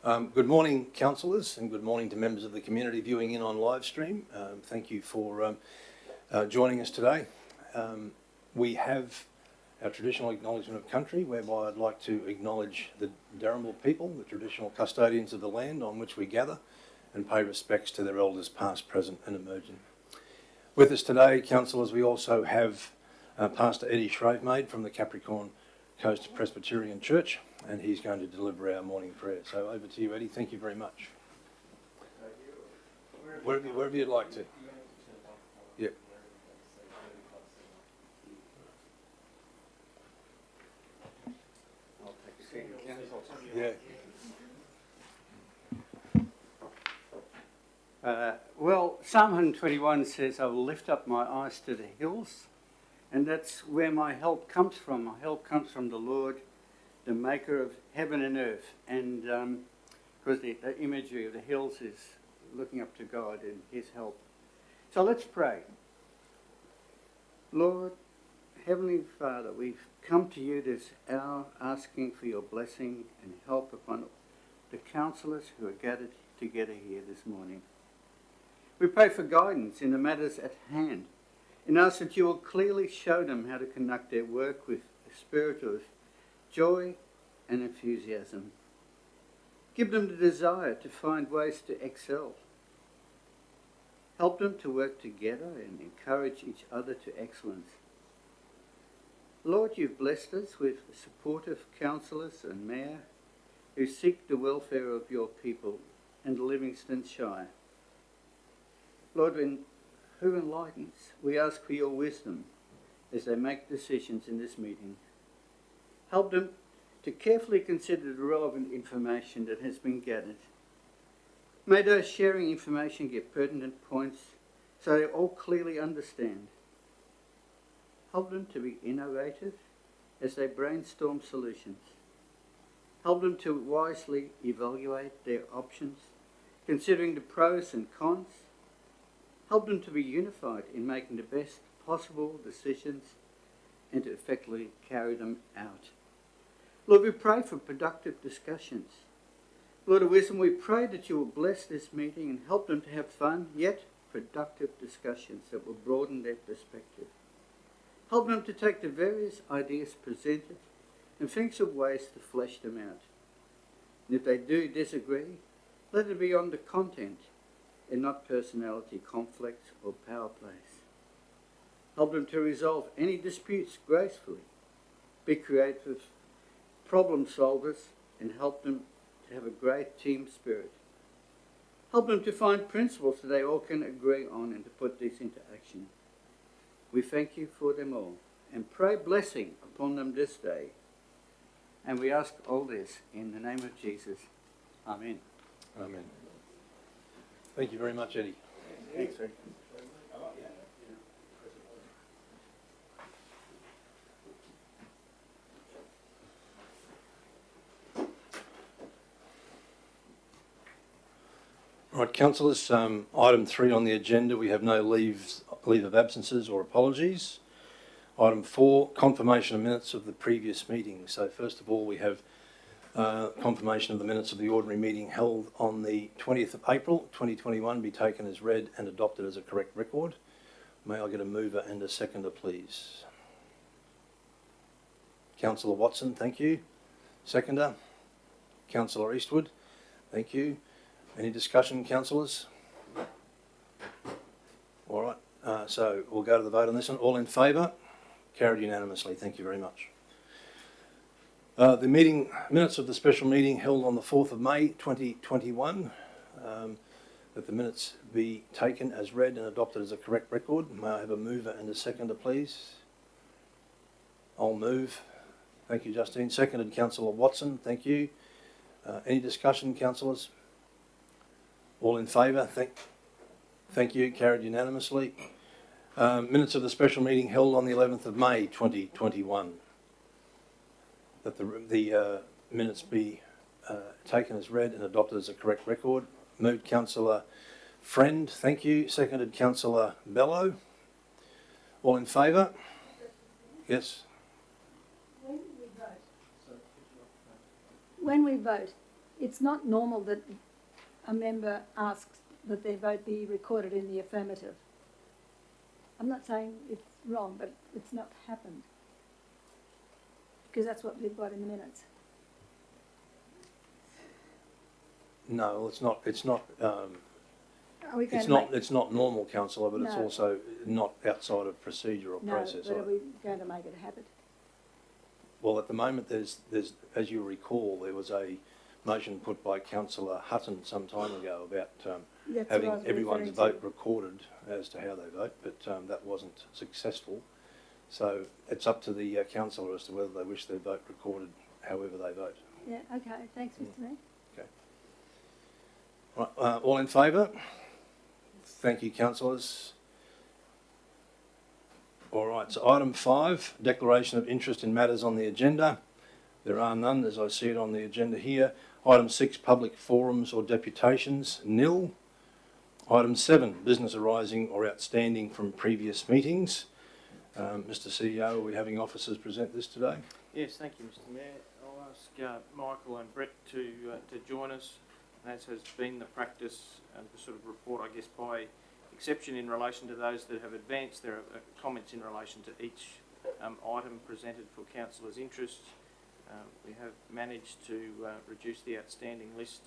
Good morning, councillors, and good morning to members of the community viewing in on live stream. Thank you for joining us today. We have our traditional acknowledgement of country, whereby I'd like to acknowledge the Darrimble people, the traditional custodians of the land on which we gather, and pay respects to their elders past, present and emerging. With us today, councillors, we also have Pastor Eddie Shravemaid from the Capricorn Coast Presbyterian Church, and he's going to deliver our morning prayer. So over to you, Eddie. Thank you very much. Wherever you'd like to. Yep. I'll take a seat. Yeah. Well, Psalm 121 says, I will lift up my eyes to the hills, and that's where my help comes from. My help comes from the Lord, the maker of heaven and earth. And because the imagery of the hills is looking up to God and his help. So let's pray. Lord, Heavenly Father, we've come to you this hour asking for your blessing and help upon the councillors who are gathered together here this morning. We pray for guidance in the matters at hand and ask that you will clearly show them how to conduct their work with a spirit of joy and enthusiasm. Give them the desire to find ways to excel. Help them to work together and encourage each other to excellence. Lord, you've blessed us with supportive councillors and mayor who seek the welfare of your people and the Livingstone Shire. Lord, who enlightens, we ask for your wisdom as they make decisions in this meeting. Help them to carefully consider the relevant information that has been gathered. May those sharing information get pertinent points so they all clearly understand. Help them to be innovative as they brainstorm solutions. Help them to wisely evaluate their options, considering the pros and cons. Help them to be unified in making the best possible decisions and to effectively carry them out. Lord, we pray for productive discussions. Lord of wisdom, we pray that you will bless this meeting and help them to have fun, yet productive discussions that will broaden their perspective. Help them to take the various ideas presented and think of ways to flesh them out. And if they do disagree, let it be on the content and not personality conflicts or power plays. Help them to resolve any disputes gracefully, be creative problem solvers, and help them to have a great team spirit. Help them to find principles that they all can agree on and to put these into action. We thank you for them all and pray blessing upon them this day. And we ask all this in the name of Jesus. Amen. Amen. Thank you very much, Eddie. Thanks, Rick. Right, councillors, item 3 on the agenda, we have no leave of absences or apologies. Item 4, confirmation of minutes of the previous meeting. So first of all, we have confirmation of the minutes of the ordinary meeting held on the 20th of April 2021 be taken as read and adopted as a correct record. May I get a mover and a seconder, please? Councillor Watson, thank you. Seconder? Councillor Eastwood, thank you. Any discussion, councillors? All right, so we'll go to the vote on this one. All in favour? Carried unanimously. Thank you very much. The minutes of the special meeting held on the 4th of May 2021, that the minutes be taken as read and adopted as a correct record. May I have a mover and a seconder, please? I'll move. Thank you, Justine. Seconded, Councillor Watson. Thank you. Any discussion, councillors? All in favour? Thank you. Carried unanimously. Minutes of the special meeting held on the 11th of May 2021. That the minutes be taken as read and adopted as a correct record. Moved Councillor Friend, thank you. Seconded Councillor Bello. All in favour? Yes. When we vote, it's not normal that a member asks that their vote be recorded in the affirmative. I'm not saying it's wrong, but it's not happened. Because that's what we've got in the minutes. No, it's not. It's not. Are we going It's to not. make, It's not normal, councillor, but it's No. also not outside of procedure or no, process. but are we going to make it a habit? Well, at the moment, there's, as you recall, there was a motion put by Councillor Hutton some time ago about That's having what I was everyone's referring vote to. recorded as to how they vote, but that wasn't successful. So it's up to the councillor as to whether they wish their vote recorded however they vote. Yeah, okay, thanks, Mr Mayor. Right, all in favour? Thank you, councillors. All right, so item 5, declaration of interest in matters on the agenda. There are none as I see it on the agenda here. Item 6, public forums or deputations, nil. Item 7, business arising or outstanding from previous meetings. Mr CEO, are we having officers present this today? Yes, thank you, Mr Mayor. I'll ask Michael and Brett to join us, as has been the practice, to sort of report, I guess, by exception in relation to those that have advanced. There are comments in relation to each item presented for councillors' interest. We have managed to reduce the outstanding list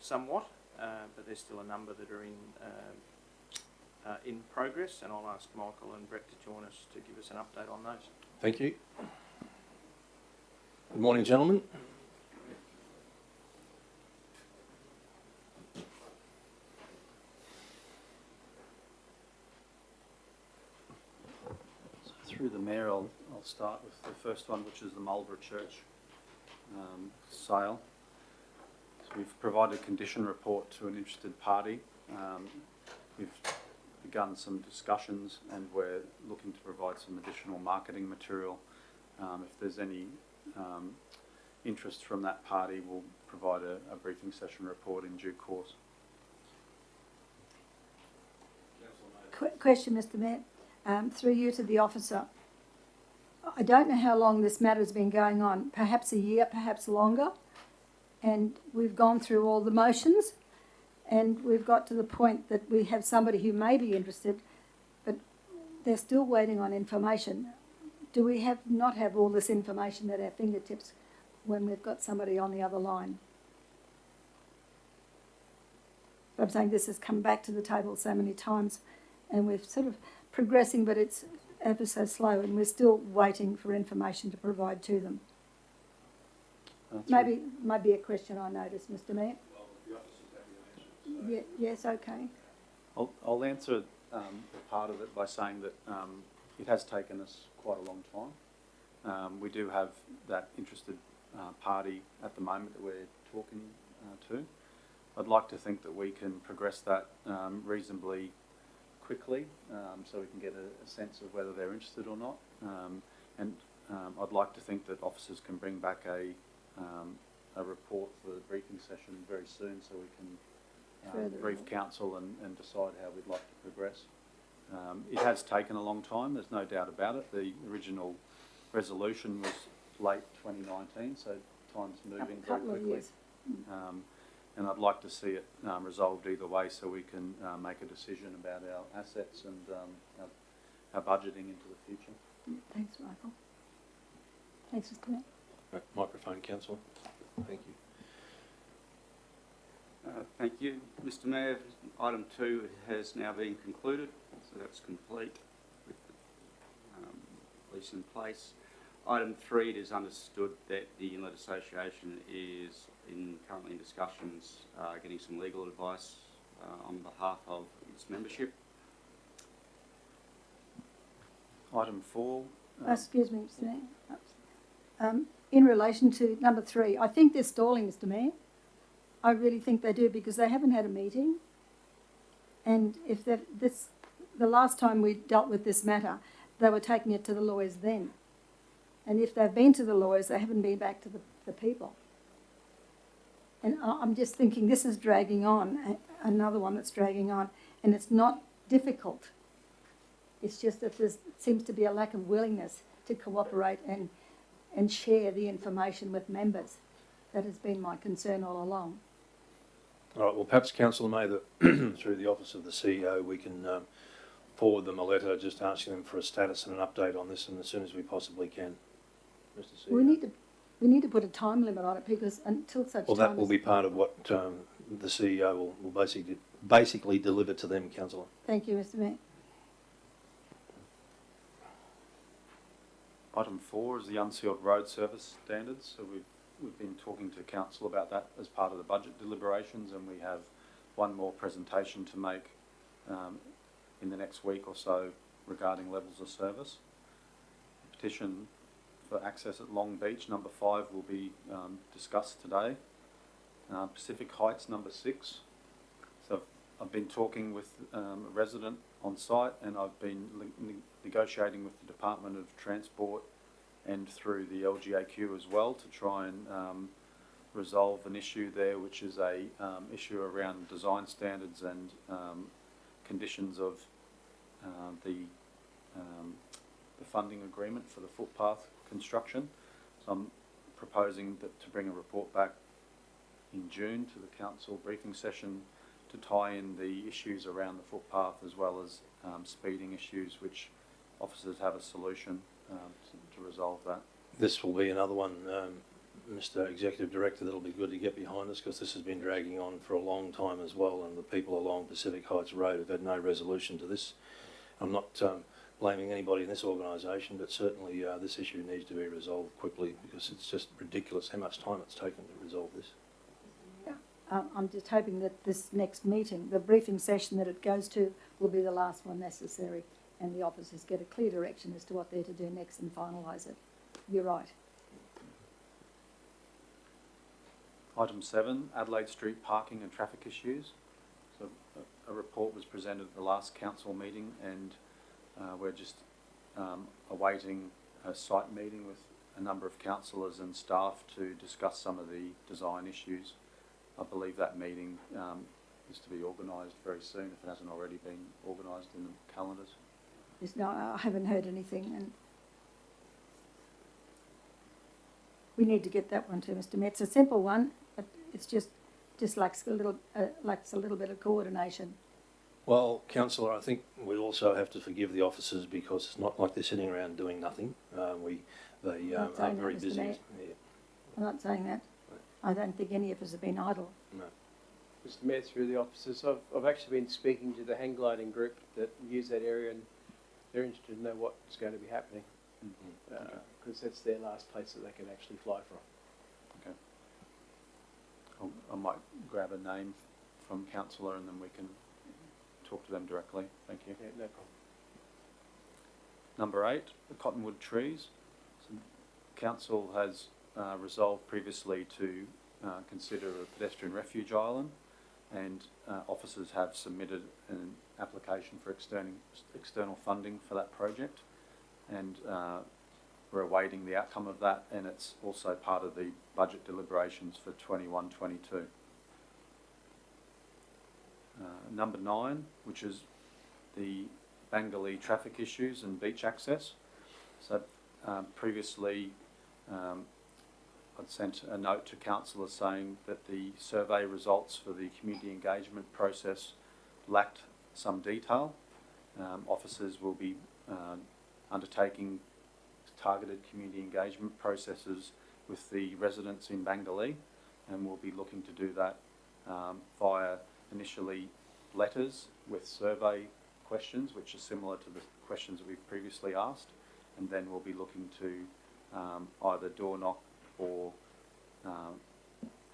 somewhat, but there's still a number that are in progress, and I'll ask Michael and Brett to join us to give us an update on those. Thank you. Good morning, gentlemen. Through the Mayor, I'll start with the first one, which is the Marlborough Church sale. So we've provided a condition report to an interested party. We've begun some discussions and we're looking to provide some additional marketing material. If there's any interest from that party, we'll provide a briefing session report in due course. Question, Mr Mayor, through you to the officer. I don't know how long this matter has been going on, perhaps a year, perhaps longer, and we've gone through all the motions and we've got to the point that we have somebody who may be interested, but they're still waiting on information. Do we not have all this information at our fingertips when we've got somebody on the other line? I'm saying this has come back to the table so many times and we're sort of progressing, but it's ever so slow and we're still waiting for information to provide to them. Maybe a question I noticed, Mr Mayor. Well, the officers have the answer. Yeah, yes, okay. I'll answer part of it by saying that it has taken us quite a long time. We do have that interested party at the moment that we're talking to. I'd like to think that we can progress that reasonably quickly so we can get a sense of whether they're interested or not. I'd like to think that officers can bring back a report for the briefing session very soon so we can brief council and decide how we'd like to progress. It has taken a long time, there's no doubt about it. The original resolution was late 2019, so time's moving very quickly. And I'd like to see it resolved either way so we can make a decision about our assets and our budgeting into the future. Thanks, Michael. Thanks, Mr Mayor. Right, microphone, councillor. Thank you. Thank you, Mr Mayor. Item 2 has now been concluded, so that's complete with the lease in place. Item 3, it is understood that the Inlet Association is currently in discussions getting some legal advice on behalf of its membership. Item 4. Excuse me, Mr Mayor. In relation to number 3, I think they're stalling, Mr Mayor. I really think they do because they haven't had a meeting. And if the last time we dealt with this matter, they were taking it to the lawyers then. And if they've been to the lawyers, they haven't been back to the people. And I'm just thinking this is dragging on, another one that's dragging on, and it's not difficult. It's just that there seems to be a lack of willingness to cooperate and share the information with members. That has been my concern all along. All right, well, perhaps Councillor May, through the office of the CEO, we can forward them a letter just asking them for a status and an update on this, and as soon as we possibly can. Mr. CEO. We need to put a time limit on it, because until such Well, time that will as... be part of what the CEO will basically deliver to them, Councillor. Thank you, Mr. Mayor. Item 4 is the unsealed road service standards. So we've been talking to council about that as part of the budget deliberations, and we have one more presentation to make in the next week or so regarding levels of service. The petition for access at Long Beach, number 5, will be discussed today. Pacific Heights, number 6. So I've been talking with a resident on site, and I've been negotiating with the Department of Transport and through the LGAQ as well to try and resolve an issue there, which is a issue around design standards and conditions of the funding agreement for the footpath construction. So I'm proposing to bring a report back in June to the council briefing session to tie in the issues around the footpath as well as speeding issues, which officers have a solution to resolve that. This will be another one, Mr. Executive Director, that'll be good to get behind us, because this has been dragging on for a long time as well, and the people along Pacific Heights Road have had no resolution to this. I'm not blaming anybody in this organisation, but certainly this issue needs to be resolved quickly, because it's just ridiculous how much time it's taken to resolve this. I'm just hoping that this next meeting, the briefing session that it goes to, will be the last one necessary, and the officers get a clear direction as to what they're to do next and finalise it. You're right. Item 7, Adelaide Street parking and traffic issues. So a report was presented at the last council meeting, and we're just awaiting a site meeting with a number of councillors and staff to discuss some of the design issues. I believe that meeting is to be organised very soon, if it hasn't already been organised in the calendars. No, I haven't heard anything, and we need to get that one to Mr. Mayor. It's a simple one, but it's just lacks a little bit of coordination. Well, Councillor, I think we also have to forgive the officers, because it's not like they're sitting around doing nothing. They are very busy. Yeah. I'm not saying that. I don't think any of us have been idle. No. Mr. Mayor, through the officers, I've actually been speaking to the hang gliding group that use that area, and they're interested to know what's going to be happening, because that's their last place that they can actually fly from. Okay. I might grab a name from councillor, and then we can talk to them directly. Thank you. Yeah, no problem. Number 8, the cottonwood trees. So council has resolved previously to consider a pedestrian refuge island, and officers have submitted an application for external funding for that project, and we're awaiting the outcome of that, and it's also part of the budget deliberations for 21-22. Number 9, which is the Bangalee traffic issues and beach access. So previously I'd sent a note to councillors saying that the survey results for the community engagement process lacked some detail. Officers will be undertaking targeted community engagement processes with the residents in Bangalee, and we'll be looking to do that via initially letters with survey questions, which are similar to the questions that we've previously asked, and then we'll be looking to either door knock or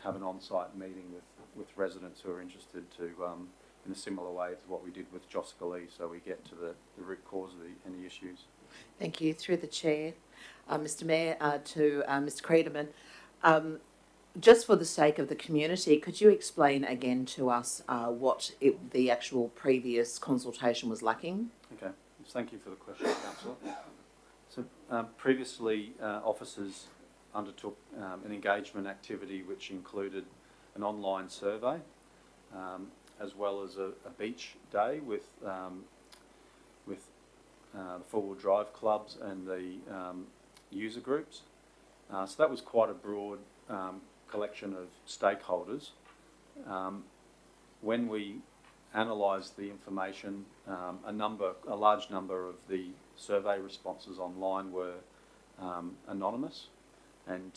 have an on-site meeting with residents who are interested to, in a similar way to what we did with Joscalee, so we get to the root cause of any issues. Thank you. Through the chair, Mr. Mayor, to Mr. Creedman. Just for the sake of the community, could you explain again to us what the actual previous consultation was lacking? Okay, thank you for the question, councillor. So previously, officers undertook an engagement activity which included an online survey, as well as a beach day with the four-wheel drive clubs and the user groups. So that was quite a broad collection of stakeholders. When we analysed the information, a large number of the survey responses online were anonymous, and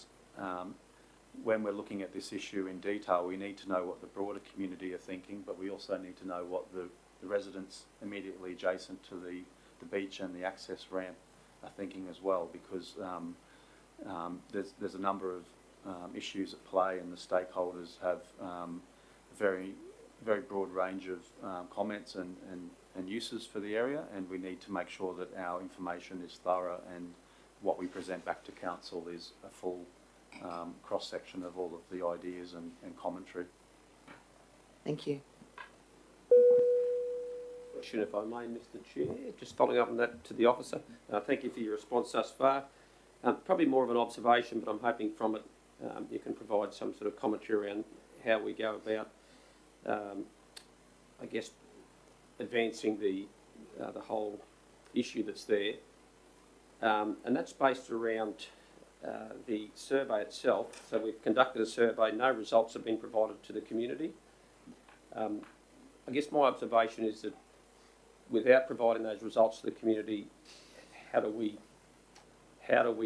when we're looking at this issue in detail, we need to know what the broader community are thinking, but we also need to know what the residents immediately adjacent to the beach and the access ramp are thinking as well, because there's a number of issues at play, and the stakeholders have a very broad range of comments and uses for the area, and we need to make sure that our information is thorough and what we present back to council is a full cross-section of all of the ideas and commentary. Thank you. Question, if I may, Mr. Chair. Just following up on that to the officer. Thank you for your response thus far. Probably more of an observation, but I'm hoping from it you can provide some sort of commentary around how we go about, I guess, advancing the whole issue that's there. And that's based around the survey itself. So we've conducted a survey, no results have been provided to the community. I guess my observation is that without providing those results to the community, how do we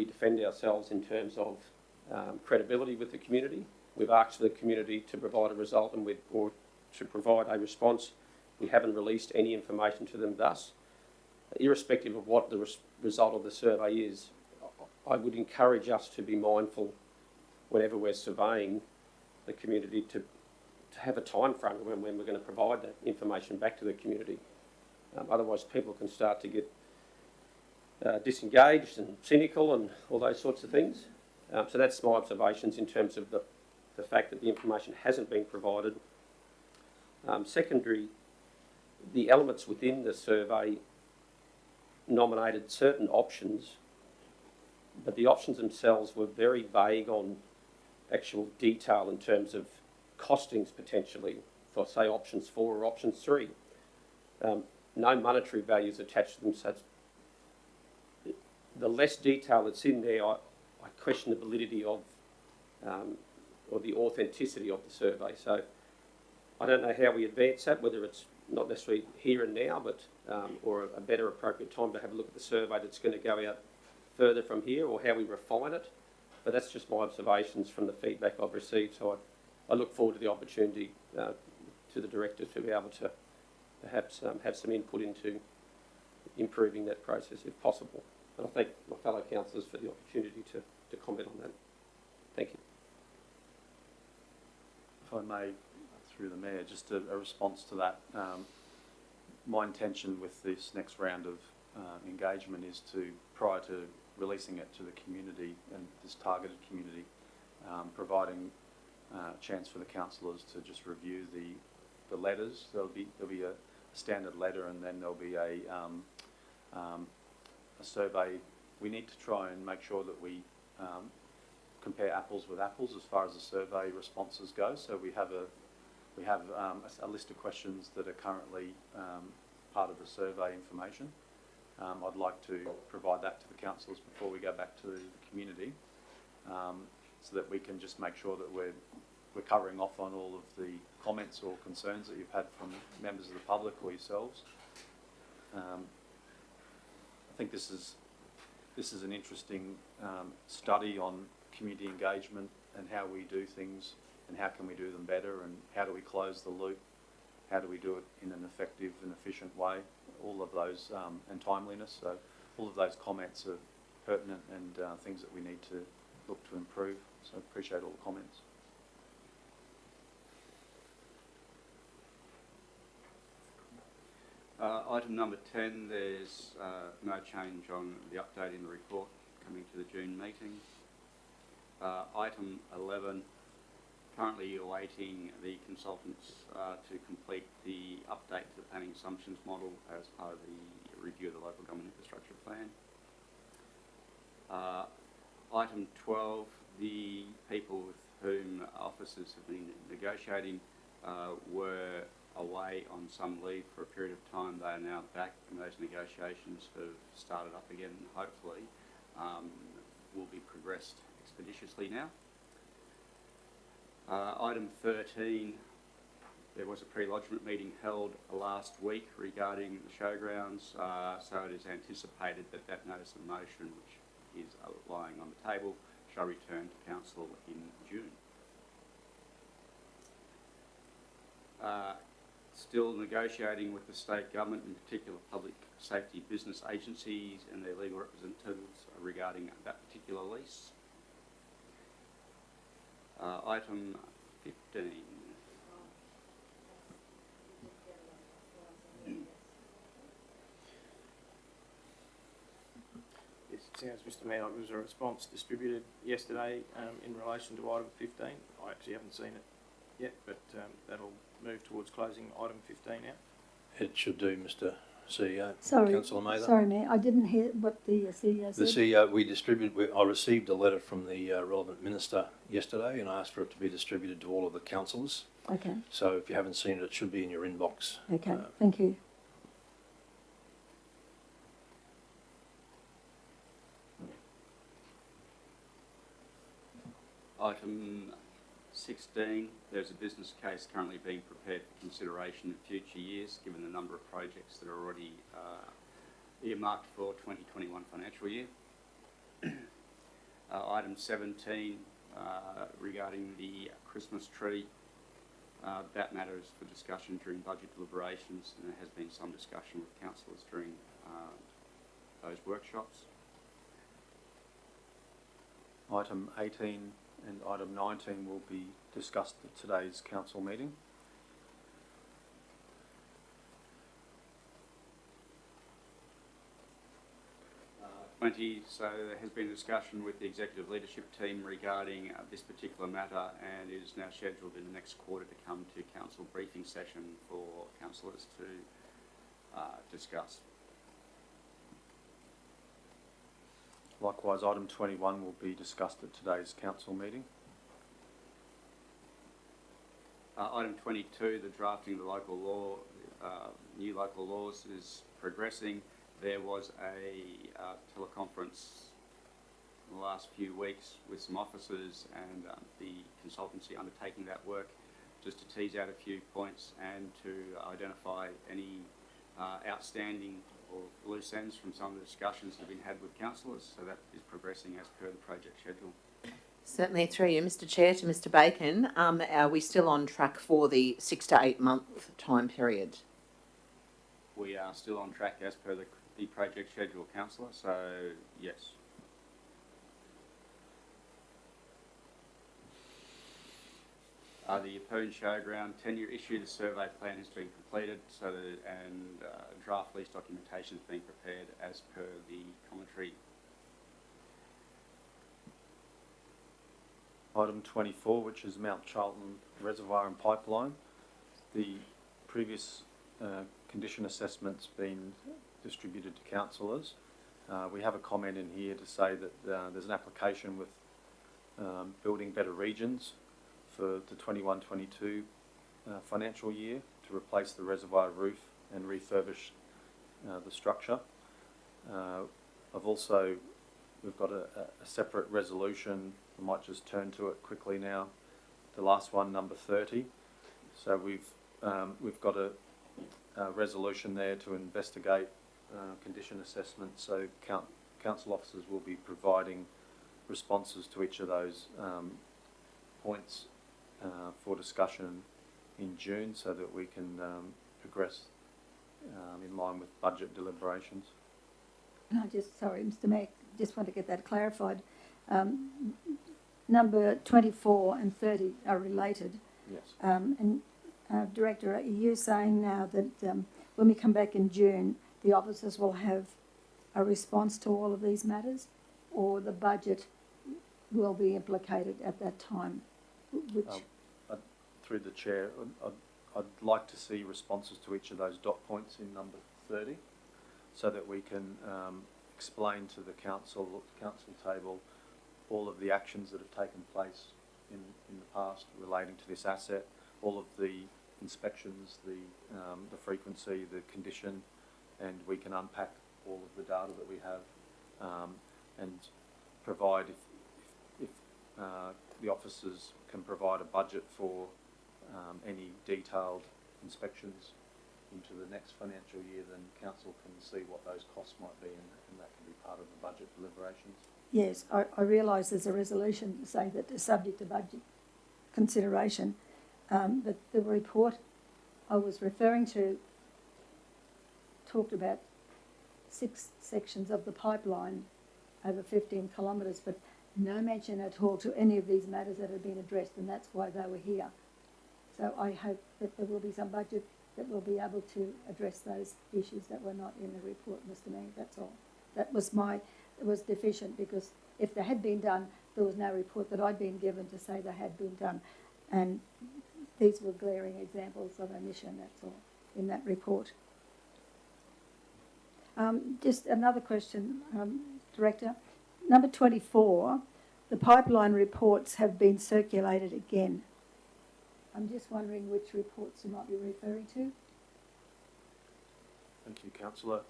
defend ourselves in terms of credibility with the community? We've asked for the community to provide a result or to provide a response. We haven't released any information to them thus. Irrespective of what the result of the survey is, I would encourage us to be mindful whenever we're surveying the community to have a time frame when we're going to provide that information back to the community. Otherwise, people can start to get disengaged and cynical and all those sorts of things. So that's my observations in terms of the fact that the information hasn't been provided. Secondary, the elements within the survey nominated certain options, but the options themselves were very vague on actual detail in terms of costings potentially for, say, options 4 or options 3. No monetary values attached to them, so the less detail that's in there, I question the validity of or the authenticity of the survey. So I don't know how we advance that, whether it's not necessarily here and now, but or a better appropriate time to have a look at the survey that's going to go out further from here, or how we refine it. But that's just my observations from the feedback I've received. So I look forward to the opportunity to the director to be able to perhaps have some input into improving that process if possible. And I thank my fellow councillors for the opportunity to comment on that. Thank you. If I may, through the Mayor, just a response to that. My intention with this next round of engagement is to, prior to releasing it to the community and this targeted community, providing a chance for the councillors to just review the letters. There'll be a standard letter, and then there'll be a survey. We need to try and make sure that we compare apples with apples as far as the survey responses go. So we have a list of questions that are currently part of the survey information. I'd like to provide that to the councillors before we go back to the community, so that we can just make sure that we're covering off on all of the comments or concerns that you've had from members of the public or yourselves. I think this is an interesting study on community engagement and how we do things and how can we do them better and how do we close the loop, how do we do it in an effective and efficient way, all of those, and timeliness. So all of those comments are pertinent and things that we need to look to improve. So I appreciate all the comments. Item number 10, there's no change on the update in the report coming to the June meeting. Item 11, currently awaiting the consultants to complete the update to the planning assumptions model as part of the review of the local government infrastructure plan. Item 12, the people with whom officers have been negotiating were away on some leave for a period of time. They are now back, and those negotiations have started up again, and hopefully will be progressed expeditiously now. Item 13, there was a pre-lodgement meeting held last week regarding the showgrounds, so it is anticipated that that notice of motion, which is lying on the table, shall return to council in June. Still negotiating with the state government, in particular public safety business agencies and their legal representatives regarding that particular lease. Item 15. It sounds, Mr Mayor, like there was a response distributed yesterday in relation to item 15. I actually haven't seen it yet, but that'll move towards closing item 15 now. It should do, Mr CEO. Sorry, Councillor Mather. sorry, Mayor, I didn't hear what the CEO said. The CEO, I received a letter from the relevant minister yesterday and asked for it to be distributed to all of the councillors. Okay, So if you haven't seen it, it should be in your inbox. okay, thank you. Item 16, there's a business case currently being prepared for consideration in future years, given the number of projects that are already earmarked for 2021 financial year. Item 17, regarding the Christmas tree, that matter is for discussion during budget deliberations, and there has been some discussion with councillors during those workshops. Item 18 and item 19 will be discussed at today's council meeting. So there has been a discussion with the executive leadership team regarding this particular matter, and it is now scheduled in the next quarter to come to council briefing session for councillors to discuss. Likewise, item 21 will be discussed at today's council meeting. Item 22, the drafting of the local law, new local laws is progressing. There was a teleconference in the last few weeks with some officers and the consultancy undertaking that work, just to tease out a few points and to identify any outstanding or loose ends from some of the discussions that have been had with councillors. So that is progressing as per the project schedule. Certainly, through you, Mr Chair, to Mr Bacon, are we still on track for the 6 to 8 month time period? We are still on track as per the project schedule, councillor, so yes. The Appoon Showground tenure issue, the survey plan has been completed, and draft lease documentation has been prepared as per the commentary. Item 24, which is Mount Charlton Reservoir and Pipeline. The previous condition assessment's been distributed to councillors. We have a comment in here to say that there's an application with Building Better Regions for the 21-22 financial year to replace the reservoir roof and refurbish the structure. We've got a separate resolution. I might just turn to it quickly now. The last one, number 30. So we've got a resolution there to investigate condition assessment. So council officers will be providing responses to each of those points for discussion in June, so that we can progress in line with budget deliberations. Sorry, Mr Mayor, just want to get that clarified. Number 24 and 30 are related. Yes. Director, are you saying now that when we come back in June, the officers will have a response to all of these matters, or the budget will be implicated at that time? Through the chair, I'd like to see responses to each of those dot points in number 30, so that we can explain to the council table all of the actions that have taken place in the past relating to this asset, all of the inspections, the frequency, the condition, and we can unpack all of the data that we have and provide, if the officers can provide a budget for any detailed inspections into the next financial year, then council can see what those costs might be, and that can be part of the budget deliberations. Yes, I realise there's a resolution to say that they're subject to budget consideration, but the report I was referring to talked about 6 sections of the pipeline over 15 kilometres, but no mention at all to any of these matters that have been addressed, and that's why they were here. So I hope that there will be some budget that will be able to address those issues that were not in the report, Mr Mayor, that's all. That was it was deficient, because if they had been done, there was no report that I'd been given to say they had been done. And these were glaring examples of omission, that's all, in that report. Just another question, Director. Number 24, the pipeline reports have been circulated again. I'm just wondering which reports you might be referring to. Thank you, Councillor.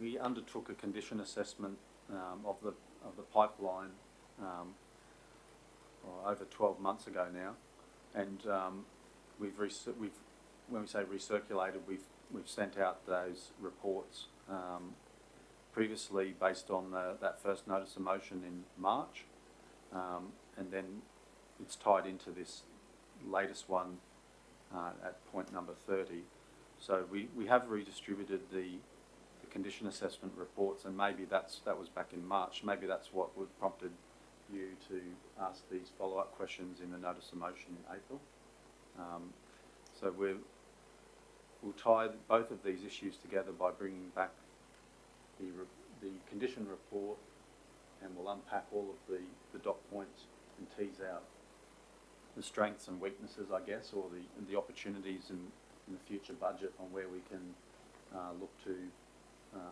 We undertook a condition assessment of the pipeline over 12 months ago now, and when we say recirculated, we've sent out those reports previously based on that first notice of motion in March, and then it's tied into this latest one at point number 30. So we have redistributed the condition assessment reports, and maybe that was back in March. Maybe that's what would prompted you to ask these follow-up questions in the notice of motion in April. So we'll tie both of these issues together by bringing back the condition report, and we'll unpack all of the dot points and tease out the strengths and weaknesses, I guess, or the opportunities in the future budget on where we can look to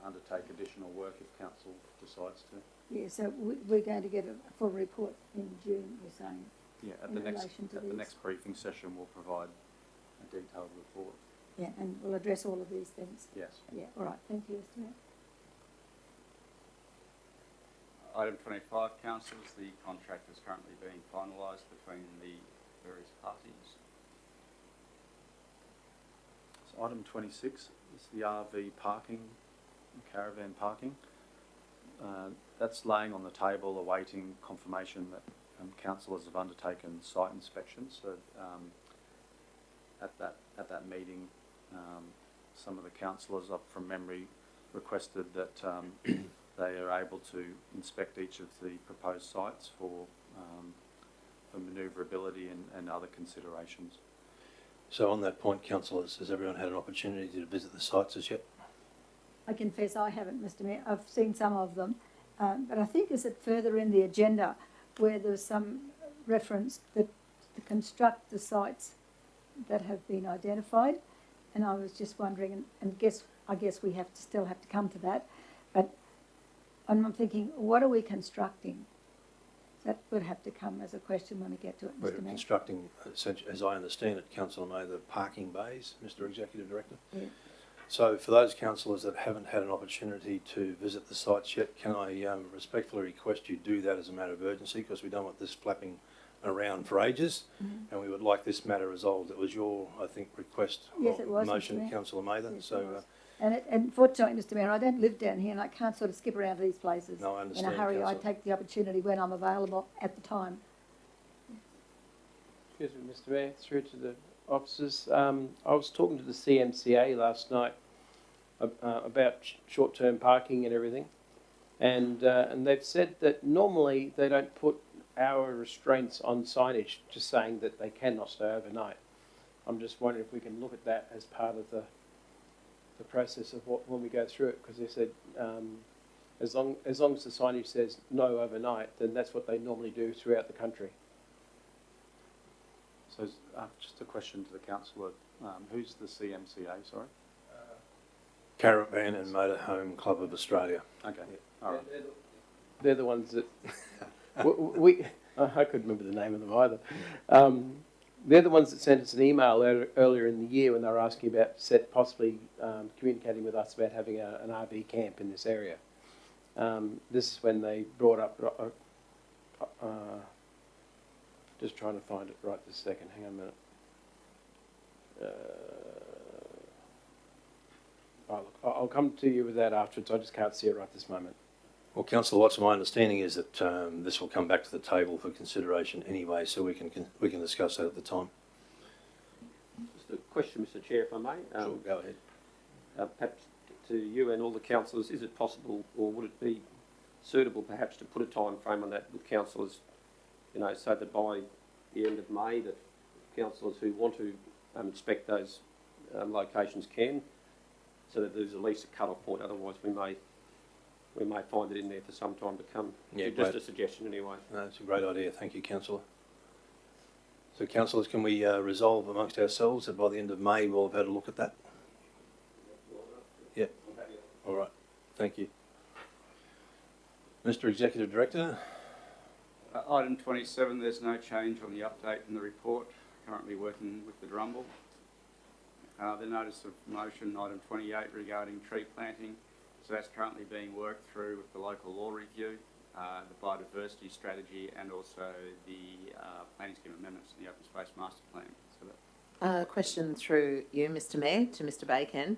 undertake additional work if council decides to. Yeah, so we're going to get a full report in June, you're saying? Yeah, at the next briefing session we'll provide a detailed report. Yeah, and we'll address all of these things. Yes. Yeah, all right, thank you, Mr Mayor. Item 25, councillors, the contract is currently being finalised between the various parties. So item 26 is the RV parking, caravan parking. That's laying on the table awaiting confirmation that councillors have undertaken site inspections. So at that meeting, some of the councillors, up from memory, requested that they are able to inspect each of the proposed sites for manoeuvrability and other considerations. So on that point, councillors, has everyone had an opportunity to visit the sites as yet? I confess I haven't, Mr Mayor. I've seen some of them, but I think is it further in the agenda where there's some reference that to construct the sites that have been identified, and I was just wondering, and I guess we still have to come to that, but I'm thinking, what are we constructing? That would have to come as a question when we get to it, We're Mr Mayor. constructing, as I understand it, Councillor May, the parking bays, Mr Executive Director. Yeah. So for those councillors that haven't had an opportunity to visit the sites yet, can I respectfully request you do that as a matter of urgency, because we don't want this flapping around for ages, and we would like this matter resolved. It was your, I think, request Yes, it was, Mr. motion, Mayor. Councillor Mather. Yes, So it was. And fortunately, Mr Mayor, I don't live down here and I can't sort of skip around to these places no, I in understand, a hurry. I Councillor. take the opportunity when I'm available at the time. Excuse me, Mr Mayor, through to the officers. I was talking to the CMCA last night about short-term parking and everything, and they've said that normally they don't put hour restraints on signage, just saying that they cannot stay overnight. I'm just wondering if we can look at that as part of the process of when we go through it, because they said as long as the signage says no overnight, then that's what they normally do throughout the country. So just a question to the councillor, who's the CMCA, sorry? Caravan and Motorhome Club of Australia. Okay, all right. They're the ones that I couldn't remember the name of them either. They're the ones that sent us an email earlier in the year when they were asking about possibly communicating with us about having an RV camp in this area. This is when they brought up Just trying to find it right this second. Hang on a minute. Look, I'll come to you with that afterwards. I just can't see it right this moment. Well, Councillor Watts, my understanding is that this will come back to the table for consideration anyway, so we can discuss that at the time. Just a question, Mr Chair, if I may. Sure, go ahead. Perhaps to you and all the councillors, is it possible, or would it be suitable perhaps to put a time frame on that with councillors, you know, so that by the end of May that councillors who want to inspect those locations can, so that there's at least a cut-off point, otherwise we may find it in there for some time to come. Yeah, just great. a suggestion anyway. No, it's a great idea. Thank you, Councillor. So, councillors, can we resolve amongst ourselves that by the end of May we'll have had a look at that? Yeah. All right. Thank you. Mr Executive Director. Item 27, there's no change on the update in the report. Currently working with the Drumble. The notice of motion, item 28, regarding tree planting. So that's currently being worked through with the local law review, the biodiversity strategy, and also the planning scheme amendments in the open space master plan. So that Question through you, Mr Mayor, to Mr Bacon.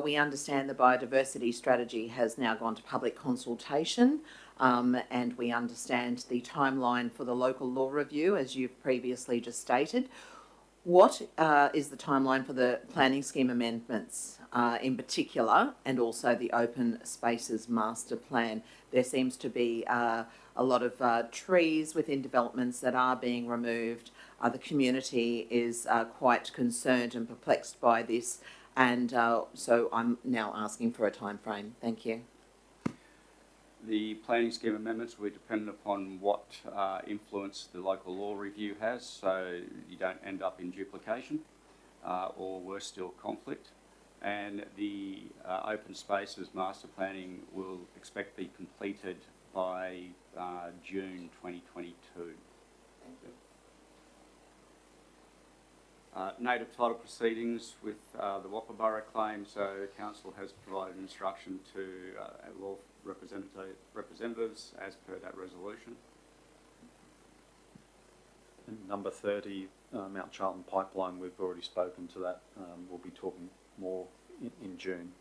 We understand the biodiversity strategy has now gone to public consultation, and we understand the timeline for the local law review, as you've previously just stated. What is the timeline for the planning scheme amendments in particular, and also the open spaces master plan? There seems to be a lot of trees within developments that are being removed. The community is quite concerned and perplexed by this, and so I'm now asking for a time frame. Thank you. the planning scheme amendments will be dependent upon what influence the local law review has, so you don't end up in duplication or worse still, conflict. And the open spaces master planning will expect to be completed by June 2022. Native title proceedings with the Whopper Borough claim, so Council has provided instruction to law representatives as per that resolution. And number 30, Mount Charlton Pipeline, we've already spoken to that. We'll be talking more in June.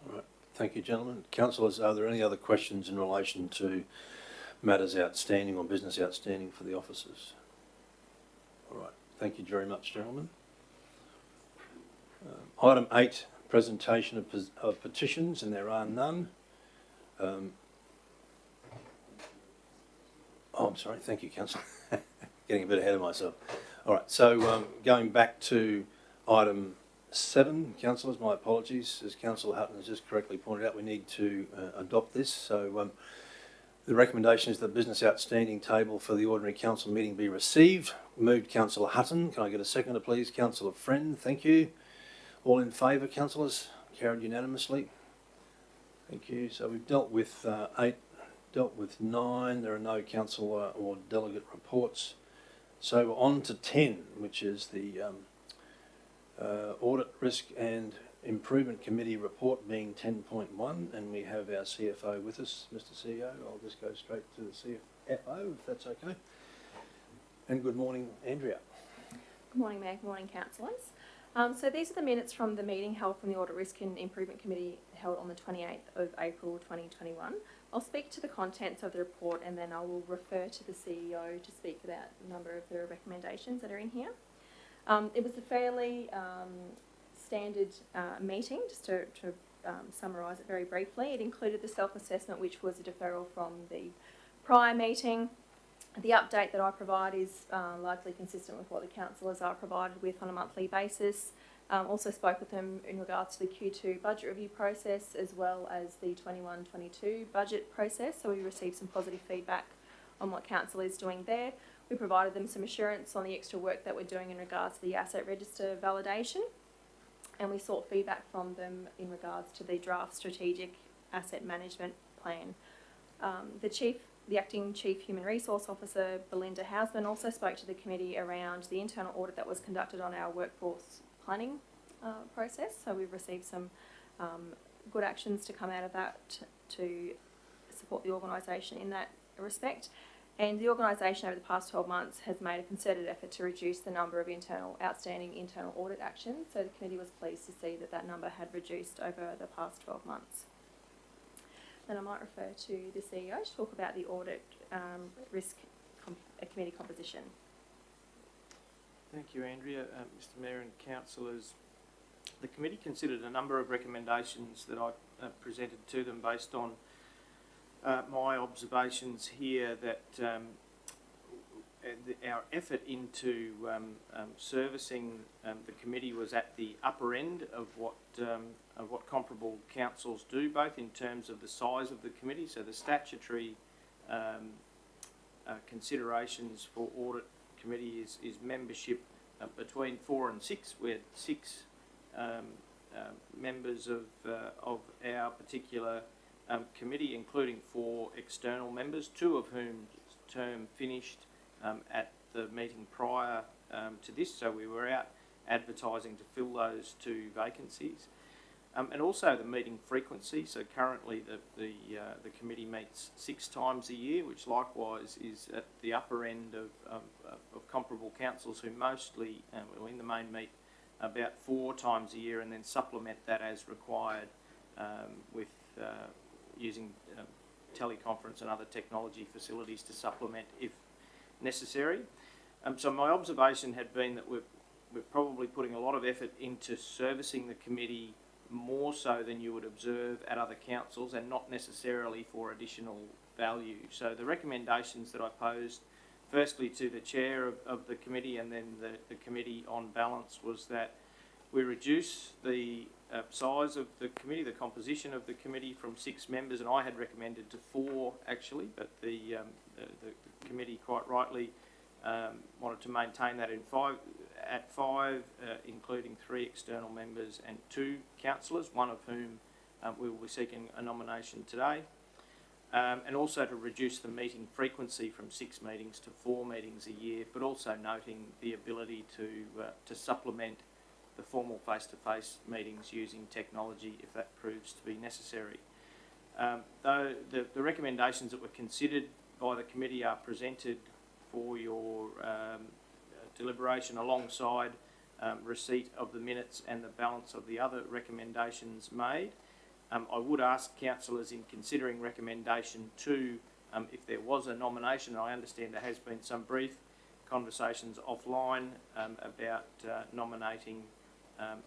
All right. Thank you, gentlemen. Councillors, are there any other questions in relation to matters outstanding or business outstanding for the officers? All right. Thank you very much, gentlemen. Item 8, presentation of petitions, and there are none. Oh, I'm sorry. Thank you, Councillor. Getting a bit ahead of myself. All right. So going back to item 7, councillors, my apologies. As Councillor Hutton has just correctly pointed out, we need to adopt this. So the recommendation is that the business outstanding table for the ordinary council meeting be received. Moved Councillor Hutton. Can I get a seconder, please? Councillor Friend. Thank you. All in favour, councillors? Carried unanimously. Thank you. So we've dealt with 8, dealt with 9. There are no councillor or delegate reports. So we're on to 10, which is the Audit, Risk and Improvement Committee report being 10.1, and we have our CFO with us, Mr CEO. I'll just go straight to the CFO, if that's okay. And good morning, Andrea. Good morning, Mayor. Good morning, councillors. So these are the minutes from the meeting held from the Audit, Risk and Improvement Committee held on the 28th of April 2021. I'll speak to the contents of the report and then I will refer to the CEO to speak about a number of the recommendations that are in here. It was a fairly standard meeting, just to summarise it very briefly. It included the self-assessment, which was a deferral from the prior meeting. The update that I provide is largely consistent with what the councillors are provided with on a monthly basis. Also spoke with them in regards to the Q2 budget review process as well as the 21-22 budget process. So we received some positive feedback on what council is doing there. We provided them some assurance on the extra work that we're doing in regards to the asset register validation. And we sought feedback from them in regards to the draft strategic asset management plan. The Acting Chief Human Resource Officer, Belinda Hausman, also spoke to the committee around the internal audit that was conducted on our workforce planning process. So we've received some good actions to come out of that to support the organisation in that respect. And the organisation over the past 12 months has made a concerted effort to reduce the number of outstanding internal audit actions. So the committee was pleased to see that that number had reduced over the past 12 months. Then I might refer to the CEO to talk about the audit risk committee composition. Thank you, Andrea. Mr Mayor and councillors, the committee considered a number of recommendations that I presented to them based on my observations here that our effort into servicing the committee was at the upper end of what comparable councils do, both in terms of the size of the committee. So the statutory considerations for audit committee is membership between 4 and 6. We had 6 members of our particular committee, including 4 external members, 2 of whom's term finished at the meeting prior to this, so we were out advertising to fill those 2 vacancies. And also the meeting frequency. So currently the committee meets 6 times a year, which likewise is at the upper end of comparable councils who mostly, in the main, meet about 4 times a year, and then supplement that as required with using teleconference and other technology facilities to supplement if necessary. So my observation had been that we're probably putting a lot of effort into servicing the committee more so than you would observe at other councils, and not necessarily for additional value. So the recommendations that I posed, firstly to the chair of the committee and then the committee on balance, was that we reduce the size of the committee, the composition of the committee, from 6 members, and I had recommended to 4 actually, but the committee quite rightly wanted to maintain that at 5, including 3 external members and 2 councillors, one of whom we will be seeking a nomination today, and also to reduce the meeting frequency from 6 meetings to 4 meetings a year, but also noting the ability to supplement the formal face-to-face meetings using technology if that proves to be necessary. Though the recommendations that were considered by the committee are presented for your deliberation alongside receipt of the minutes and the balance of the other recommendations made. I would ask councillors, in considering recommendation 2, if there was a nomination, and I understand there has been some brief conversations offline about nominating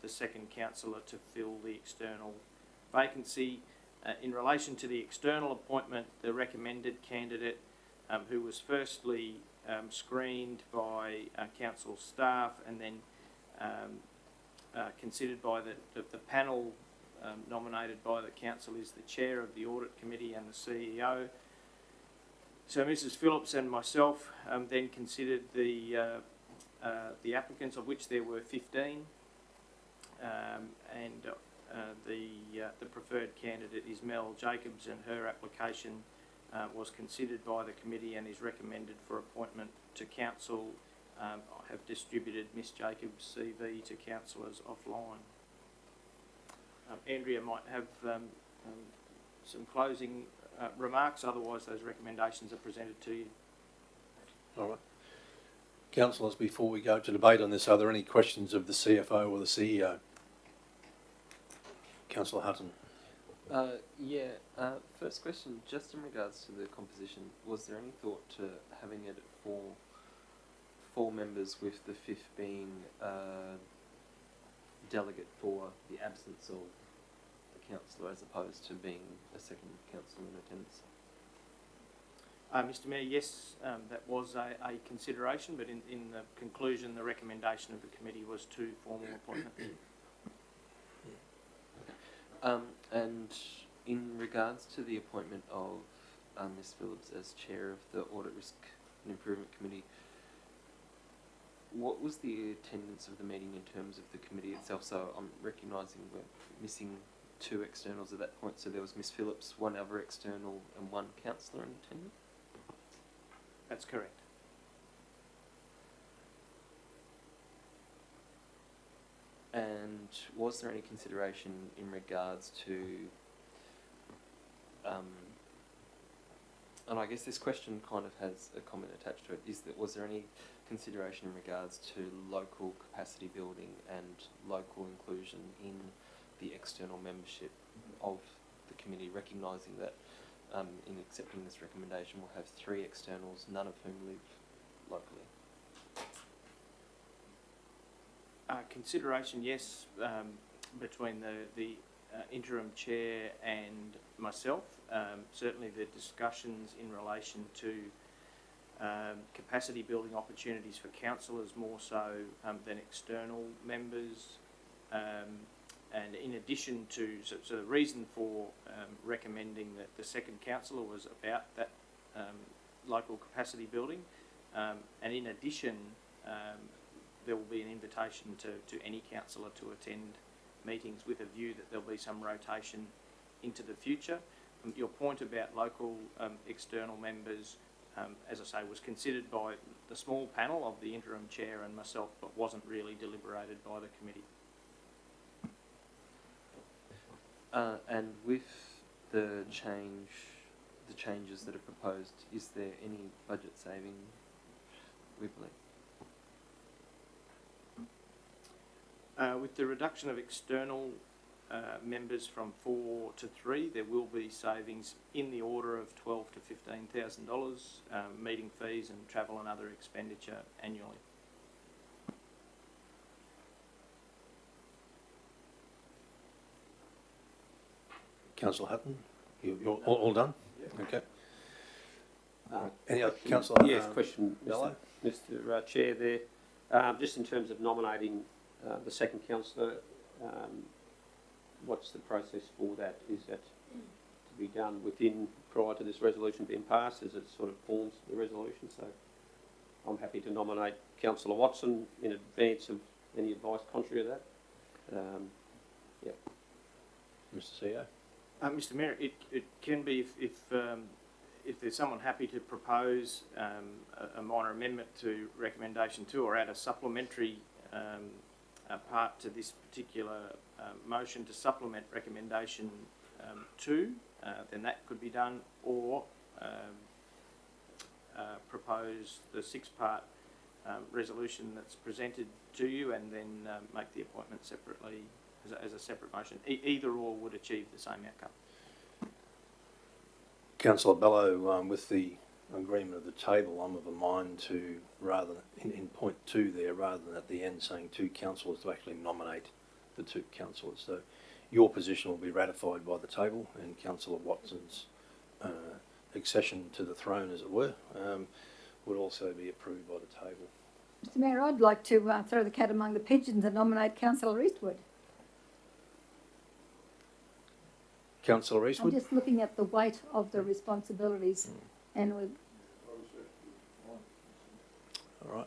the second councillor to fill the external vacancy. In relation to the external appointment, the recommended candidate, who was firstly screened by council staff and then considered by the panel nominated by the council, is the chair of the audit committee and the CEO. So Mrs Phillips and myself then considered the applicants, of which there were 15, and the preferred candidate is Mel Jacobs, and her application was considered by the committee and is recommended for appointment to council. I have distributed Miss Jacobs' CV to councillors offline. Andrea might have some closing remarks, otherwise those recommendations are presented to you. All right. Councillors, before we go to debate on this, are there any questions of the CFO or the CEO? Councillor Hutton. First question, just in regards to the composition, was there any thought to having it at 4 members, with the 5th being delegate for the absence of the councillor, as opposed to being a second councillor in attendance? Mr Mayor, yes, that was a consideration, but in the conclusion, the recommendation of the committee was 2 formal appointments. And in regards to the appointment of Ms Phillips as chair of the Audit Risk and Improvement Committee, what was the attendance of the meeting in terms of the committee itself? So I'm recognising we're missing 2 externals at that point, so there was Ms Phillips, 1 other external and 1 councillor in attendance? That's correct. And was there any consideration in regards to And I guess this question kind of has a comment attached to it. Was there any consideration in regards to local capacity building and local inclusion in the external membership of the committee, recognising that in accepting this recommendation we'll have 3 externals, none of whom live locally? Consideration, yes, between the interim chair and myself. Certainly the discussions in relation to capacity building opportunities for councillors more so than external members. And in addition to, so the reason for recommending that the second councillor was about that local capacity building. And in addition, there will be an invitation to any councillor to attend meetings with a view that there'll be some rotation into the future. Your point about local external members, as I say, was considered by the small panel of the interim chair and myself, but wasn't really deliberated by the committee. And with the changes that are proposed, is there any budget saving, we believe? With the reduction of external members from 4 to 3, there will be savings in the order of $12,000 to $15,000, meeting fees and travel and other expenditure annually. Councillor Hutton, you're all done? Yeah. Okay. Any other councillor? Yes, question, Bello? Mr. Chair there. Just in terms of nominating the second councillor, what's the process for that? Is that to be done prior to this resolution being passed, as it sort of forms the resolution? So I'm happy to nominate Councillor Watson in advance of any advice contrary to that. Yeah. Mr. CEO? Mr. Mayor, it can be if there's someone happy to propose a minor amendment to recommendation 2 or add a supplementary part to this particular motion to supplement recommendation 2, then that could be done, or propose the 6-part resolution that's presented to you and then make the appointment separately as a separate motion. Either or would achieve the same outcome. Councillor Bello, with the agreement of the table, I'm of a mind to, rather than in point 2 there, rather than at the end saying 2 councillors, to actually nominate the 2 councillors. So your position will be ratified by the table, and Councillor Watson's accession to the throne, as it were, would also be approved by the table. Mr. Mayor, I'd like to throw the cat among the pigeons and nominate Councillor Eastwood. Councillor Eastwood? I'm just looking at the weight of the responsibilities, and with All right.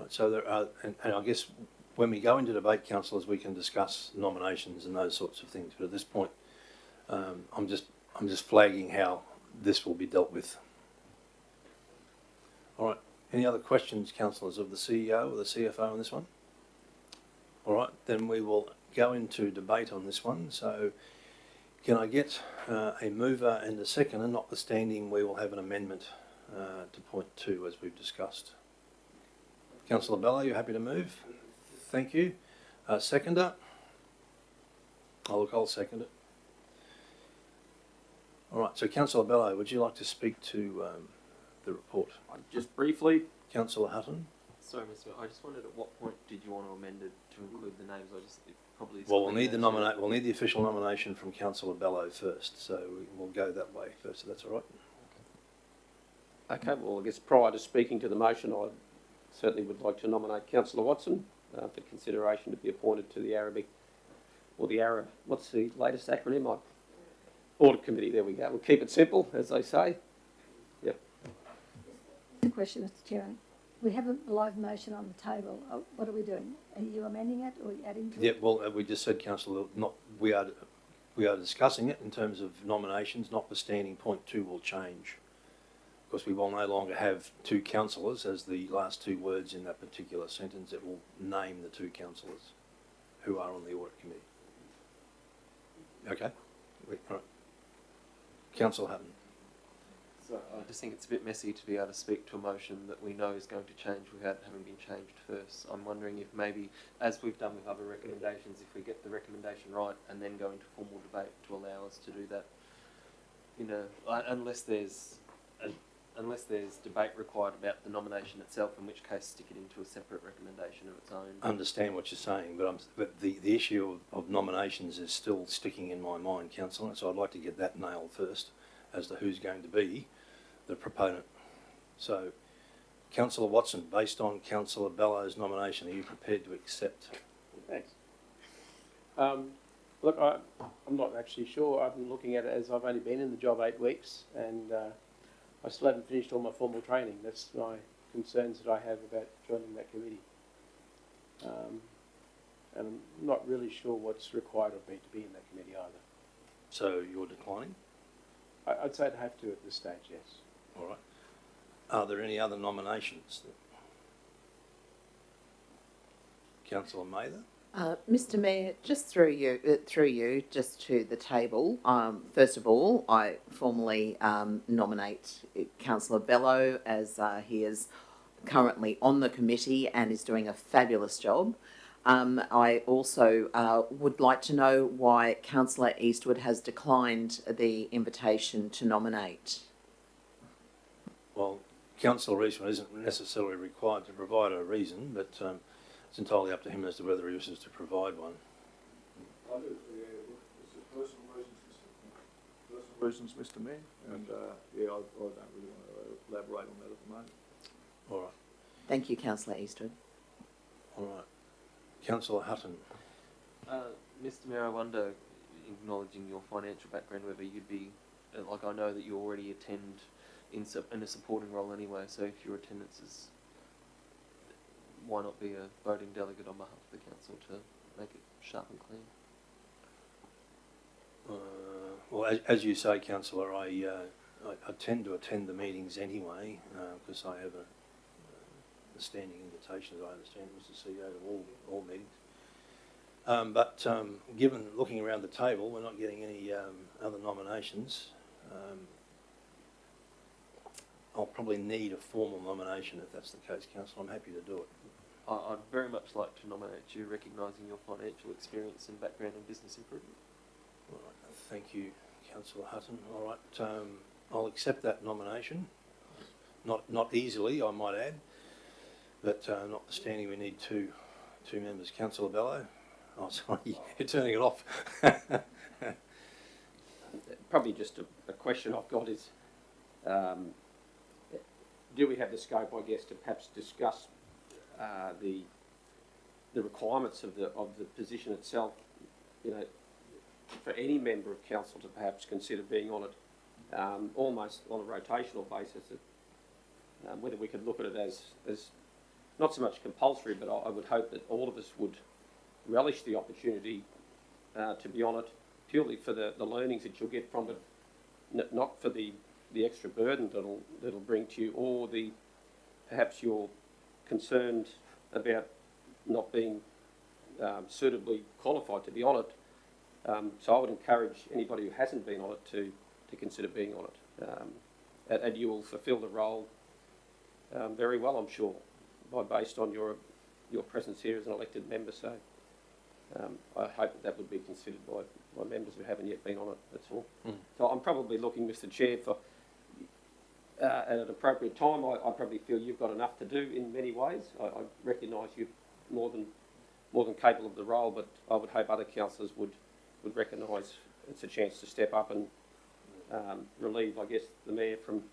So there are, and I guess when we go into debate, councillors, we can discuss nominations and those sorts of things. But at this point, I'm just flagging how this will be dealt with. All right. Any other questions, councillors, of the CEO or the CFO on this one? All right. Then we will go into debate on this one. So can I get a mover and a seconder? Notwithstanding, we will have an amendment to point 2, as we've discussed. Councillor Bello, you happy to move? Thank you. Seconder? I'll second it. All right, so Councillor Bello, would you like to speak to the report? Just briefly. Councillor Hutton? Sorry, Mr. Mayor, I just wondered at what point did you want to amend it to include the names? Well, we'll need the official nomination from Councillor Bello first, so we'll go that way first, if that's all right. Okay, well, I guess prior to speaking to the motion, I certainly would like to nominate Councillor Watson for consideration to be appointed to the Arabic, or the ARA, what's the latest acronym? Audit Committee, there we go. We'll keep it simple, as they say. Yep. the question, Mr. Chairman. We have a live motion on the table. What are we doing? Are you amending it or adding to it? Yeah, well, we just said, Councillor, we are discussing it in terms of nominations, notwithstanding point 2 will change. Because we will no longer have 2 councillors as the last 2 words in that particular sentence. It will name the 2 councillors who are on the Audit Committee. Okay? All right. Councillor Hutton. So I just think it's a bit messy to be able to speak to a motion that we know is going to change without having been changed first. I'm wondering if maybe, as we've done with other recommendations, if we get the recommendation right and then go into formal debate to allow us to do that, unless there's debate required about the nomination itself, in which case stick it into a separate recommendation of its own. I understand what you're saying, but the issue of nominations is still sticking in my mind, Councillor, so I'd like to get that nailed first as to who's going to be the proponent. So, Councillor Watson, based on Councillor Bellow's nomination, are you prepared to accept? Thanks. Look, I'm not actually sure. I've been looking at it as I've only been in the job 8 weeks, and I still haven't finished all my formal training. That's my concerns that I have about joining that committee. And I'm not really sure what's required of me to be in that committee either. So you're declining? I'd say I'd have to at this stage, yes. All right. Are there any other nominations? Councillor Mather? Mr. Mayor, just through you, just to the table. First of all, I formally nominate Councillor Bellow, as he is currently on the committee and is doing a fabulous job. I also would like to know why Councillor Eastwood has declined the invitation to nominate. Well, Councillor Eastwood isn't necessarily required to provide a reason, but it's entirely up to him as to whether he wishes to provide one. I do, yeah, it's a personal reasons, Mr. Mayor, and yeah, I don't really want to elaborate on that at the moment. All right. Thank you, Councillor Eastwood. All right. Councillor Hutton. Mr. Mayor, I wonder, acknowledging your financial background, whether you'd be, like, I know that you already attend in a supporting role anyway, so if your attendance is, why not be a voting delegate on behalf of the council to make it sharp and clean? Well, as you say, Councillor, I tend to attend the meetings anyway, because I have a standing invitation, as I understand, Mr. CEO, to all meetings. But given looking around the table, we're not getting any other nominations. I'll probably need a formal nomination if that's the case, Councillor. I'm happy to do it. I'd very much like to nominate you, recognising your financial experience and background in business improvement. All right. Thank you, Councillor Hutton. All right. I'll accept that nomination. Not easily, I might add, but notwithstanding, we need two members. Councillor Bellow. Oh, sorry, you're turning it off. Probably just a question I've got is, do we have the scope, I guess, to perhaps discuss the requirements of the position itself? You know, for any member of council to perhaps consider being on it, almost on a rotational basis. Whether we could look at it as not so much compulsory, but I would hope that all of us would relish the opportunity to be on it, purely for the learnings that you'll get from it, not for the extra burden that'll bring to you, or perhaps you're concerned about not being suitably qualified to be on it. So I would encourage anybody who hasn't been on it to consider being on it, and you will fulfil the role very well, I'm sure, based on your presence here as an elected member. So I hope that would be considered by members who haven't yet been on it. That's all. So I'm probably looking, Mr. Chair, for at an appropriate time. I probably feel you've got enough to do in many ways. I recognise you're more than capable of the role, but I would hope other councillors would recognise it's a chance to step up and relieve, I guess, the mayor from.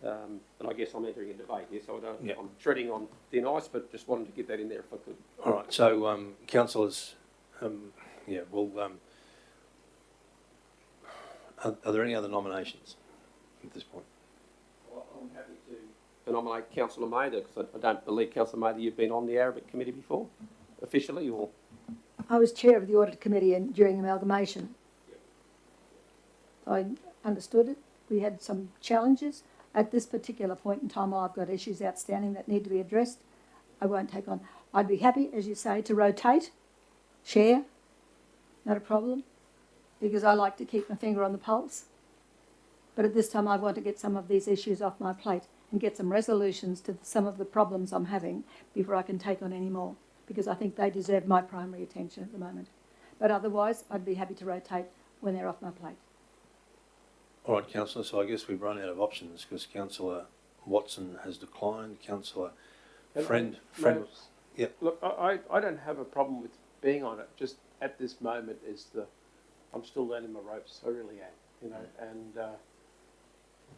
But I guess I'm entering a debate here, so I'm treading on thin ice, but just wanted to get that in there if I could. All right. So, councillors, are there any other nominations at this point? I'm happy to nominate Councillor Mather, because I don't believe, Councillor Mather, you've been on the Arabic Committee before, officially, or? I was chair of the audit committee during amalgamation. I understood it. We had some challenges. At this particular point in time, I've got issues outstanding that need to be addressed. I won't take on. I'd be happy, as you say, to rotate, share, not a problem, because I like to keep my finger on the pulse. But at this time, I want to get some of these issues off my plate and get some resolutions to some of the problems I'm having before I can take on any more, because I think they deserve my primary attention at the moment. But otherwise, I'd be happy to rotate when they're off my plate. All right, councillor, so I guess we've run out of options because councillor Watson has declined. Councillor Friend, yeah. Look, I don't have a problem with being on it. Just at this moment I'm still learning my ropes. I really am, you know.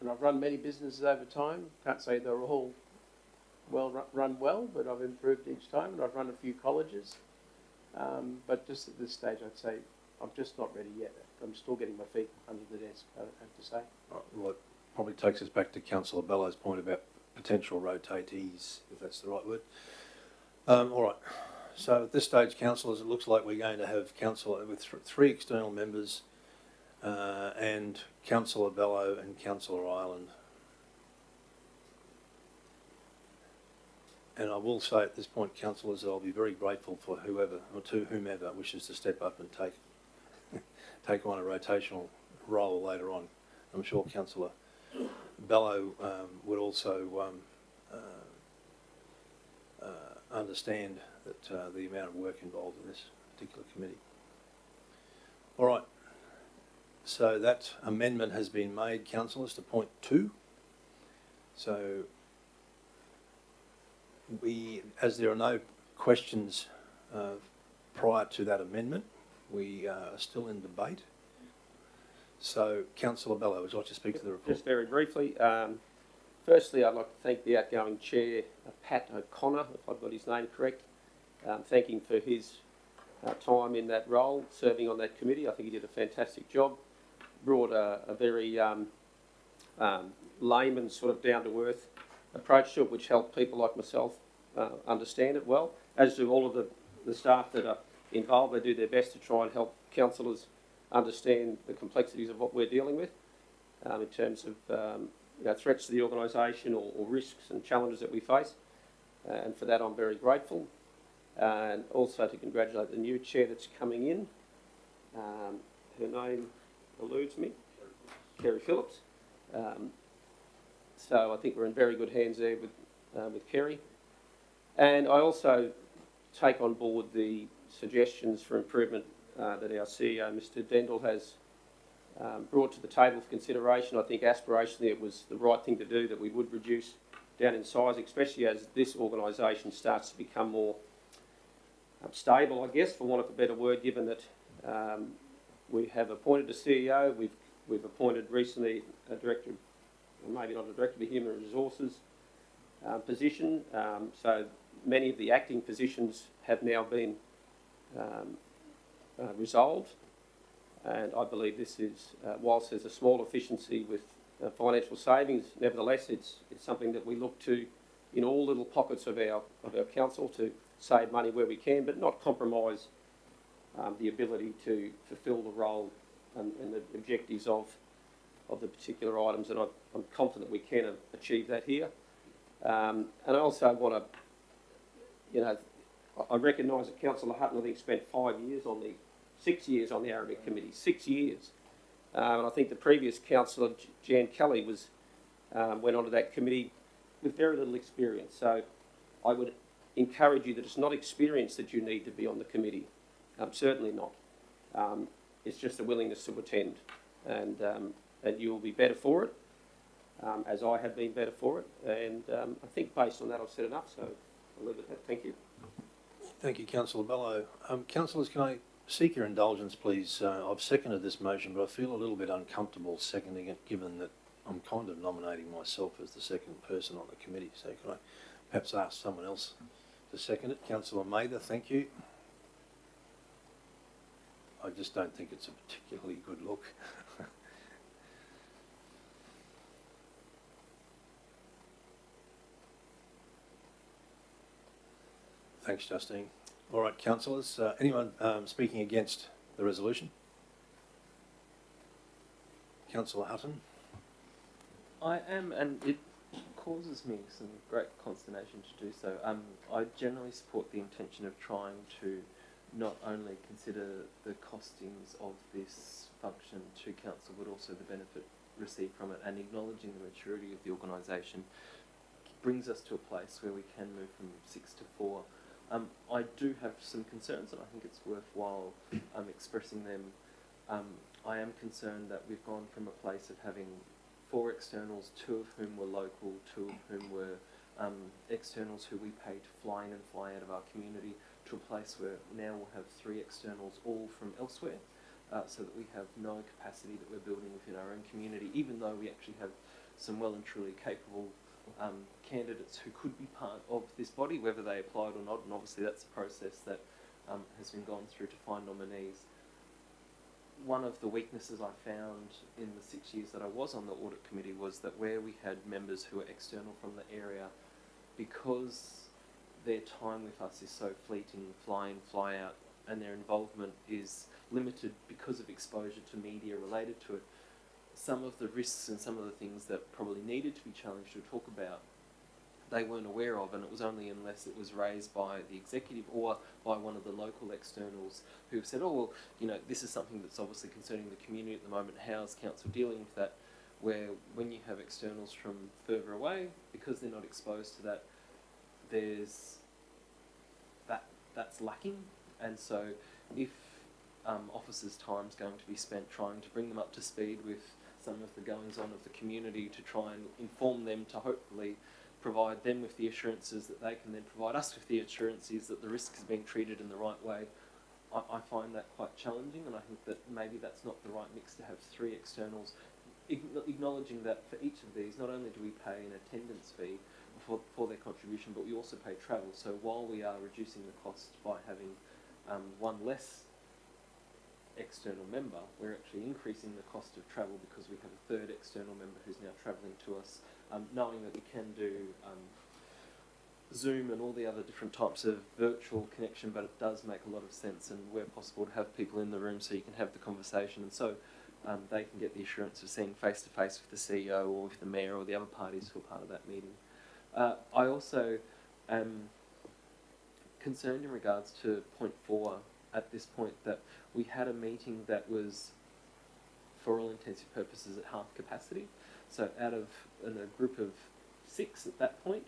And I've run many businesses over time. Can't say they're all run well, but I've improved each time, and I've run a few colleges. But just at this stage, I'd say I'm just not ready yet. I'm still getting my feet under the desk, I have to say. Well, it probably takes us back to councillor Bellow's point about potential rotatees, if that's the right word. All right. So at this stage, councillors, it looks like we're going to have councillor with three external members and councillor Bellow and councillor Ireland. And I will say at this point, councillors, I'll be very grateful for whomever wishes to step up and take on a rotational role later on. I'm sure councillor Bellow would also understand that the amount of work involved in this particular committee. All right. So that amendment has been made, councillors, to point 2. So as there are no questions prior to that amendment, we are still in debate. So, councillor Bellow, would you like to speak to the report? Just very briefly. Firstly, I'd like to thank the outgoing chair, Pat O'Connor, if I've got his name correct. Thank him for his time in that role, serving on that committee. I think he did a fantastic job. Brought a very layman, sort of down-to-earth approach to it, which helped people like myself understand it well, as do all of the staff that are involved. They do their best to try and help councillors understand the complexities of what we're dealing with in terms of threats to the organisation or risks and challenges that we face. And for that, I'm very grateful. And also to congratulate the new chair that's coming in. Her name eludes me, Kerry Phillips. So I think we're in very good hands there with Kerry. And I also take on board the suggestions for improvement that our CEO, Mr. Dendel, has brought to the table for consideration. I think aspirationally it was the right thing to do, that we would reduce down in size, especially as this organisation starts to become more stable, I guess, for want of a better word, given that we have appointed a CEO, we've appointed recently a director, maybe not a director, but human resources position. So many of the acting positions have now been resolved, and I believe this is, whilst there's a small efficiency with financial savings, nevertheless it's something that we look to in all little pockets of our council to save money where we can, but not compromise the ability to fulfil the role and the objectives of the particular items, and I'm confident we can achieve that here. And I also want to, I recognise that Councillor Hutton, I think, spent 6 years on the Arabic Committee, 6 years. And I think the previous councillor, Jan Kelly, went onto that committee with very little experience. So I would encourage you that it's not experience that you need to be on the committee. Certainly not. It's just a willingness to attend, and you will be better for it, as I have been better for it. And I think based on that, I've said enough. So I'll leave it at that. Thank you. Thank you, councillor Bellow. Councillors, can I seek your indulgence, please? I've seconded this motion, but I feel a little bit uncomfortable seconding it, given that I'm kind of nominating myself as the second person on the committee. So can I perhaps ask someone else to second it? Councillor Mather, thank you. I just don't think it's a particularly good look. Thanks, Justine. All right, councillors, anyone speaking against the resolution? Councillor Hutton? I am, and it causes me some great consternation to do so. I generally support the intention of trying to not only consider the costings of this function to council, but also the benefit received from it and acknowledging the maturity of the organisation brings us to a place where we can move from 6 to 4. I do have some concerns, and I think it's worthwhile expressing them. I am concerned that we've gone from a place of having 4 externals, 2 of whom were local, 2 of whom were externals who we pay to fly in and fly out of our community, to a place where now we'll have 3 externals, all from elsewhere, so that we have no capacity that we're building within our own community, even though we actually have some well and truly capable candidates who could be part of this body, whether they applied or not, and obviously that's a process that has been gone through to find nominees. One of the weaknesses I found in the 6 years that I was on the audit committee was that where we had members who were external from the area, because their time with us is so fleeting, fly in, fly out, and their involvement is limited because of exposure to media related to it, some of the risks and some of the things that probably needed to be challenged or talk about, they weren't aware of, and it was only unless it was raised by the executive or by one of the local externals who said, oh, well, you know, this is something that's obviously concerning the community at the moment, how's council dealing with that? Where when you have externals from further away, because they're not exposed to that, that's lacking, and so if officers' time's going to be spent trying to bring them up to speed with some of the goings-on of the community, to try and inform them, to hopefully provide them with the assurances that they can then provide us with the assurances that the risk is being treated in the right way, I find that quite challenging, and I think that maybe that's not the right mix to have 3 externals, acknowledging that for each of these, not only do we pay an attendance fee for their contribution, but we also pay travel. So while we are reducing the cost by having one less external member, we're actually increasing the cost of travel because we have a 3rd external member who's now travelling to us, knowing that we can do Zoom and all the other different types of virtual connection, but it does make a lot of sense, and where possible to have people in the room so you can have the conversation, and so they can get the assurance of seeing face to face with the CEO or with the mayor or the other parties who are part of that meeting. I also am concerned in regards to point 4 at this point, that we had a meeting that was, for all intensive purposes, at half capacity. So out of a group of 6 at that point,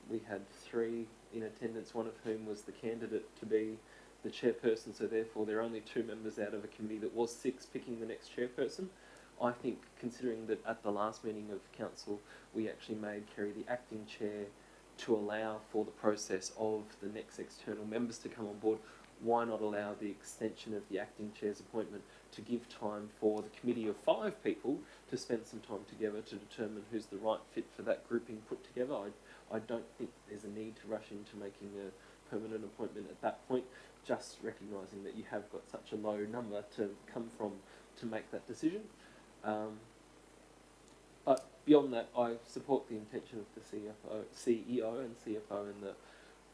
we had 3 in attendance, one of whom was the candidate to be the chairperson, so therefore there are only 2 members out of a committee that was 6 picking the next chairperson. I think, considering that at the last meeting of council we actually made Kerry the acting chair to allow for the process of the next external members to come on board, why not allow the extension of the acting chair's appointment to give time for the committee of 5 people to spend some time together to determine who's the right fit for that grouping put together? I don't think there's a need to rush into making a permanent appointment at that point, just recognising that you have got such a low number to come from to make that decision. But beyond that, I support the intention of the CEO and CFO and the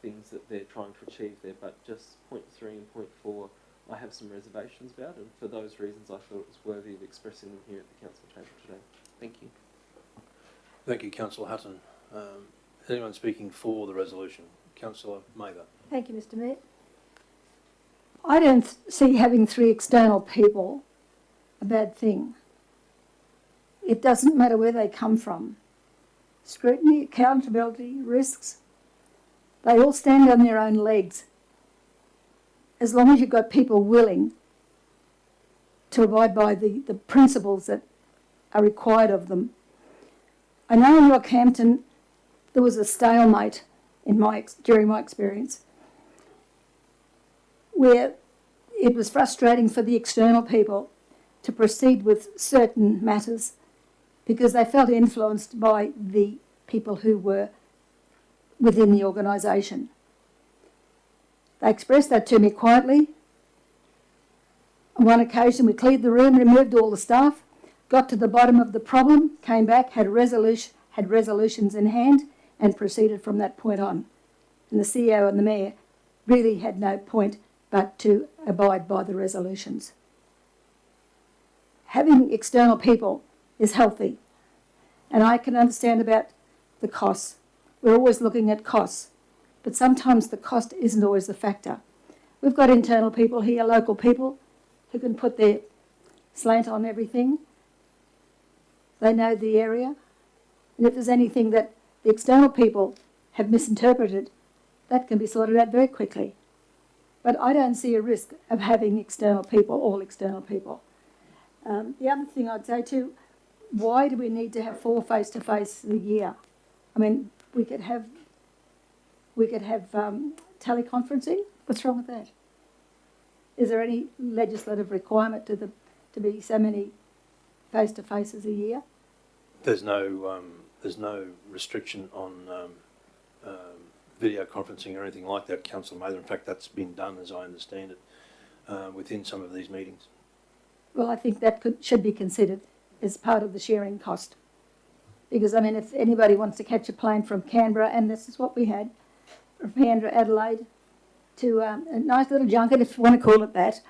things that they're trying to achieve there, but just point 3 and point 4 I have some reservations about, and for those reasons I thought it was worthy of expressing them here at the council table today. Thank you. Thank you, Councillor Hutton. Anyone speaking for the resolution? Councillor Mather. Thank you, Mr. Mayor. I don't see having 3 external people a bad thing. It doesn't matter where they come from. Scrutiny, accountability, risks, they all stand on their own legs. As long as you've got people willing to abide by the principles that are required of them. I know in Rockhampton there was a stalemate during my experience, where it was frustrating for the external people to proceed with certain matters because they felt influenced by the people who were within the organisation. They expressed that to me quietly. On one occasion we cleared the room, removed all the staff, got to the bottom of the problem, came back, had resolutions in hand and proceeded from that point on. And the CEO and the Mayor really had no point but to abide by the resolutions. Having external people is healthy, and I can understand about the costs. We're always looking at costs, but sometimes the cost isn't always the factor. We've got internal people here, local people, who can put their slant on everything. They know the area. And if there's anything that the external people have misinterpreted, that can be sorted out very quickly. But I don't see a risk of having external people, all external people. The other thing I'd say too, why do we need to have 4 face-to-face a year? I mean, we could have teleconferencing. What's wrong with that? Is there any legislative requirement to be so many face-to-faces a year? There's no restriction on video conferencing or anything like that, Councillor Mather. In fact, that's been done, as I understand it, within some of these meetings. Well, I think that should be considered as part of the sharing cost. Because, I mean, if anybody wants to catch a plane from Canberra, and this is what we had, from Canberra, Adelaide, to a nice little junket, if you want to call it that.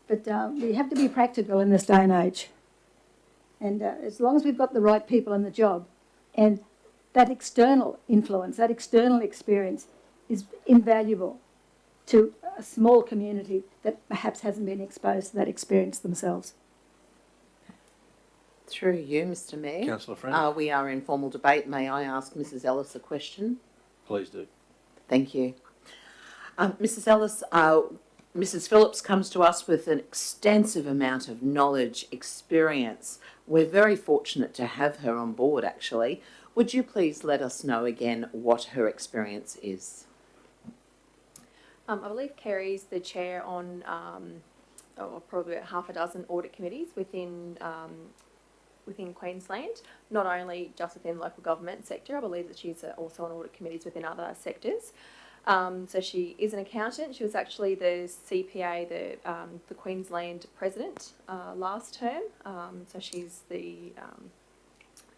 But we have to be practical in this day and age. And as long as we've got the right people in the job, and that external influence, that external experience is invaluable to a small community that perhaps hasn't been exposed to that experience themselves. Through you, Mr Mayor. Councillor Friend. We are in formal debate. May I ask Mrs Ellis a question? Please do. Thank you. Mrs Ellis, Mrs Phillips comes to us with an extensive amount of knowledge, experience. We're very fortunate to have her on board, actually. Would you please let us know again what her experience is? I believe Kerry's the chair on probably about half a dozen audit committees within Queensland, not only just within the local government sector. I believe that she's also on audit committees within other sectors. So she is an accountant. She was actually the CPA, the Queensland president last term. So she's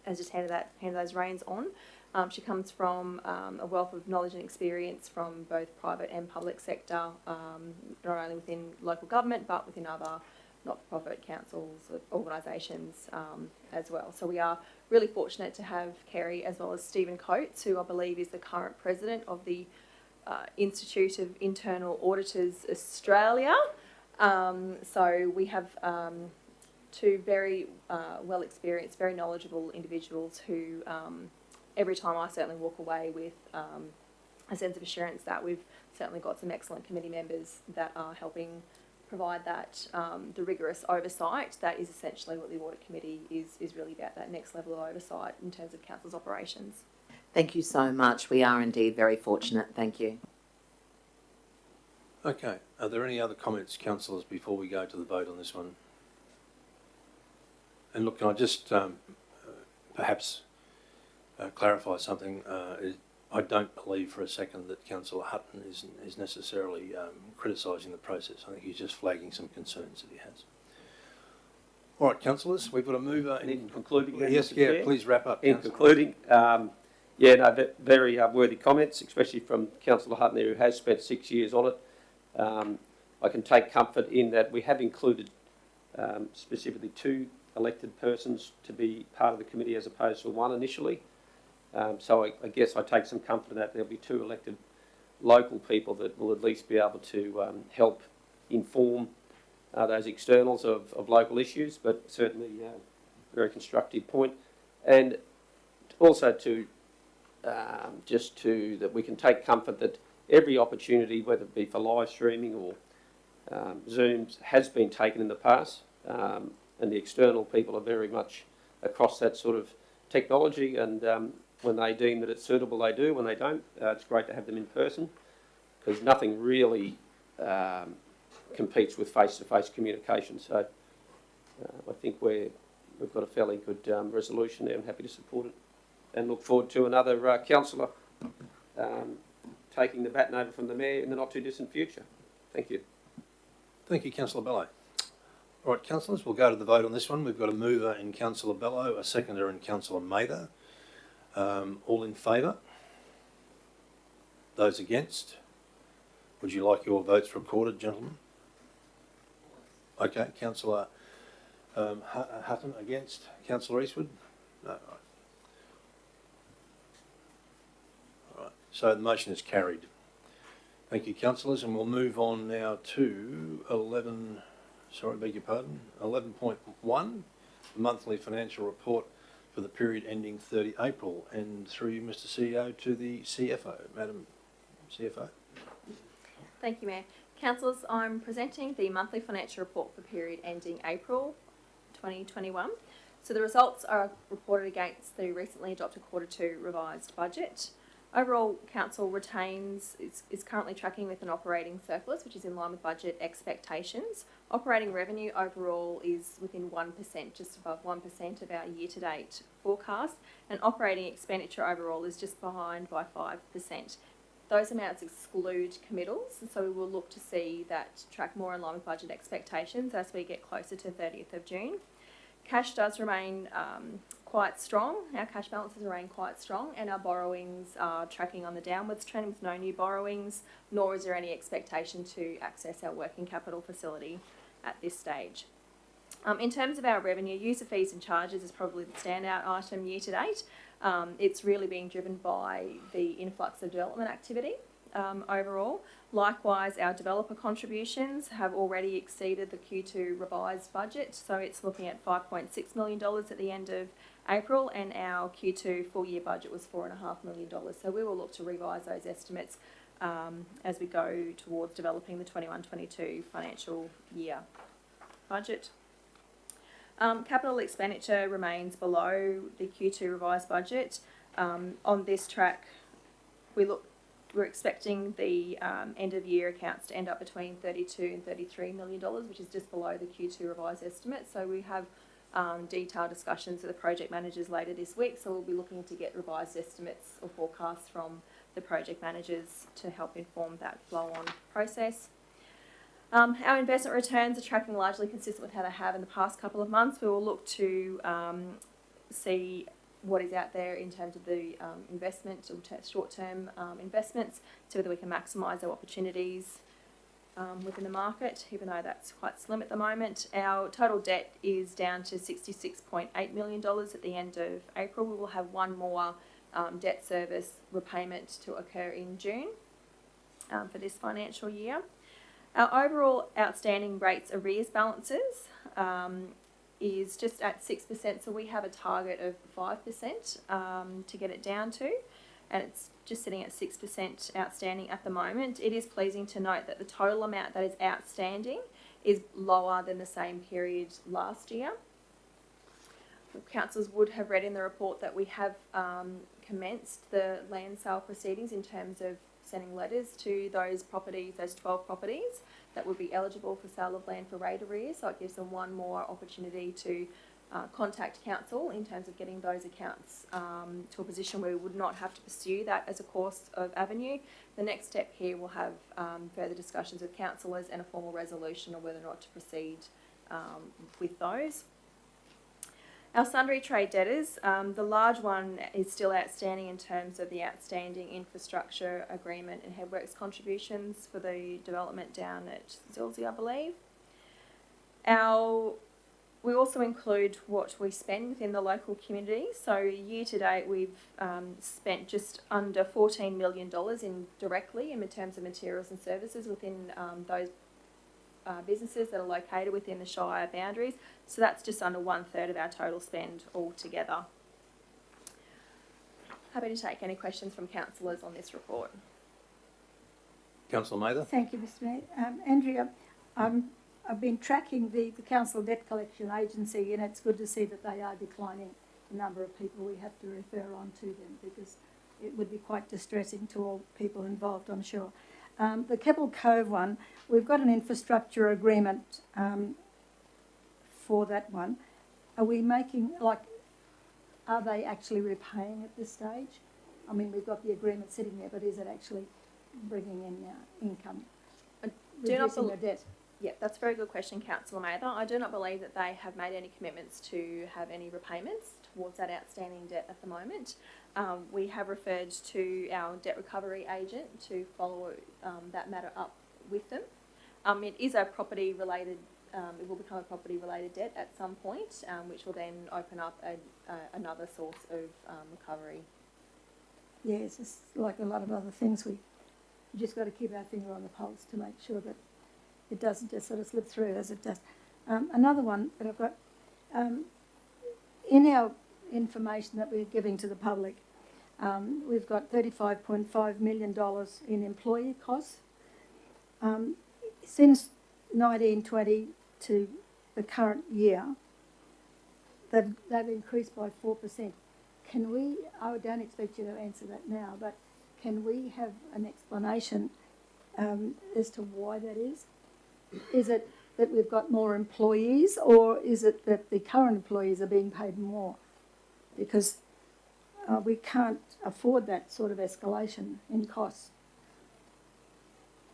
has just handed those reins on. She comes from a wealth of knowledge and experience from both private and public sector, not only within local government but within other not-for-profit councils, organisations as well. So we are really fortunate to have Kerry as well as Stephen Coates, who I believe is the current president of the Institute of Internal Auditors Australia. So we have 2 very well experienced, very knowledgeable individuals who every time I certainly walk away with a sense of assurance that we've certainly got some excellent committee members that are helping provide that the rigorous oversight that is essentially what the audit committee is really about, that next level of oversight in terms of council's operations. Thank you so much. We are indeed very fortunate. Thank you. Okay. Are there any other comments, councillors, before we go to the vote on this one? And look, can I just perhaps clarify something? I don't believe for a second that Councillor Hutton is necessarily criticising the process. I think he's just flagging some concerns that he has. All right, councillors, we've got a mover. In concluding, yes, Mr. yeah, Chair? please wrap up. In concluding, very worthy comments, especially from Councillor Hutton there, who has spent 6 years on it. I can take comfort in that we have included specifically 2 elected persons to be part of the committee as opposed to 1 initially. So I guess I take some comfort in that there'll be 2 elected local people that will at least be able to help inform those externals of local issues, but certainly a very constructive point. And also that we can take comfort that every opportunity, whether it be for live streaming or Zooms, has been taken in the past, and the external people are very much across that sort of technology, and when they deem that it's suitable, they do. When they don't, it's great to have them in person, because nothing really competes with face-to-face communication. So I think we've got a fairly good resolution there. I'm happy to support it and look forward to another councillor taking the baton over from the Mayor in the not-too-distant future. Thank you. Thank you, Councillor Bello. All right, councillors, we'll go to the vote on this one. We've got a mover in Councillor Bello, a seconder in Councillor Mather. All in favour? Those against? Would you like your votes recorded, gentlemen? Okay, Councillor Hutton against. Councillor Eastwood? No, right. All right, so the motion is carried. Thank you, councillors, and we'll move on now to 11.1, the monthly financial report period ending 30 April. And through you, Mr CEO, to the CFO. Madam CFO. Thank you, Mayor. Councillors, I'm presenting the monthly financial report for period ending April 2021. So the results are reported against the recently adopted Q2 revised budget. Overall, Council is currently tracking with an operating surplus, which is in line with budget expectations. Operating revenue overall is within 1%, just above 1% of our year-to-date forecast, and operating expenditure overall is just behind by 5%. Those amounts exclude committals, and so we will look to see that track more in line with budget expectations as we get closer to 30th of June. Cash does remain quite strong. Our cash balances remain quite strong, and our borrowings are tracking on the downwards trend with no new borrowings, nor is there any expectation to access our working capital facility at this stage. In terms of our revenue, user fees and charges is probably the standout item year to date. It's really being driven by the influx of development activity overall. Likewise, our developer contributions have already exceeded the Q2 revised budget, so it's looking at $5.6 million at the end of April, and our Q2 full year budget was $4.5 million. So we will look to revise those estimates as we go towards developing the 21-22 financial year budget. Capital expenditure remains below the Q2 revised budget. On this track, we're expecting the end of year accounts to end up between $32 and $33 million, which is just below the Q2 revised estimate. So we have detailed discussions with the project managers later this week. So we'll be looking to get revised estimates or forecasts from the project managers to help inform that flow-on process. Our investment returns are tracking largely consistent with how they have in the past couple of months. We will look to see what is out there in terms of the investment or short-term investments, so whether we can maximise our opportunities within the market, even though that's quite slim at the moment. Our total debt is down to $66.8 million at the end of April. We will have one more debt service repayment to occur in June for this financial year. Our overall outstanding rates arrears balances is just at 6%, so we have a target of 5% to get it down to, and it's just sitting at 6% outstanding at the moment. It is pleasing to note that the total amount that is outstanding is lower than the same period last year. Councillors would have read in the report that we have commenced the land sale proceedings in terms of sending letters to those properties, those 12 properties that would be eligible for sale of land for rate arrears. So it gives them one more opportunity to contact council in terms of getting those accounts to a position where we would not have to pursue that as a course of avenue. The next step here will have further discussions with councillors and a formal resolution on whether or not to proceed with those. Our sundry trade debtors, the large one is still outstanding in terms of the outstanding infrastructure agreement and headworks contributions for the development down at Zilsey, I believe. We also include what we spend within the local community. So year to date, we've spent just under $14 million directly in terms of materials and services within those businesses that are located within the Shire boundaries. So that's just under 1/3 of our total spend altogether. Happy to take any questions from councillors on this report. Councillor Mather. Thank you, Mr Mayor. Andrea, I've been tracking the Council Debt Collection Agency, and it's good to see that they are declining the number of people we have to refer on to them, because it would be quite distressing to all people involved, I'm sure. The Keppel Cove one, we've got an infrastructure agreement for that one. Are we making, are they actually repaying at this stage? I mean, we've got the agreement sitting there, but is it actually bringing in income, reducing the debt? Yeah, that's a very good question, Councillor Mather. I do not believe that they have made any commitments to have any repayments towards that outstanding debt at the moment. We have referred to our debt recovery agent to follow that matter up with them. It is a property-related, it will become a property-related debt at some point, which will then open up another source of recovery. Yes, it's like a lot of other things. We just got to keep our finger on the pulse to make sure that it doesn't just sort of slip through as it does. Another one that I've got, in information that we're giving to the public. We've got $35.5 million in employee costs. Since 1920 to the current year, they've increased by 4%. Can we, I don't expect you to answer that now, but can we have an explanation as to why that is? Is it that we've got more employees, or is it that the current employees are being paid more? Because we can't afford that sort of escalation in costs,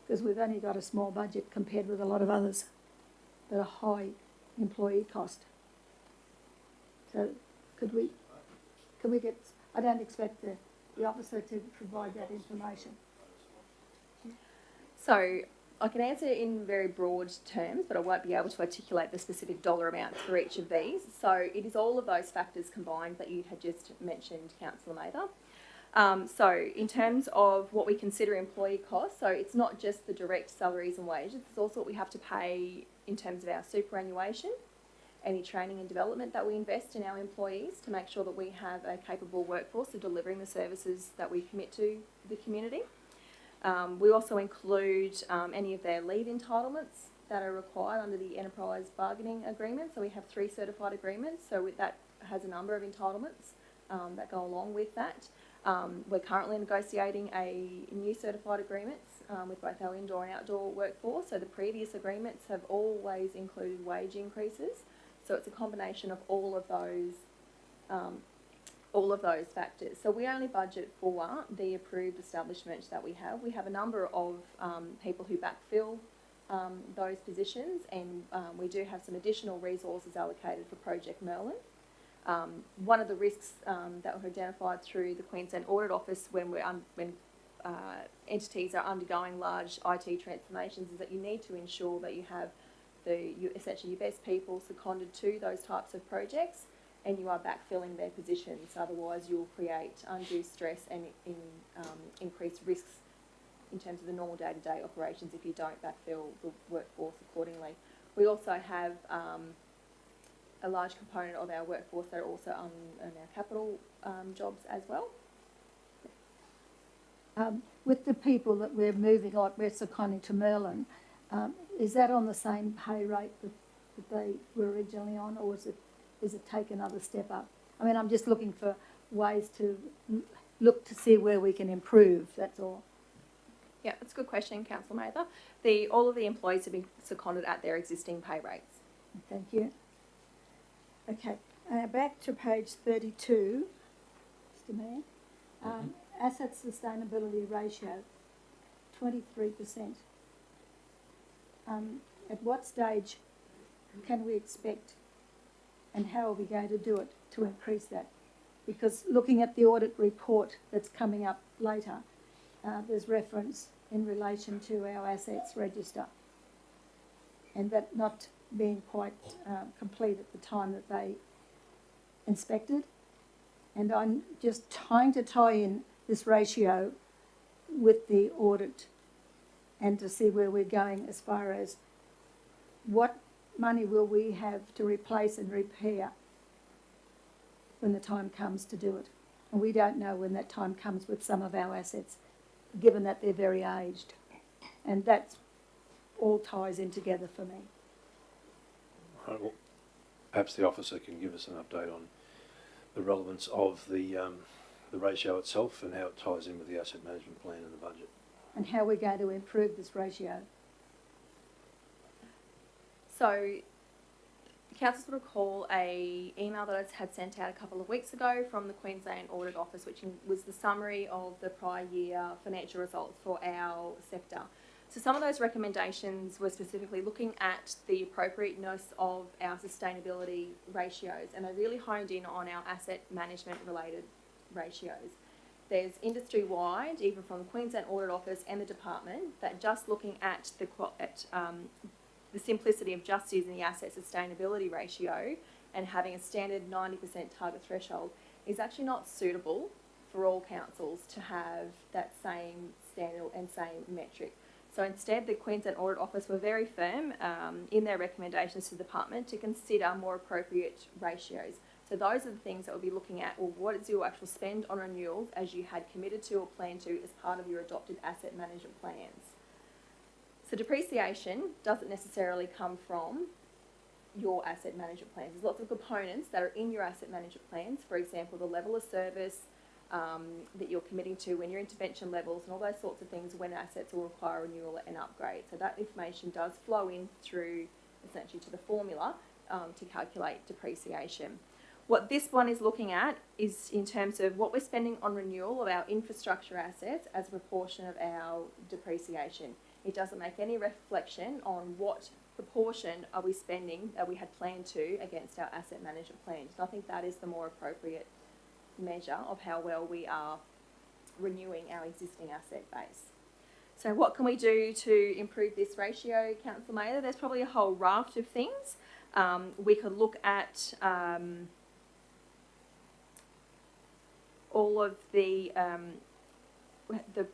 because we've only got a small budget compared with a lot of others that are high employee cost. So can we get, I don't expect the officer to provide that information. So I can answer in very broad terms, but I won't be able to articulate the specific dollar amounts for each of these. So it is all of those factors combined that you had just mentioned, Councillor Mather. So in terms of what we consider employee costs, so it's not just the direct salaries and wages, it's also what we have to pay in terms of our superannuation, any training and development that we invest in our employees to make sure that we have a capable workforce of delivering the services that we commit to the community. We also include any of their leave entitlements that are required under the enterprise bargaining agreement. So we have 3 certified agreements, so that has a number of entitlements that go along with that. We're currently negotiating a new certified agreements with both our indoor and outdoor workforce. So the previous agreements have always included wage increases. So it's a combination of all of those factors. So we only budget for the approved establishments that we have. We have a number of people who backfill those positions, and we do have some additional resources allocated for Project Merlin. One of the risks that were identified through the Queensland Audit Office when entities are undergoing large IT transformations is that you need to ensure that you have essentially your best people seconded to those types of projects, and you are backfilling their positions. Otherwise, you'll create undue stress and increase risks in terms of the normal day-to-day operations if you don't backfill the workforce accordingly. We also have a large component of our workforce that are also on our capital jobs as well. With the people that we're moving, like we're seconding to Merlin, is that on the same pay rate that they were originally on, or is it take another step up? I mean, I'm just looking for ways to look to see where we can improve, that's all. Yeah, that's a good question, Councillor Mather. All of the employees have been seconded at their existing pay rates. Thank you. Okay, back to page 32, Mr Mayor. Asset sustainability ratio, 23%. At what stage can we expect, and how are we going to do it to increase that? Because looking at the audit report that's coming up later, there's reference in relation to our assets register, and that not being quite complete at the time that they inspected. And I'm just trying to tie in this ratio with the audit and to see where we're going as far as what money will we have to replace and repair when the time comes to do it. And we don't know when that time comes with some of our assets, given that they're very aged. And that all ties in together for me. Right, well, perhaps the officer can give us an update on the relevance of the ratio itself and how it ties in with the asset management plan and the budget. And how we're going to improve this ratio. So, Councillors will recall an email that I had sent out a couple of weeks ago from the Queensland Audit Office, which was the summary of the prior year financial results for our sector. So some of those recommendations were specifically looking at the appropriateness of our sustainability ratios, and they really honed in on our asset management related ratios. There's industry-wide, even from the Queensland Audit Office and the department, that just looking at the simplicity of just using the asset sustainability ratio and having a standard 90% target threshold is actually not suitable for all councils to have that same standard and same metric. So instead, the Queensland Audit Office were very firm in their recommendations to the department to consider more appropriate ratios. So those are the things that we'll be looking at. Well, what is your actual spend on renewals as you had committed to or planned to as part of your adopted asset management plans? So depreciation doesn't necessarily come from your asset management plans. There's lots of components that are in your asset management plans. For example, the level of service that you're committing to, when your intervention levels and all those sorts of things, when assets will require renewal and upgrade. So that information does flow in through essentially to the formula to calculate depreciation. What this one is looking at is in terms of what we're spending on renewal of our infrastructure assets as a proportion of our depreciation. It doesn't make any reflection on what proportion are we spending that we had planned to against our asset management plans. And I think that is the more appropriate measure of how well we are renewing our existing asset base. So what can we do to improve this ratio, Councillor Mather? There's probably a whole raft of things. We could look at all of the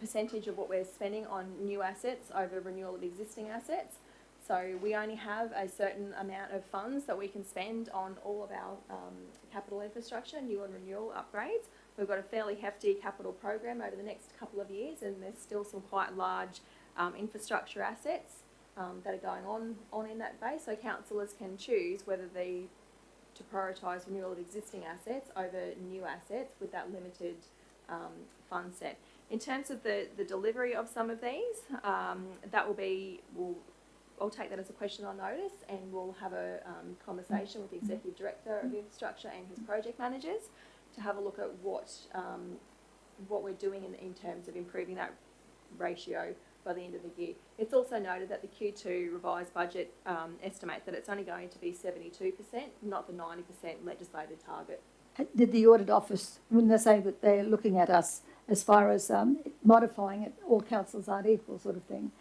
percentage of what we're spending on new assets over renewal of existing assets. So we only have a certain amount of funds that we can spend on all of our capital infrastructure, new and renewal upgrades. We've got a fairly hefty capital program over the next couple of years, and there's still some quite large infrastructure assets that are going on in that base. So councillors can choose whether to prioritise renewal of existing assets over new assets with that limited fund set. In terms of the delivery of some of these, that will be, I'll take that as a question on notice, and we'll have a conversation with the Executive Director of Infrastructure and his project managers to have a look at what we're doing in terms of improving that ratio by the end of the year. It's also noted that the Q2 revised budget estimates that it's only going to be 72%, not the 90% legislated target. Did the audit office, when they say that they're looking at us as far as modifying it, all councils aren't equal sort of thing,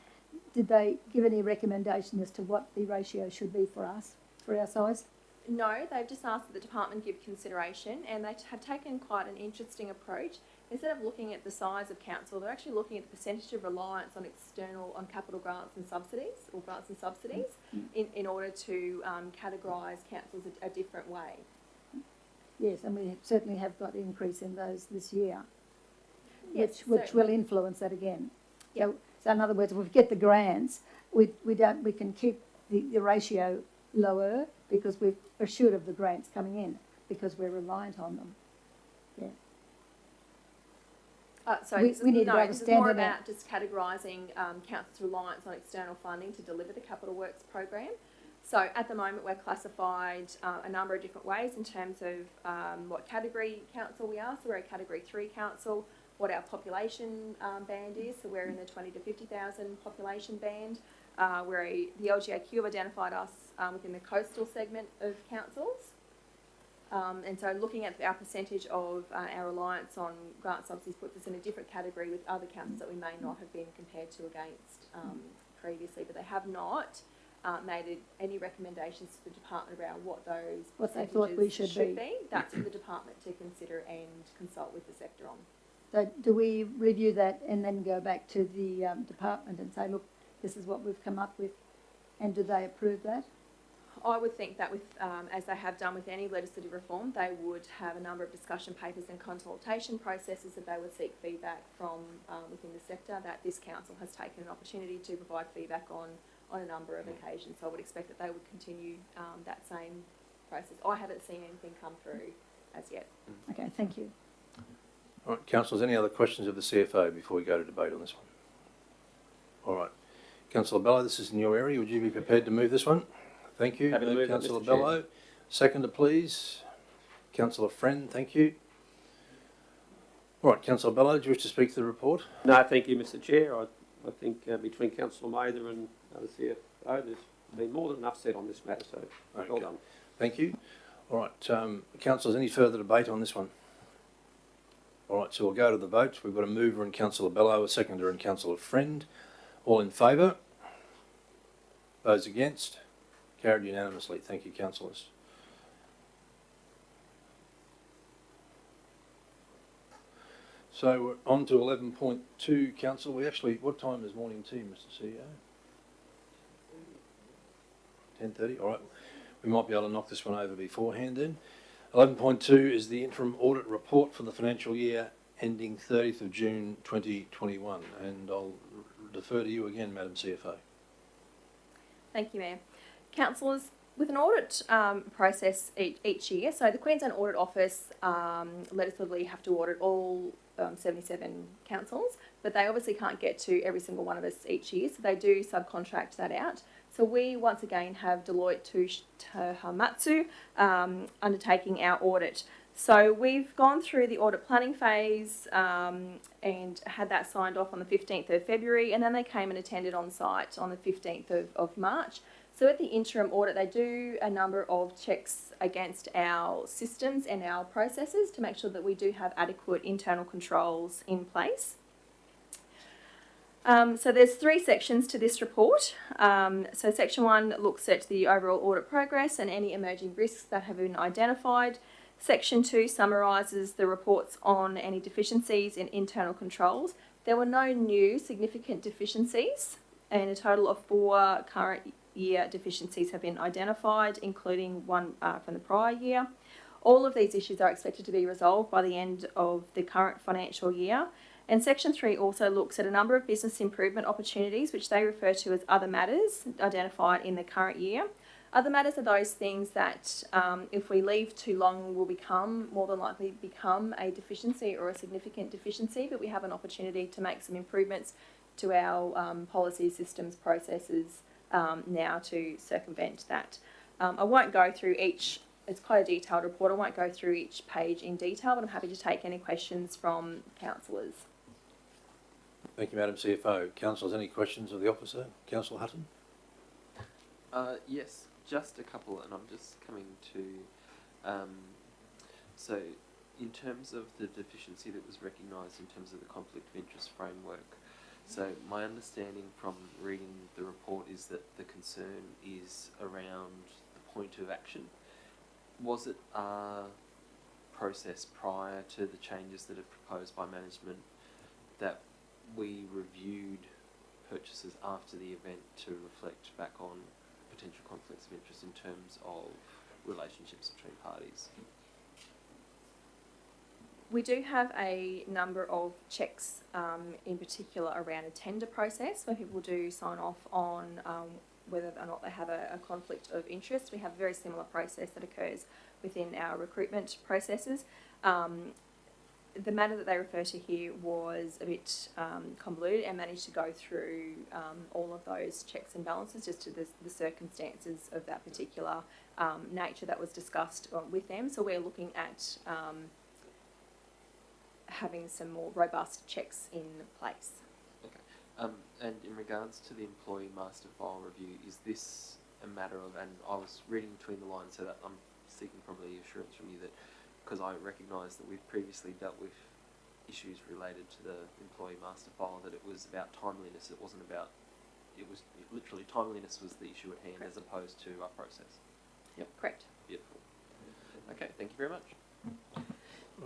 did they give any recommendation as to what the ratio should be for us, for our size? No, they've just asked that the department give consideration, and they have taken quite an interesting approach. Instead of looking at the size of council, they're actually looking at the percentage of reliance on capital grants and subsidies, or grants and subsidies, in order to categorise councils a different way. Yes, and we certainly have got an increase in those this year, Yes, which will influence that again. Yep. So in other words, if we get the grants, we can keep the ratio lower because we're assured of the grants coming in because we're reliant on them. Yeah. So we this is, need to this is more understand about just categorising council's reliance on external funding to deliver the capital works program. So at the moment we're classified a number of different ways in terms of what category council we are. So we're a category 3 council, what our population band is. So we're in the 20 to 50,000 population band. The LGAQ have identified us within the coastal segment of councils. And so looking at our percentage of our reliance on grant subsidies puts us in a different category with other councils that we may not have been compared to against previously, but they have not made any recommendations to the department around what those they thought we should be. That's for the department to consider and consult with the sector on. So do we review that and then go back to the department and say, look, this is what we've come up with, and do they approve that? I would think that with, as they have done with any legislative reform, they would have a number of discussion papers and consultation processes that they would seek feedback from within the sector, that this council has taken an opportunity to provide feedback on a number of occasions. So I would expect that they would continue that same process. I haven't seen anything come through as yet. Okay, thank you. All right, councillors, any other questions of the CFO before we go to debate on this one? All right. Councillor Bello, this is in your area. Would you be prepared to move this one? Thank you. Happy to move it, Councillor Mr. Chair. Bello. Seconder, please. Councillor Friend, thank you. All right, Councillor Bello, do you wish to speak to the report? No, thank you, Mr. Chair. I think between Councillor Mather and the CFO, there's been more than enough said on this matter, so well done. Thank you. All right, councillors, any further debate on this one? All right, so we'll go to the vote. We've got a mover in Councillor Bello, a seconder in Councillor Friend. All in favour? Those against? Carried unanimously. Thank you, councillors. So we're on to 11.2, council. What time is morning tea, Mr. CEO? 10:30. All right. We might be able to knock this one over beforehand then. 11.2 is the interim audit report for the financial year ending 30th of June 2021, and I'll defer to you again, Madam CFO. Thank you, Mayor. Councillors, with an audit process each year, so the Queensland Audit Office legislatively have to audit all 77 councils, but they obviously can't get to every single one of us each year, so they do subcontract that out. So we once again have Deloitte Touche Tohmatsu undertaking our audit. So we've gone through the audit planning phase and had that signed off on the 15th of February, and then they came and attended on site on the 15th of March. So at the interim audit, they do a number of checks against our systems and our processes to make sure that we do have adequate internal controls in place. So there's 3 sections to this report. So section 1 looks at the overall audit progress and any emerging risks that have been identified. Section 2 summarises the reports on any deficiencies in internal controls. There were no new significant deficiencies, and a total of 4 current year deficiencies have been identified, including one from the prior year. All of these issues are expected to be resolved by the end of the current financial year. And Section 3 also looks at a number of business improvement opportunities, which they refer to as other matters identified in the current year. Other matters are those things that, if we leave too long, will more than likely become a deficiency or a significant deficiency, but we have an opportunity to make some improvements to our policies, systems, processes now to circumvent that. I won't go through each, it's quite a detailed report, I won't go through each page in detail, but I'm happy to take any questions from councillors. Thank you, Madam CFO. Councillors, any questions of the officer? Councillor Hutton? Yes, just a couple, and I'm just coming to, so in terms of the deficiency that was recognised in terms of the conflict of interest framework, so my understanding from reading the report is that the concern is around the point of action. Was it a process prior to the changes that are proposed by management that we reviewed purchases after the event to reflect back on potential conflicts of interest in terms of relationships between parties? We do have a number of checks, in particular around a tender process, where people do sign off on whether or not they have a conflict of interest. We have a very similar process that occurs within our recruitment processes. The matter that they refer to here was a bit convoluted and managed to go through all of those checks and balances just to the circumstances of that particular nature that was discussed with them. So we're looking at having some more robust checks in place. Okay. And in regards to the employee master file review, is this a matter of, and I was reading between the lines, so that I'm seeking probably assurance from you that, because I recognise that we've previously dealt with issues related to the employee master file, that it was about timeliness, it wasn't about, it was literally timeliness was the issue at hand. Correct. As opposed to our process. Yep, correct. Beautiful. Okay, thank you very much.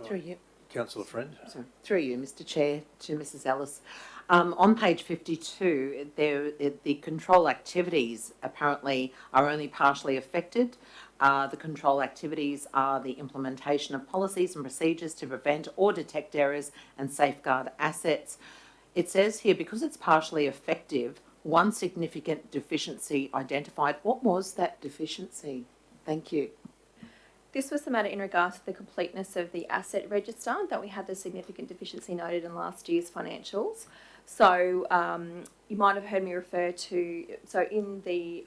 Through you. Councillor Friend? Sorry. Through you, Mr Chair, to Mrs Ellis. On page 52, the control activities apparently are only partially affected. The control activities are the implementation of policies and procedures to prevent or detect errors and safeguard assets. It says here, because it's partially effective, one significant deficiency identified. What was that deficiency? Thank you. This was the matter in regards to the completeness of the asset register, that we had the significant deficiency noted in last year's financials. So you might have heard me refer to, so in the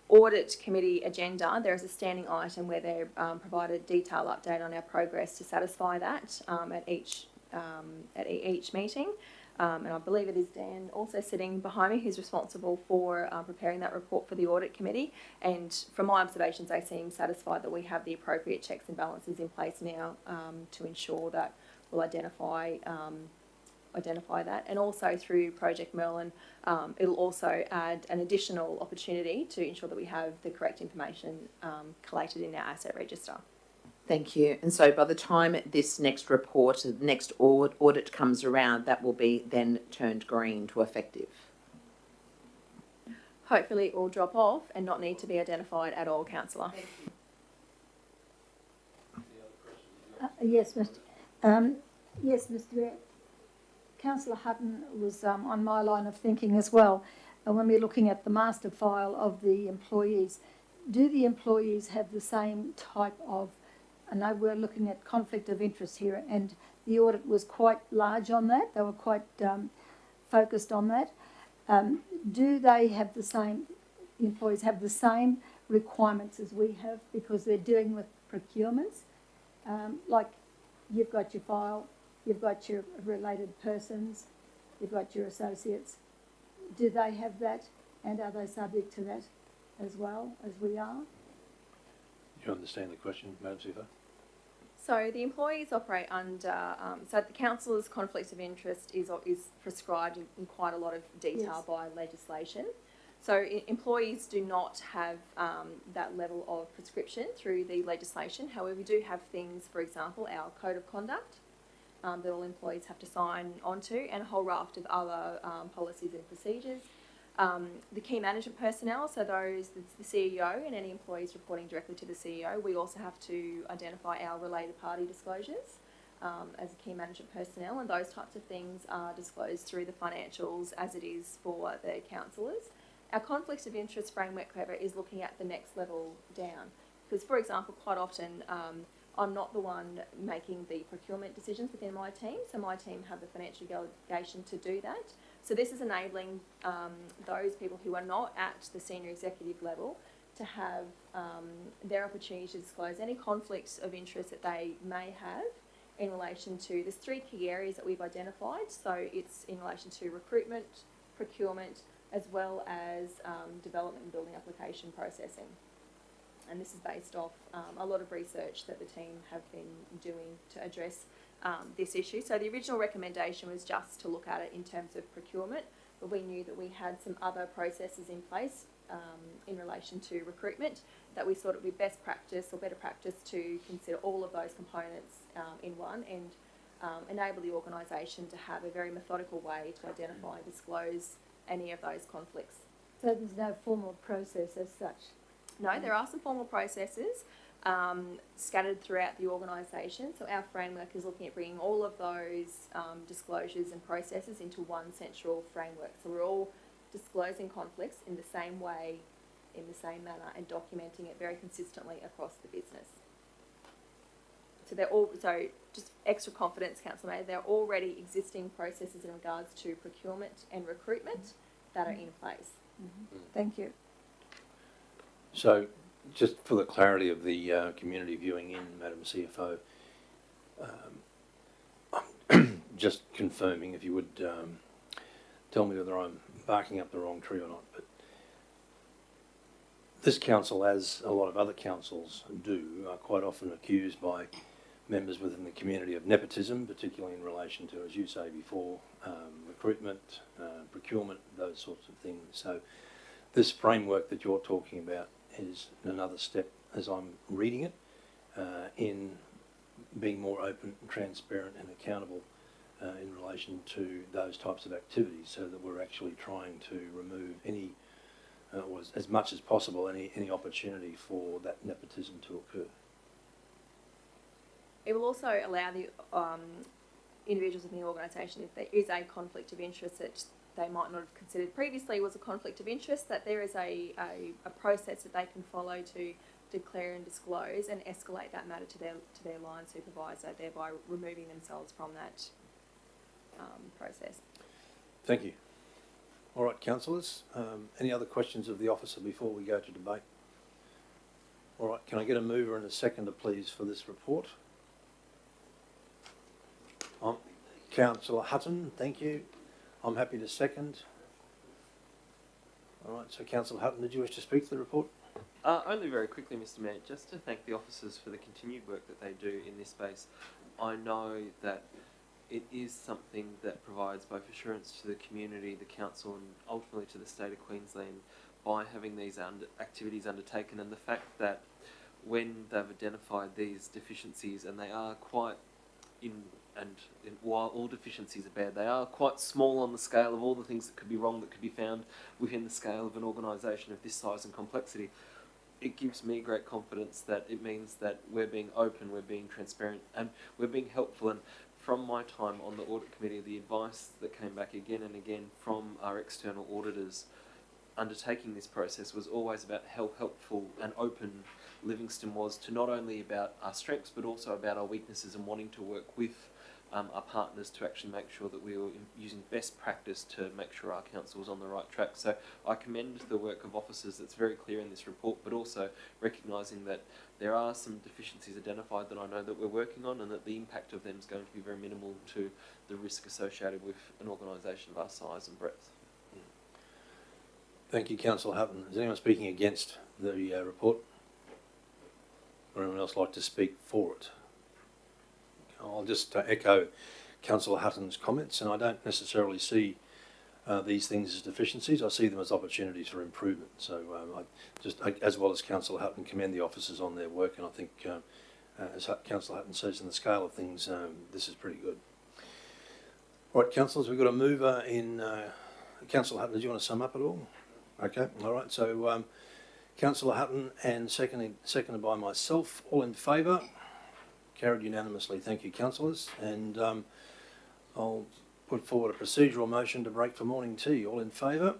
audit committee agenda, there is a standing item where they provide a detailed update on our progress to satisfy that at each meeting. And I believe it is Dan also sitting behind me who's responsible for preparing that report for the audit committee. And from my observations, they seem satisfied that we have the appropriate checks and balances in place now to ensure that we'll identify that. And also through Project Merlin, it'll also add an additional opportunity to ensure that we have the correct information collated in our asset register. Thank you. And so by the time this next report, next audit comes around, that will be then turned green to effective. Hopefully it will drop off and not need to be identified at all, Councillor. Yes, Mr. Yes, Mr. Mayor. Councillor Hutton was on my line of thinking as well. When we're looking at the master file of the employees, do the employees have the same type of, I know we're looking at conflict of interest here, and the audit was quite large on that. They were quite focused on that. Do they have the same, employees have the same requirements as we have because they're dealing with procurements? Like you've got your file, you've got your related persons, you've got your associates. Do they have that, and are they subject to that as well as we are? You understand the question, Madam CFO? So the employees operate under, so the councillor's conflicts of interest is prescribed in quite a lot of detail Yes. by legislation. So employees do not have that level of prescription through the legislation. However, we do have things, for example, our code of conduct that all employees have to sign onto, and a whole raft of other policies and procedures. The key management personnel, so those, the CEO and any employees reporting directly to the CEO, we also have to identify our related party disclosures as key management personnel, and those types of things are disclosed through the financials as it is for the councillors. Our conflicts of interest framework, however, is looking at the next level down. Because, for example, quite often I'm not the one making the procurement decisions within my team, so my team have the financial delegation to do that. So this is enabling those people who are not at the senior executive level to have their opportunity to disclose any conflicts of interest that they may have in relation to, there's 3 key areas that we've identified. So it's in relation to recruitment, procurement, as well as development and building application processing. And this is based off a lot of research that the team have been doing to address this issue. So the original recommendation was just to look at it in terms of procurement, but we knew that we had some other processes in place in relation to recruitment that we thought it would be best practice or better practice to consider all of those components in one and enable the organisation to have a very methodical way to identify and disclose any of those conflicts. So there's no formal process as such? No, there are some formal processes scattered throughout the organisation. So our framework is looking at bringing all of those disclosures and processes into one central framework. So we're all disclosing conflicts in the same way, in the same manner, and documenting it very consistently across the business. So they're all, so just extra confidence, Councillor Mayor, there are already existing processes in regards to procurement and recruitment that are in place. Mm-hmm. Thank you. So, just for the clarity of the community viewing in, Madam CFO, I'm just confirming, if you would tell me whether I'm barking up the wrong tree or not, but this council, as a lot of other councils do, are quite often accused by members within the community of nepotism, particularly in relation to, as you say before, recruitment, procurement, those sorts of things. So this framework that you're talking about is another step, as I'm reading it, in being more open, transparent and accountable in relation to those types of activities, so that we're actually trying to remove any, or as much as possible, any opportunity for that nepotism to occur. It will also allow the individuals in the organisation, if there is a conflict of interest that they might not have considered previously was a conflict of interest, that there is a process that they can follow to declare and disclose and escalate that matter to their line supervisor, thereby removing themselves from that process. Thank you. All right, councillors, any other questions of the officer before we go to debate? All right, can I get a mover and a seconder, please, for this report? Councillor Hutton, thank you. I'm happy to second. All right, so Councillor Hutton, did you wish to speak to the report? Only very quickly, Mr. Mayor, just to thank the officers for the continued work that they do in this space. I know that it is something that provides both assurance to the community, the council, and ultimately to the state of Queensland by having these activities undertaken, and the fact that when they've identified these deficiencies, and they are quite while all deficiencies are bad, they are quite small on the scale of all the things that could be wrong that could be found within the scale of an organisation of this size and complexity. it gives me great confidence that it means that we're being open, we're being transparent, and we're being helpful. And from my time on the audit committee, the advice that came back again and again from our external auditors undertaking this process was always about how helpful and open Livingstone was to not only about our strengths but also about our weaknesses, and wanting to work with our partners to actually make sure that we were using best practice to make sure our council was on the right track. So I commend the work of officers that's very clear in this report, but also recognising that there are some deficiencies identified that I know that we're working on, and that the impact of them is going to be very minimal to the risk associated with an organisation of our size and breadth. Thank you, Councillor Hutton. Is anyone speaking against the report? Or anyone else like to speak for it? I'll just echo Councillor Hutton's comments, and I don't necessarily see these things as deficiencies. I see them as opportunities for improvement. So I just, as well as Councillor Hutton, commend the officers on their work, and I think, as Councillor Hutton says, in the scale of things, this is pretty good. All right, councillors, we've got a mover in. Councillor Hutton, did you want to sum up at all? Okay, all right. So Councillor Hutton, and seconded by myself. All in favour? Carried unanimously. Thank you, councillors. And I'll put forward a procedural motion to break for morning tea. All in favour?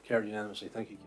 Carried unanimously. Thank you.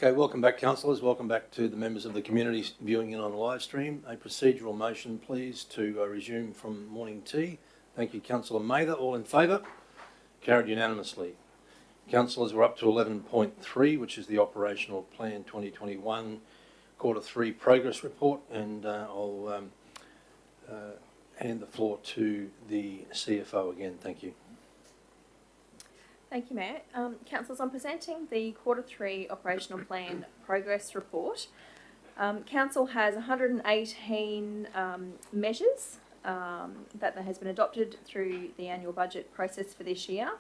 Okay, welcome back, councillors. Welcome back to the members of the community viewing in on live stream. A procedural motion, please, to resume from morning tea. Thank you, Councillor Mather. All in favour? Carried unanimously. Councillors, we're up to 11.3, which is the Operational Plan 2021 Quarter 3 Progress Report, and I'll hand the floor to the CFO again. Thank you. Thank you, Mayor. Councillors, I'm presenting the Quarter 3 Operational Plan Progress Report. Council has 118 measures that has been adopted through the annual budget process for this year.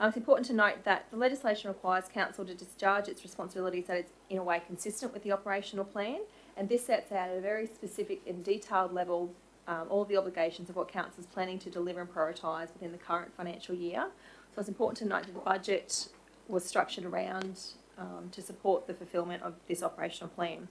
It's important to note that the legislation requires Council to discharge its responsibilities that it's in a way consistent with the operational plan, and this sets out at a very specific and detailed level all of the obligations of what Council is planning to deliver and prioritise within the current financial year. So it's important to note that the budget was structured around to support the fulfilment of this operational plan.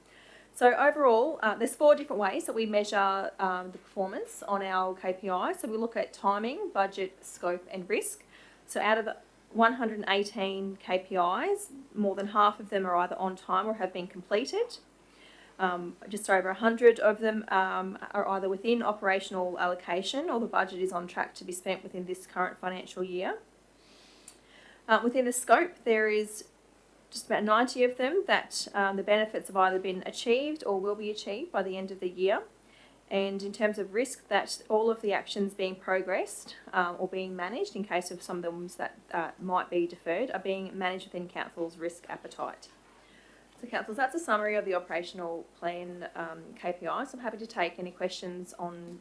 So overall, there's 4 different ways that we measure the performance on our KPIs. So we look at timing, budget, scope and risk. So out of the 118 KPIs, more than half of them are either on time or have been completed. Just over 100 of them are either within operational allocation or the budget is on track to be spent within this current financial year. Within the scope, there is just about 90 of them that the benefits have either been achieved or will be achieved by the end of the year. And in terms of risk, that all of the actions being progressed or being managed, in case of some of them that might be deferred, are being managed within Council's risk appetite. So Councillors, that's a summary of the operational plan KPIs. So I'm happy to take any questions on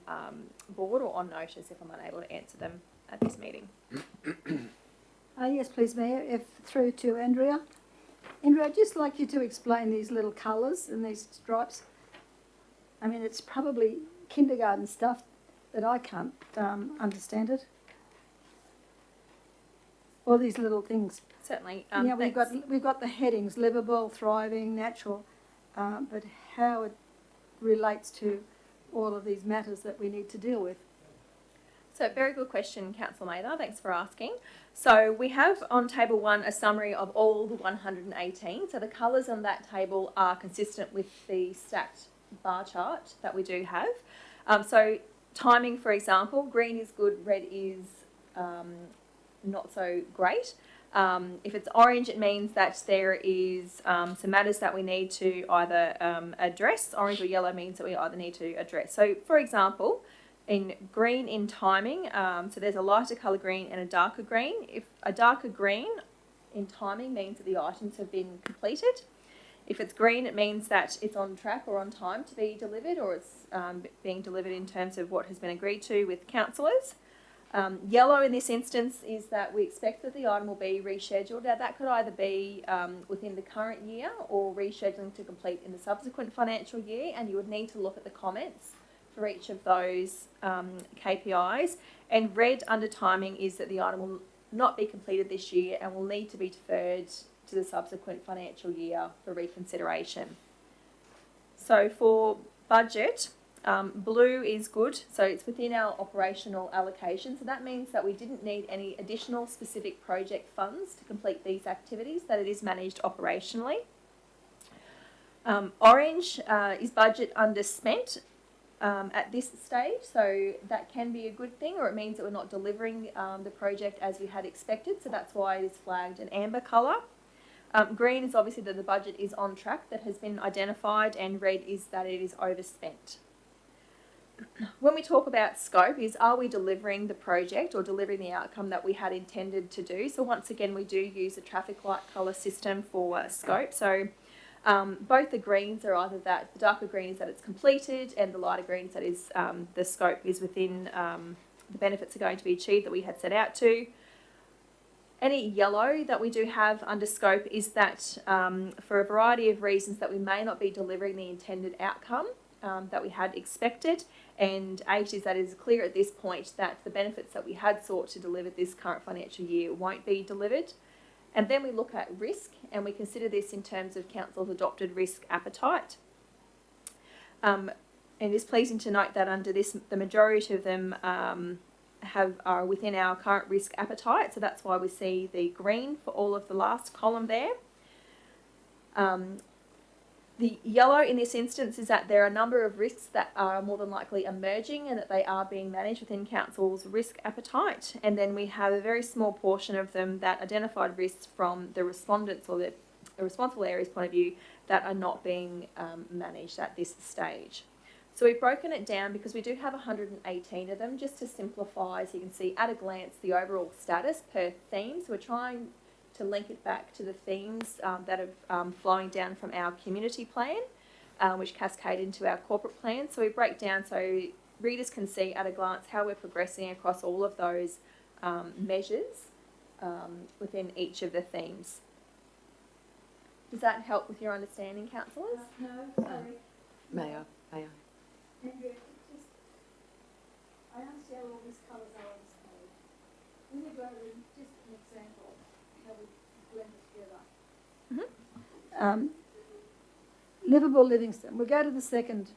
board or on notice if I'm unable to answer them at this meeting. Yes, please, Mayor. If through to Andrea. Andrea, I'd just like you to explain these little colours and these stripes. I mean, it's probably kindergarten stuff that I can't understand it. All these little things. Certainly. Yeah, we've got the headings: livable, thriving, natural, but how it relates to all of these matters that we need to deal with. So very good question, Councillor Mather. Thanks for asking. So we have on table 1 a summary of all the 118. So the colours on that table are consistent with the stacked bar chart that we do have. So timing, for example, green is good, red is not so great. If it's orange, it means that there is some matters that we need to either address. Orange or yellow means that we either need to address. So, for example, in green in timing, so there's a lighter colour green and a darker green. If a darker green in timing means that the items have been completed. If it's green, it means that it's on track or on time to be delivered, or it's being delivered in terms of what has been agreed to with councillors. Yellow in this instance is that we expect that the item will be rescheduled. Now that could either be within the current year or rescheduling to complete in the subsequent financial year, and you would need to look at the comments for each of those KPIs. And red under timing is that the item will not be completed this year and will need to be deferred to the subsequent financial year for reconsideration. So for budget, blue is good, so it's within our operational allocation. So that means that we didn't need any additional specific project funds to complete these activities, that it is managed operationally. Orange is budget underspent at this stage, so that can be a good thing, or it means that we're not delivering the project as we had expected, so that's why it is flagged an amber colour. Green is obviously that the budget is on track, that has been identified, and red is that it is overspent. When we talk about scope, is are we delivering the project or delivering the outcome that we had intended to do? So once again, we do use a traffic light colour system for scope. So both the greens are either that, the darker green is that it's completed, and the lighter green is that is the scope is within, the benefits are going to be achieved that we had set out to. Any yellow that we do have under scope is that for a variety of reasons that we may not be delivering the intended outcome that we had expected. And 8 is that it is clear at this point that the benefits that we had sought to deliver this current financial year won't be delivered. And then we look at risk, and we consider this in terms of Council's adopted risk appetite. And it's pleasing to note that under this, the majority of them are within our current risk appetite. So that's why we see the green for all of the last column there. The yellow in this instance is that there are a number of risks that are more than likely emerging and that they are being managed within council's risk appetite. And then we have a very small portion of them that identified risks from the respondents or the responsible areas point of view that are not being managed at this stage. So we've broken it down because we do have 118 of them, just to simplify so you can see at a glance the overall status per theme. So we're trying to link it back to the themes that are flowing down from our community plan, which cascade into our corporate plan. So we break down so readers can see at a glance how we're progressing across all of those measures within each of the themes. Does that help with your understanding, councillors? No, sorry. May I? Andrea, I understand all these colours are on this page. When you go to just an example, how we blend it together. Livable Livingstone. We'll go to the second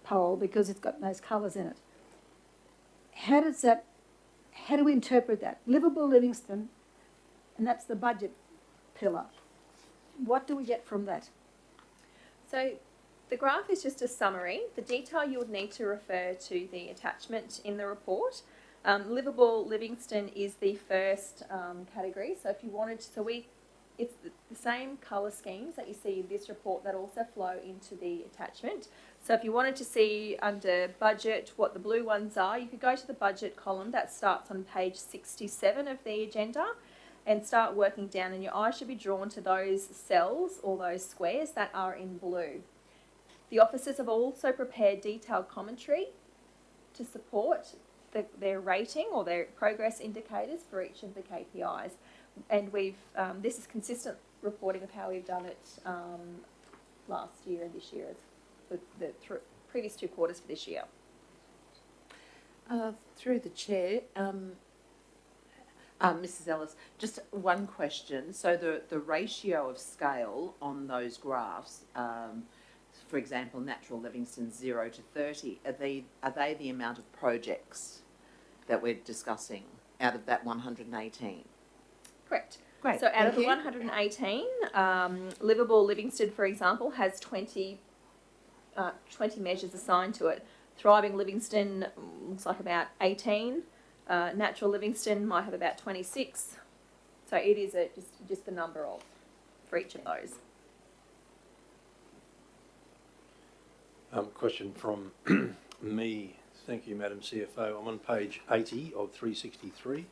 poll because it's got those colours in it. How do we interpret that? Livable Livingstone, and that's the budget pillar. What do we get from that? So the graph is just a summary. The detail you would need to refer to the attachment in the report. Livable Livingstone is the first category. So if you wanted to, it's the same colour schemes that you see in this report that also flow into the attachment. So if you wanted to see under budget what the blue ones are, you could go to the budget column that starts on page 67 of the agenda and start working down, and your eye should be drawn to those cells or those squares that are in blue. The officers have also prepared detailed commentary to support their rating or their progress indicators for each of the KPIs. And this is consistent reporting of how we've done it last year and this year, the previous 2 quarters for this year. Through the chair, Mrs. Ellis, just one question. So the ratio of scale on those graphs, for example, Natural Livingstone 0 to 30, are they the amount of projects that we're discussing out of that 118? Correct. Great. So out of the 118, Livable Livingstone, for example, has 20 measures assigned to it. Thriving Livingstone looks like about 18. Natural Livingstone might have about 26. So it is just the number of for each of those. Question from me. Thank you, Madam CFO. I'm on page 80 of 363.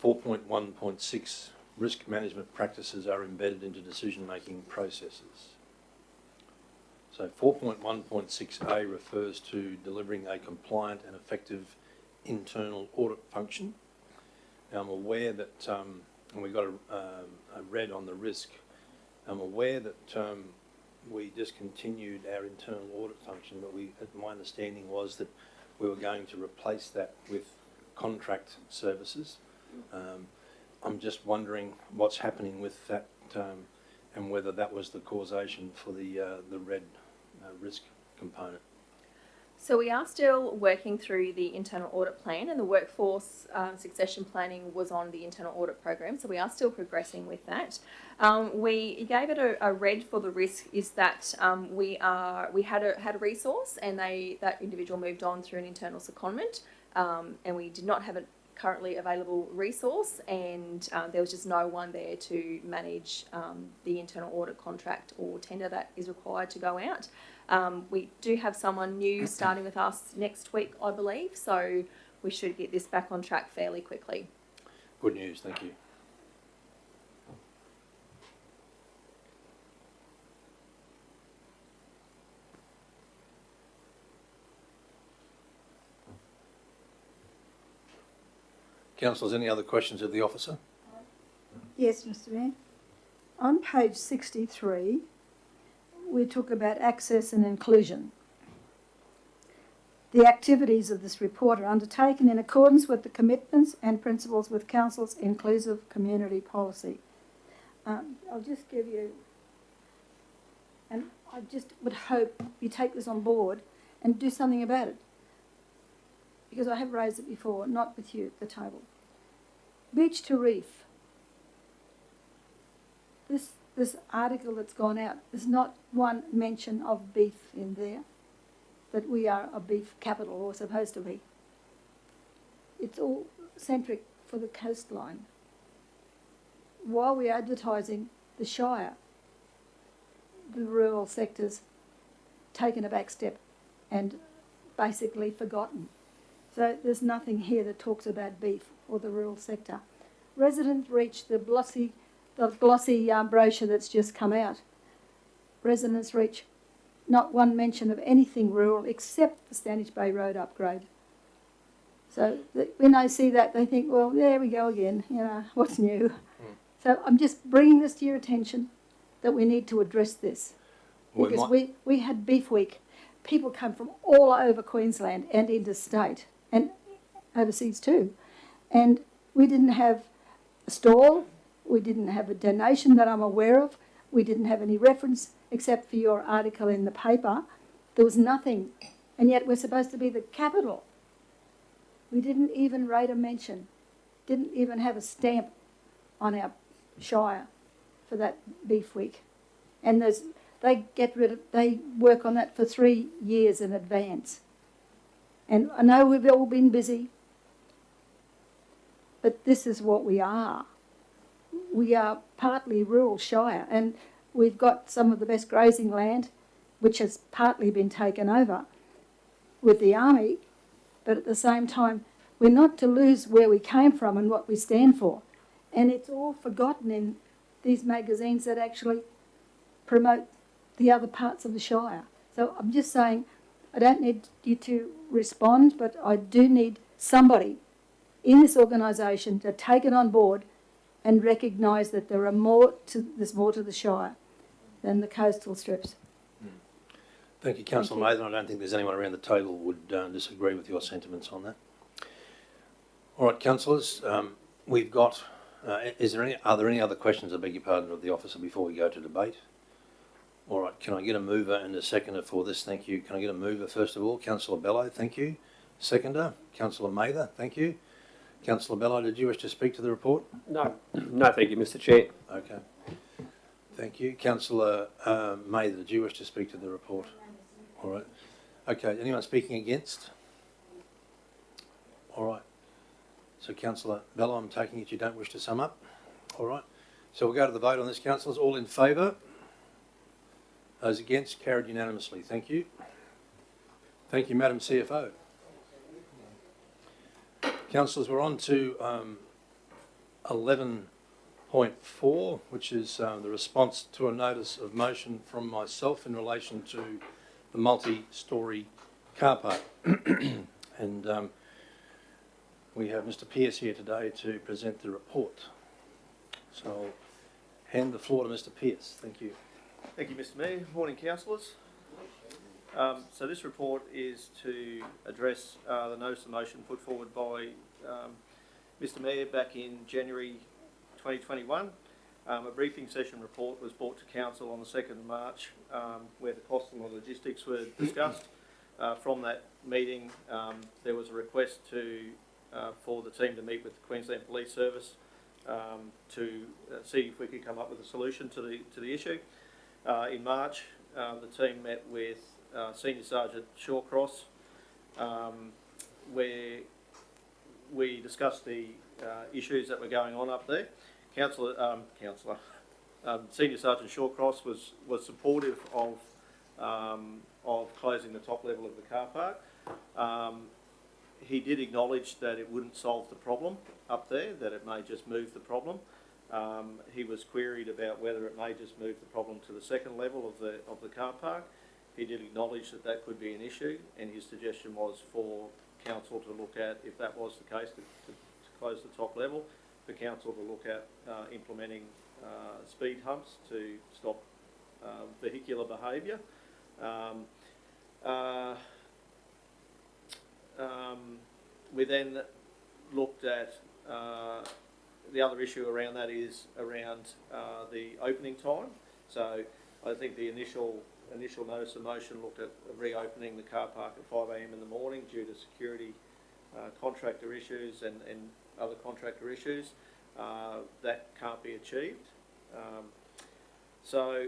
4.1.6 risk management practices are embedded into decision-making processes. So 4.1.6a refers to delivering a compliant and effective internal audit function. Now I'm aware that, and we got a red on the risk, I'm aware that we discontinued our internal audit function, but my understanding was that we were going to replace that with contract services. I'm just wondering what's happening with that and whether that was the causation for the red risk component. So we are still working through the internal audit plan, and the workforce succession planning was on the internal audit program, so we are still progressing with that. We gave it a red for the risk is that we had a resource, and that individual moved on through an internal secondment, and we did not have a currently available resource, and there was just no one there to manage the internal audit contract or tender that is required to go out. We do have someone new starting with us next week, I believe, so we should get this back on track fairly quickly. Good news, thank you. Councillors, any other questions of the officer? Yes, Mr. Mayor. On page 63, we talk about access and inclusion. The activities of this report are undertaken in accordance with the commitments and principles with Council's inclusive community policy. I'll just give you, and I just would hope you take this on board and do something about it, because I have raised it before, not with you at the table. Beach to reef. this article that's gone out, there's not one mention of beef in there, that we are a beef capital, or supposed to be. It's all centric for the coastline. While we're advertising the Shire, the rural sector's taken a back step and basically forgotten. So there's nothing here that talks about beef or the rural sector. Resident Reach, the glossy brochure that's just come out. Residents Reach, not one mention of anything rural except the Stanage Bay Road upgrade. So when they see that, they think, well, there we go again, you know, what's new? So I'm just bringing this to your attention that we need to address this. Because we had Beef Week. People come from all over Queensland and interstate and overseas too. And we didn't have a stall, we didn't have a donation that I'm aware of, we didn't have any reference except for your article in the paper. There was nothing. And yet we're supposed to be the capital. We didn't even rate a mention, didn't even have a stamp on our Shire for that Beef Week. And they work on that for 3 years in advance. And I know we've all been busy, but this is what we are. We are partly rural Shire, and we've got some of the best grazing land, which has partly been taken over with the army, but at the same time, we're not to lose where we came from and what we stand for. And it's all forgotten in these magazines that actually promote the other parts of the Shire. So I'm just saying, I don't need you to respond, but I do need somebody in this organisation to take it on board and recognise that there's more to the Shire than the coastal strips. Thank you, Councillor Mather. I don't think there's anyone around the table who would disagree with your sentiments on that. All right, councillors, we've got... are there any other questions, I beg your pardon, of the officer before we go to debate? All right, can I get a mover and a seconder for this? Thank you. Can I get a mover first of all? Councillor Bello, thank you. Seconder, Councillor Mather, thank you. Councillor Bello, did you wish to speak to the report? No, thank you, Mr. Chair. Okay. Thank you. Councillor Mather, did you wish to speak to the report? All right. Okay, anyone speaking against? All right. So, Councillor Bello, I'm taking it you don't wish to sum up? All right. So we'll go to the vote on this, councillors. All in favour? Those against? Carried unanimously. Thank you. Thank you, Madam CFO. Councillors, we're on to 11.4, which is the response to a notice of motion from myself in relation to the multi-storey car park. And we have Mr. Pearce here today to present the report. So I'll hand the floor to Mr. Pearce. Thank you. Thank you, Mr. Mayor. Morning, councillors. So this report is to address the notice of motion put forward by Mr. Mayor back in January 2021. A briefing session report was brought to council on the 2nd of March where the cost and the logistics were discussed. From that meeting, there was a request for the team to meet with the Queensland Police Service to see if we could come up with a solution to the issue. In March, the team met with Senior Sergeant Shawcross, where we discussed the issues that were going on up there. Senior Sergeant Shawcross was supportive of closing the top level of the car park. He did acknowledge that it wouldn't solve the problem up there, that it may just move the problem. He was queried about whether it may just move the problem to the second level of the car park. He did acknowledge that that could be an issue, and his suggestion was for council to look at, if that was the case, to close the top level, for council to look at implementing speed humps to stop vehicular behaviour. We then looked at the other issue around that is around the opening time. So I think the initial notice of motion looked at reopening the car park at 5 a.m. in the morning due to security contractor issues and other contractor issues. That can't be achieved. So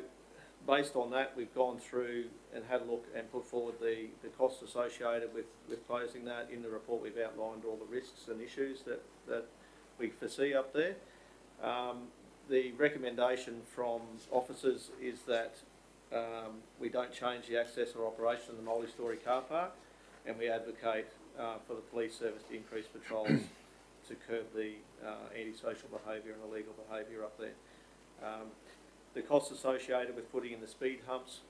based on that, we've gone through and had a look and put forward the costs associated with closing that. In the report, we've outlined all the risks and issues that we foresee up there. The recommendation from officers is that we don't change the access or operation of the multi-storey car park, and we advocate for the police service to increase patrols to curb the antisocial behaviour and illegal behaviour up there. The costs associated with putting in the speed humps,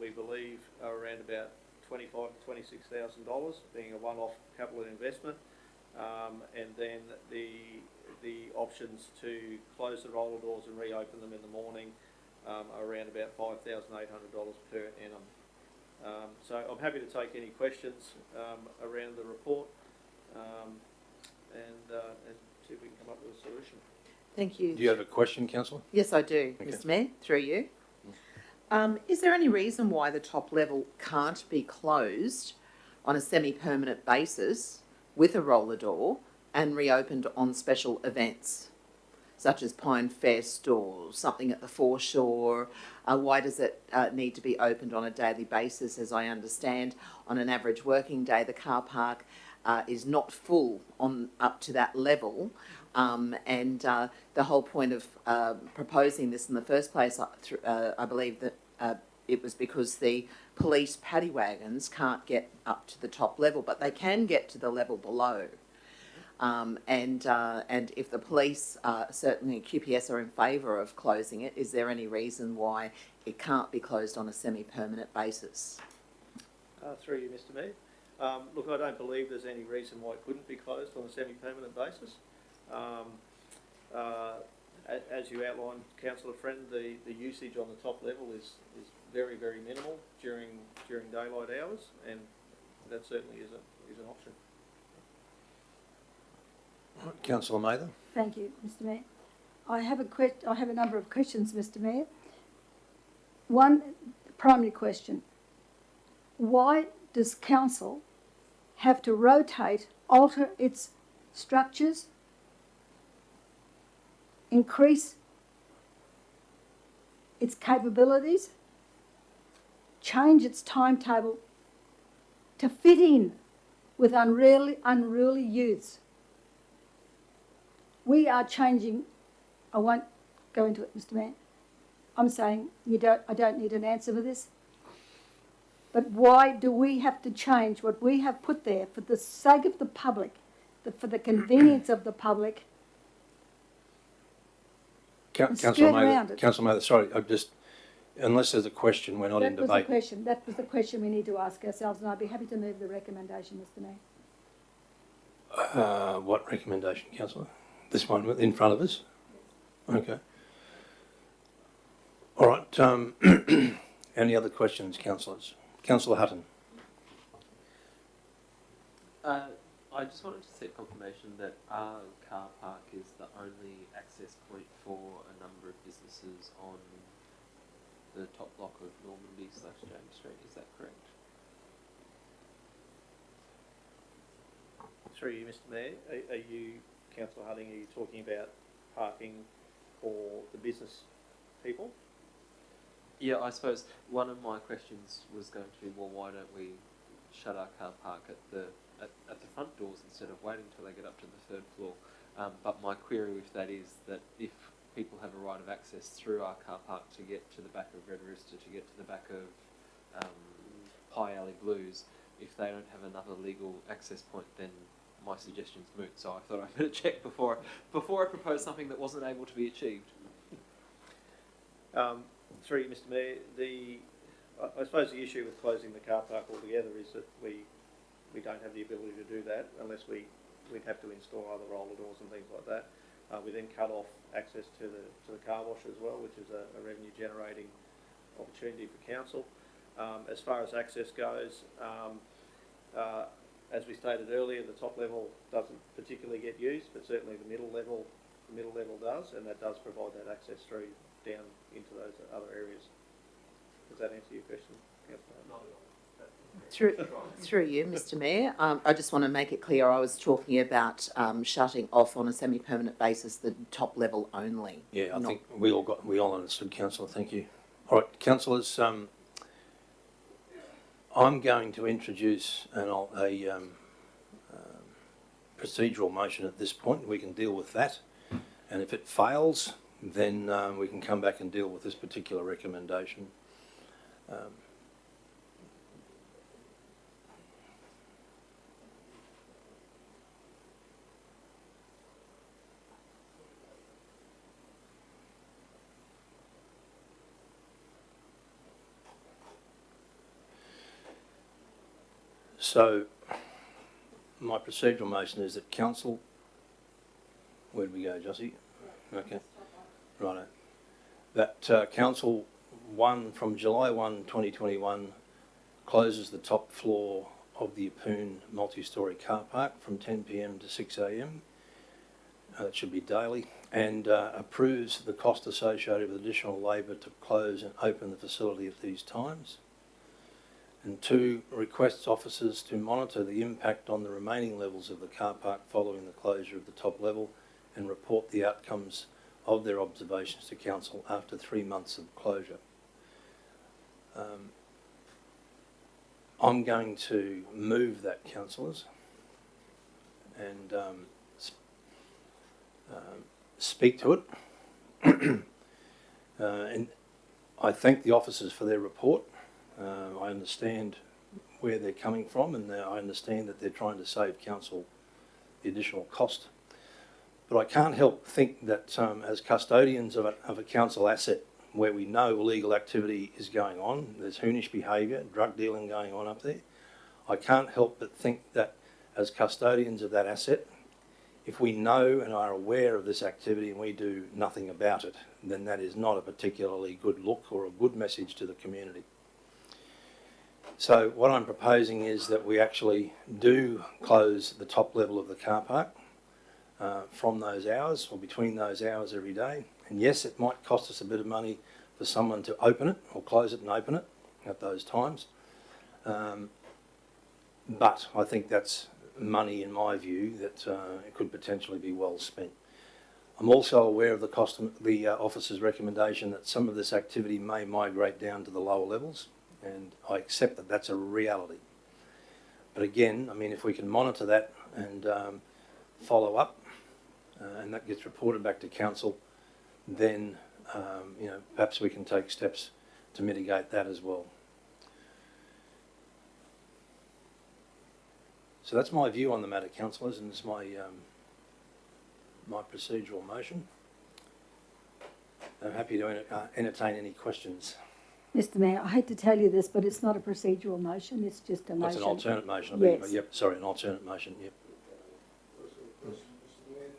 we believe, are around about $25,000 to $26,000, being a one-off capital investment, and then the options to close the roller doors and reopen them in the morning are around about $5,800 per annum. So I'm happy to take any questions around the report and see if we can come up with a solution. Thank you. Do you have a question, Councillor? Yes, I do, Okay. Mr Mayor, through you. Is there any reason why the top level can't be closed on a semi-permanent basis with a roller door and reopened on special events, such as Pine Fest or something at the foreshore? Why does it need to be opened on a daily basis? As I understand, on an average working day, the car park is not full on up to that level. And the whole point of proposing this in the first place, I believe that it was because the police paddy wagons can't get up to the top level, but they can get to the level below. And if the police, certainly QPS, are in favour of closing it, is there any reason why it can't be closed on a semi-permanent basis? Through you, Mr Mayor. Look, I don't believe there's any reason why it couldn't be closed on a semi-permanent basis. As you outlined, Councillor Friend, the usage on the top level is very, very minimal during daylight hours, and that certainly is an option. Councillor Mather? Thank you, Mr Mayor. I have a number of questions, Mr Mayor. One primary question: why does council have to rotate, alter its structures, increase its capabilities, change its timetable to fit in with unruly youths? We are changing. I won't go into it, Mr Mayor. I'm saying I don't need an answer for this. But why do we have to change what we have put there for the sake of the public, for the convenience of the public? Councillor Mather, sorry, unless there's a question, we're not in debate. That was the question we need to ask ourselves, and I'd be happy to move the recommendation, Mr Mayor. What recommendation, Councillor? This one in front of us? Okay. All right. Any other questions, councillors? Councillor Hutton. I just wanted to seek confirmation that our car park is the only access point for a number of businesses on the top block of Normanby/James Street. Is that correct? Through you, Mr Mayor, are you, Councillor Hutting, are you talking about parking for the business people? Yeah, I suppose one of my questions was going to be, well, why don't we shut our car park at the front doors instead of waiting till they get up to the third floor? But my query with that is that if people have a right of access through our car park to get to the back of Red Rooster, to get to the back of High Alley Blues, if they don't have another legal access point, then my suggestion's moot. So I thought I'd better check before I propose something that wasn't able to be achieved. Through you, Mr Mayor, I suppose the issue with closing the car park altogether is that we don't have the ability to do that unless we'd have to install other roller doors and things like that. We then cut off access to the car wash as well, which is a revenue generating opportunity for council. As far as access goes, as we stated earlier, the top level doesn't particularly get used, but certainly the middle level does, and that does provide that access through down into those other areas. Does that answer your question, Councillor? Not at all. Through you, Mr Mayor, I just want to make it clear, I was talking about shutting off on a semi-permanent basis the top level only. Yeah, I not- think we all understood, councillor. Thank you. All right, councillors, I'm going to introduce a procedural motion at this point. We can deal with that, and if it fails, then we can come back and deal with this particular recommendation. So, my procedural motion is that council, where do we go, Jossie? Okay, righto. That council from July 1, 2021, closes the top floor of the Appoon multi-storey car park from 10 p.m. to 6 a.m. That should be daily, and approves the cost associated with additional labour to close and open the facility at these times. And 2, requests officers to monitor the impact on the remaining levels of the car park following the closure of the top level and report the outcomes of their observations to council after 3 months of closure. I'm going to move that, councillors, and speak to it. And I thank the officers for their report. I understand where they're coming from, and I understand that they're trying to save council the additional cost. But I can't help think that as custodians of a council asset where we know illegal activity is going on, there's hoonish behaviour, drug dealing going on up there, I can't help but think that as custodians of that asset, if we know and are aware of this activity and we do nothing about it, then that is not a particularly good look or a good message to the community. So what I'm proposing is that we actually do close the top level of the car park from those hours or between those hours every day. And yes, it might cost us a bit of money for someone to open it or close it and open it at those times. But I think that's money, in my view, that it could potentially be well spent. I'm also aware of the officer's recommendation that some of this activity may migrate down to the lower levels, and I accept that that's a reality. But again, I mean, if we can monitor that and follow up, and that gets reported back to council, then perhaps we can take steps to mitigate that as well. So that's my view on the matter, councillors, and it's my procedural motion. I'm happy to entertain any questions. Mr Mayor, I hate to tell you this, but it's not a procedural motion, it's just a motion. It's an alternate motion. Yes. Yep, sorry, an alternate motion, yep.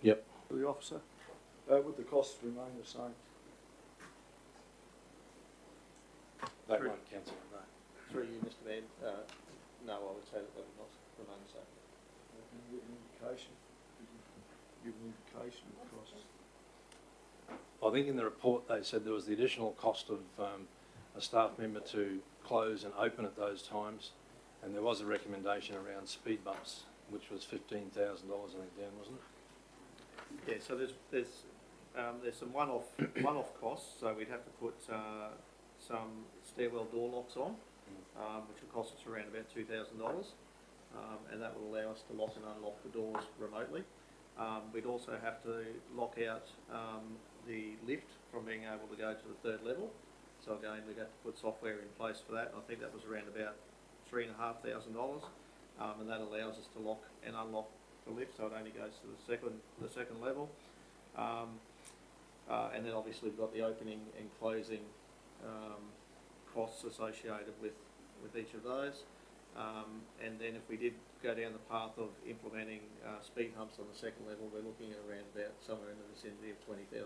Yep. To the officer, would the costs remain the same? They won't, councillor, no. Through you, Mr Mayor, no, I would say that they would not remain the same. Can you give an indication? Give an indication of the costs? I think in the report they said there was the additional cost of a staff member to close and open at those times, and there was a recommendation around speed bumps, which was $15,000, I think, Dan, wasn't it? Yeah, so there's some one-off costs. So we'd have to put some stairwell door locks on, which will cost us around about $2,000, and that will allow us to lock and unlock the doors remotely. We'd also have to lock out the lift from being able to go to the 3rd level. So again, we'd have to put software in place for that. I think that was around about $3,500, and that allows us to lock and unlock the lift, so it only goes to the second level. And then obviously we've got the opening and closing costs associated with each of those. And then if we did go down the path of implementing speed humps on the second level, we're looking at around about somewhere in the vicinity of $20,000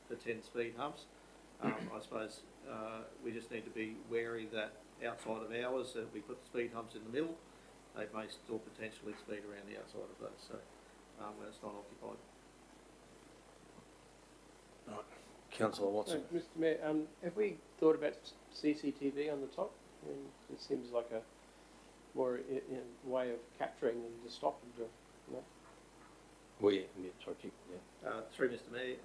for 10 speed humps. I suppose we just need to be wary that outside of hours that we put the speed humps in the middle, they may still potentially speed around the outside of those, so when it's not occupied. Right. Councillor Watson. Mr Mayor, have we thought about CCTV on the top And it seems like a more in way of capturing than just stopping to, you know. Well, yeah, sorry, Chief, yeah. Through Mr Mayor,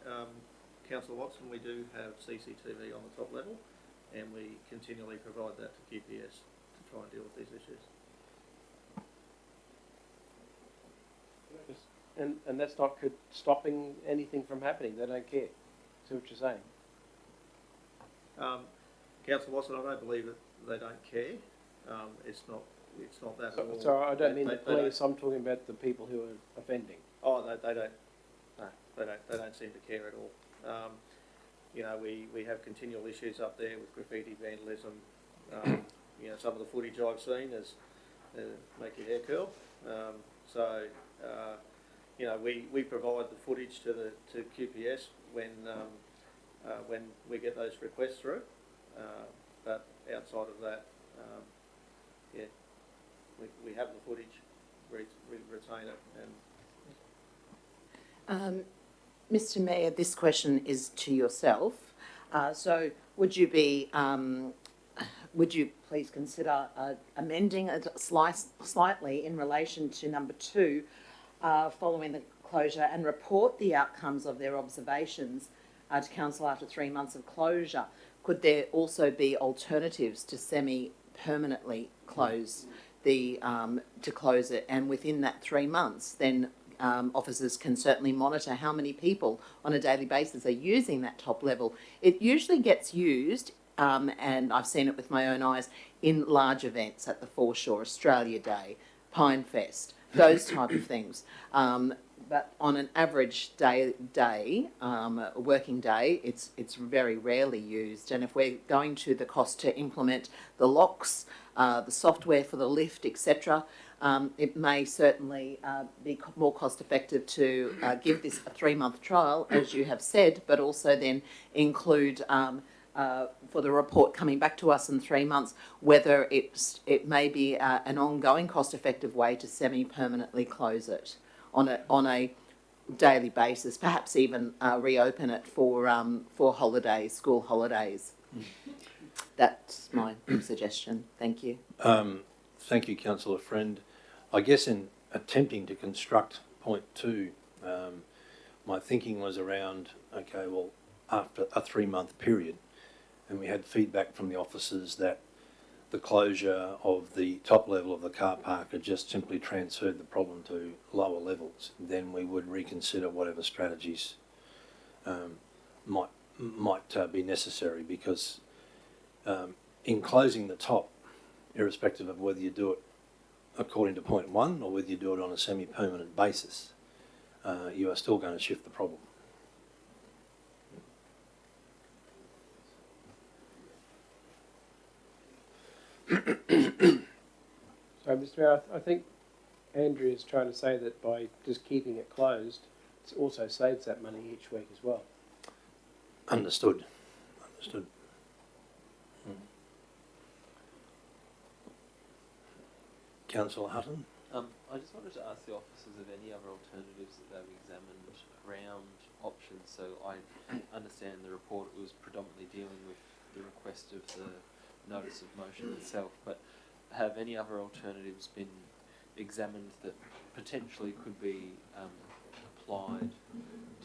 Councillor Watson, we do have CCTV on the top level, and we continually provide that to QPS to try and deal with these issues. And that's not stopping anything from happening. They don't care. See what you're saying? Councillor Watson, I don't believe that they don't care. It's not that at all. So I don't mean the They police. I'm talking about the people who are offending. Oh, they don't. No, they don't seem to care at all. You know, we have continual issues up there with graffiti, vandalism. You know, some of the footage I've seen is make your hair curl. You know, we provide the footage to QPS when we get those requests through. But outside of that, yeah, we have the footage. We retain it. And Mr. Mayor, this question is to yourself. So would you please consider amending it slightly in relation to number 2, following the closure, and report the outcomes of their observations to council after 3 months of closure? Could there also be alternatives to semi-permanently close to close it, and within that 3 months, then officers can certainly monitor how many people on a daily basis are using that top level. It usually gets used, and I've seen it with my own eyes, in large events at the Foreshore, Australia Day, Pine Fest, those type of things. But on an average working day, it's very rarely used. And if we're going to the cost to implement the locks, the software for the lift, etc., it may certainly be more cost effective to give this a 3-month trial, as you have said, but also then include for the report coming back to us in 3 months, whether it may be an ongoing cost effective way to semi-permanently close it on a daily basis, perhaps even reopen it for holidays, school holidays. That's my suggestion. Thank you. Thank you, Councillor Friend. I guess in attempting to construct point 2, my thinking was around, okay, well, after a 3-month period, and we had feedback from the officers that the closure of the top level of the car park had just simply transferred the problem to lower levels, then we would reconsider whatever strategies might be necessary, because in closing the top, irrespective of whether you do it according to point 1 or whether you do it on a semi-permanent basis, you are still going to shift the problem. So, Mr. Mayor, I think Andrew is trying to say that by just keeping it closed, it also saves that money each week as well. Understood. Councillor Hutton? I just wanted to ask the officers of any other alternatives that they've examined around options. So I understand the report was predominantly dealing with the request of the notice of motion itself, but have any other alternatives been examined that potentially could be applied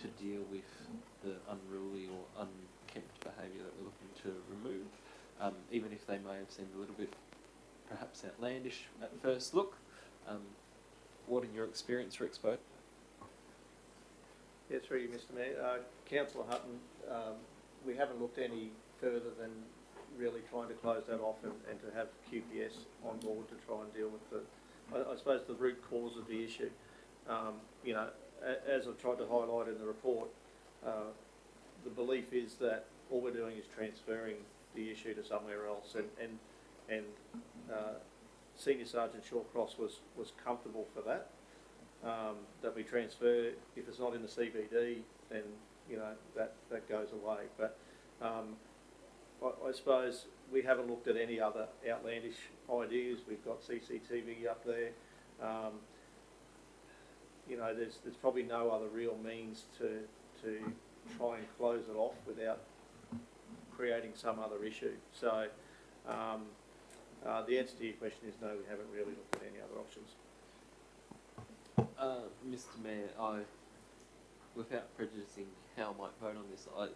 to deal with the unruly or unkempt behaviour that we're looking to remove, even if they may have seemed a little bit perhaps outlandish at first look? What, in your experience, Rick Spoke? yeah, through you, Mr Mayor. Councillor Hutton, we haven't looked any further than really trying to close that off and to have QPS on board to try and deal with I suppose the root cause of the issue. You know, as I've tried to highlight in the report, the belief is that all we're doing is transferring the issue to somewhere else, and Senior Sergeant Shawcross was comfortable for that. That we transfer, if it's not in the CBD, then you know that goes away. But I suppose we haven't looked at any other outlandish ideas. We've got CCTV up there. You know, there's probably no other real means to try and close it off without creating some other issue. So The answer to your question is no, we haven't really looked at any other options. Mr. Mayor, without prejudicing how I might vote on this, I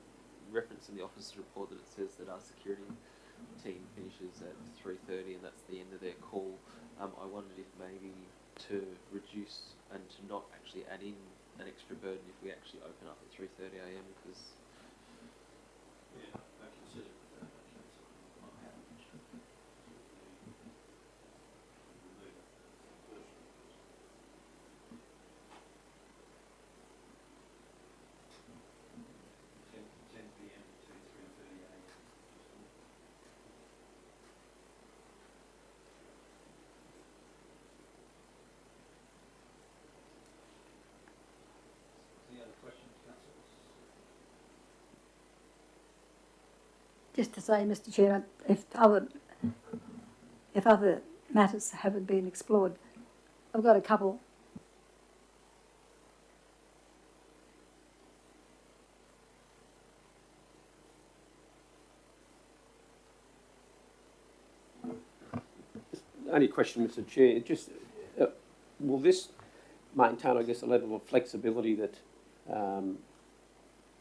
reference in the officer's report that it says that our security team finishes at 3:30 and that's the end of their call. I wondered if maybe to reduce and to not actually add in an extra burden if we actually open up at 3:30 a.m. because. Yeah, I consider that. Any other questions, councillors? Just to say, Mr Chairman, if other matters haven't been explored, I've got a couple. Only question, Mr Chair, just will this maintain, I guess, a level of flexibility that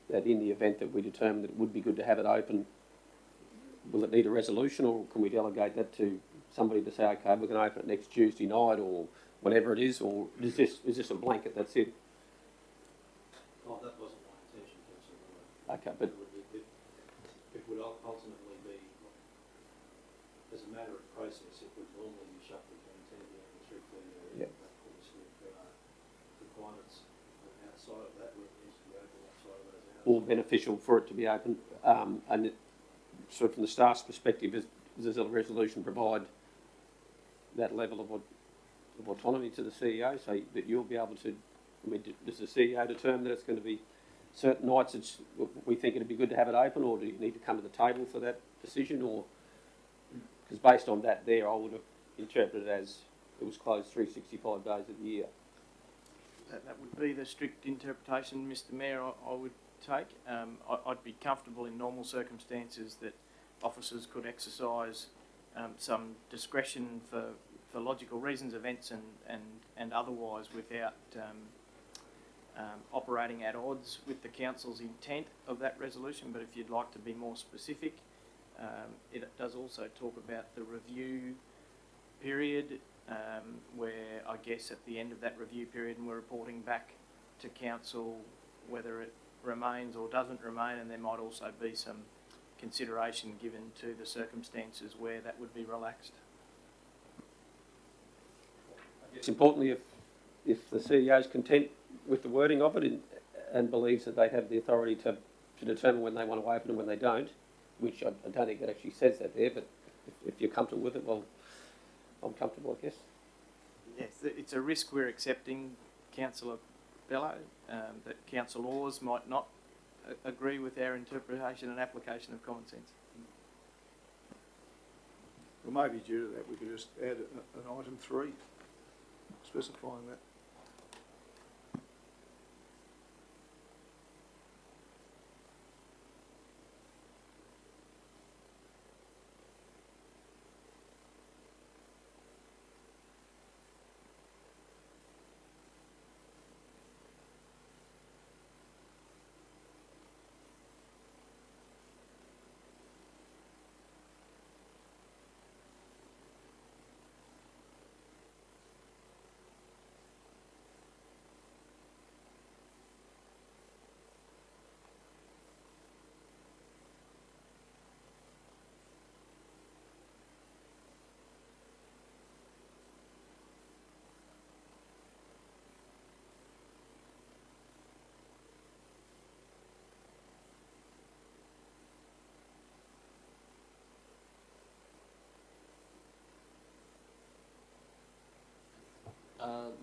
that in the event that we determine that it would be good to have it open, will it need a resolution or can we delegate that to somebody to say, okay, we're going to open it next Tuesday night or whatever it is, or is this a blanket, that's it? Oh, that wasn't my intention, councillor. Okay, but It would ultimately be, as a matter of process, it would normally be shut between 10 p.m. and 3:30 a.m. Yep. Of course, if there are requirements outside of that, where it needs to be open outside of those hours. all beneficial for it to be open, and sort of from the staff's perspective, does a resolution provide that level of autonomy to the CEO, so that you'll be able to, I mean, does the CEO determine that it's going to be certain nights we think it'd be good to have it open, or do you need to come to the table for that decision, or, because based on that there, I would have interpreted it as it was closed 365 days of the year. That would be the strict interpretation, Mr Mayor, I would take. I'd be comfortable in normal circumstances that officers could exercise some discretion for logical reasons, events and otherwise, without operating at odds with the council's intent of that resolution. But if you'd like to be more specific, it does also talk about the review period, where I guess at the end of that review period and we're reporting back to council whether it remains or doesn't remain, and there might also be some consideration given to the circumstances where that would be relaxed. It's importantly, if the CEO is content with the wording of it and believes that they have the authority to determine when they want to open and when they don't, which I don't think it actually says that there, but if you're comfortable with it, well, I'm comfortable, I guess. Yes, it's a risk we're accepting, Councillor Bello, that council laws might not agree with our interpretation and application of common sense. Well, maybe due to that, we could just add an item 3, specifying that.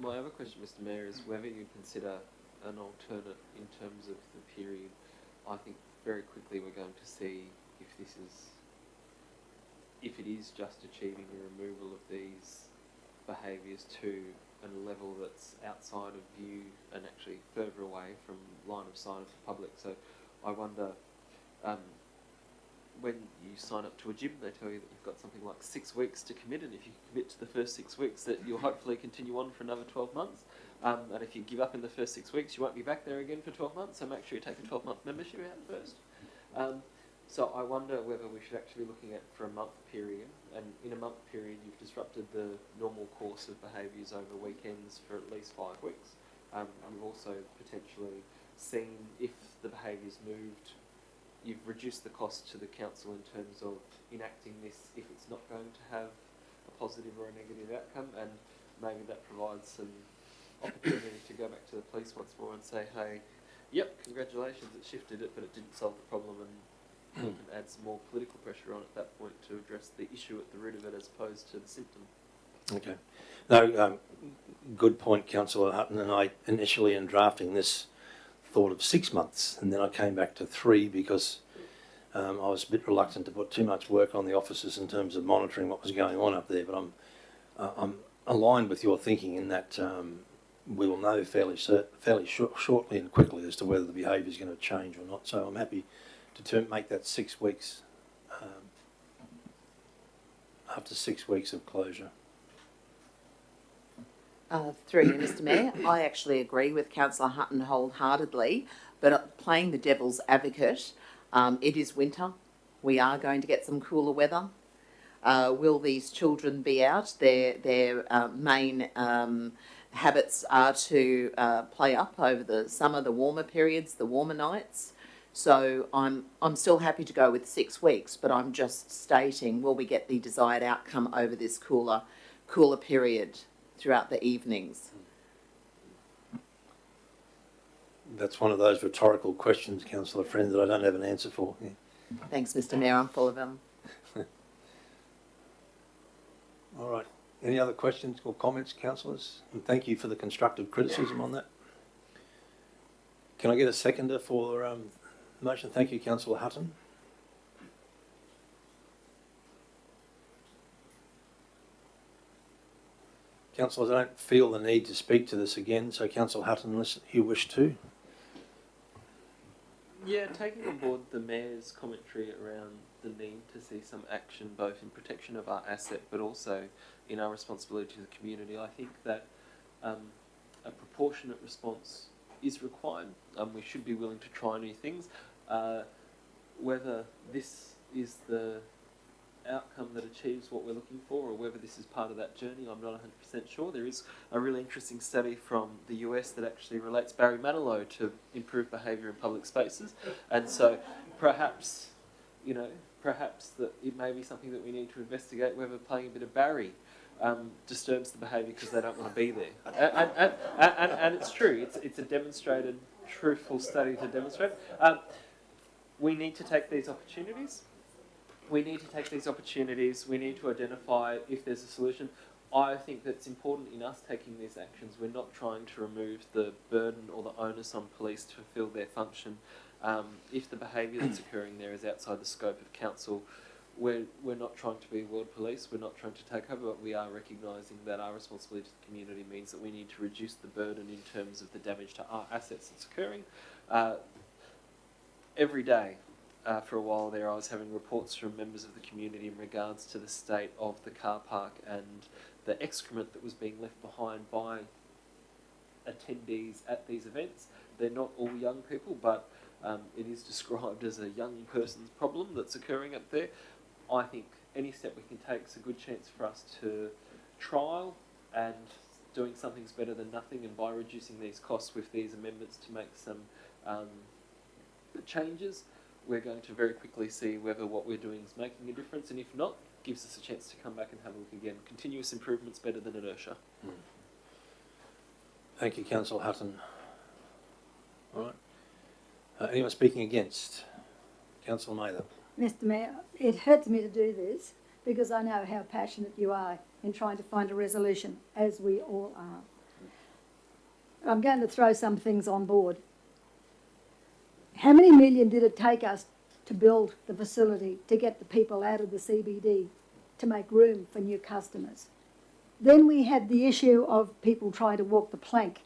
My other question, Mr Mayor, is whether you consider an alternate in terms of the period. I think very quickly we're going to see if it is just achieving the removal of these behaviours to a level that's outside of view and actually further away from line of sight of the public. So I wonder, when you sign up to a gym, they tell you that you've got something like 6 weeks to commit, and if you commit to the first 6 weeks, that you'll hopefully continue on for another 12 months. And if you give up in the first 6 weeks, you won't be back there again for 12 months, so make sure you take a 12-month membership out first. So I wonder whether we should actually be looking at for a month period, and in a month period you've disrupted the normal course of behaviours over weekends for at least 5 weeks. You've also potentially seen if the behaviour's moved, you've reduced the cost to the council in terms of enacting this if it's not going to have a positive or a negative outcome, and maybe that provides some opportunity to go back to the police once more and say, hey, yep, congratulations, it shifted it, but it didn't solve the problem, and we can add some more political pressure on at that point to address the issue at the root of it as opposed to the symptom. Okay. No, good point, Councillor Hutton, and I initially in drafting this thought of 6 months, and then I came back to 3 because I was a bit reluctant to put too much work on the officers in terms of monitoring what was going on up there, but I'm aligned with your thinking in that we will know fairly shortly and quickly as to whether the behaviour is going to change or not. So I'm happy to make that 6 weeks after 6 weeks of closure. Through you, Mr. Mayor, I actually agree with Councillor Hutton wholeheartedly, but playing the devil's advocate, it is winter. We are going to get some cooler weather. Will these children be out? Their main habits are to play up over the summer, the warmer periods, the warmer nights. So I'm still happy to go with 6 weeks, but I'm just stating, will we get the desired outcome over this cooler period throughout the evenings? That's one of those rhetorical questions, Councillor Friend, that I don't have an answer for. Yeah. Thanks, Mr. Mayor. I'm full of them. All right. Any other questions or comments, councillors? And thank you for the constructive criticism on that. Can I get a seconder for the motion? Thank you, Councillor Hutton. Councillors, I don't feel the need to speak to this again, so Councillor Hutton, unless you wish to. Yeah, taking on board the Mayor's commentary around the need to see some action both in protection of our asset but also in our responsibility to the community, I think that a proportionate response is required. We should be willing to try new things. Whether this is the outcome that achieves what we're looking for or whether this is part of that journey, I'm not 100% sure. There is a really interesting study from the US that actually relates Barry Manilow to improved behaviour in public spaces, and so perhaps that it may be something that we need to investigate, whether playing a bit of Barry disturbs the behaviour because they don't want to be there. And it's true, it's a demonstrated, truthful study to demonstrate. We need to take these opportunities. We need to identify if there's a solution. I think that's important in us taking these actions. We're not trying to remove the burden or the onus on police to fulfil their function. If the behaviour that's occurring there is outside the scope of council, we're not trying to be world police. We're not trying to take over, but we are recognising that our responsibility to the community means that we need to reduce the burden in terms of the damage to our assets that's occurring. Every day, for a while there, I was having reports from members of the community in regards to the state of the car park and the excrement that was being left behind by attendees at these events. They're not all young people, but it is described as a young person's problem that's occurring up there. I think any step we can take is a good chance for us to trial, and doing something's better than nothing, and by reducing these costs with these amendments to make some changes, we're going to very quickly see whether what we're doing is making a difference, and if not, gives us a chance to come back and have a look again. Continuous improvement's better than inertia. Thank you, Councillor Hutton. All right. Anyone speaking against? Councillor Mather. Mr. Mayor, it hurts me to do this because I know how passionate you are in trying to find a resolution, as we all are. I'm going to throw some things on board. How many million did it take us to build the facility, to get the people out of the CBD, to make room for new customers? Then we had the issue of people trying to walk the plank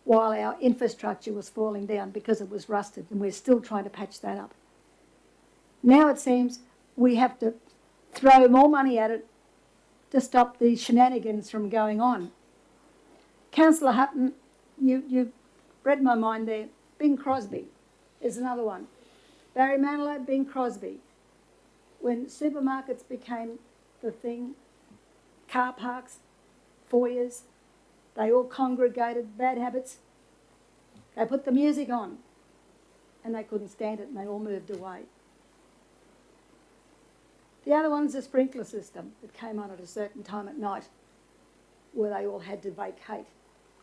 while our infrastructure was falling down because it was rusted, and we're still trying to patch that up. Now it seems we have to throw more money at it to stop these shenanigans from going on. Councillor Hutton, you read my mind there. Bing Crosby is another one. Barry Manilow, Bing Crosby. When supermarkets became the thing, car parks, foyers, they all congregated, bad habits. They put the music on and they couldn't stand it and they all moved away. The other one's the sprinkler system that came on at a certain time at night where they all had to vacate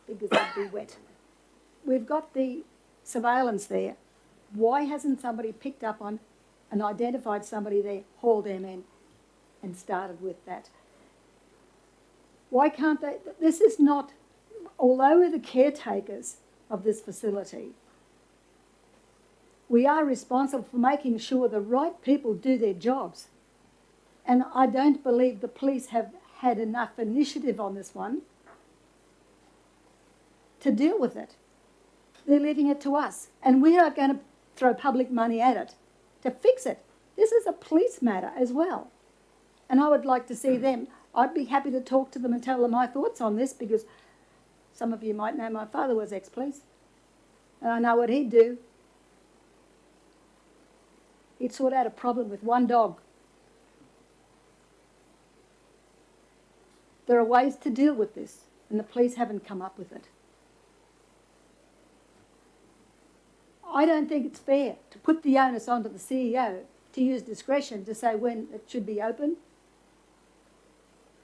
because they'd be wet. We've got the surveillance there. Why hasn't somebody picked up on and identified somebody there, hauled them in and started with that? Why can't they? This is not, although we're the caretakers of this facility, we are responsible for making sure the right people do their jobs. And I don't believe the police have had enough initiative on this one to deal with it. They're leaving it to us. And we are going to throw public money at it to fix it. This is a police matter as well. And I would like to see them. I'd be happy to talk to them and tell them my thoughts on this, because some of you might know my father was ex-police. And I know what he'd do. He'd sort out a problem with one dog. There are ways to deal with this, and the police haven't come up with it. I don't think it's fair to put the onus onto the CEO to use discretion to say when it should be open.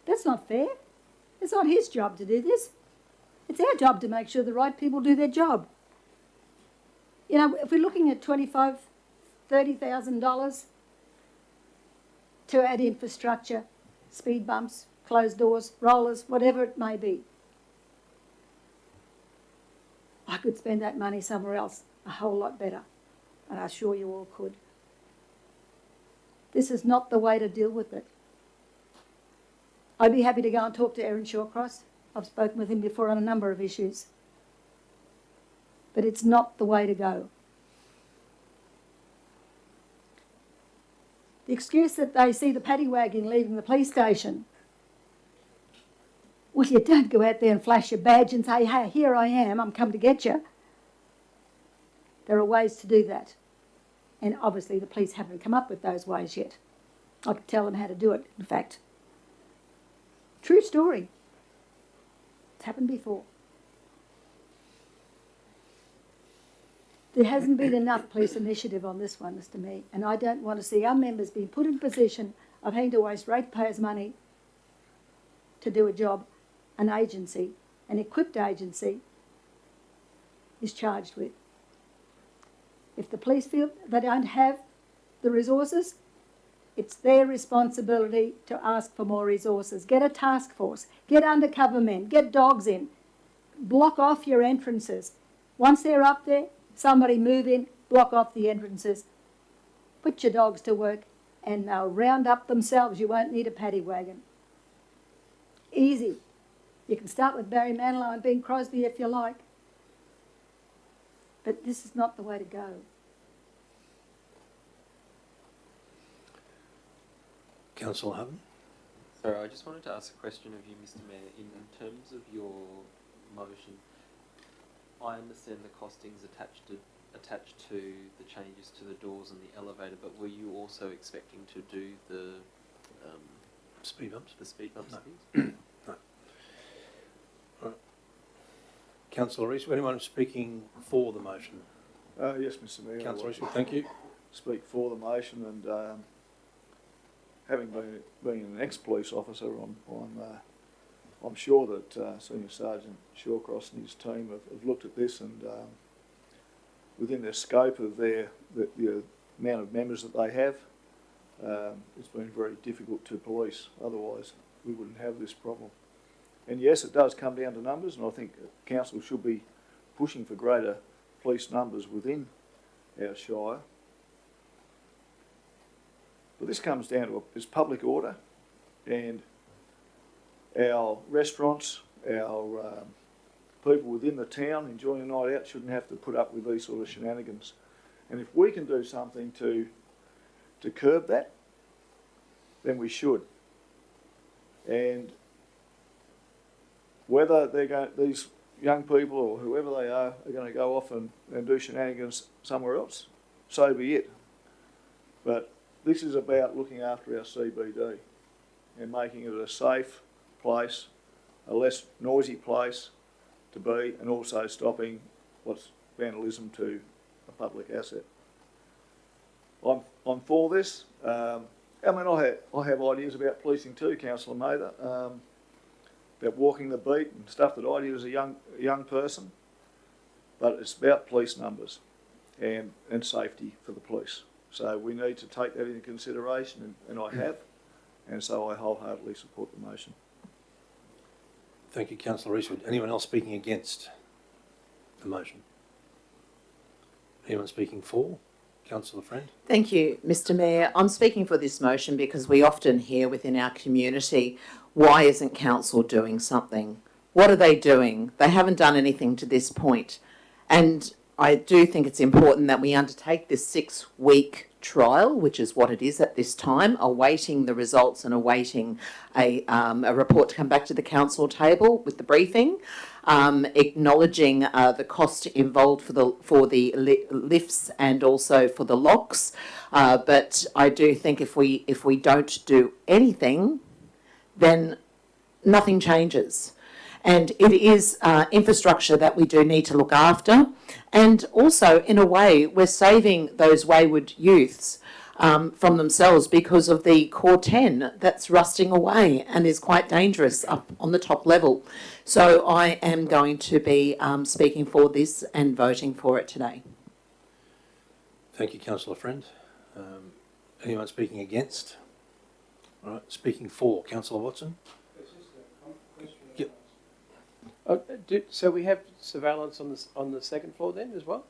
That's not fair. It's not his job to do this. It's our job to make sure the right people do their job. You know, if we're looking at $25,000, $30,000 to add infrastructure, speed bumps, closed doors, rollers, whatever it may be, I could spend that money somewhere else a whole lot better, and I assure you all could. This is not the way to deal with it. I'd be happy to go and talk to Erin Shawcross. I've spoken with him before on a number of issues. But it's not the way to go. The excuse that they see the paddy wagon leaving the police station. Well, you don't go out there and flash your badge and say, hey, here I am, I'm come to get you. There are ways to do that. And obviously the police haven't come up with those ways yet. I could tell them how to do it, in fact. True story. It's happened before. There hasn't been enough police initiative on this one, Mr. Mayor, and I don't want to see our members being put in a position of having to waste ratepayers' money to do a job an agency, an equipped agency, is charged with. If the police feel they don't have the resources, it's their responsibility to ask for more resources. Get a task force, get undercover men, get dogs in, block off your entrances. Once they're up there, somebody move in, block off the entrances, put your dogs to work, and they'll round up themselves. You won't need a paddy wagon. Easy. You can start with Barry Manilow and Bing Crosby if you like. But this is not the way to go. Councillor Hutton. Sorry, I just wanted to ask a question of you, Mr. Mayor. In terms of your motion, I understand the costings attached to the changes to the doors and the elevator, but were you also expecting to do the speed bumps? The speed bumps, No. things? No. Right. Councillor Rees, anyone speaking for the motion? Yes, Mr. Mayor. Councillor Rees, thank you. Speak for the motion, and having been an ex-police officer, I'm sure that Senior Sergeant Shawcross and his team have looked at this, and within the scope of the amount of members that they have, it's been very difficult to police. Otherwise, we wouldn't have this problem. And yes, it does come down to numbers, and I think council should be pushing for greater police numbers within our shire. But this comes down to is public order, and our restaurants, our people within the town enjoying a night out shouldn't have to put up with these sort of shenanigans. And if we can do something to to curb that, then we should. And whether these young people or whoever they are going to go off and do shenanigans somewhere else, so be it. But this is about looking after our CBD and making it a safe place, a less noisy place to be, and also stopping what's vandalism to a public asset. I'm for this. I have ideas about policing too, Councillor Mather, about walking the beat and stuff that I did as a young person. But it's about police numbers and safety for the police. So we need to take that into consideration, and I have, and so I wholeheartedly support the motion. Thank you, Councillor Eastwood. Anyone else speaking against the motion? Anyone speaking for? Councillor Friend? Thank you, Mr Mayor. I'm speaking for this motion because we often hear within our community, why isn't council doing something? What are they doing? They haven't done anything to this point. And I do think it's important that we undertake this 6-week trial, which is what it is at this time, awaiting the results and awaiting a report to come back to the council table with the briefing, acknowledging the cost involved for the lifts and also for the locks. But I do think if we don't do anything, then nothing changes. And it is infrastructure that we do need to look after. And also, in a way, we're saving those wayward youths from themselves because of the core 10 that's rusting away and is quite dangerous up on the top level. So I am going to be speaking for this and voting for it today. Thank you, Councillor Friend. Anyone speaking against? All right, speaking for, Councillor Watson? Yep. So we have surveillance on the second floor then as well?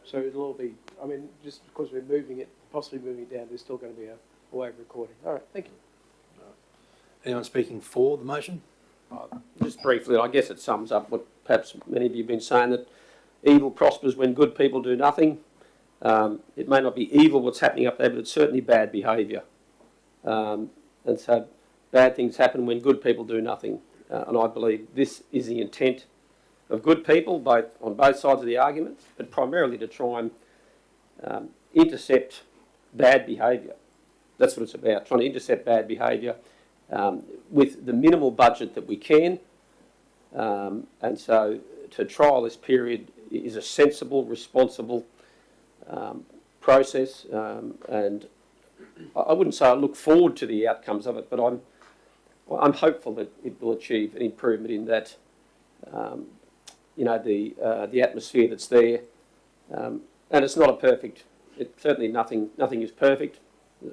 So it'll all be, I mean, just because we're moving it, possibly moving it down, there's still going to be a way of recording. All right, thank you. Anyone speaking for the motion? Just briefly, I guess it sums up what perhaps many of you have been saying, that evil prospers when good people do nothing. It may not be evil what's happening up there, but it's certainly bad behaviour. And so bad things happen when good people do nothing. And I believe this is the intent of good people, on both sides of the argument, but primarily to try and intercept bad behaviour. That's what it's about, trying to intercept bad behaviour with the minimal budget that we can. And so to trial this period is a sensible, responsible process. And I wouldn't say I look forward to the outcomes of it, but I'm hopeful that it will achieve an improvement in that, the atmosphere that's there. And it's not a perfect, certainly nothing is perfect.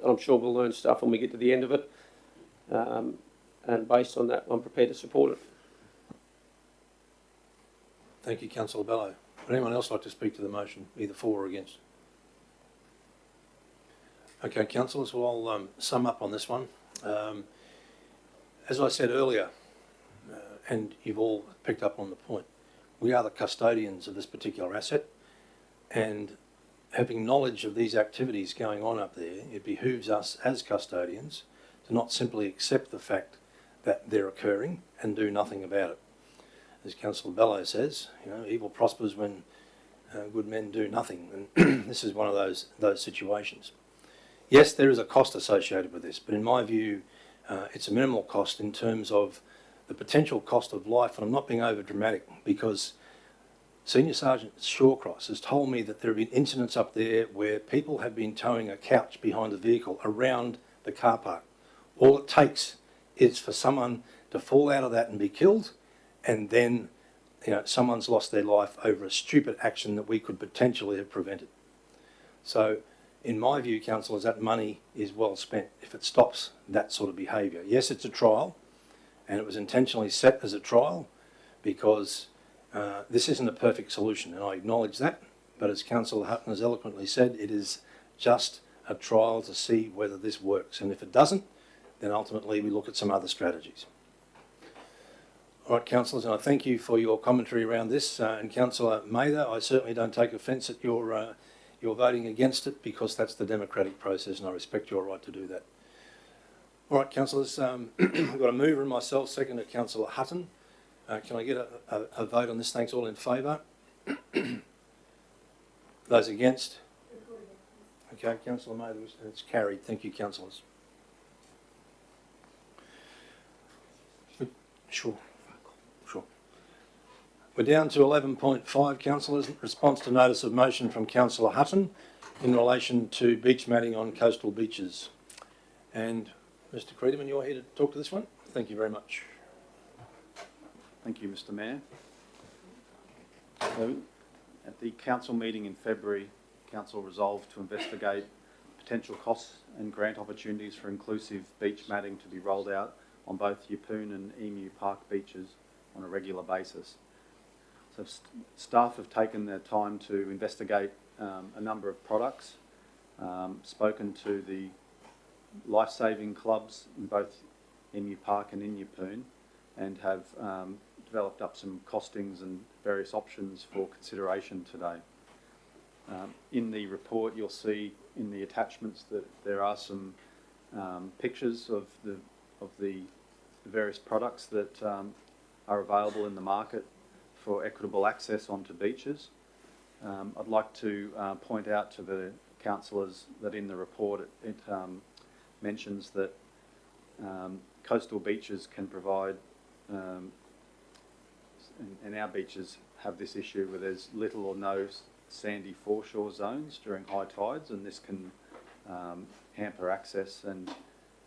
I'm sure we'll learn stuff when we get to the end of it. And based on that, I'm prepared to support it. Thank you, Councillor Bello. Would anyone else like to speak to the motion, either for or against? Okay, councillors, well, I'll sum up on this one. As I said earlier, and you've all picked up on the point, we are the custodians of this particular asset, and having knowledge of these activities going on up there, it behooves us as custodians to not simply accept the fact that they're occurring and do nothing about it. As Councillor Bello says, evil prospers when good men do nothing, and this is one of those situations. Yes, there is a cost associated with this, but in my view, it's a minimal cost in terms of the potential cost of life, and I'm not being over dramatic because Senior Sergeant Shawcross has told me that there have been incidents up there where people have been towing a couch behind a vehicle around the car park. All it takes is for someone to fall out of that and be killed, and then someone's lost their life over a stupid action that we could potentially have prevented. So in my view, councillors, that money is well spent if it stops that sort of behaviour. Yes, it's a trial, and it was intentionally set as a trial because this isn't a perfect solution, and I acknowledge that. But as Councillor Hutton has eloquently said, it is just a trial to see whether this works. And if it doesn't, then ultimately we look at some other strategies. All right, councillors, and I thank you for your commentary around this. And Councillor Mather, I certainly don't take offence at your you're voting against it because that's the democratic process, and I respect your right to do that. All right, councillors, I've got a mover and myself, second to Councillor Hutton. Can I get a vote on this? Thanks. All in favour? Those against? Okay, Councillor Mather, it's carried. Thank you, councillors. Sure. We're down to 11.5, councillors. Response to notice of motion from Councillor Hutton in relation to beach matting on coastal beaches. And Mr. Creedman, you're here to talk to this one. Thank you very much. Thank you, Mr. Mayor. So, at the council meeting in February, council resolved to investigate potential costs and grant opportunities for inclusive beach matting to be rolled out on both Yeppoon and Emu Park beaches on a regular basis. So staff have taken their time to investigate a number of products, spoken to the life-saving clubs in both Emu Park and in Yeppoon, and have developed up some costings and various options for consideration today. In the report, you'll see in the attachments that there are some pictures of the various products that are available in the market for equitable access onto beaches. I'd like to point out to the councillors that in the report it mentions that coastal beaches can provide, and our beaches have this issue where there's little or no sandy foreshore zones during high tides, and this can hamper access, and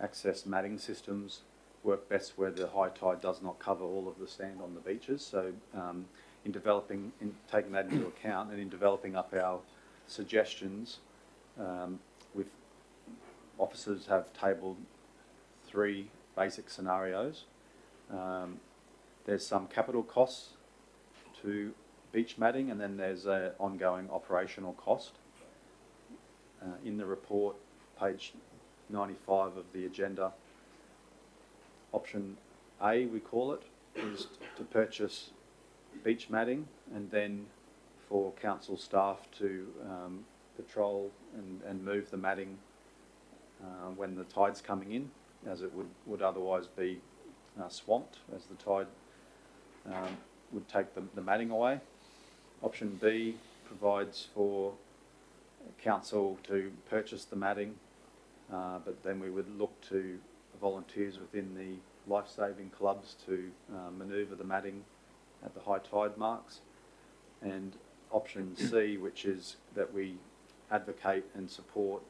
access matting systems work best where the high tide does not cover all of the sand on the beaches. So in taking that into account and in developing up our suggestions, officers have tabled 3 basic scenarios. There's some capital costs to beach matting, and then there's an ongoing operational cost. In the report, page 95 of the agenda, option A, we call it, is to purchase beach matting and then for council staff to patrol and move the matting when the tide's coming in, as it would otherwise be swamped as the tide would take the matting away. Option B provides for council to purchase the matting, but then we would look to volunteers within the life-saving clubs to manoeuvre the matting at the high tide marks. And option C, which is that we advocate and support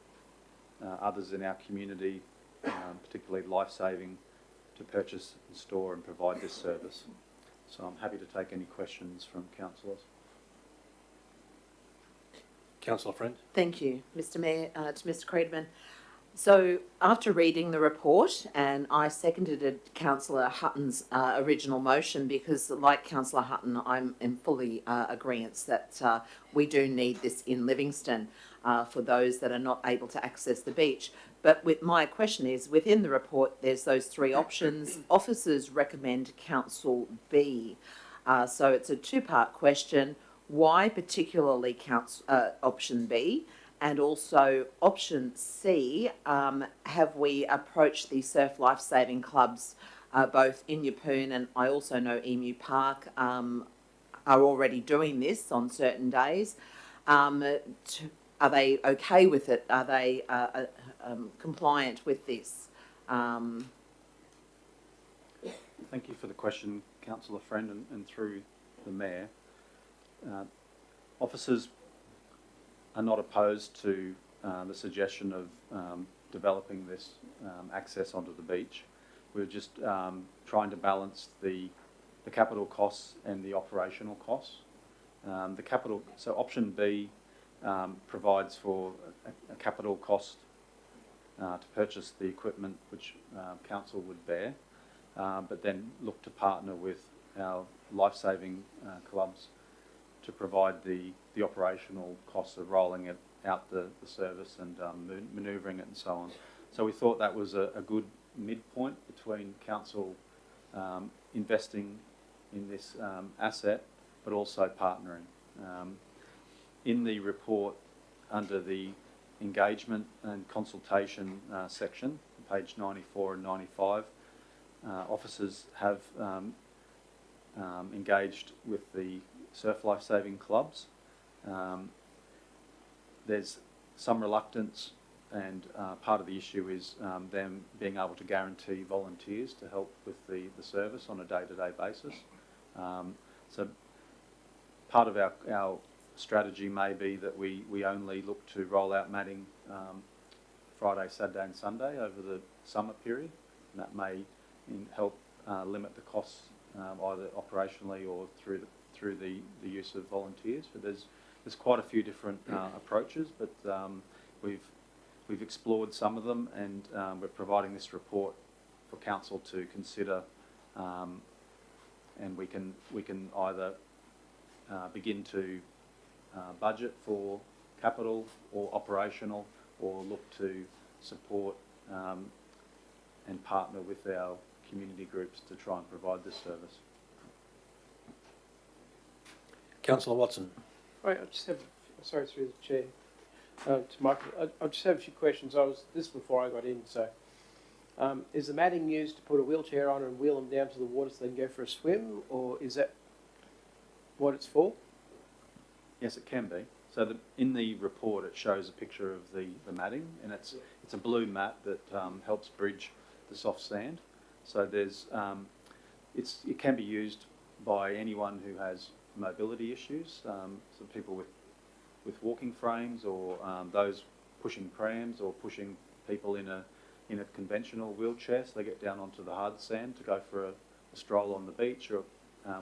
others in our community, particularly life-saving, to purchase and store and provide this service. So I'm happy to take any questions from councillors. Councillor Friend. Thank you, Mr. Mayor, to Mr. Creedman. So after reading the report, and I seconded Councillor Hutton's original motion because, like Councillor Hutton, I'm in fully agreement that we do need this in Livingstone for those that are not able to access the beach. But my question is, within the report, there's those 3 options. Officers recommend Council B. So it's a 2-part question. Why particularly option B? And also option C, have we approached the surf life-saving clubs, both in Yeppoon and I also know Emu Park are already doing this on certain days. Are they okay with it? Are they compliant with this? Thank you for the question, Councillor Friend, and through the Mayor. Officers are not opposed to the suggestion of developing this access onto the beach. We're just trying to balance the capital costs and the operational costs. So option B provides for a capital cost to purchase the equipment which council would bear, but then look to partner with our life-saving clubs to provide the operational costs of rolling it out the service and manoeuvring it and so on. So we thought that was a good midpoint between council investing in this asset, but also partnering. In the report, under the engagement and consultation section, page 94 and 95, officers have engaged with the surf lifesaving clubs. There's some reluctance, and part of the issue is them being able to guarantee volunteers to help with the service on a day-to-day basis. So part of our strategy may be that we only look to roll out matting Friday, Saturday and Sunday over the summer period, and that may help limit the costs either operationally or through the use of volunteers. But there's quite a few different approaches, but we've explored some of them, and we're providing this report for council to consider, and we can either begin to budget for capital or operational, or look to support and partner with our community groups to try and provide this service. Councillor Watson. Right, I just have, sorry, through the chair, to Michael, I just have a few questions. This is before I got in, so. Is the matting used to put a wheelchair on and wheel them down to the water so they can go for a swim, or is that what it's for? Yes, it can be. So in the report it shows a picture of the matting, and it's a blue mat that helps bridge the soft sand. So there's it can be used by anyone who has mobility issues, so people with walking frames, or those pushing prams, or pushing people in a conventional wheelchair, so they get down onto the hard sand to go for a stroll on the beach. Or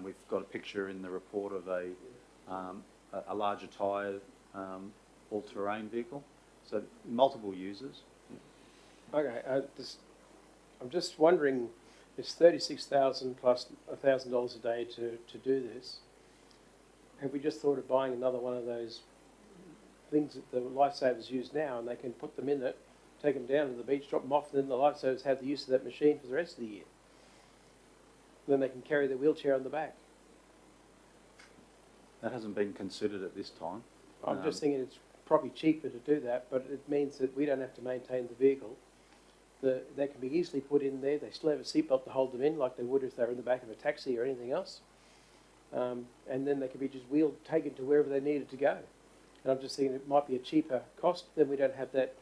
we've got a picture in the report of a larger tyre all-terrain vehicle. So multiple users. Okay, I'm just wondering, it's $36,000 plus $1,000 a day to do this. Have we just thought of buying another one of those things that the lifesavers use now, and they can put them in it, take them down to the beach, drop them off, and then the lifesavers have the use of that machine for the rest of the year? Then they can carry their wheelchair on the back. That hasn't been considered at this time. I'm just thinking it's probably cheaper to do that, but it means that we don't have to maintain the vehicle. They can be easily put in there. They still have a seatbelt to hold them in, like they would if they were in the back of a taxi or anything else. And then they can be just wheeled, taken to wherever they needed to go. And I'm just thinking it might be a cheaper cost. Then we don't have that.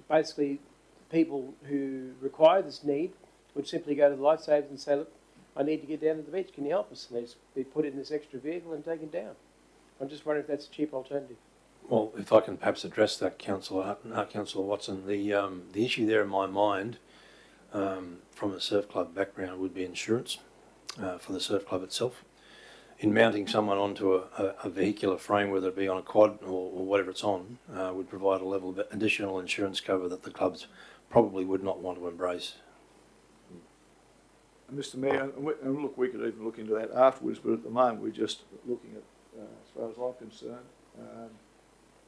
Basically, people who require this need would simply go to the lifesavers and say, look, I need to get down to the beach, can you help us? And they just be put in this extra vehicle and taken down. I'm just wondering if that's a cheap alternative. Well, if I can perhaps address that, Councillor Watson, the issue there in my mind, from a surf club background, would be insurance for the surf club itself. In mounting someone onto a vehicular frame, whether it be on a quad or whatever it's on, would provide a level of additional insurance cover that the clubs probably would not want to embrace. Mr Mayor, and look, we could even look into that afterwards, but at the moment we're just looking at, as far as I'm concerned,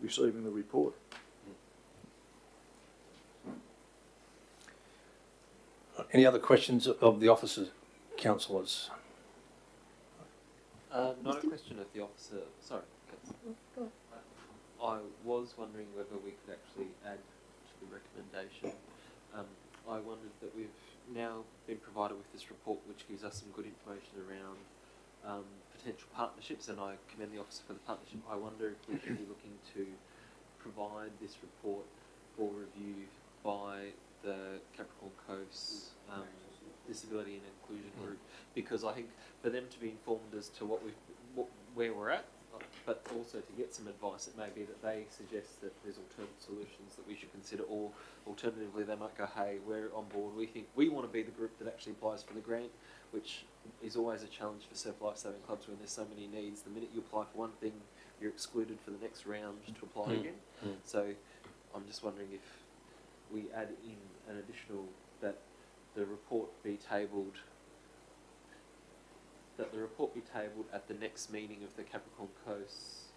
receiving the report. Any other questions of the officers, councillors? Not a question of the officer. Sorry, Go I was wondering whether we could actually add to the recommendation. I wondered that we've now been provided with this report, which gives us some good information around potential partnerships, and I commend the officer for the partnership. I wonder if we should be looking to provide this report for review by the Capricorn Coast Disability and Inclusion Group, because I think for them to be informed as to where we're at, but also to get some advice, it may be that they suggest that there's alternate solutions that we should consider, or alternatively they might go, hey, we're on board, we think we want to be the group that actually applies for the grant, which is always a challenge for surf lifesaving clubs when there's so many needs. The minute you apply for one thing, you're excluded for the next round to apply again. So I'm just wondering if we add in an additional, that the report be tabled at the next meeting of the Capricorn Coast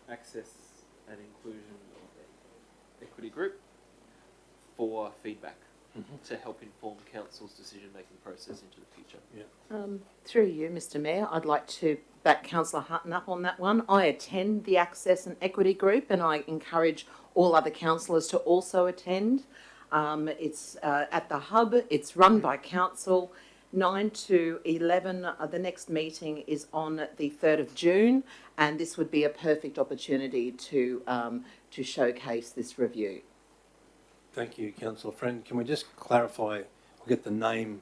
Access and Inclusion Equity Group for feedback to help inform council's decision-making process into the future. Through you, Mr Mayor, I'd like to back Councillor Hutton up on that one. I attend the Access and Equity Group, and I encourage all other councillors to also attend. It's at the Hub. It's run by council. 9 to 11, the next meeting is on the 3rd of June, and this would be a perfect opportunity to showcase this review. Thank you, Councillor Friend. Can we just clarify, we'll get the name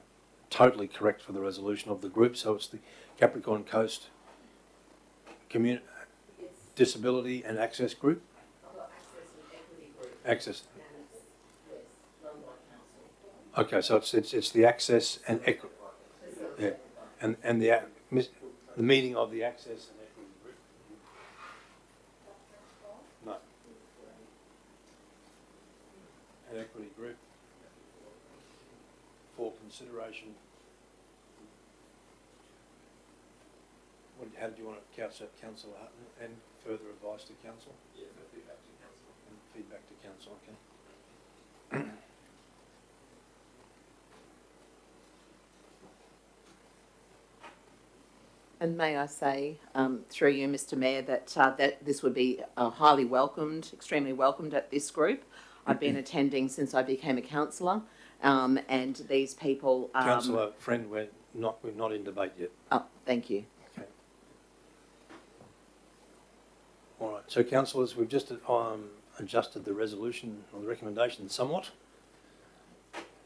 totally correct for the resolution of the group, so it's the Capricorn Coast Disability and Access Group? Access and Equity Group. Access. And it's, yes, run by council. Okay, so it's the Access and Equity. Yeah, and the meeting of the Access and Equity Group. No. An Equity Group for consideration. How did you want to couch that, Councillor Hutton, and further advice to council? Yeah, feedback to council. And feedback to council, okay. And may I say, through you, Mr Mayor, that this would be highly welcomed, extremely welcomed at this group. I've been attending since I became a councillor, and these people... Councillor Friend, we're not in debate yet. Oh, thank you. Okay. All right, so councillors, we've just adjusted the resolution or the recommendation somewhat.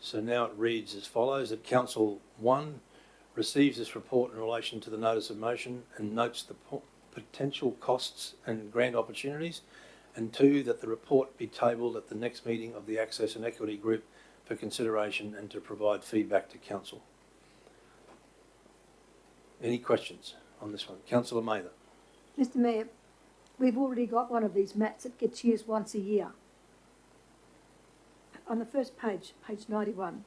So now it reads as follows, that Council 1 receives this report in relation to the notice of motion and notes the potential costs and grant opportunities, and 2, that the report be tabled at the next meeting of the Access and Equity Group for consideration and to provide feedback to council. Any questions on this one? Councillor Mather. Mr Mayor, we've already got one of these mats that gets used once a year. On the first page, page 91.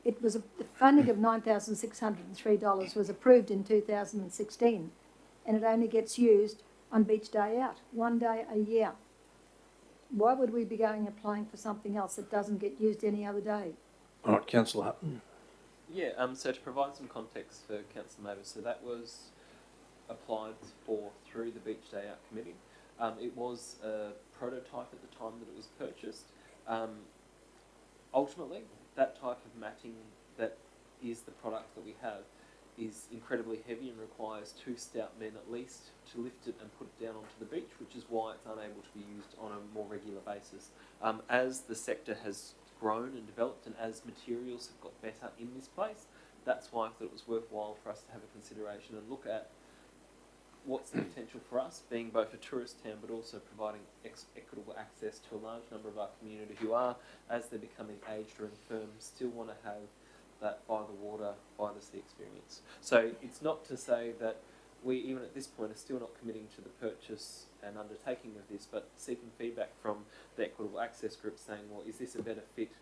It was the funding of $9,603 was approved in 2016, and it only gets used on beach day out, 1 day a year. Why would we be going applying for something else that doesn't get used any other day? All right, Councillor Hutton. Yeah, so to provide some context for Councillor Mavis, so that was applied for through the Beach Day Out Committee. It was a prototype at the time that it was purchased. Ultimately, that type of matting that is the product that we have is incredibly heavy and requires 2 stout men at least to lift it and put it down onto the beach, which is why it's unable to be used on a more regular basis. As the sector has grown and developed and as materials have got better in this place, that's why I thought it was worthwhile for us to have a consideration and look at what's the potential for us, being both a tourist town but also providing equitable access to a large number of our community who are, as they're becoming aged or infirm, still want to have that by the water, by the sea experience. So it's not to say that we, even at this point, are still not committing to the purchase and undertaking of this, but seeking feedback from the Equitable Access Group saying, well, is this a better fit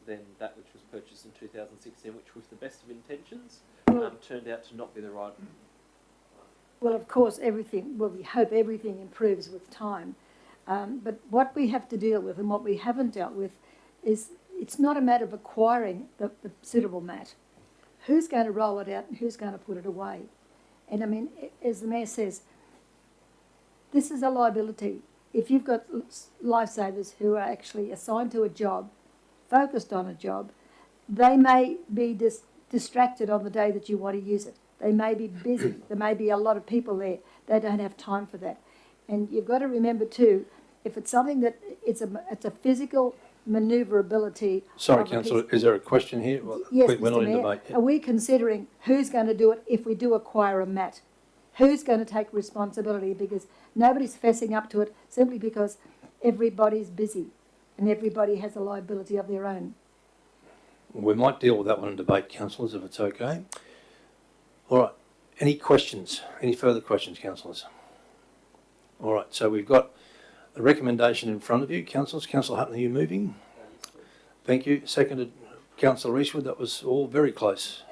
than that which was purchased in 2016, which with the best of intentions turned out to not be the right. Well, of course, we hope everything improves with time. But what we have to deal with and what we haven't dealt with is it's not a matter of acquiring the suitable mat. Who's going to roll it out and who's going to put it away? And I mean, as the Mayor says, this is a liability. If you've got lifesavers who are actually assigned to a job, focused on a job, they may be distracted on the day that you want to use it. They may be busy. There may be a lot of people there. They don't have time for that. And you've got to remember too, if it's something that it's a physical manoeuvrability. Sorry, Councillor, is there a question here? Well, yes, we're not Mr. in Mayor. debate yet. Are we considering who's going to do it if we do acquire a mat? Who's going to take responsibility? Because nobody's fessing up to it simply because everybody's busy and everybody has a liability of their own. We might deal with that one in debate, councillors, if it's okay. All right. Any questions? Any further questions, councillors? All right. So we've got a recommendation in front of you, councillors. Councillor Hutton, are you moving? Thank you. Seconded, Councillor Eastwood. That was all very close.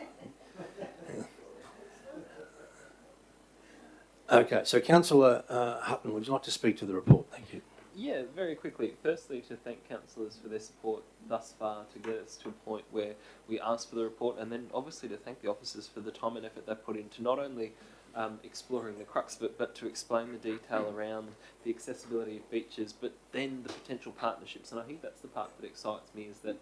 Okay. So Councillor Hutton, would you like to speak to the report? Thank you. Yeah, very quickly. Firstly, to thank councillors for their support thus far to get us to a point where we asked for the report, and then obviously to thank the officers for the time and effort they've put into not only exploring the crux of it, but to explain the detail around the accessibility of beaches, but then the potential partnerships. And I think that's the part that excites me, is that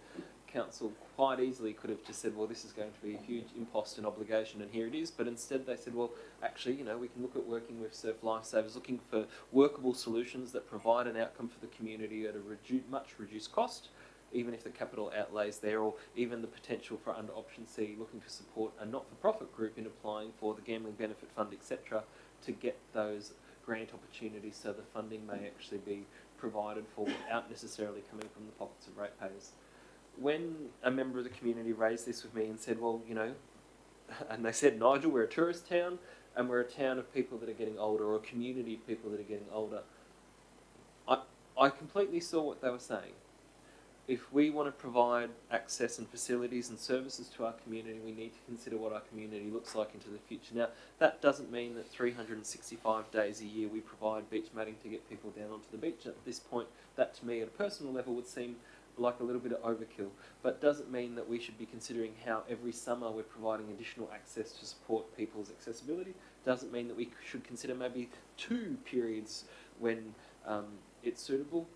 council quite easily could have just said, well, this is going to be a huge impost and obligation, and here it is. But instead they said, well, actually, you know, we can look at working with Surf Lifesavers, looking for workable solutions that provide an outcome for the community at a much reduced cost, even if the capital outlays there, or even the potential for under option C, looking to support a not-for-profit group in applying for the Gambling Benefit Fund, etc., to get those grant opportunities so the funding may actually be provided for without necessarily coming from the pockets of ratepayers. When a member of the community raised this with me and said, well, you know, and they said, Nigel, we're a tourist town and we're a town of people that are getting older, or a community of people that are getting older, I completely saw what they were saying. If we want to provide access and facilities and services to our community, we need to consider what our community looks like into the future. Now, that doesn't mean that 365 days a year we provide beach matting to get people down onto the beach. At this point, that to me at a personal level would seem like a little bit of overkill, but doesn't mean that we should be considering how every summer we're providing additional access to support people's accessibility. Doesn't mean that we should consider maybe 2 periods when it's suitable.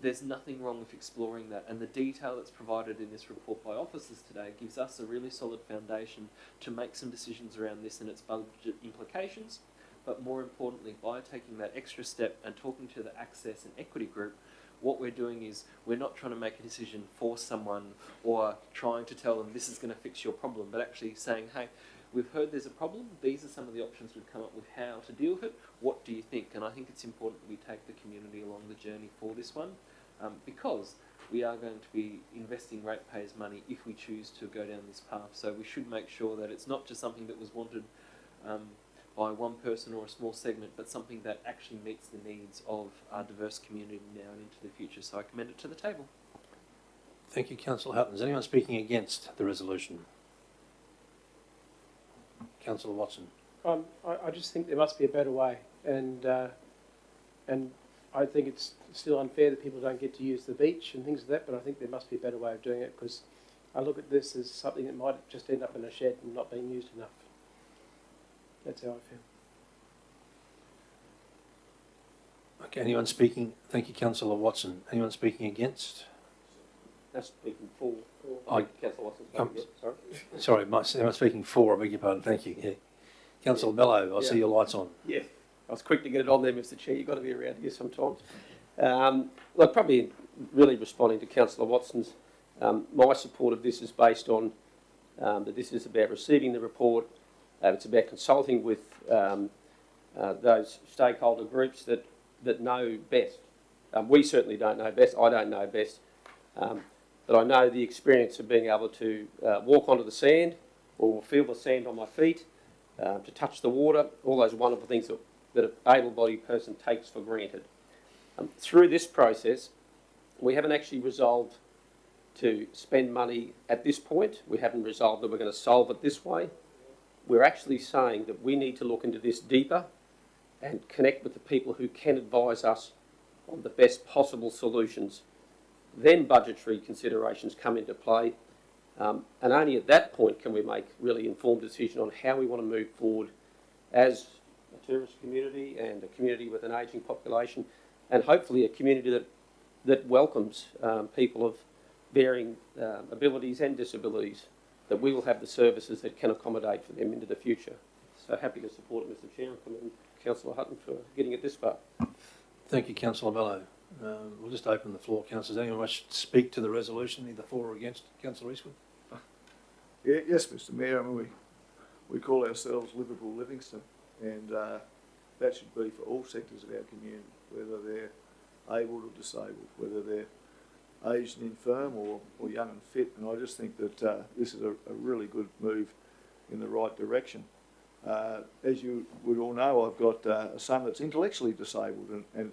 There's nothing wrong with exploring that, and the detail that's provided in this report by officers today gives us a really solid foundation to make some decisions around this and its budget implications. But more importantly, by taking that extra step and talking to the access and equity group, what we're doing is we're not trying to make a decision for someone or trying to tell them this is going to fix your problem, but actually saying, hey, we've heard there's a problem, these are some of the options we've come up with how to deal with it, what do you think? And I think it's important that we take the community along the journey for this one, because we are going to be investing ratepayers' money if we choose to go down this path. So we should make sure that it's not just something that was wanted by one person or a small segment, but something that actually meets the needs of our diverse community now and into the future. So I commend it to the table. Thank you, Councillor Hutton. Is anyone speaking against the resolution? Councillor Watson. I just think there must be a better way, and I think it's still unfair that people don't get to use the beach and things like that, but I think there must be a better way of doing it, because I look at this as something that might just end up in a shed and not being used enough. That's how I feel. Okay, anyone speaking? Thank you, Councillor Watson. Anyone speaking against? That's speaking for. Councillor Watson. Sorry, am I speaking for? I beg your pardon. Thank you. Yeah. Councillor Bello, I see your lights on. Yeah, I was quick to get it on there, Mr. Chair. You've got to be around here sometimes. Look, probably really responding to Councillor Watson's, my support of this is based on that this is about receiving the report. It's about consulting with those stakeholder groups that know best. We certainly don't know best. I don't know best. But I know the experience of being able to walk onto the sand or feel the sand on my feet, to touch the water, all those wonderful things that an able-bodied person takes for granted. Through this process, we haven't actually resolved to spend money at this point. We haven't resolved that we're going to solve it this way. We're actually saying that we need to look into this deeper and connect with the people who can advise us on the best possible solutions. Then budgetary considerations come into play, and only at that point can we make really informed decision on how we want to move forward as a tourist community and a community with an ageing population, and hopefully a community that welcomes people of varying abilities and disabilities, that we will have the services that can accommodate for them into the future. So happy to support it, Mr. Chair, and commend Councillor Hutton for getting it this far. Thank you, Councillor Bello. We'll just open the floor. Councillors, anyone wish to speak to the resolution, either for or against? Councillor Eastwood. Yeah, yes, Mr. Mayor. I mean, we call ourselves Liverpool Livingstone, and that should be for all sectors of our community, whether they're able or disabled, whether they're aged and infirm or young and fit. And I just think that this is a really good move in the right direction. As you would all know, I've got a son that's intellectually disabled, and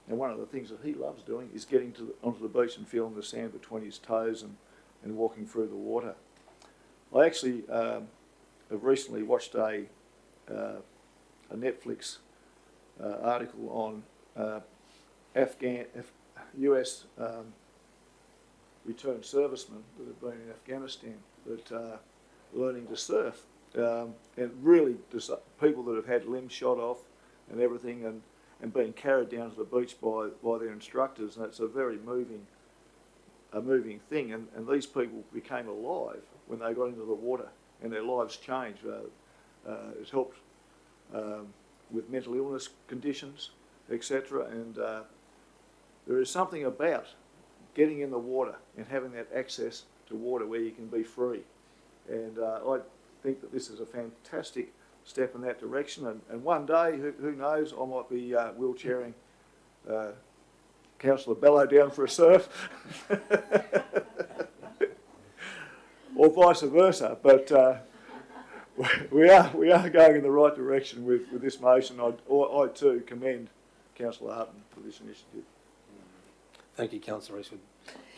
one of the things that he loves doing is getting onto the beach and feeling the sand between his toes and walking through the water. I actually have recently watched a Netflix article on US returned servicemen that have been in Afghanistan that are learning to surf. And really people that have had limbs shot off and everything and being carried down to the beach by their instructors, and it's a very moving thing. And these people became alive when they got into the water, and their lives changed. It helped with mental illness conditions, etc. And there is something about getting in the water and having that access to water where you can be free. And I think that this is a fantastic step in that direction. And one day, who knows, I might be wheelchairing Councillor Bello down for a surf. Or vice versa. But we are going in the right direction with this motion. I too commend Councillor Hutton for this initiative. Thank you, Councillor Eastwood.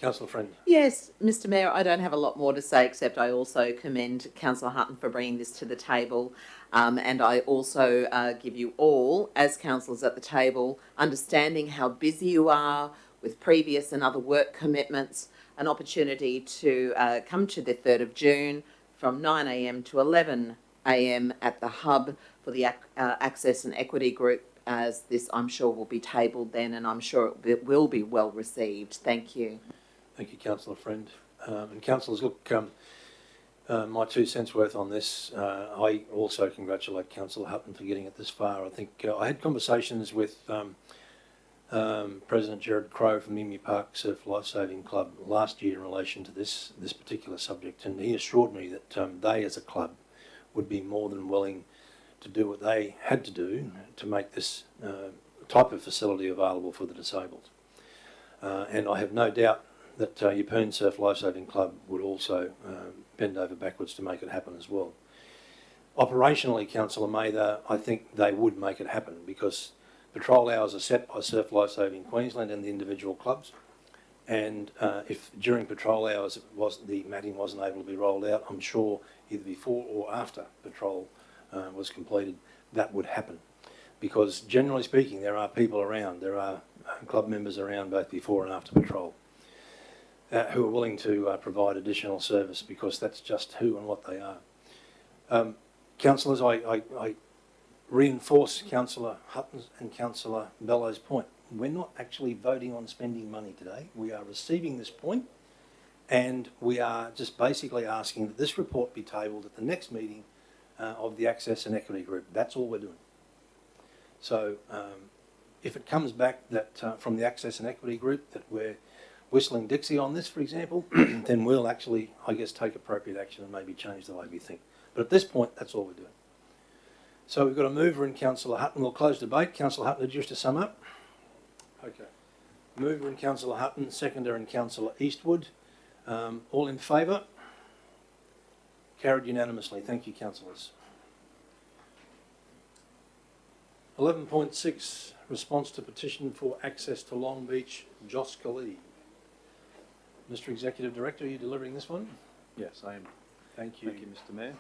Councillor Friend. Yes, Mr Mayor, I don't have a lot more to say except I also commend Councillor Hutton for bringing this to the table, and I also give you all, as councillors at the table, understanding how busy you are with previous and other work commitments, an opportunity to come to the 3rd of June from 9 a.m. to 11 a.m. at the hub for the Access and Equity Group, as this I'm sure will be tabled then, and I'm sure it will be well received. Thank you. Thank you, Councillor Friend. And councillors, look, my 2 cents worth on this. I also congratulate Councillor Hutton for getting it this far. I think I had conversations with President Gerard Crowe from the Emu Park Surf Lifesaving Club last year in relation to this particular subject, and he assured me that they as a club would be more than willing to do what they had to do to make this type of facility available for the disabled. And I have no doubt that Yeppoon Surf Lifesaving Club would also bend over backwards to make it happen as well. Operationally, Councillor Mather, I think they would make it happen because patrol hours are set by Surf Lifesaving Queensland and the individual clubs. And if during patrol hours the matting wasn't able to be rolled out, I'm sure either before or after patrol was completed, that would happen. Because generally speaking, there are people around, there are club members around both before and after patrol who are willing to provide additional service, because that's just who and what they are. Councillors, I reinforce Councillor Hutton's and Councillor Bello's point. We're not actually voting on spending money today. We are receiving this point, and we are just basically asking that this report be tabled at the next meeting of the Access and Equity Group. That's all we're doing. So if it comes back that from the Access and Equity Group that we're whistling Dixie on this, for example, then we'll actually, I guess, take appropriate action and maybe change the way we think. But at this point, that's all we're doing. So we've got a mover in Councillor Hutton. We'll close debate. Councillor Hutton, did you wish to sum up? Okay. Mover in Councillor Hutton, seconder in Councillor Eastwood. All in favour? Carried unanimously. Thank you, councillors. 11.6, response to petition for access to Long Beach, Joss Khalid. Mr Executive Director, are you delivering this one? Yes, I am. Thank you. Thank you, Mr Mayor.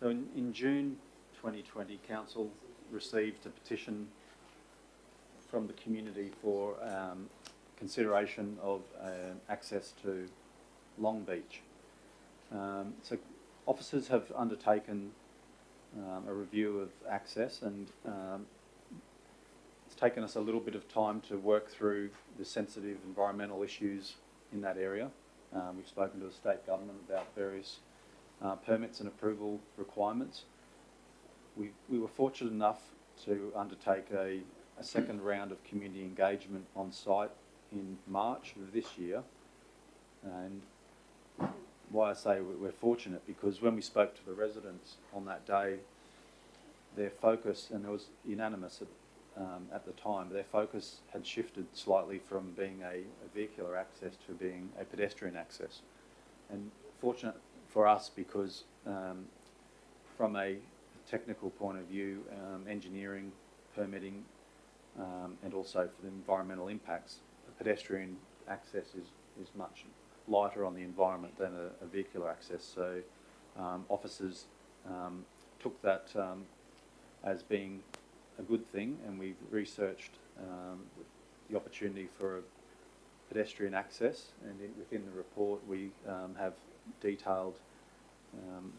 So in June 2020, Council received a petition from the community for consideration of access to Long Beach. So officers have undertaken a review of access, and it's taken us a little bit of time to work through the sensitive environmental issues in that area. We've spoken to the state government about various permits and approval requirements. We were fortunate enough to undertake a second round of community engagement on site in March of this year. And why I say we're fortunate, because when we spoke to the residents on that day, their focus, and it was unanimous at the time, their focus had shifted slightly from being a vehicular access to being a pedestrian access. And fortunate for us because from a technical point of view, engineering, permitting, and also for the environmental impacts, pedestrian access is much lighter on the environment than a vehicular access. So officers took that as being a good thing, and we've researched the opportunity for pedestrian access, and within the report we have detailed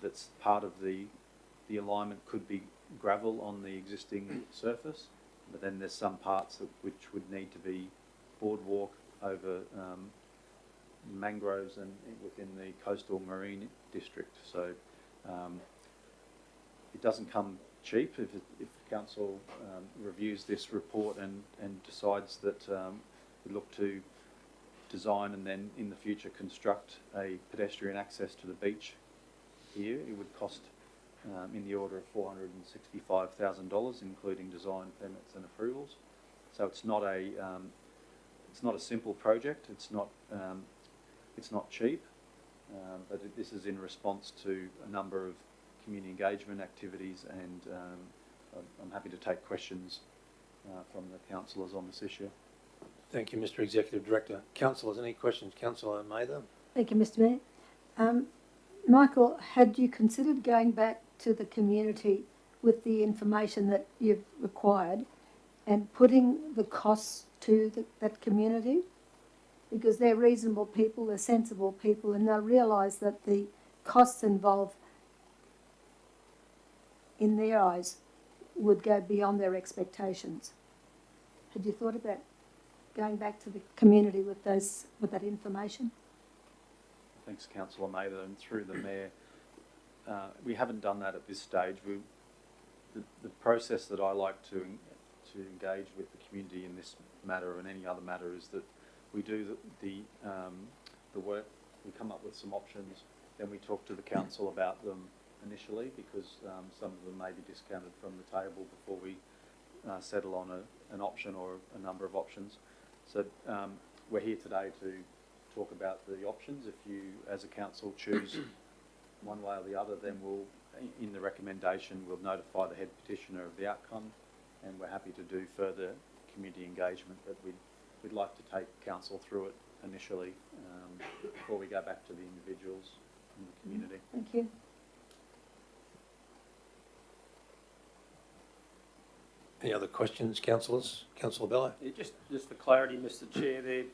that's part of the alignment could be gravel on the existing surface, but then there's some parts which would need to be boardwalk over mangroves and within the coastal marine district. So it doesn't come cheap. If council reviews this report and decides that we look to design and then in the future construct a pedestrian access to the beach here, it would cost in the order of $465,000, including design permits and approvals. So it's not a simple project. It's not cheap, but this is in response to a number of community engagement activities, and I'm happy to take questions from the councillors on this issue. Thank you, Mr. Executive Director. Councillors, any questions? Councillor Mather. Thank you, Mr. Mayor. Michael, had you considered going back to the community with the information that you've required and putting the costs to that community? Because they're reasonable people, they're sensible people, and they'll realise that the costs involved in their eyes would go beyond their expectations. Had you thought about going back to the community with that information? Thanks, Councillor Mather, and through the Mayor. We haven't done that at this stage. The process that I like to engage with the community in this matter and any other matter is that we do the work, we come up with some options, then we talk to the council about them initially, because some of them may be discounted from the table before we settle on an option or a number of options. So we're here today to talk about the options. If you, as a council, choose one way or the other, then we'll, in the recommendation, we'll notify the head petitioner of the outcome, and we're happy to do further community engagement, but we'd like to take council through it initially before we go back to the individuals in the community. Thank you. Any other questions, councillors? Councillor Bello. Yeah, just for clarity, Mr. Chair, there,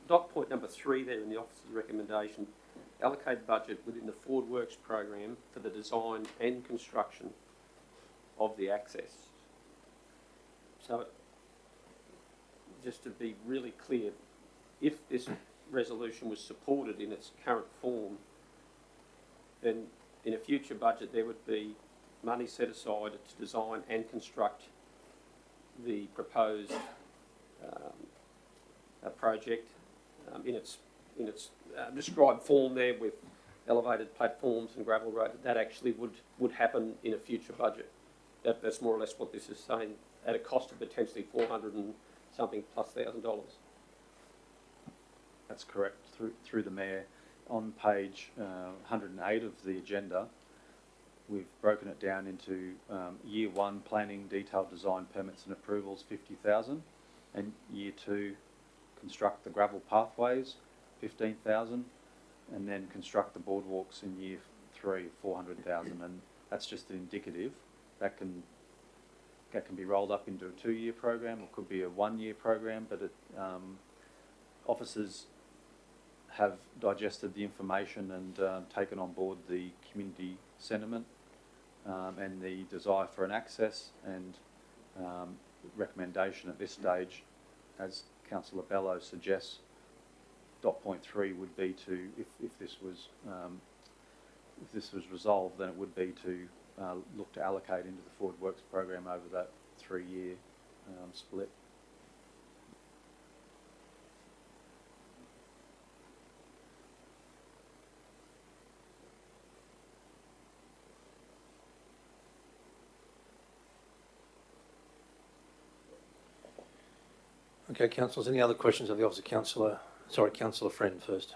dot point number 3 there in the officer's recommendation, allocate budget within the Forward Works program for the design and construction of the access. So, just to be really clear, if this resolution was supported in its current form, then in a future budget there would be money set aside to design and construct the proposed project in its described form there, with elevated platforms and gravel road. That actually would happen in a future budget. That's more or less what this is saying, at a cost of potentially $400 and something plus $1,000. That's correct. Through the Mayor, on page 108 of the agenda, we've broken it down into year 1 planning, detailed design, permits and approvals, 50,000, and year 2 construct the gravel pathways, 15,000, and then construct the boardwalks in year 3, 400,000. And that's just an indicative. That can be rolled up into a 2-year program, or could be a 1-year program. But officers have digested the information and taken on board the community sentiment and the desire for an access, and recommendation at this stage, as Councillor Bello suggests, dot point 3 would be to, if this was resolved, then it would be to look to allocate into the Forward Works program over that 3-year split. Okay, councillors, any other questions of the Office of Councillor? Sorry, Councillor Friend first.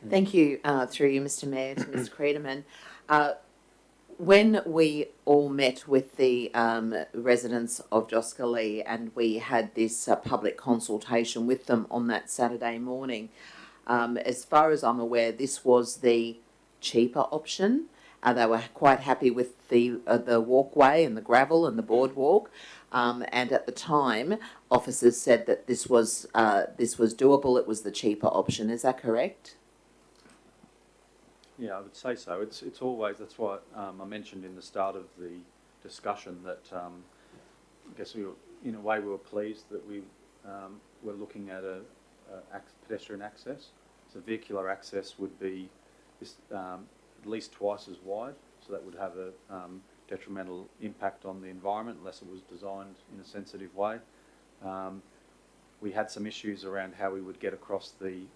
Thank you, through you, Mr. Mayor, to Ms. Creederman. When we all met with the residents of Joscalee and we had this public consultation with them on that Saturday morning, as far as I'm aware, this was the cheaper option. They were quite happy with the walkway and the gravel and the boardwalk. And at the time, officers said that this was doable. It was the cheaper option. Is that correct? Yeah, I would say so. It's always, that's why I mentioned in the start of the discussion that I guess in a way we were pleased that we were looking at a pedestrian access. So vehicular access would be at least twice as wide, so that would have a detrimental impact on the environment unless it was designed in a sensitive way. We had some issues around how we would get across the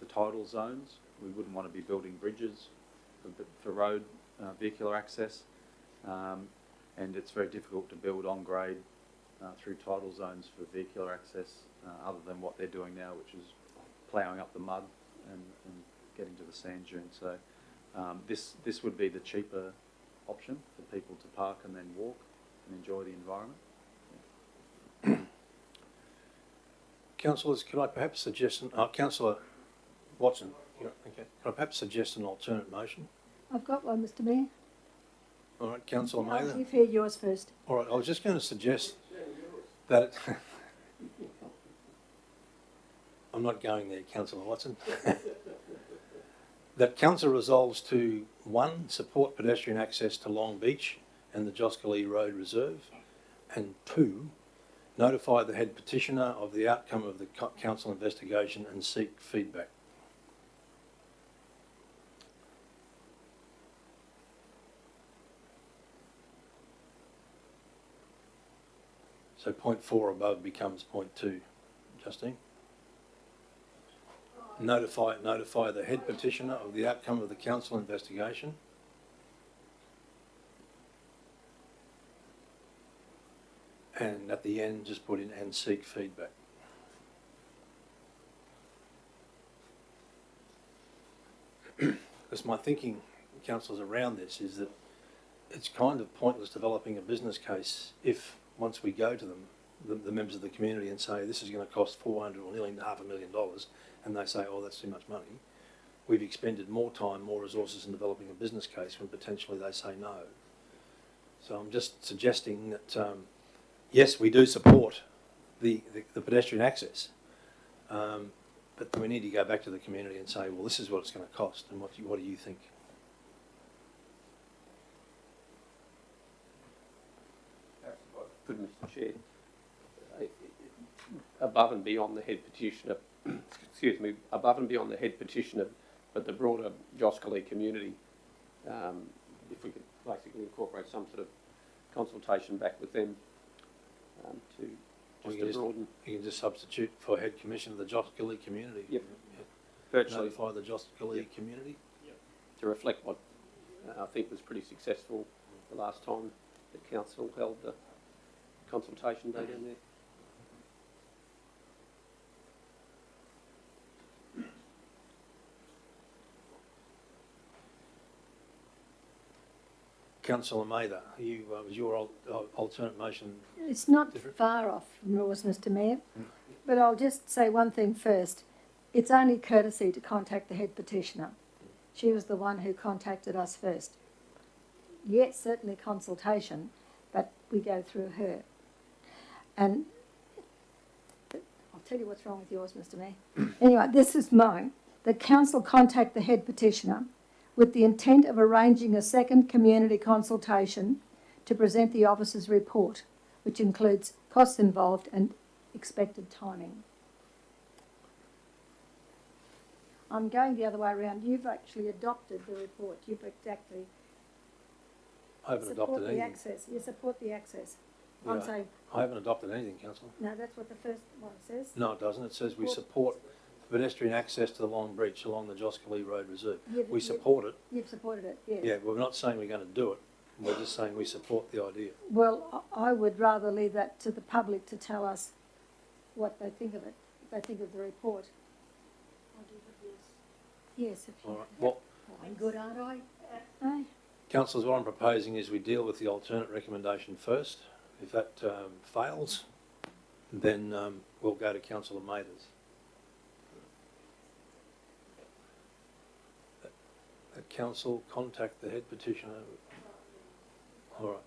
tidal zones. We wouldn't want to be building bridges for road vehicular access, and it's very difficult to build on grade through tidal zones for vehicular access, other than what they're doing now, which is ploughing up the mud and getting to the sand dunes. So this would be the cheaper option for people to park and then walk and enjoy the environment. Councillors, could I perhaps suggest, Councillor Watson, okay, could I perhaps suggest an alternate motion? I've got one, Mr Mayor. All right, Councillor Mather. You've heard yours first. All right, I was just going to suggest that I'm not going there, Councillor Watson. That council resolves to 1, support pedestrian access to Long Beach and the Joscali Road Reserve, and 2, notify the head petitioner of the outcome of the council investigation and seek feedback. So point 4 above becomes point 2. Justine? Notify the head petitioner of the outcome of the council investigation. And at the end, just put in and seek feedback. Because my thinking, councillors, around this is that it's kind of pointless developing a business case if, once we go to them, the members of the community, and say this is going to cost $400,000 or nearly $500,000, and they say, oh, that's too much money, we've expended more time, more resources in developing a business case when potentially they say no. So I'm just suggesting that, yes, we do support the pedestrian access, but we need to go back to the community and say, well, this is what it's going to cost, and what do you think? Good, Mr. Chair. Above and beyond the head petitioner, excuse me, above and beyond the head petitioner, but the broader Joscali community, if we could basically incorporate some sort of consultation back with them to broaden. You can just substitute for head commissioner the Joscali community. Yep. Yeah. Virtually. Notify the Joscali community. Yep. To reflect what I think was pretty successful the last time the council held the consultation day down there. Councillor Mather, was your alternate motion? It's not different? far off from yours, Mr Mayor, but I'll just say one thing first. It's only courtesy to contact the head petitioner. She was the one who contacted us first. Yes, certainly consultation, but we go through her. And I'll tell you what's wrong with yours, Mr Mayor. Anyway, this is mine. The council contact the head petitioner with the intent of arranging a second community consultation to present the officer's report, which includes costs involved and expected timing. I'm going the other way around. You've actually adopted the report. You've exactly I haven't adopted anything. Access. You support the access. Yeah, I'm saying, I haven't adopted anything, Councillor. no, that's what the first one says. No, it doesn't. It says we support pedestrian access to the Long Beach along the Joscali Road Reserve. We support it. You've supported it, yes. Yeah, we're not saying we're going to do it. We're just saying we support the idea. Well, I would rather leave that to the public to tell us what they think of it, what they think of the report. Yes, if you... All right. Well, I'm good, aren't I? Aye. councillors, what I'm proposing is we deal with the alternate recommendation first. If that fails, then we'll go to Councillor Mather's. that council contact the head petitioner. All right.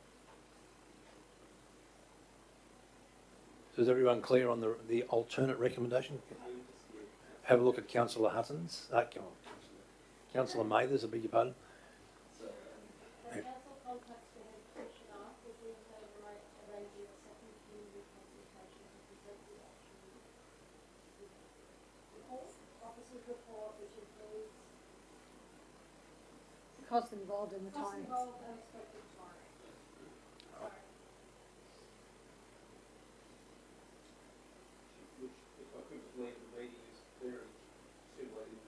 So is everyone clear on the alternate recommendation? Have a look at Councillor Hutton's. Councillor Mathers, I beg your pardon. Yeah. Costs involved in the timing. Which, if I could believe the meeting is very similar in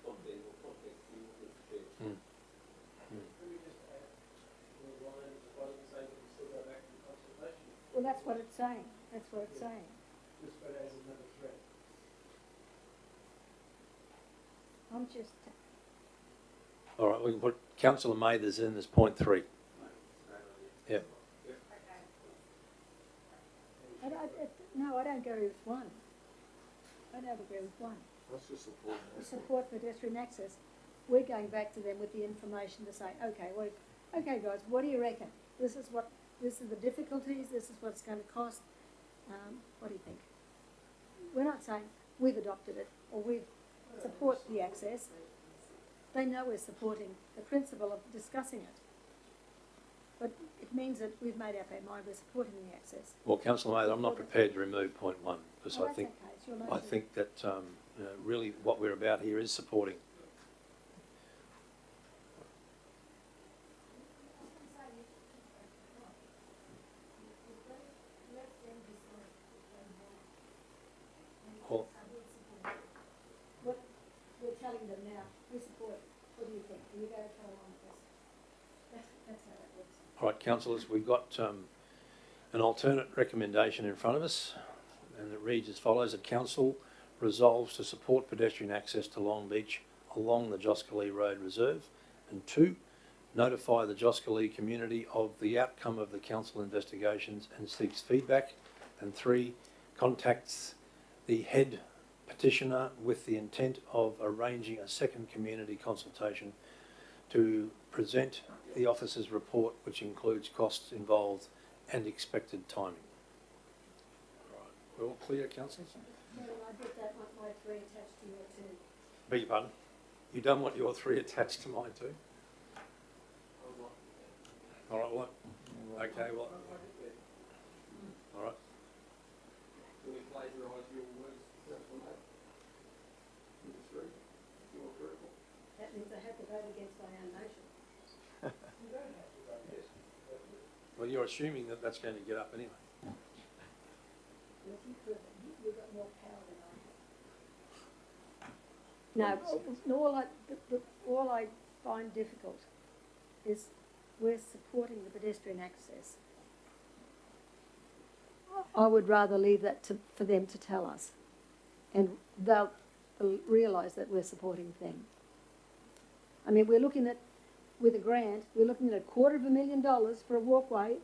content or context to the chair. Let me just add the line at the bottom saying that we still go back to the consultation. Well, that's what it's saying. That's what it's saying. Just put it as another threat. I'm just, All right, we can put Councillor Mathers in as point 3. Yeah. no, I don't go with one. I don't agree with one. That's just support. Support pedestrian access. We're going back to them with the information to say, okay, well, okay, guys, what do you reckon? This is the difficulties. This is what it's going to cost. What do you think? We're not saying we've adopted it or we support the access. They know we're supporting the principle of discussing it. But it means that we've made up our mind we're supporting the access. Well, Councillor Mathers, I'm not prepared to remove point 1 because Oh, I that's think okay. It's your I motion. think that really what we're about here is supporting. Well, What we're telling them now, we support it. What do you think? Are you going to come along with this? That's how that works. all right, councillors, we've got an alternate recommendation in front of us, and it reads as follows: that council resolves to support pedestrian access to Long Beach along the Joscalee Road Reserve, and 2, notify the Joscalee community of the outcome of the council investigations and seeks feedback, and 3, contacts the head petitioner with the intent of arranging a second community consultation to present the officer's report, which includes costs involved and expected timing. All right. We're all clear, councillors? No, I did that with my 3 attached to your 2. Beg your pardon? You don't want your 3 attached to mine too? All right, well, okay, well, all right. Do we plagiarise your words, Councillor Mathers? Number 3, your approval? That means I have to vote against my own motion. Well, you're assuming that that's going to get up anyway. And if you prove it, you've got more power than I have. No, all I find difficult is we're supporting the pedestrian access. I would rather leave that for them to tell us, and they'll realise that we're supporting them. I mean, we're looking at, with a grant, we're looking at $250,000 for a walkway.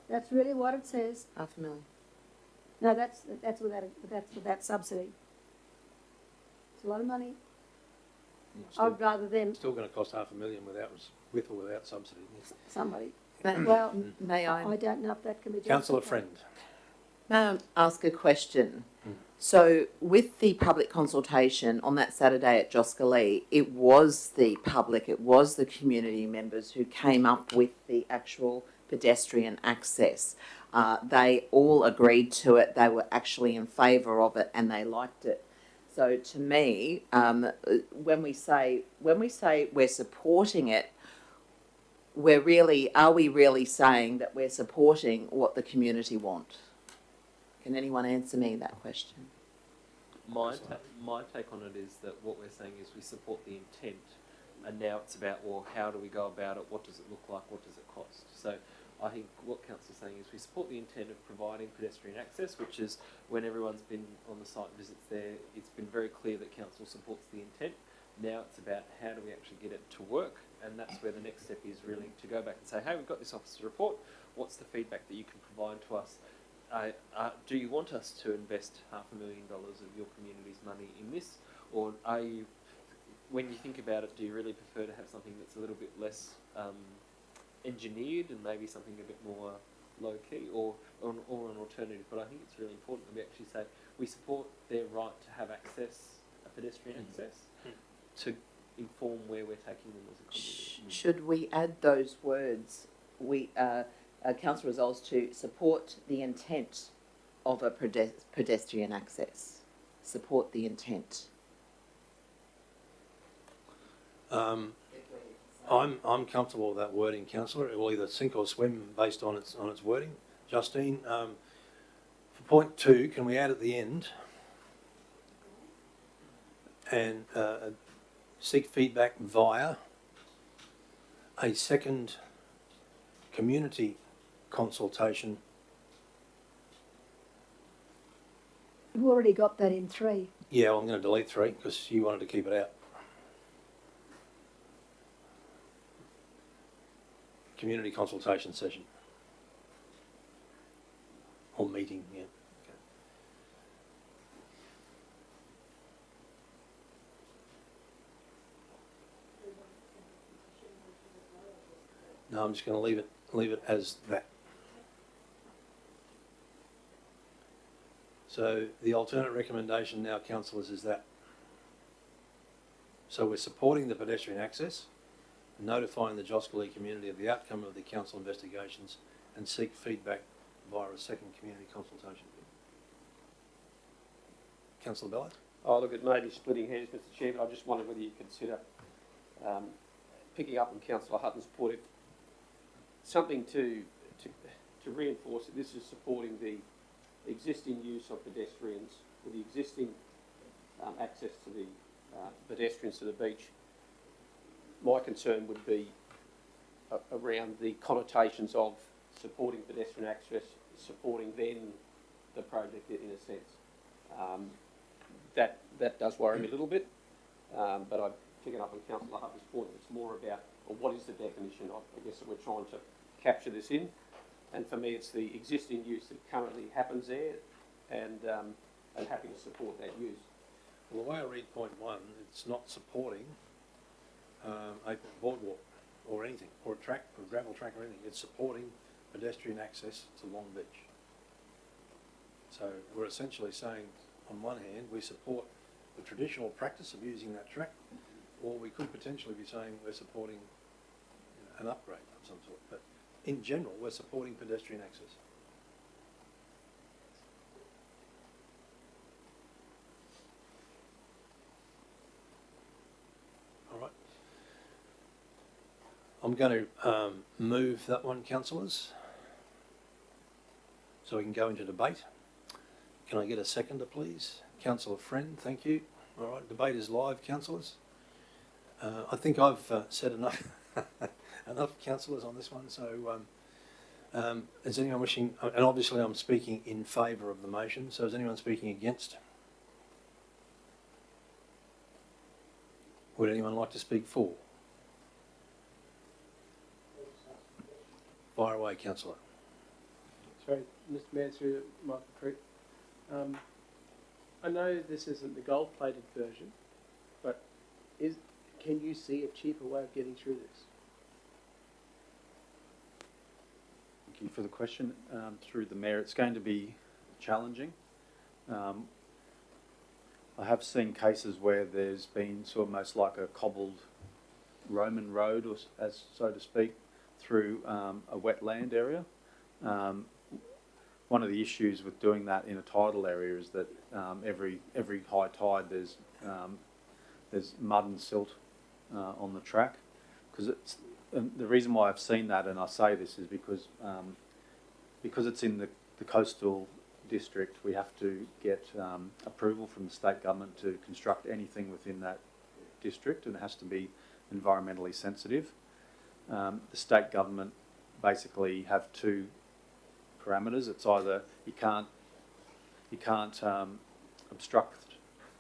That's really what it says. $500,000. No, that's without subsidy. It's a lot of money. I'd rather them, Still going to cost $500,000 with or without subsidy. somebody, May, well, may I? I don't know if that can be justified. Councillor Friend. May I ask a question? So with the public consultation on that Saturday at Joscalee, it was the public, it was the community members who came up with the actual pedestrian access. They all agreed to it, they were actually in favour of it and they liked it. So to me, when we say we're supporting it, are we really saying that we're supporting what the community want? Can anyone answer me that question? My take on it is that what we're saying is we support the intent, and now it's about, well, how do we go about it? What does it look like? What does it cost? So I think what Council's saying is we support the intent of providing pedestrian access, which is when everyone's been on the site visits there, it's been very clear that Council supports the intent. Now it's about how do we actually get it to work, and that's where the next step is really to go back and say, hey, we've got this officer report. What's the feedback that you can provide to us? Do you want us to invest $500,000 of your community's money in this, or are you when you think about it, do you really prefer to have something that's a little bit less engineered and maybe something a bit more low key, or an alternative? But I think it's really important that we actually say we support their right to have access, pedestrian access, to inform where we're taking them as a community. Should we add those words? Council resolves to support the intent of a pedestrian access. Support the intent. I'm comfortable with that wording, councillor. It will either sink or swim based on its wording. Justine, for point 2, can we add at the end and seek feedback via a second community consultation? We've already got that in 3. Yeah, well, I'm going to delete 3 because you wanted to keep it out. Community consultation session. Or meeting, yeah. Okay. No, I'm just going to leave it as that. So the alternate recommendation now, councillors, is that. So we're supporting the pedestrian access, notifying the Joscali community of the outcome of the council investigations, and seek feedback via a second community consultation. Councillor Ballard? Oh, look, it may be splitting hairs, Mr. Chair, but I just wondered whether you consider picking up on Councillor Hutton's point, if something to reinforce that this is supporting the existing use of pedestrians, with the existing access to the pedestrians to the beach. My concern would be around the connotations of supporting pedestrian access, supporting then the project in a sense. That does worry me a little bit, but I'm picking up on Councillor Hutton's point. It's more about, well, what is the definition of, I guess, that we're trying to capture this in. And for me, it's the existing use that currently happens there, and happy to support that use. Well, the way I read point 1, it's not supporting a boardwalk or anything, or a track, or a gravel track or anything. It's supporting pedestrian access to Long Beach. So we're essentially saying, on one hand, we support the traditional practice of using that track, or we could potentially be saying we're supporting an upgrade of some sort. But in general, we're supporting pedestrian access. All right. I'm going to move that one, councillors, so we can go into debate. Can I get a seconder, please? Councillor Friend, thank you. All right, debate is live, councillors. I think I've said enough enough councillors on this one, so is anyone wishing, and obviously I'm speaking in favour of the motion, so is anyone speaking against? Would anyone like to speak for? Fire away, councillor. Sorry, Mr. Mayor, through Michael Creek. I know this isn't the gold-plated version, but can you see a cheaper way of getting through this? Thank you for the question. Through the Mayor, it's going to be challenging. I have seen cases where there's been sort of almost like a cobbled Roman road, or as so to speak, through a wetland area. One of the issues with doing that in a tidal area is that every high tide there's mud and silt on the track, because it's the reason why I've seen that, and I say this, is because it's in the coastal district. We have to get approval from the state government to construct anything within that district, and it has to be environmentally sensitive. The state government basically have 2 parameters. It's either you can't obstruct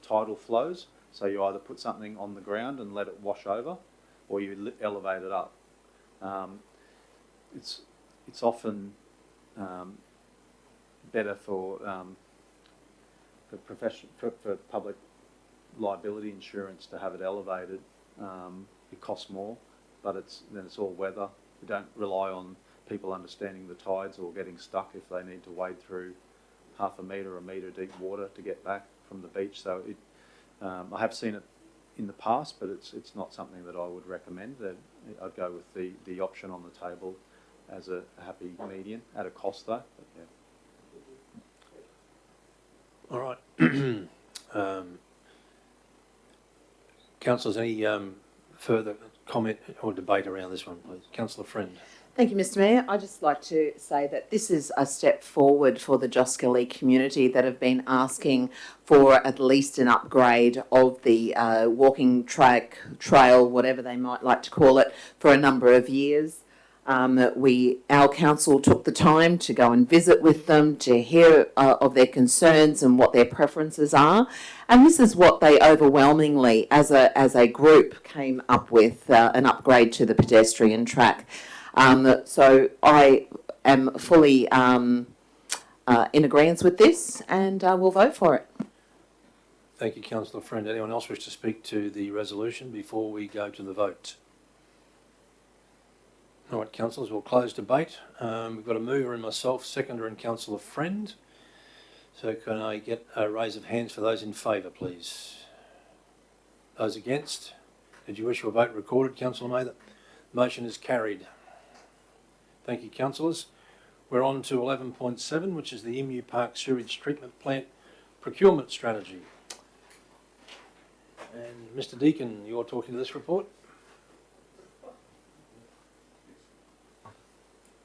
tidal flows, so you either put something on the ground and let it wash over, or you elevate it up. It's often better for public liability insurance to have it elevated. It costs more, but then it's all weather. We don't rely on people understanding the tides or getting stuck if they need to wade through half a metre deep water to get back from the beach. So I have seen it in the past, but it's not something that I would recommend. That I'd go with the option on the table as a happy median at a cost though. But yeah. All right. Councillors, any further comment or debate around this one, please? Councillor Friend. Thank you, Mr Mayor. I'd just like to say that this is a step forward for the Joscali community that have been asking for at least an upgrade of the walking track, trail, whatever they might like to call it, for a number of years. Our council took the time to go and visit with them to hear of their concerns and what their preferences are, and this is what they overwhelmingly, as a group, came up with: an upgrade to the pedestrian track. So I am fully in agreement with this, and will vote for it. Thank you, Councillor Friend. Anyone else wish to speak to the resolution before we go to the vote? All right, councillors, we'll close debate. We've got a mover and myself, seconder and Councillor Friend. So can I get a raise of hands for those in favour, please? Those against? Did you wish your vote recorded, Councillor May? The motion is carried. Thank you, councillors. We're on to 11.7, which is the Emu Park Sewage Treatment Plant Procurement Strategy. And Mr Deakin, you're talking to this report?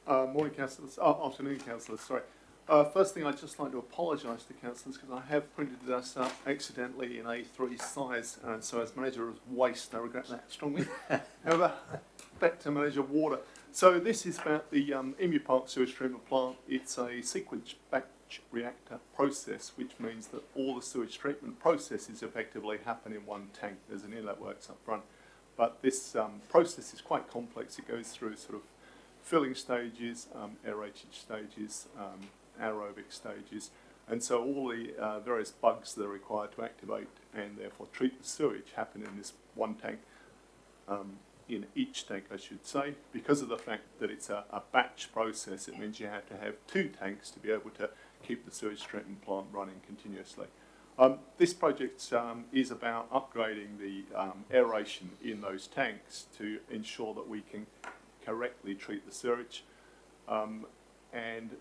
Morning, councillors. Afternoon, councillors. Sorry. First thing, I'd just like to apologise to councillors because I have printed this up accidentally in A3 size, and so as manager of waste, I regret that strongly. However, back to manager water. So this is about the Emu Park Sewage Treatment Plant. It's a sequence batch reactor process, which means that all the sewage treatment processes effectively happen in one tank. There's an inlet works up front, but this process is quite complex. It goes through sort of filling stages, aerated stages, aerobic stages, and so all the various bugs that are required to activate and therefore treat the sewage happen in this one tank, in each tank I should say. Because of the fact that it's a batch process, it means you have to have two tanks to be able to keep the sewage treatment plant running continuously. This project is about upgrading the aeration in those tanks to ensure that we can correctly treat the sewage, and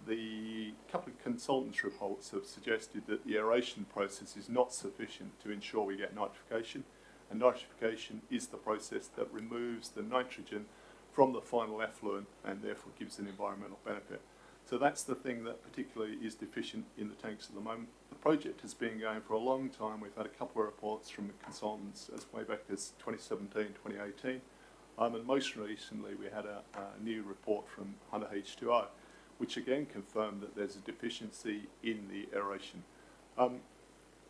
the couple of consultants' reports have suggested that the aeration process is not sufficient to ensure we get nitrification, and nitrification is the process that removes the nitrogen from the final effluent and therefore gives an environmental benefit. So that's the thing that particularly is deficient in the tanks at the moment. The project has been going for a long time. We've had a couple of reports from the consultants as way back as 2017, 2018. And most recently we had a new report from Hunter H2O, which again confirmed that there's a deficiency in the aeration.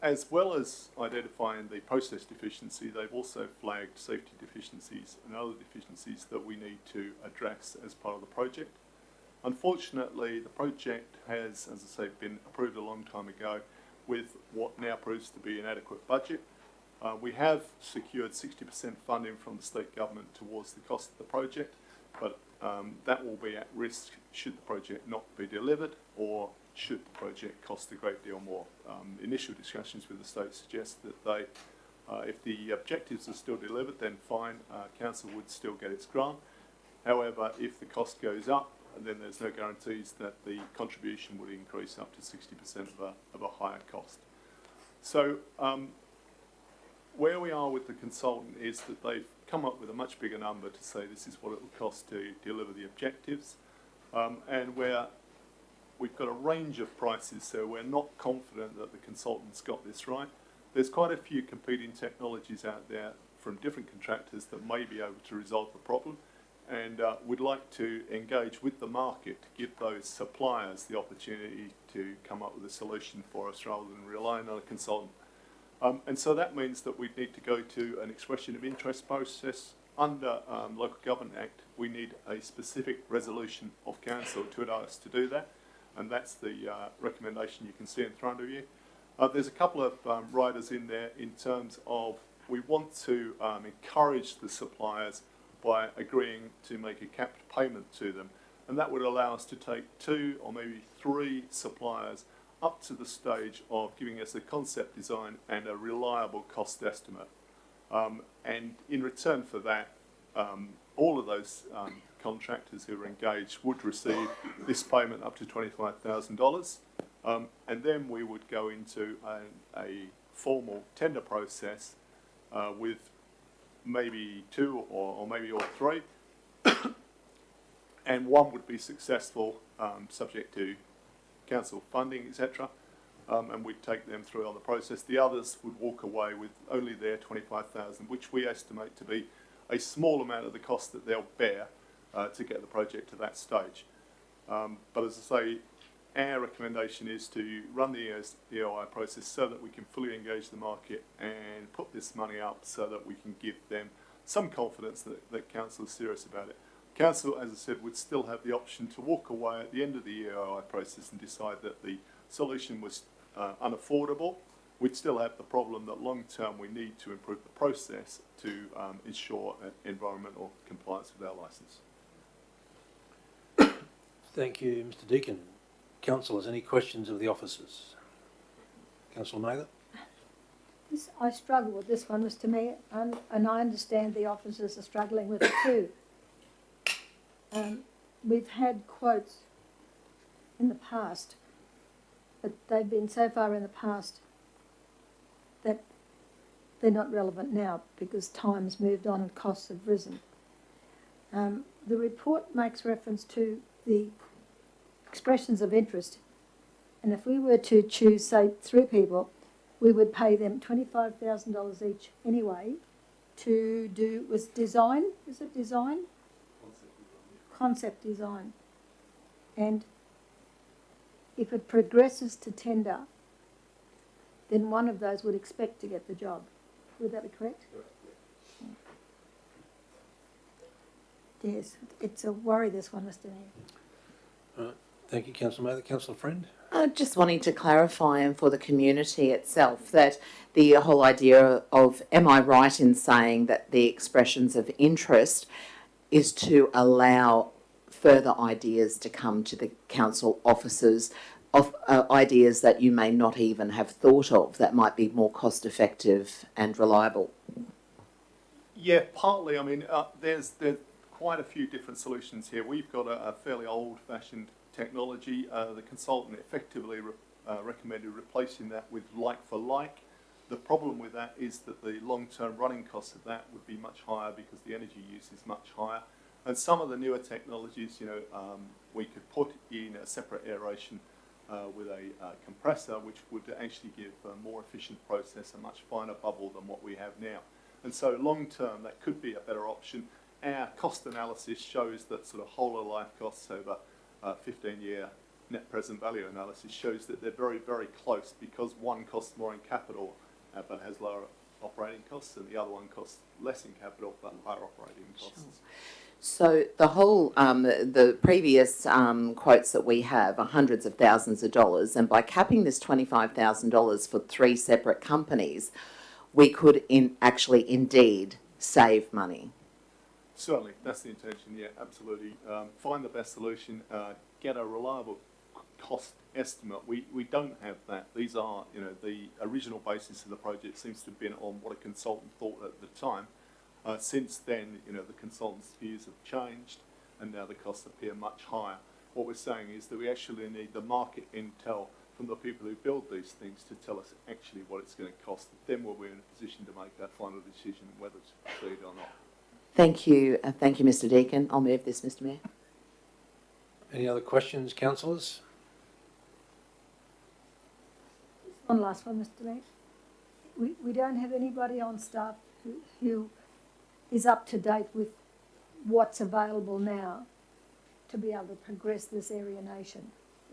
As well as identifying the process deficiency, they've also flagged safety deficiencies and other deficiencies that we need to address as part of the project. Unfortunately, the project has, as I say, been approved a long time ago with what now proves to be an adequate budget. We have secured 60% funding from the state government towards the cost of the project, but that will be at risk should the project not be delivered or should the project cost a great deal more. Initial discussions with the state suggest that they, if the objectives are still delivered, then fine, council would still get its grant. However, if the cost goes up, then there's no guarantees that the contribution would increase up to 60% of a higher cost. So where we are with the consultant is that they've come up with a much bigger number to say this is what it will cost to deliver the objectives, and we've got a range of prices, so we're not confident that the consultant's got this right. There's quite a few competing technologies out there from different contractors that may be able to resolve the problem, and we'd like to engage with the market to give those suppliers the opportunity to come up with a solution for us rather than relying on a consultant. And so that means that we need to go to an expression of interest process. Under Local Government Act, we need a specific resolution of council to allow us to do that, and that's the recommendation you can see in front of you. There's a couple of riders in there in terms of we want to encourage the suppliers by agreeing to make a capped payment to them, and that would allow us to take 2 or maybe 3 suppliers up to the stage of giving us a concept design and a reliable cost estimate. And in return for that, all of those contractors who are engaged would receive this payment up to $25,000. And then we would go into a formal tender process with maybe 2 or maybe all 3. And one would be successful, subject to council funding, etc. And we'd take them through on the process. The others would walk away with only their $25,000, which we estimate to be a small amount of the cost that they'll bear to get the project to that stage. But as I say, our recommendation is to run the EOI process so that we can fully engage the market and put this money up so that we can give them some confidence that council is serious about it. Council, as I said, would still have the option to walk away at the end of the EOI process and decide that the solution was unaffordable. We'd still have the problem that long term we need to improve the process to ensure environmental compliance with our licence. Thank you, Mr. Deakin. Councillors, any questions of the officers? Councillor Mather? I struggle with this one, Mr. Mayor, and I understand the officers are struggling with it too. We've had quotes in the past, but they've been so far in the past that they're not relevant now because time's moved on and costs have risen. The report makes reference to the expressions of interest, and if we were to choose, say, 3 people, we would pay them $25,000 each anyway to do, was design, is it design? Concept design. And if it progresses to tender, then one of those would expect to get the job. Would that be correct? Yes, it's a worry, this one, Mr. Mayor. Right. Thank you, Councillor Mather. Councillor Friend? Just wanting to clarify, and for the community itself, that the whole idea of, am I right in saying that the expressions of interest is to allow further ideas to come to the council officers, of ideas that you may not even have thought of that might be more cost effective and reliable? Yeah, partly. I mean, there's quite a few different solutions here. We've got a fairly old-fashioned technology. The consultant effectively recommended replacing that with like for like. The problem with that is that the long-term running costs of that would be much higher because the energy use is much higher. And some of the newer technologies, we could put in a separate aeration with a compressor, which would actually give a more efficient process, a much finer bubble than what we have now. And so long-term, that could be a better option. Our cost analysis shows that sort of whole of life costs over 15-year net present value analysis shows that they're very, very close because one costs more in capital but has lower operating costs, and the other one costs less in capital but higher operating costs. Sure. So the whole, the previous quotes that we have are hundreds of thousands of dollars, and by capping this $25,000 for 3 separate companies, we could actually indeed save money. Certainly, that's the intention, yeah, absolutely. Find the best solution, get a reliable cost estimate. We don't have that. These are, the original basis of the project seems to have been on what a consultant thought at the time. Since then, the consultant's views have changed and now the costs appear much higher. What we're saying is that we actually need the market intel from the people who build these things to tell us actually what it's going to cost. Then we'll be in a position to make that final decision whether to proceed or not. Thank you, Mr. Deakin. I'll move this, Mr. Mayor. Any other questions, councillors? One last one, Mr. Mayor. We don't have anybody on staff who is up to date with what's available now to be able to progress this aeronation.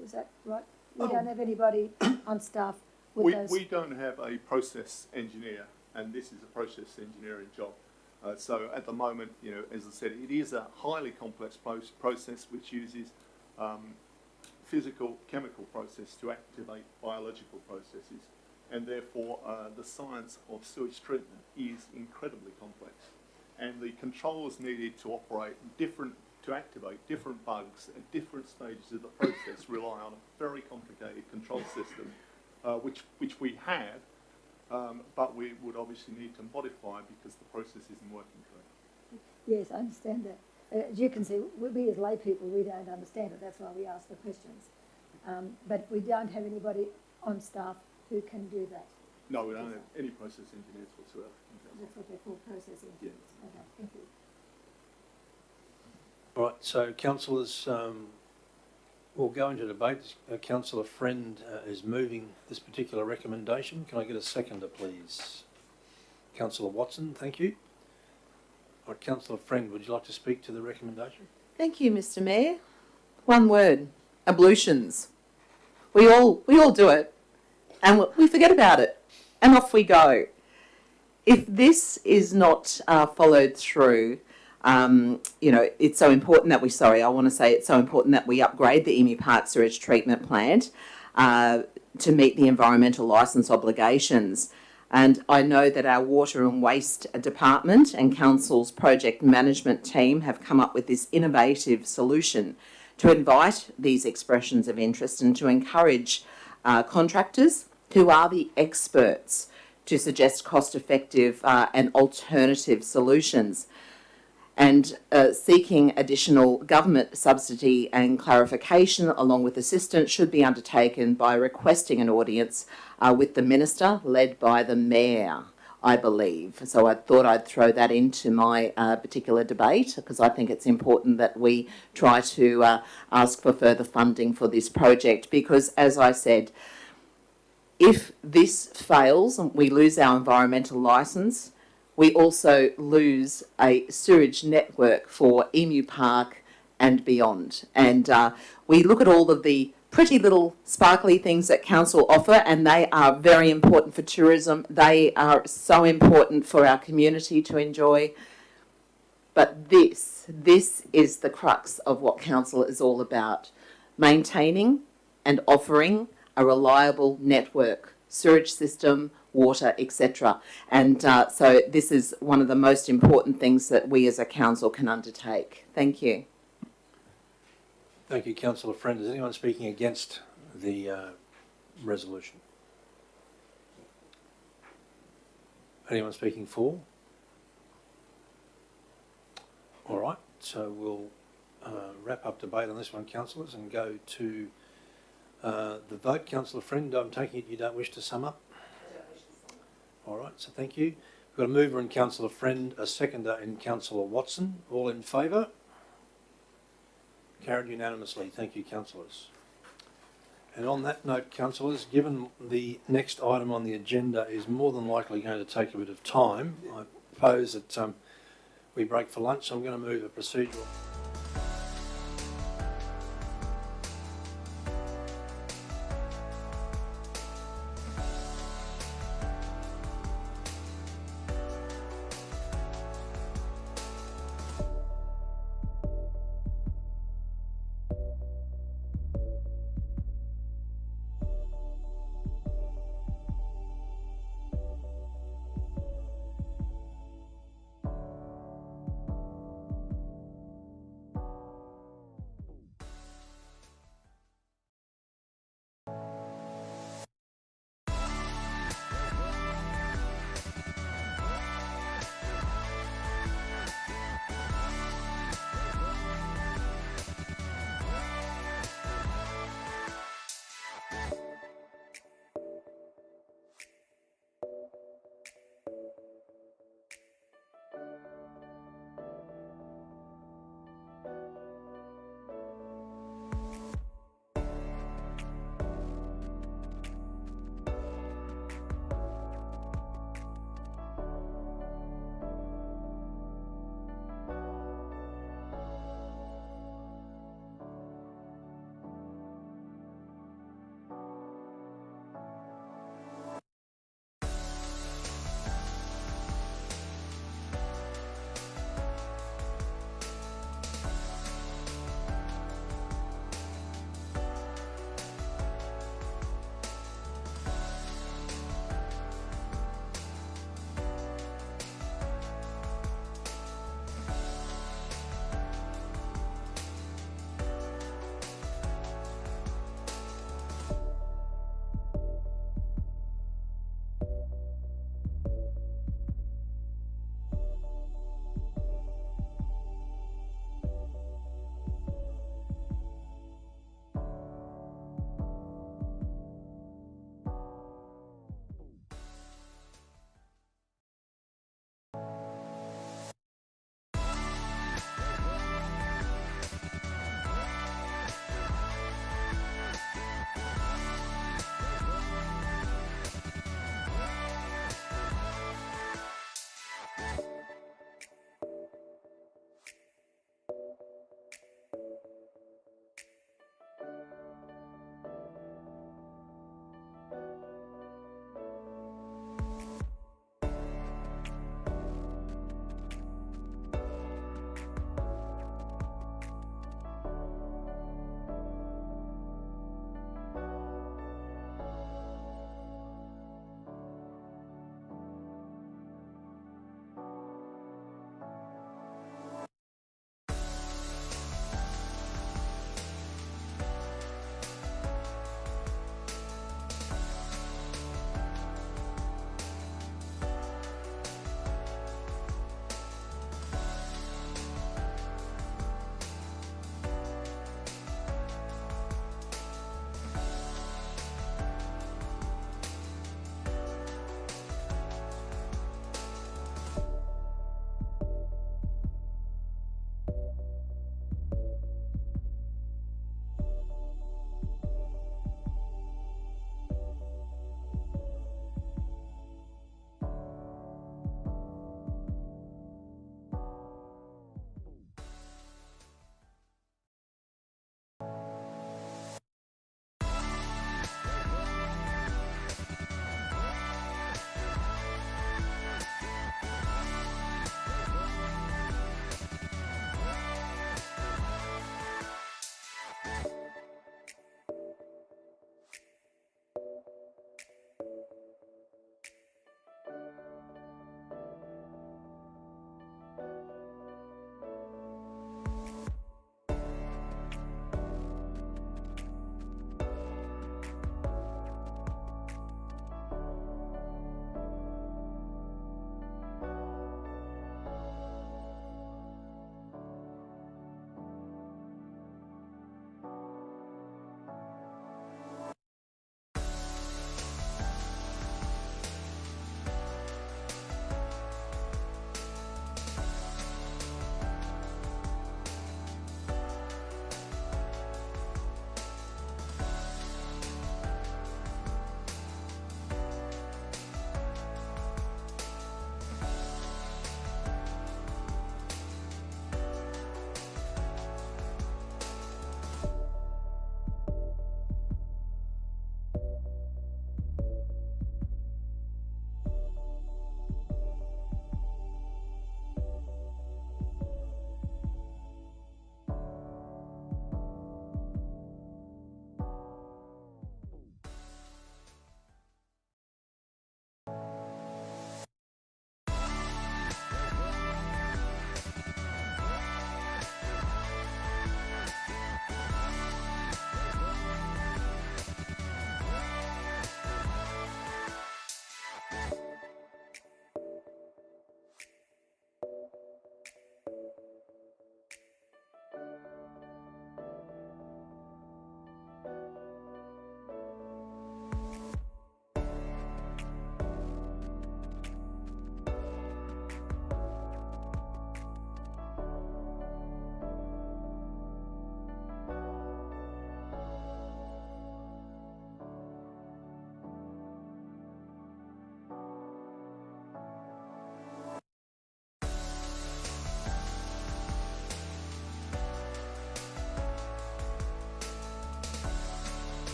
Is that right? We don't have anybody on staff with those. We don't have a process engineer, and this is a process engineering job. So at the moment, as I said, it is a highly complex process which uses physical, chemical process to activate biological processes. and therefore the science of sewage treatment is incredibly complex. And the controls needed to activate different bugs at different stages of the process rely on a very complicated control system, which we have, but we would obviously need to modify because the process isn't working correctly. Yes, I understand that. As you can see, we as lay people, we don't understand it. That's why we ask the questions. But we don't have anybody on staff who can do that. No, we don't have any process engineers whatsoever. That's what they call process engineers. Yeah. Okay, thank you. All right, so councillors, we'll go into debate. Councillor Friend is moving this particular recommendation. Can I get a seconder, please? Councillor Watson, thank you. All right, Councillor Friend, would you like to speak to the recommendation? Thank you, Mr. Mayor. One word: ablutions. We all do it, and we forget about it, and off we go. If this is not followed through, it's so important that it's so important that we upgrade the Emu Park sewage treatment plant to meet the environmental licence obligations. And I know that our Water and Waste Department and Council's project management team have come up with this innovative solution to invite these expressions of interest and to encourage contractors who are the experts to suggest cost-effective and alternative solutions. And seeking additional government subsidy and clarification along with assistance should be undertaken by requesting an audience with the Minister, led by the Mayor, I believe. So I thought I'd throw that into my particular debate because I think it's important that we try to ask for further funding for this project because, as I said, if this fails and we lose our environmental licence, we also lose a sewage network for Emu Park and beyond. And we look at all of the pretty little sparkly things that council offer, and they are very important for tourism. They are so important for our community to enjoy. But this is the crux of what council is all about: maintaining and offering a reliable network, sewage system, water, etc. And so this is one of the most important things that we as a council can undertake. Thank you. Thank you, Councillor Friend. Is anyone speaking against the resolution? Anyone speaking for? All right, so we'll wrap up debate on this one, councillors, and go to the vote. Councillor Friend, I'm taking it you don't wish to sum up? I don't wish to sum up. All right, so thank you. We've got a mover in Councillor Friend, a seconder in Councillor Watson. All in favour? Carried unanimously. Thank you, councillors. And on that note, councillors, given the next item on the agenda is more than likely going to take a bit of time, I propose that we break for lunch. So I'm going to move a procedural.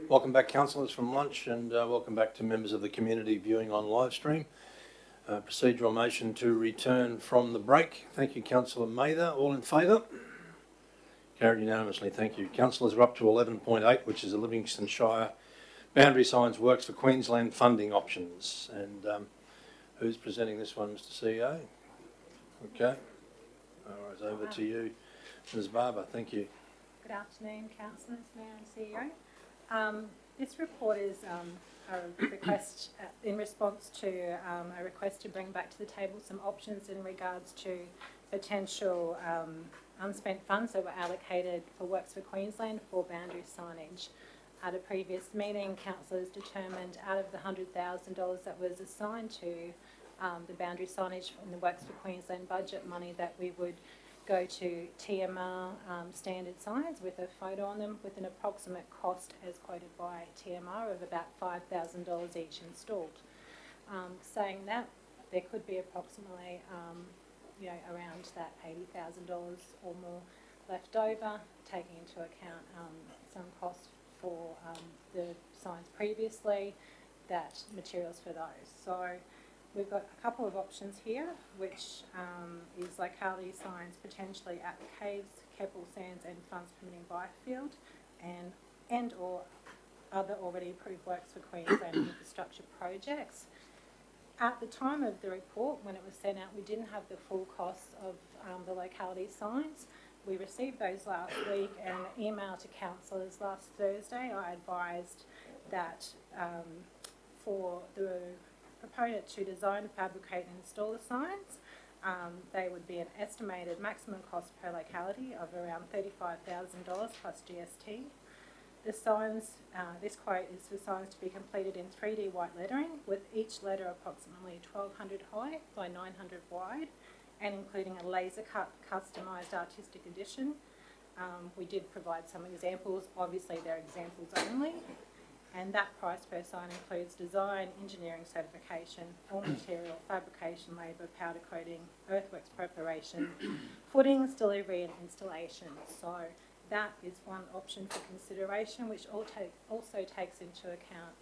Welcome back, councillors, from lunch, and welcome back to members of the community viewing on live stream. Procedural motion to return from the break. Thank you, Councillor Mather. All in favour? Carried unanimously. Thank you. Councillors are up to 11.8, which is the Livingstone Shire Boundary Signs Works for Queensland funding options. And who's presenting this one, Mr. CEO? Okay. All right, over to you, Ms. Barber. Thank you. Good afternoon, councillors, mayor and CEO. This report is a request in response to a request to bring back to the table some options in regards to potential unspent funds that were allocated for Works for Queensland for boundary signage. At a previous meeting, councillors determined out of the $100,000 that was assigned to the boundary signage in the Works for Queensland budget money, that we would go to TMR standard signs with a photo on them, with an approximate cost as quoted by TMR of about $5,000 each installed. Saying that, there could be approximately around that $80,000 or more left over, taking into account some costs for the signs previously, that materials for those. So we've got a couple of options here, which is locality signs potentially at the caves, Keppel Sands and funds permitting Byfield, and or other already approved Works for Queensland infrastructure projects. At the time of the report, when it was sent out, we didn't have the full costs of the locality signs. We received those last week, and an email to councillors last Thursday. I advised that for the proponent to design, fabricate and install the signs, they would be an estimated maximum cost per locality of around $35,000 plus GST. The signs, this quote is for signs to be completed in 3D white lettering, with each letter approximately 1200 high by 900 wide, and including a laser cut customised artistic edition. We did provide some examples. Obviously they're examples only, and that price per sign includes design, engineering certification, all material, fabrication, labour, powder coating, earthworks preparation, footings, delivery and installation. So that is one option for consideration, which also takes into account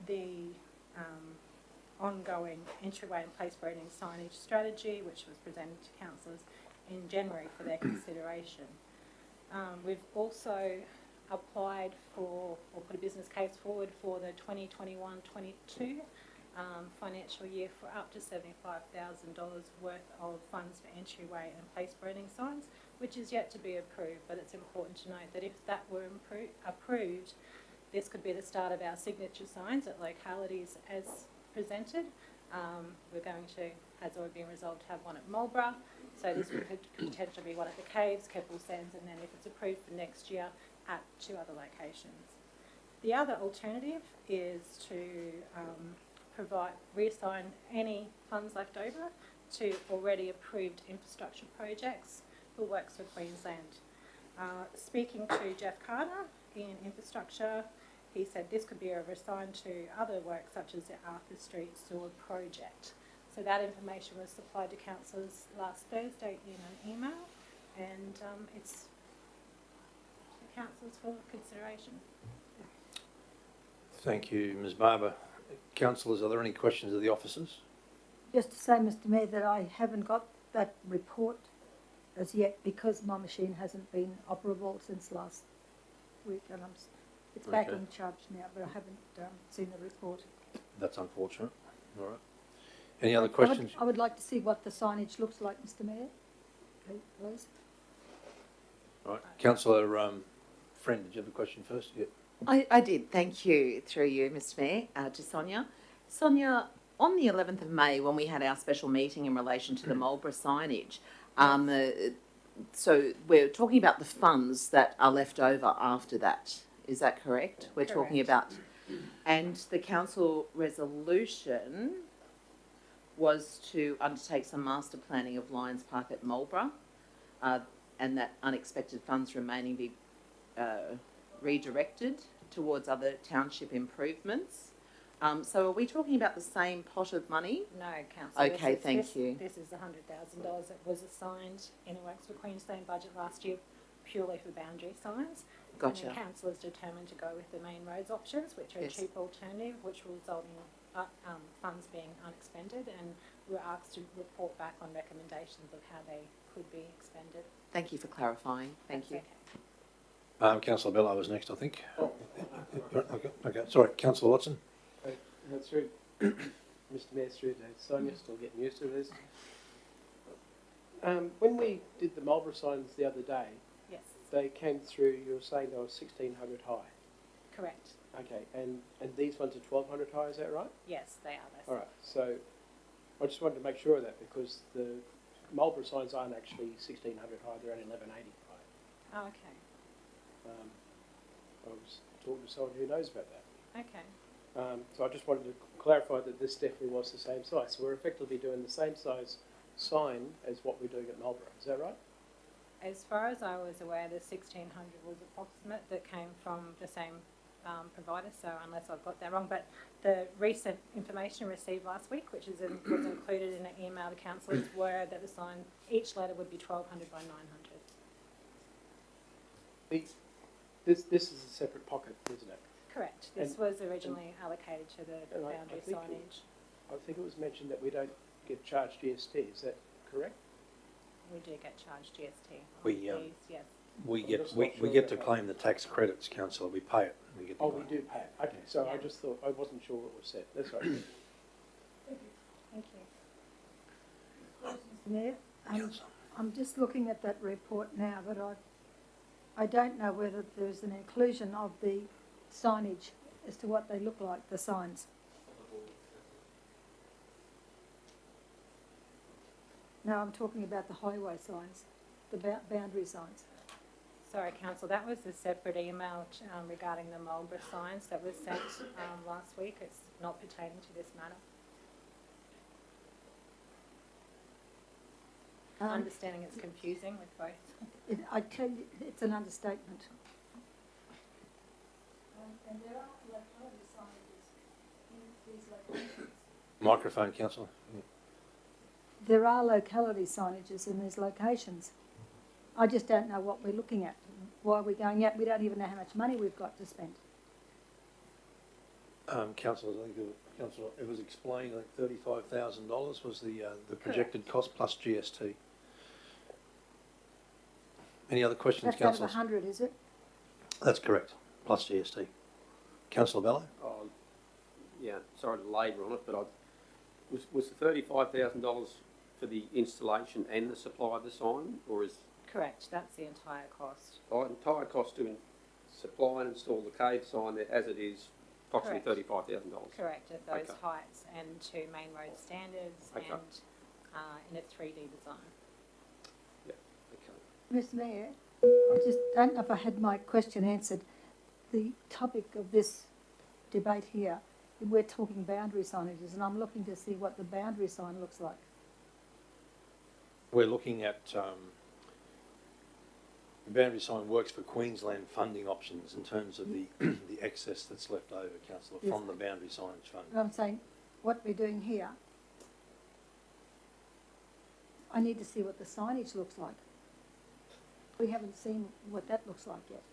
the ongoing entryway and place grading signage strategy, which was presented to councillors in January for their consideration. We've also applied for, or put a business case forward for the 2021-22 financial year for up to $75,000 worth of funds for entryway and place grading signs, which is yet to be approved, but it's important to note that if that were approved, this could be the start of our signature signs at localities as presented. We're going to, has already been resolved, to have one at Marlborough, so this could potentially be one at the Caves, Keppel Sands, and then if it's approved for next year, at 2 other locations. The other alternative is to reassign any funds left over to already approved infrastructure projects for Works for Queensland. Speaking to Jeff Carter in infrastructure, he said this could be reassigned to other works such as the Arthur Street sewer project. So that information was supplied to councillors last Thursday in an email, and it's councillors for consideration. Thank you, Ms. Barber. Councillors, are there any questions of the officers? Just to say, Mr. Mayor, that I haven't got that report as yet because my machine hasn't been operable since last week, and it's back in charge now, but I haven't seen the report. That's unfortunate. All right. Any other questions? I would like to see what the signage looks like, Mr. Mayor, please. All right. Councillor Friend, did you have a question first? Yeah. I did, thank you, through you, Mr. Mayor, to Sonia. Sonia, on the 11th of May, when we had our special meeting in relation to the Marlborough signage, so we're talking about the funds that are left over after that. Is that correct? We're talking about, and the council resolution was to undertake some master planning of Lions Park at Marlborough, and that unexpected funds remaining be redirected towards other township improvements. So are we talking about the same pot of money? No, councillor. Okay, thank you. This is the $100,000 that was assigned in the Works for Queensland budget last year purely for boundary signs. Gotcha. And then councillors determined to go with the main roads options, which are Yes. a cheap alternative, which will result in funds being unexpended, and we were asked to report back on recommendations of how they could be expended. Thank you for clarifying. Thank you. Okay. Councillor Bello was next, I think. Okay, sorry, Councillor Watson. Through, Mr Mayor, through to Sonia, still getting used to this. When we did the Marlborough signs the other day, Yes, they came through, you were saying they were 1,600 high. correct. Okay, and these ones are 1,200 high, is that right? Yes, they are. Those. All right, so I just wanted to make sure of that because the Marlborough signs aren't actually 1,600 high, they're only 1,180 high. Oh, okay. I was talking to someone who knows about that. Okay. So I just wanted to clarify that this definitely was the same size. So we're effectively doing the same size sign as what we're doing at Marlborough, is that right? As far as I was aware, the 1,600 was approximate that came from the same provider, so unless I've got that wrong. But the recent information received last week, which was included in an email to councillors, were that the sign, each letter would be 1,200 by 900. This is a separate pocket, isn't it? Correct. This was originally allocated to the and I boundary think signage. I think it was mentioned that we don't get charged GST, is that correct? We do get charged GST. We, These, yes. We I'm get just not we sure get to about claim the tax credits, councillor. We pay it. We get to Oh, claim we do pay it. Okay, so I Yeah. just thought, I wasn't sure what was said. That's right. Thank you. Mr Mayor, Councillor. I'm just looking at that report now, but I don't know whether there's an inclusion of the signage as to what they look like, the signs. No, I'm talking about the highway signs, the boundary signs. Sorry, Council, that was a separate email regarding the Marlborough signs that was sent last week. It's not pertaining to this matter. Understanding it's confusing with both. I tell you, it's an understatement. And there are locality signages in these locations. Microphone, councillor. There are locality signages in these locations. I just don't know what we're looking at, why we're going out. We don't even know how much money we've got to spend. Councillors, I think councillor, it was explained that $35,000 was the projected cost plus GST. Any other questions, That's out of councillors? 100, is it? That's correct, plus GST. Councillor Bello? Oh, yeah, sorry to labour on it, but was the $35,000 for the installation and the supply of the sign, or is Correct, that's the entire cost. the entire cost to supply and install the cave sign there as it is approximately $35,000? Correct, at those Okay. heights and to main road standards Okay. and in a 3D design. Yeah, okay. Mr Mayor, I just don't know if I had my question answered. The topic of this debate here, we're talking boundary signages, and I'm looking to see what the boundary sign looks like. We're looking at the boundary sign works for Queensland funding options in terms of the the excess that's left over, councillor, Yes. from the boundary signage fund. But I'm saying, what we're doing here, I need to see what the signage looks like. We haven't seen what that looks like yet.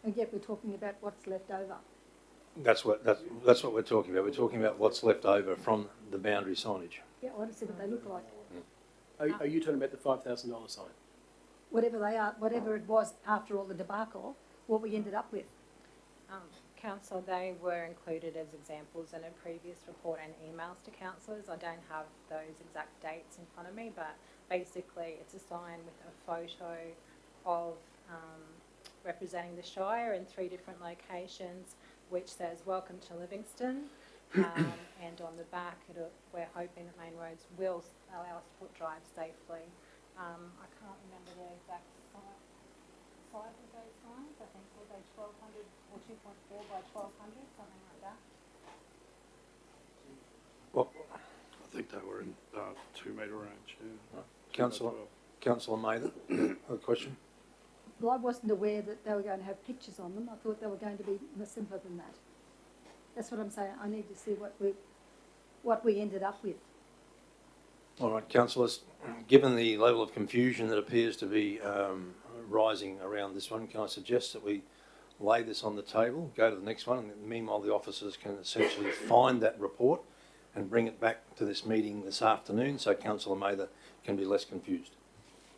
And yet we're talking about what's left over. That's what we're talking about. We're talking about what's left over from the boundary signage. Yeah, I want to see what they look like. Are you talking about the $5,000 sign? Whatever they are, whatever it was after all the debacle, what we ended up with. Council, they were included as examples in a previous report and emails to councillors. I don't have those exact dates in front of me, but basically it's a sign with a photo of representing the Shire in 3 different locations, which says "Welcome to Livingstone," and on the back we're hoping that Main Roads will allow us to drive safely. I can't remember the exact size of those signs. I think were they 1,200 or 2.4 by 1,200, something like that. Well, I think they were in 2 metre range, yeah. Councillor Mather, a question? Well, I wasn't aware that they were going to have pictures on them. I thought they were going to be simpler than that. That's what I'm saying. I need to see what we ended up with. All right, councillors, given the level of confusion that appears to be rising around this one, can I suggest that we lay this on the table, go to the next one, and meanwhile the officers can essentially find that report and bring it back to this meeting this afternoon so Councillor Mather can be less confused.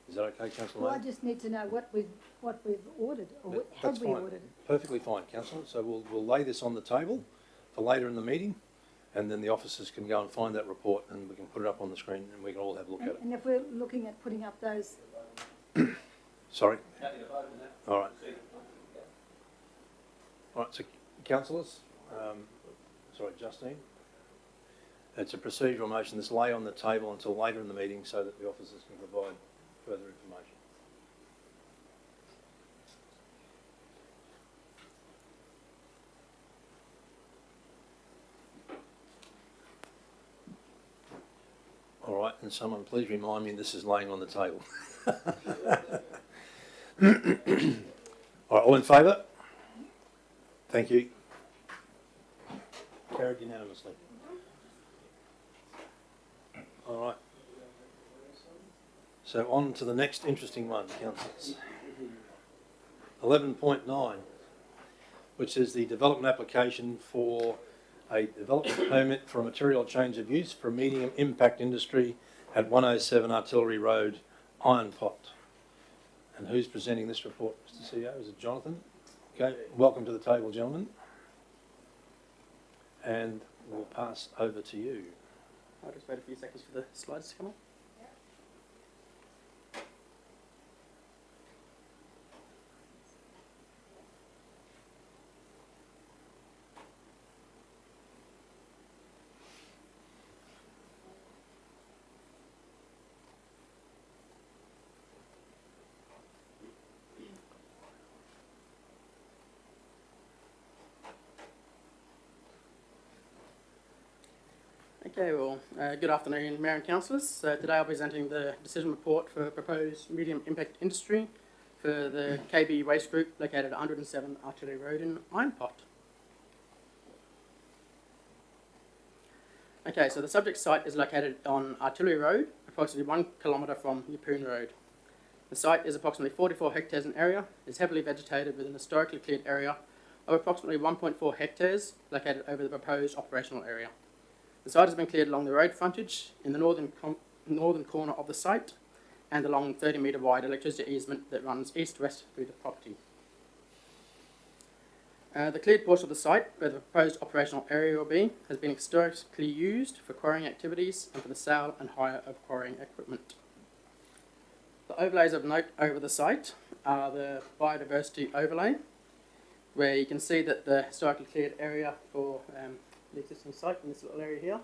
Is that okay, Councillor Well, I Mather? just need to know what we've ordered, or what That's have we fine. ordered. Perfectly fine, Councillor. So we'll lay this on the table for later in the meeting, and then the officers can go and find that report, and we can put it up on the screen, and we can all have a look at it. And if we're looking at putting up those, Sorry? All right. All right, so councillors, sorry, Justine. It's a procedural motion that's lay on the table until later in the meeting so that the officers can provide further information. All right, and someone please remind me this is laying on the table. All right, all in favour? Thank you. Carried unanimously. All right. So on to the next interesting one, councillors. 11.9, which is the development application for a development permit for a material change of use for a medium impact industry at 107 Artillery Road, Iron Pot. And who's presenting this report, Mr. CEO? Is it Jonathan? Okay, welcome to the table, gentlemen. And we'll pass over to you. I'll just wait a few seconds for the slides to come on. Okay, well, good afternoon, Mayor and Councillors. Today I'll be presenting the decision report for proposed medium impact industry for the KB Waste Group located at 107 Artillery Road in Iron Pot. Okay, so the subject site is located on Artillery Road, approximately 1 kilometre from Yeppoon Road. The site is approximately 44 hectares in area, is heavily vegetated with an historically cleared area of approximately 1.4 hectares located over the proposed operational area. The site has been cleared along the road frontage in the northern corner of the site and along 30-metre wide electricity easement that runs east-west through the property. The cleared portion of the site, where the proposed operational area will be, has been historically used for quarrying activities and for the sale and hire of quarrying equipment. The overlays of note over the site are the biodiversity overlay, where you can see that the historically cleared area for the existing site in this little area here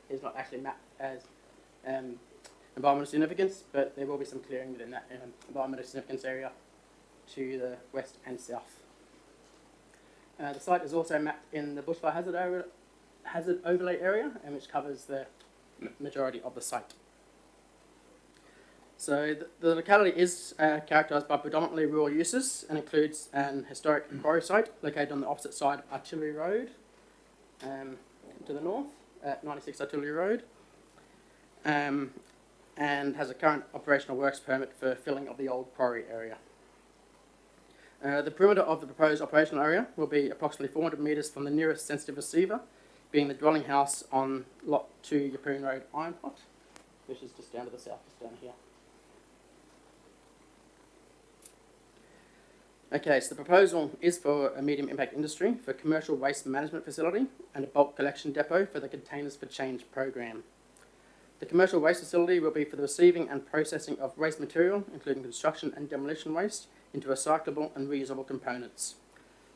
is not actually mapped as environmental significance, but there will be some clearing within that environmental significance area to the west and south. The site is also mapped in the bushfire hazard overlay area, and which covers the majority of the site. So the locality is characterised by predominantly rural uses and includes an historic quarry site located on the opposite side of Artillery Road, to the north at 96 Artillery Road, and has a current operational works permit for filling of the old quarry area. The perimeter of the proposed operational area will be approximately 400 metres from the nearest sensitive receiver, being the dwelling house on Lot 2 Yeppoon Road, Iron Pot, which is just down to the south, just down here. Okay, so the proposal is for a medium impact industry for a commercial waste management facility and a bulk collection depot for the Containers for Change program. The commercial waste facility will be for the receiving and processing of waste material, including construction and demolition waste, into recyclable and reusable components.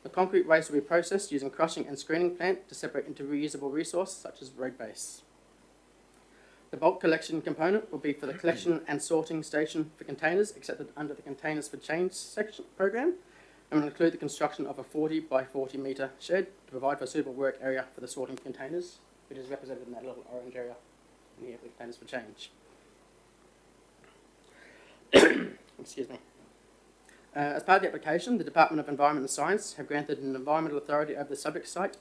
The concrete waste will be processed using crushing and screening plant to separate into reusable resource such as road base. The bulk collection component will be for the collection and sorting station for containers accepted under the Containers for Change section program, and will include the construction of a 40 by 40 metre shed to provide for a suitable work area for the sorting of containers, which is represented in that little orange area in here for the Containers for Change. Excuse me. As part of the application, the Department of Environment and Science have granted an environmental authority over the subject site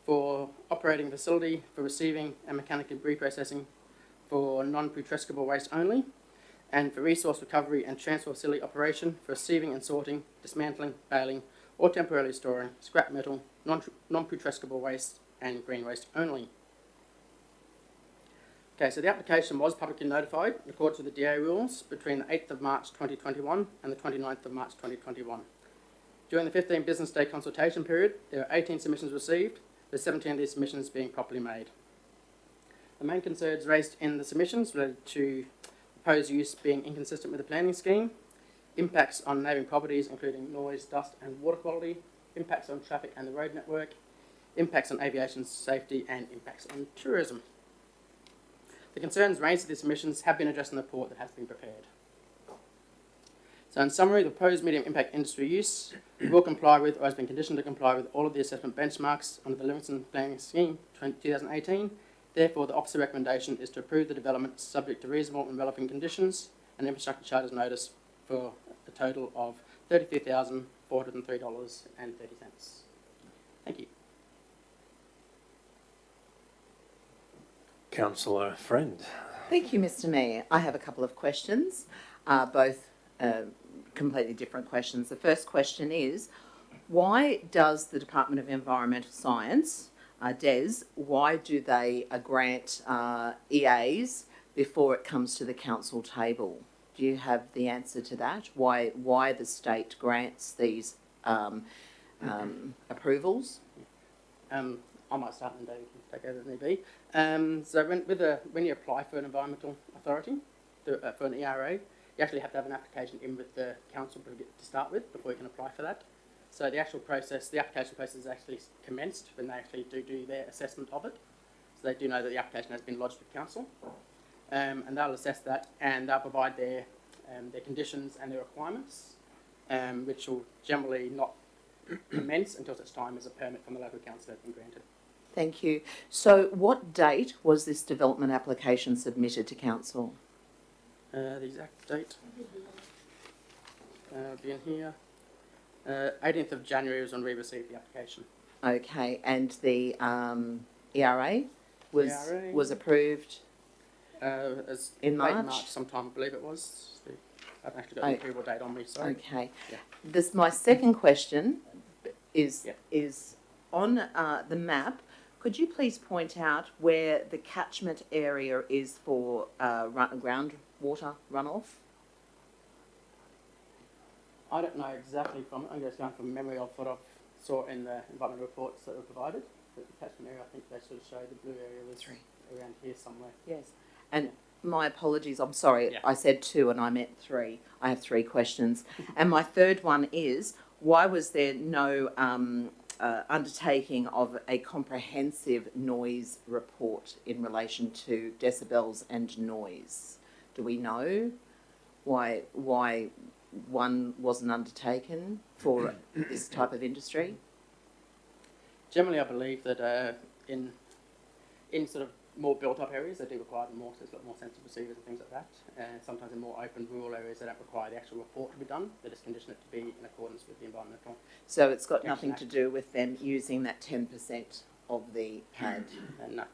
for operating a facility for receiving and mechanically reprocessing for non-putrescible waste only, and for resource recovery and transfer facility operation for receiving and sorting, dismantling, baling, or temporarily storing scrap metal, non-putrescible waste, and green waste only. Okay, so the application was publicly notified in accordance with the DA rules between the 8th of March 2021 and the 29th of March 2021. During the 15 business day consultation period, there are 18 submissions received, with 17 of these submissions being properly made. The main concerns raised in the submissions related to proposed use being inconsistent with the planning scheme, impacts on neighbouring properties including noise, dust and water quality, impacts on traffic and the road network, impacts on aviation safety and impacts on tourism. The concerns raised in the submissions have been addressed in the report that has been prepared. So in summary, the proposed medium impact industry use will comply with or has been conditioned to comply with all of the assessment benchmarks under the Livingstone Planning Scheme 2018. Therefore, the officer recommendation is to approve the development subject to reasonable and relevant conditions and infrastructure charges notice for a total of $33,403.30. Thank you. Councillor Friend. Thank you, Mr. Mayor. I have a couple of questions, both completely different questions. The first question is, why does the Department of Environmental Science, DES, why do they grant EAs before it comes to the council table? Do you have the answer to that? Why the state grants these approvals? I might start and David can take over if need be. So when you apply for an environmental authority, for an ERA, you actually have to have an application in with the council to start with before you can apply for that. So the actual process, the application process is actually commenced when they actually do their assessment of it. So they do know that the application has been lodged with council, and they'll assess that and they'll provide their conditions and their requirements, which will generally not commence until such time as a permit from the local council has been granted. Thank you. So what date was this development application submitted to council? The exact date be in here. 18th of January was when we received the application. Okay, and the ERA was approved as in late March? Sometime, I believe it was. I haven't actually got the approval date on me, sorry. Okay. Yeah. My second question is on the map. Could you please point out where the catchment area is for groundwater runoff? I don't know exactly I'm just going from memory of what I saw in the environmental reports that were provided. But the catchment area, I think they sort of show the blue area was around here somewhere. Yes. And my apologies, I'm sorry, I said 2 and I meant 3. I have 3 questions. And my third one is, why was there no undertaking of a comprehensive noise report in relation to decibels and noise? Do we know why one wasn't undertaken for this type of industry? Generally, I believe that in sort of more built-up areas, they do require more, so it's got more sensitive receivers and things like that. And sometimes in more open rural areas, they don't require the actual report to be done. They just condition it to be in accordance with the environmental. So it's got nothing to do with them using that 10% of the pad? No.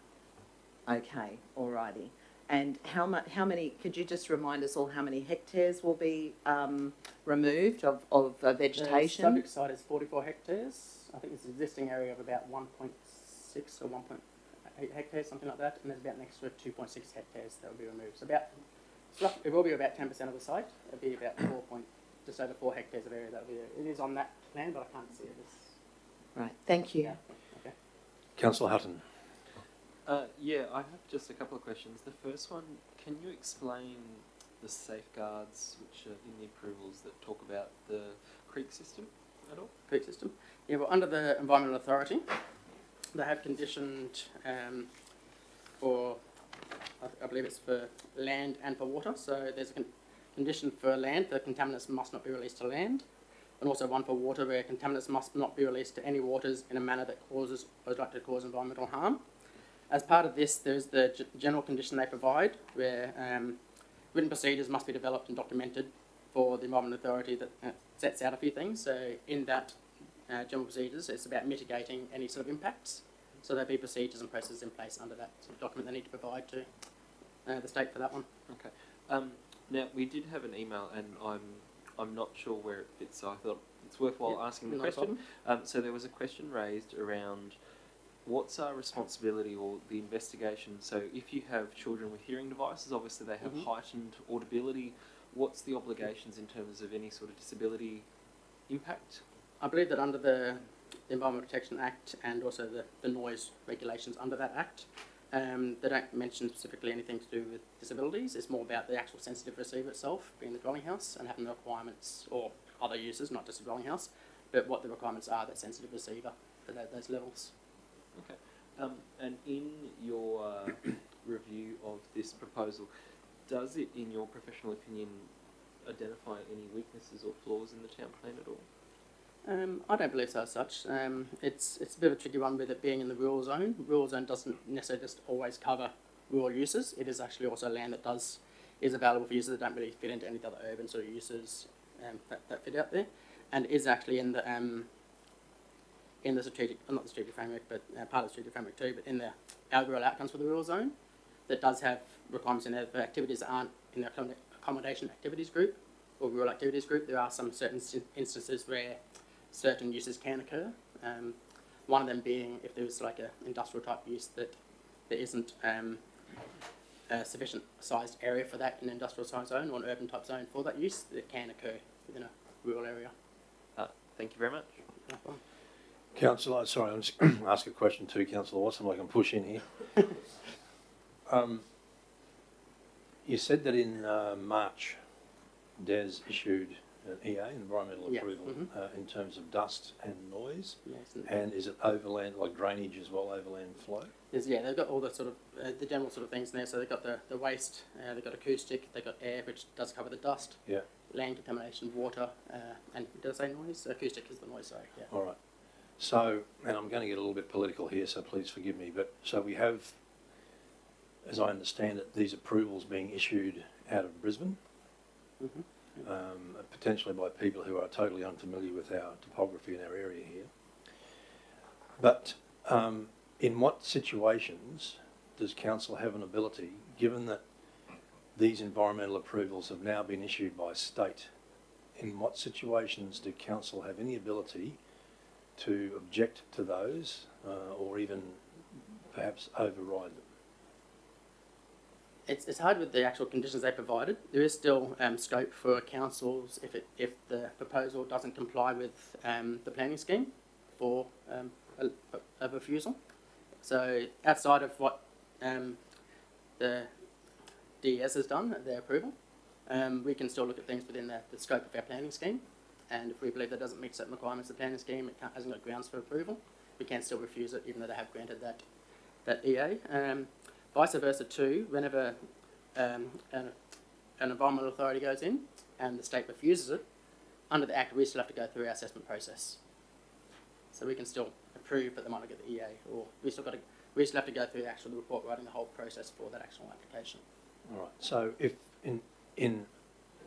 Okay, alrighty. And how many, could you just remind us all how many hectares will be removed of vegetation? The subject site is 44 hectares. I think it's an existing area of about 1.6 or 1.8 hectares, something like that. And there's about an extra 2.6 hectares that will be removed. So it will be about 10% of the site. It'll be about just over 4 hectares of area that will be there. It is on that plan, but I can't see it. Right, thank you. Yeah. Okay. Councillor Hutton. Yeah, I have just a couple of questions. The first one, can you explain the safeguards which are in the approvals that talk about the creek system at all? Creek system? Yeah, well, under the Environmental Authority, they have conditioned for, I believe it's for land and for water. So there's a condition for land, the contaminants must not be released to land, and also one for water where contaminants must not be released to any waters in a manner that causes or is likely to cause environmental harm. As part of this, there's the general condition they provide where written procedures must be developed and documented for the Environmental Authority that sets out a few things. So in that general procedures, it's about mitigating any sort of impacts. So there'll be procedures and processes in place under that sort of document they need to provide to the state for that one. Okay. Now, we did have an email, and I'm not sure where it fits, so I thought it's worthwhile asking the not a question. So there was a question raised around what's our responsibility or the investigation. So if you have children with hearing devices, obviously they have heightened audibility. What's the obligations in terms of any sort of disability impact? I believe that under the Environment Protection Act and also the noise regulations under that Act, they don't mention specifically anything to do with disabilities. It's more about the actual sensitive receiver itself, being the dwelling house, and having the requirements, or other uses, not just a dwelling house, but what the requirements are, that sensitive receiver for those levels. Okay. And in your review of this proposal, does it, in your professional opinion, identify any weaknesses or flaws in the town plan at all? I don't believe so as such. It's a bit of a tricky one with it being in the rural zone. Rural zone doesn't necessarily just always cover rural uses. It is actually also land that is available for uses that don't really fit into any other urban sort of uses that fit out there, and is actually in the strategic, not the strategic framework, but part of the strategic framework too, but in the overall outcomes for the rural zone, that does have requirements in there for activities that aren't in the accommodation activities group or rural activities group. There are some certain instances where certain uses can occur. One of them being if there was like an industrial type use that there isn't a sufficient sized area for that in an industrial size zone or an urban type zone for that use, that can occur within a rural area. Thank you very much. No problem. Councillor, sorry, I'm just going to ask a question to Councillor Watson, I can push in here. You said that in March, DES issued an EA, environmental approval, in terms of dust and noise. Yes, and is it overland, like drainage as well, overland flow? Yeah, they've got all the sort of the general sort of things in there. So they've got the waste, they've got acoustic, they've got air, which does cover the dust. Yeah. Land contamination, water, and did I say noise? Acoustic is the noise. Sorry. Yeah. All right. So, and I'm going to get a little bit political here, so please forgive me. But so we have, as I understand it, these approvals being issued out of Brisbane, potentially by people who are totally unfamiliar with our topography in our area here. But in what situations does council have an ability, given that these environmental approvals have now been issued by state, in what situations do council have any ability to object to those or even perhaps override them? It's hard with the actual conditions they provided. There is still scope for councils if the proposal doesn't comply with the planning scheme for a refusal. So outside of what the DES has done, their approval, we can still look at things within the scope of our planning scheme. And if we believe that doesn't meet certain requirements of the planning scheme, it hasn't got grounds for approval, we can still refuse it, even though they have granted that EA. Vice versa too, whenever an environmental authority goes in and the state refuses it, under the Act we still have to go through our assessment process. So we can still approve, but they might not get the EA, or we still have to go through the report writing, the whole process for that actual application. All right. So if in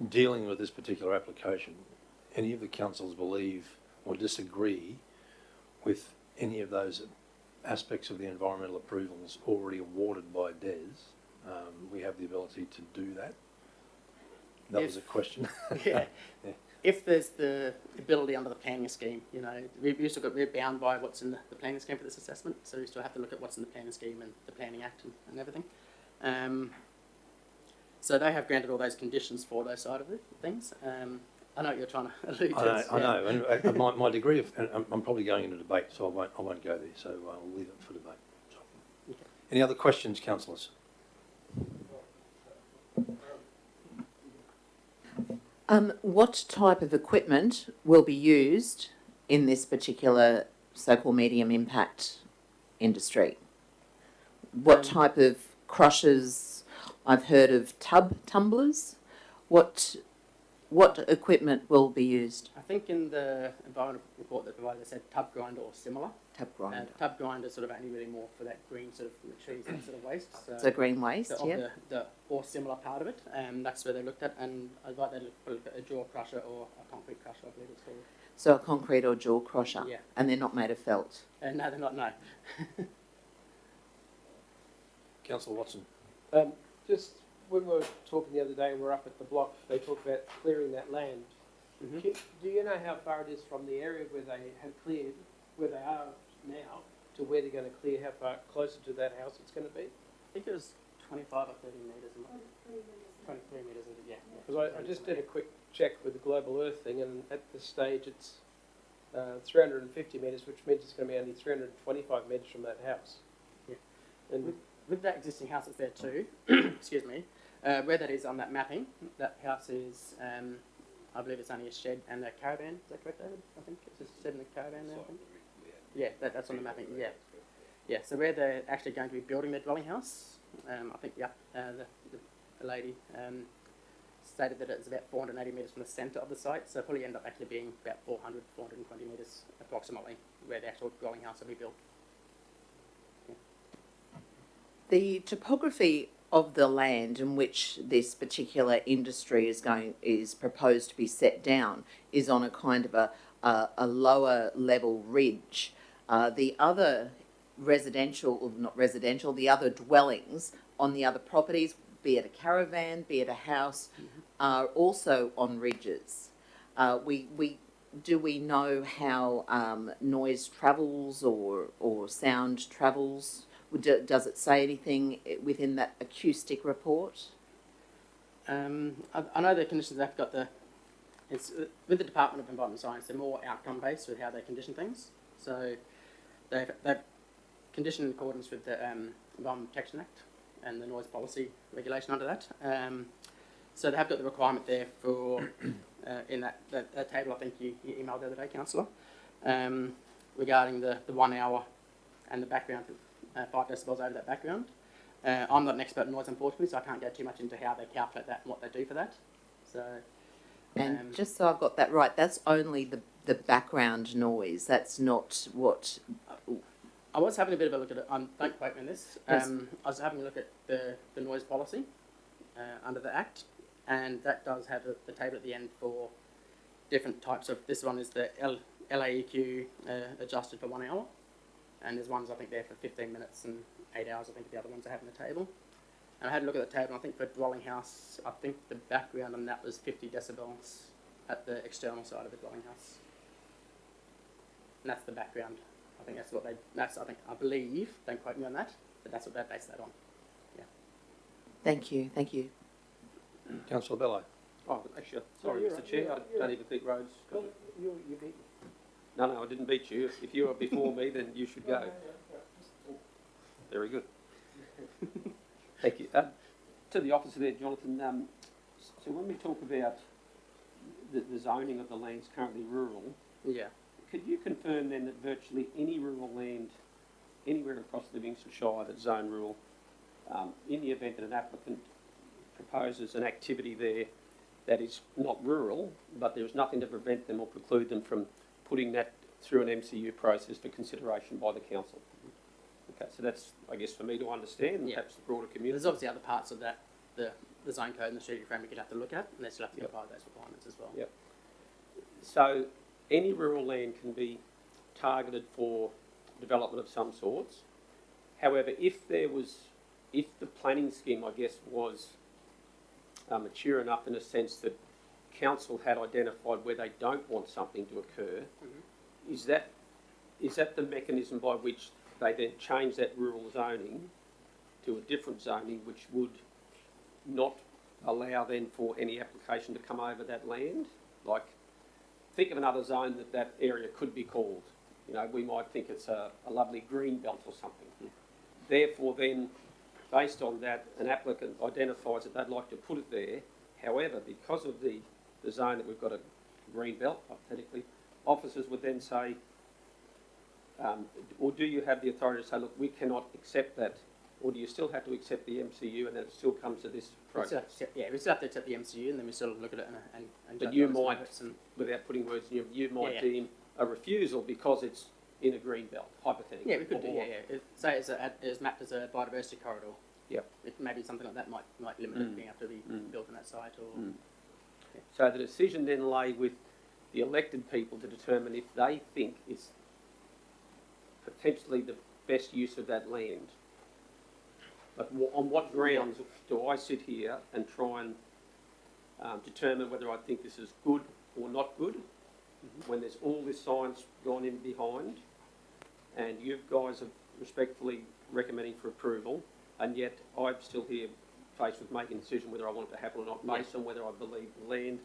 dealing with this particular application, any of the councils believe or disagree with any of those aspects of the environmental approvals already awarded by DES, we have the ability to do that. That was a question. Yeah. Yeah. If there's the ability under the planning scheme, we're bound by what's in the planning scheme for this assessment, so we still have to look at what's in the planning scheme and the Planning Act and everything. So they have granted all those conditions for those side of things. I know what you're trying to allude to. I know, and my degree of, and I'm probably going into debate, so I won't go there. So I'll leave it for debate. So. Okay. Any other questions, councillors? What type of equipment will be used in this particular so-called medium impact industry? What type of crushers? I've heard of tumblers. What equipment will be used? I think in the environmental report that provided, they said tub grinder or similar. Tub grinder. Tub grinder is sort of only really more for that green sort of retrieve that sort of waste. So green waste, the or similar part of it. That's where they looked at, and I'd like they look at a jaw crusher or a concrete crusher, I believe it's called. So a concrete or jaw crusher. Yeah. And they're not made of felt. No, they're not. No. Councillor Watson. Just when we were talking the other day and we were up at the block, they talked about clearing that land. Mhm. Do you know how far it is from the area where they have cleared, where they are now, to where they're going to clear, how far closer to that house it's going to be? I think it was 25 or 30 metres. 23 metres, yeah. Because I just did a quick check with the Global Earth thing, and at this stage it's 350 metres, which means it's going to be only 325 metres from that house. Yeah. And With that existing house that's there too, excuse me, where that is on that mapping, that house is, I believe it's only a shed and a caravan. Is that correct, David? I think it's a shed and a caravan there, I think. Yeah, that's on the mapping, yeah. Yeah, so where they're actually going to be building their dwelling house, I think the lady stated that it's about 480 metres from the centre of the site, so it'll probably end up actually being about 400, 420 metres approximately, where the actual dwelling house will be built. The topography of the land in which this particular industry is proposed to be set down is on a kind of a lower level ridge. The other residential, or not residential, the other dwellings on the other properties, be it a caravan, be it a house, are also on ridges. Do we know how noise travels or sound travels? Does it say anything within that acoustic report? I know the conditions they've got it's with the Department of Environment Science, they're more outcome based with how they condition things. So they've conditioned in accordance with the Environment Protection Act and the noise policy regulation under that. So they have got the requirement there for in that table I think you emailed the other day, Councillor, regarding the 1 hour and the background. 5 decibels over that background. I'm not an expert in noise, unfortunately, so I can't go too much into how they calculate that and what they do for that. So, and just so I've got that right, that's only the background noise. That's not what. I was having a bit of a look at it. Don't quote me on this. Yes. I was having a look at the noise policy under the Act, and that does have the table at the end for different types of. This one is the LAEQ adjusted for 1 hour. And there's ones I think there for 15 minutes and 8 hours. I think the other ones I have in the table. And I had a look at the table. And I think for a dwelling house, I think the background on that was 50 decibels at the external side of the dwelling house. And that's the background. I think that's what they. I believe. Don't quote me on that. But that's what they base that on. Yeah. Thank you. Thank you. Councillor Bello. Oh, actually, sorry, Mr. Chair, I don't even think Rose. you beat me. No, I didn't beat you. If you are before me, then you should go. Very good. Thank you. To the officer there, Jonathan, so when we talk about the zoning of the lands currently rural, Yeah. could you confirm then that virtually any rural land anywhere across Livingstone Shire that's zoned rural, in the event that an applicant proposes an activity there that is not rural, but there is nothing to prevent them or preclude them from putting that through an MCU process for consideration by the council? Okay, so that's, I guess, for me to understand, and Yeah. perhaps the broader community. There's obviously other parts of that, the zone code and the strategic framework you'd have to look at, and they still have to comply with those requirements as well. Yep. So any rural land can be targeted for development of some sorts. However, if the planning scheme, I guess, was mature enough in a sense that council had identified where they don't want something to occur, is that the mechanism by which they then change that rural zoning to a different zoning which would not allow then for any application to come over that land? Like, think of another zone that area could be called. You know, we might think it's a lovely green belt or something. Therefore then, based on that, an applicant identifies that they'd like to put it there. However, because of the zone that we've got a green belt, hypothetically, officers would then say, or do you have the authority to say, look, we cannot accept that, or do you still have to accept the MCU and then it still comes to this process? We still have to accept the MCU and then we still look at it and But you might, without putting words in you might deem a refusal because it's in a green belt, hypothetically. Yeah, we could do, say it's mapped as a biodiversity corridor. Yep. Maybe something like that might limit it being able to be built on that site. Or So the decision then lay with the elected people to determine if they think it's potentially the best use of that land. Like, on what grounds do I sit here and try and determine whether I think this is good or not good, when there's all this science gone in behind, and you guys are respectfully recommending for approval, and yet I'm still here faced with making a decision whether I want it to happen or not, based on whether I believe the land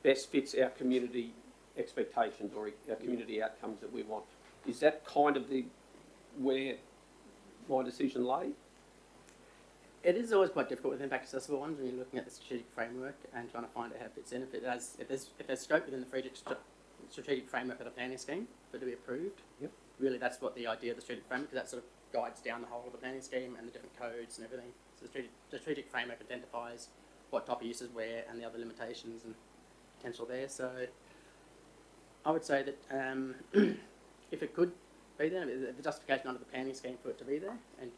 best fits our community expectations or our community outcomes that we want. Is that kind of where my decision lay? It is always quite difficult with impact accessible ones when you're looking at the strategic framework and trying to find out how it fits in. If there's scope within the strategic framework of the planning scheme for it to be approved, really that's what the idea of the strategic framework, because that sort of guides down the whole of the planning scheme and the different codes and everything. So the strategic framework identifies what type of uses where and the other limitations and potential there. So I would say that if it could be there, the justification under the planning scheme for it to be there, and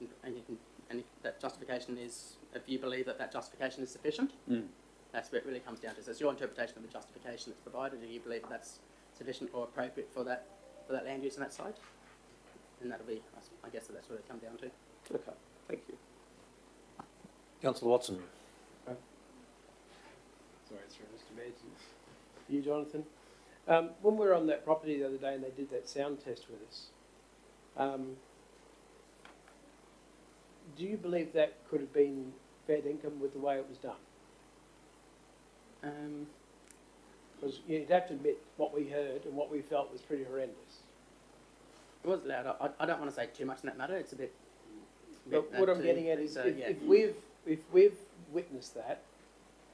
that justification is, if you believe that justification is sufficient, that's what it really comes down to. So it's your interpretation of the justification that's provided, and you believe that that's sufficient or appropriate for that land use on that site, and that'll be, I guess that's what it comes down to. Okay, thank you. Councillor Watson. Sorry, it's from Mr. Mayor. You, Jonathan. When we were on that property the other day and they did that sound test with us, do you believe that could have been fair income with the way it was done? Because you'd have to admit what we heard and what we felt was pretty horrendous. It was loud. I don't want to say too much in that matter. It's a bit. But what I'm getting at is, if we've witnessed that,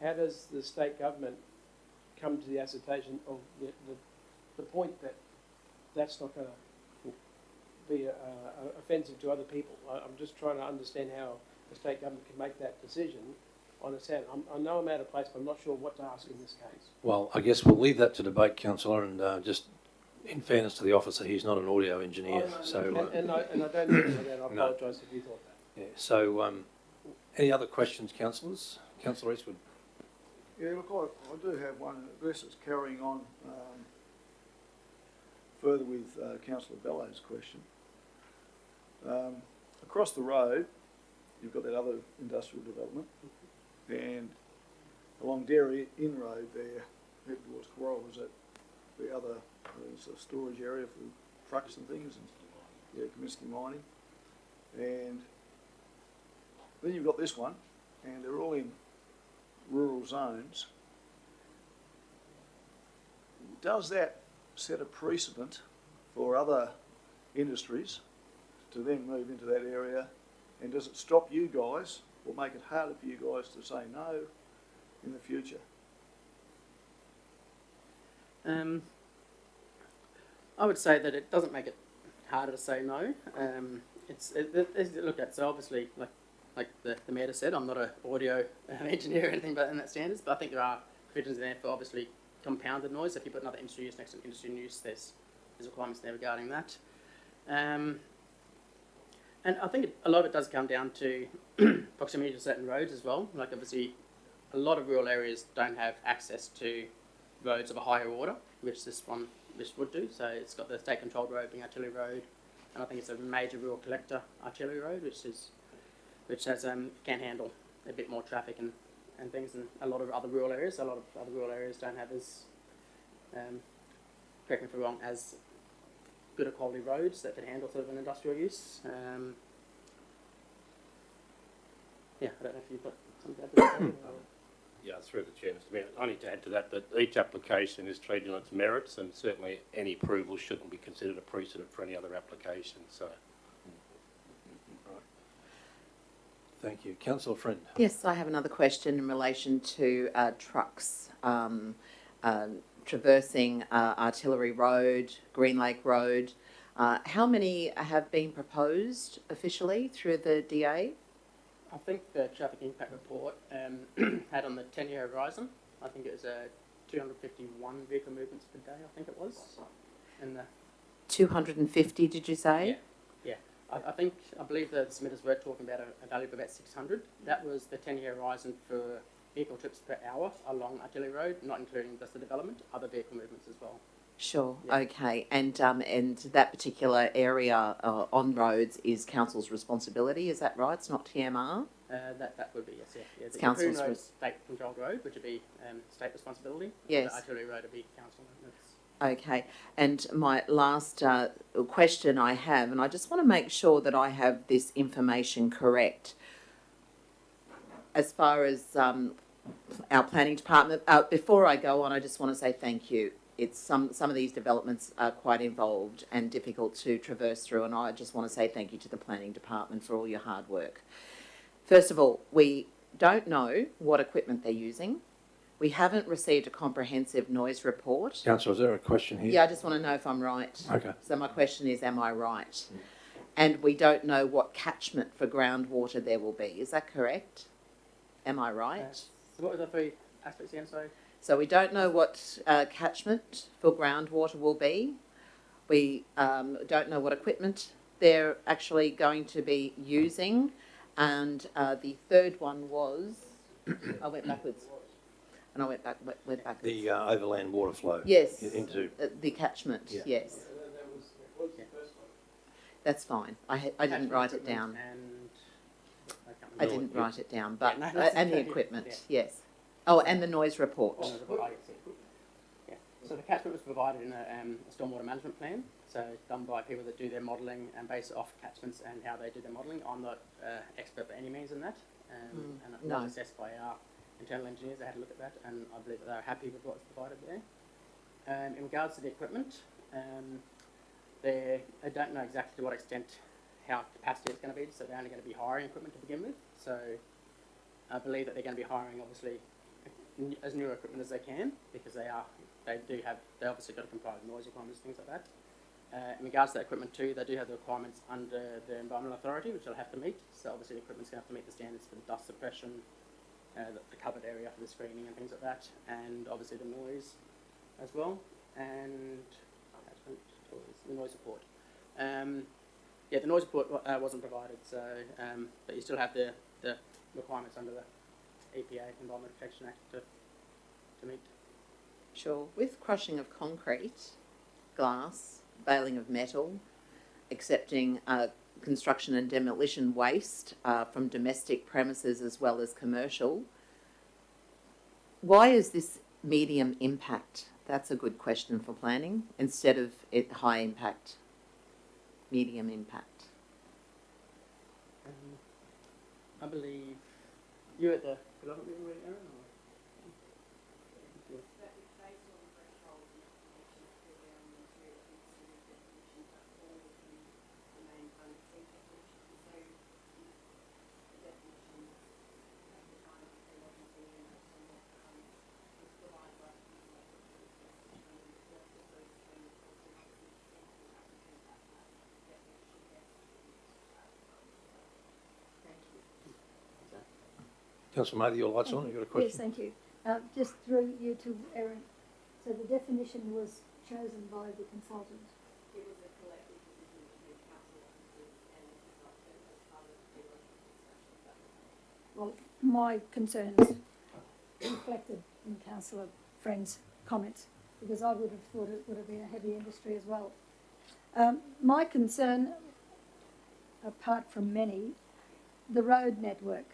how does the state government come to the assertion of the point that that's not going to be offensive to other people? I'm just trying to understand how the state government can make that decision on its own. I know I'm out of place, but I'm not sure what to ask in this case. Well, I guess we'll leave that to debate, councillor, and just in fairness to the officer, he's not an audio engineer. And I don't think that. I apologise if you thought that. Yeah. So, any other questions, councillors? Councillor Eastwood. Yeah, look, I do have one. This is carrying on further with Councillor Bellow's question. Across the road, you've got that other industrial development, and along Dairy Inn Road there, head towards Quarrel, is that the other there's a storage area for trucks and things, and Comiskey mining, and then you've got this one, and they're all in rural zones. Does that set a precedent for other industries to then move into that area, and does it stop you guys or make it harder for you guys to say no in the future? I would say that it doesn't make it harder to say no. Look at, so obviously, like the Mayor said, I'm not an audio engineer or anything but in that standards, but I think there are provisions there for obviously compounded noise. If you put another industry use next to an industry use, there's requirements there regarding that. And I think a lot of it does come down to proximity to certain roads as well. Like obviously, a lot of rural areas don't have access to roads of a higher order, which this would do. So it's got the state-controlled road being Artillery Road, and I think it's a major rural collector Artillery Road, which can handle a bit more traffic and things, and a lot of other rural areas. A lot of other rural areas don't have as, correct me if I'm wrong, as good a quality roads that can handle sort of an industrial use. Yeah, I don't know if you've got something to add to that. Yeah, through the chair, Mr. Mayor. I need to add to that each application is treated on its merits, and certainly any approval shouldn't be considered a precedent for any other application. So, Thank you. Councillor Friend. Yes, I have another question in relation to trucks traversing Artillery Road, Green Lake Road. How many have been proposed officially through the DA? I think the traffic impact report had on the 10-year horizon, I think it was 251 vehicle movements per day, I think it was. And 250, did you say? Yeah. I believe the submitters were talking about a value of about 600. That was the 10-year horizon for vehicle trips per hour along Artillery Road, not including just the development, other vehicle movements as well. Sure, Yeah. okay. And that particular area on roads is council's responsibility, is that right? It's not TMR? That would be, yes, yeah. It's The council's Coon Road res- state controlled road, which would be state responsibility. Yes. The artillery road would be council. Okay, and my last question I have, and I just want to make sure that I have this information correct. As far as our planning department, before I go on, I just want to say thank you. It's some of these developments are quite involved and difficult to traverse through, and I just want to say thank you to the planning department for all your hard work. First of all, we don't know what equipment they're using. We haven't received a comprehensive noise report. Councillor, is there a question here? Yeah, I just want to know if I'm right. Okay. So my question is, am I right? And we don't know what catchment for groundwater there will be. Is that correct? Am I right? So what were the three aspects again, sorry? So we don't know what catchment for groundwater will be. We don't know what equipment they're actually going to be using. And the third one was, I went backwards. And I went backwards. The overland water flow. Yes. Into the catchment, Yeah. yes. That's fine. I didn't write it down. I didn't write it down, but, Yeah, no, that's and the okay. equipment, Yeah. yes. Oh, and the noise report. Yeah. So the catchment was provided in a stormwater management plan, so it's done by people that do their modelling and base it off catchments and how they do their modelling. I'm not expert by any means in that, and it was assessed by our internal engineers. They had a look at that, and I believe that they were happy with what's provided there. In regards to the equipment, I don't know exactly to what extent how capacity it's going to be, so they're only going to be hiring equipment to begin with. So I believe that they're going to be hiring, obviously, as newer equipment as they can, because they obviously got to comply with noise requirements, things like that. In regards to that equipment too, they do have the requirements under the Environmental Authority, which they'll have to meet. So obviously the equipment's going to have to meet the standards for the dust suppression, the covered area for the screening and things like that, and obviously the noise as well, and the noise report. Yeah, the noise report wasn't provided, so but you still have the requirements under the EPA, Environment Protection Act, to meet. Sure. With crushing of concrete, glass, baling of metal, accepting construction and demolition waste from domestic premises as well as commercial, why is this medium impact? That's a good question for planning, instead of it high impact, medium impact. I believe you're at the development meeting, right, Aaron? Or? Councillor Mather, your light's on. You got a question? Yes, thank you. Just through you to Erin. So the definition was chosen by the consultant. It was a collective decision between council officers and the consultant as part of the discussion. Well, my concerns reflected in Councillor Friend's comments, because I would have thought it would have been a heavy industry as well. My concern, apart from many, the road network.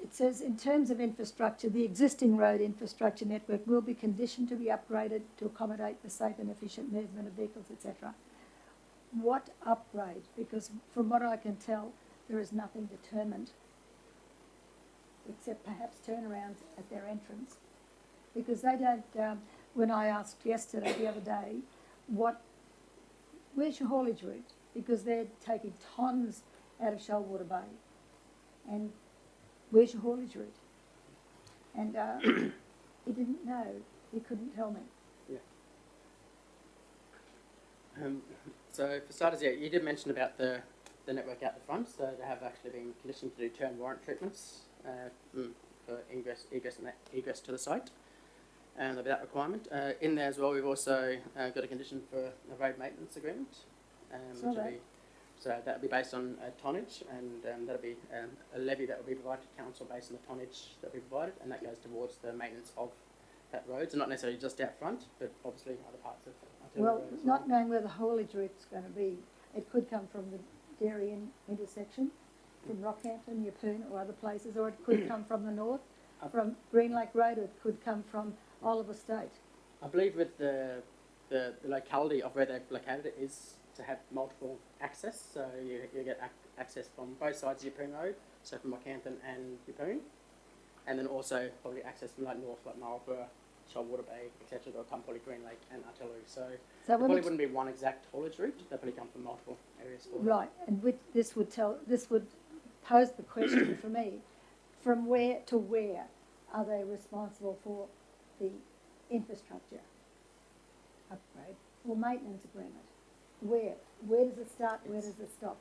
It says, in terms of infrastructure, the existing road infrastructure network will be conditioned to be upgraded to accommodate the safe and efficient movement of vehicles, etc. What upgrade? Because from what I can tell, there is nothing determined, except perhaps turnarounds at their entrance. Because they don't, when I asked the other day, where's your haulage route? Because they're taking tons out of Shoalwater Bay. And where's your haulage route? And he didn't know. He couldn't tell me. Yeah. So for starters, yeah, you did mention about the network out the front. So they have actually been conditioned to do turn warrant treatments for egress to the site, and there'll be that requirement. In there as well, we've also got a condition for a road maintenance agreement, so that'll be based on tonnage, and that'll be a levy that will be provided to council based on the tonnage that we provided, and that goes towards the maintenance of at roads, and not necessarily just out front, but obviously other parts of artillery Well, road as not knowing where the haulage route's going to be, it could come from the Darien intersection, from Rockhampton, Yeppoon or other places, or it could come from the north, from Green Lake Road, or it could come from Oliver State. I believe with the locality of where they've located it is to have multiple access, so you get access from both sides of Yeppoon Road, so from Rockhampton and Yeppoon, and then also probably access from like north, like Marlborough, Shoalwater Bay, etc. They'll come probably Green Lake and Artillery. So there probably wouldn't be one exact haulage route. They'll probably come from multiple areas. For right, and this would pose the question for me: from where to where are they responsible for the infrastructure upgrade or maintenance agreement? Where does it start? Where does it stop?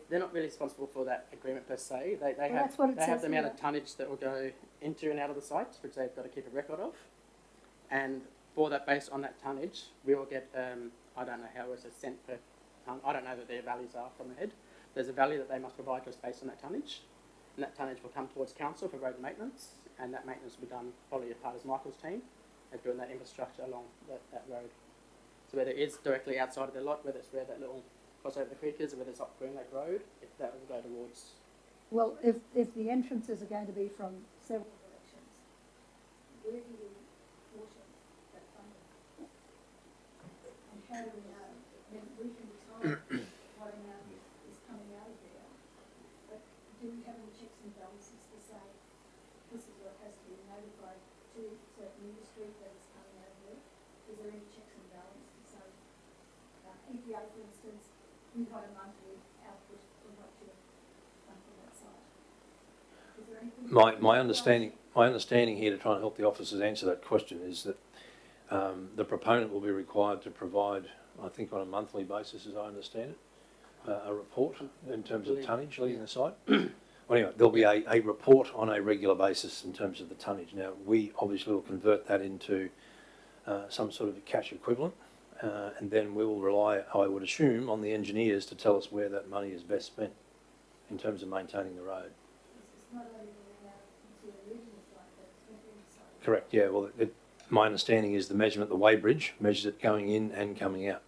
They're not really responsible for that agreement per se. They Well, have that's what it they have says the amount here. of tonnage that will go into and out of the site, which they've got to keep a record of. And for that, based on that tonnage, we will get I don't know how it's a cent per tonne. I don't know that their values are from the head. There's a value that they must provide to us based on that tonnage, and that tonnage will come towards council for road maintenance, and that maintenance will be done probably as part of Michael's team of doing that infrastructure along that road. So whether it's directly outside of their lot, whether it's where that little cross over the creek is, or whether it's up Green Lake Road, that will go towards. Well, if the entrances are going to be from several directions, where do we water that funding? And how do we know? I mean, we can be told what amount is coming out of there, but do we have any checks and balances to say this is what has to be notified to certain industry that it's coming out of there? Is there any checks and balances to say, EPA, for instance, we've got a monthly output from what you've done from that site? Is there anything? My understanding here, to try and help the officers answer that question, is that the proponent will be required to provide, I think on a monthly basis, as I understand it, a report in terms of tonnage leaving the site. Well, anyway, there'll be a report on a regular basis in terms of the tonnage. Now, we obviously will convert that into some sort of cash equivalent, and then we will rely, I would assume, on the engineers to tell us where that money is best spent in terms of maintaining the road. It's not only going out into the original site, but it's within the site. Correct, yeah. Well, my understanding is the measurement, the weighbridge, measures it going in and coming out.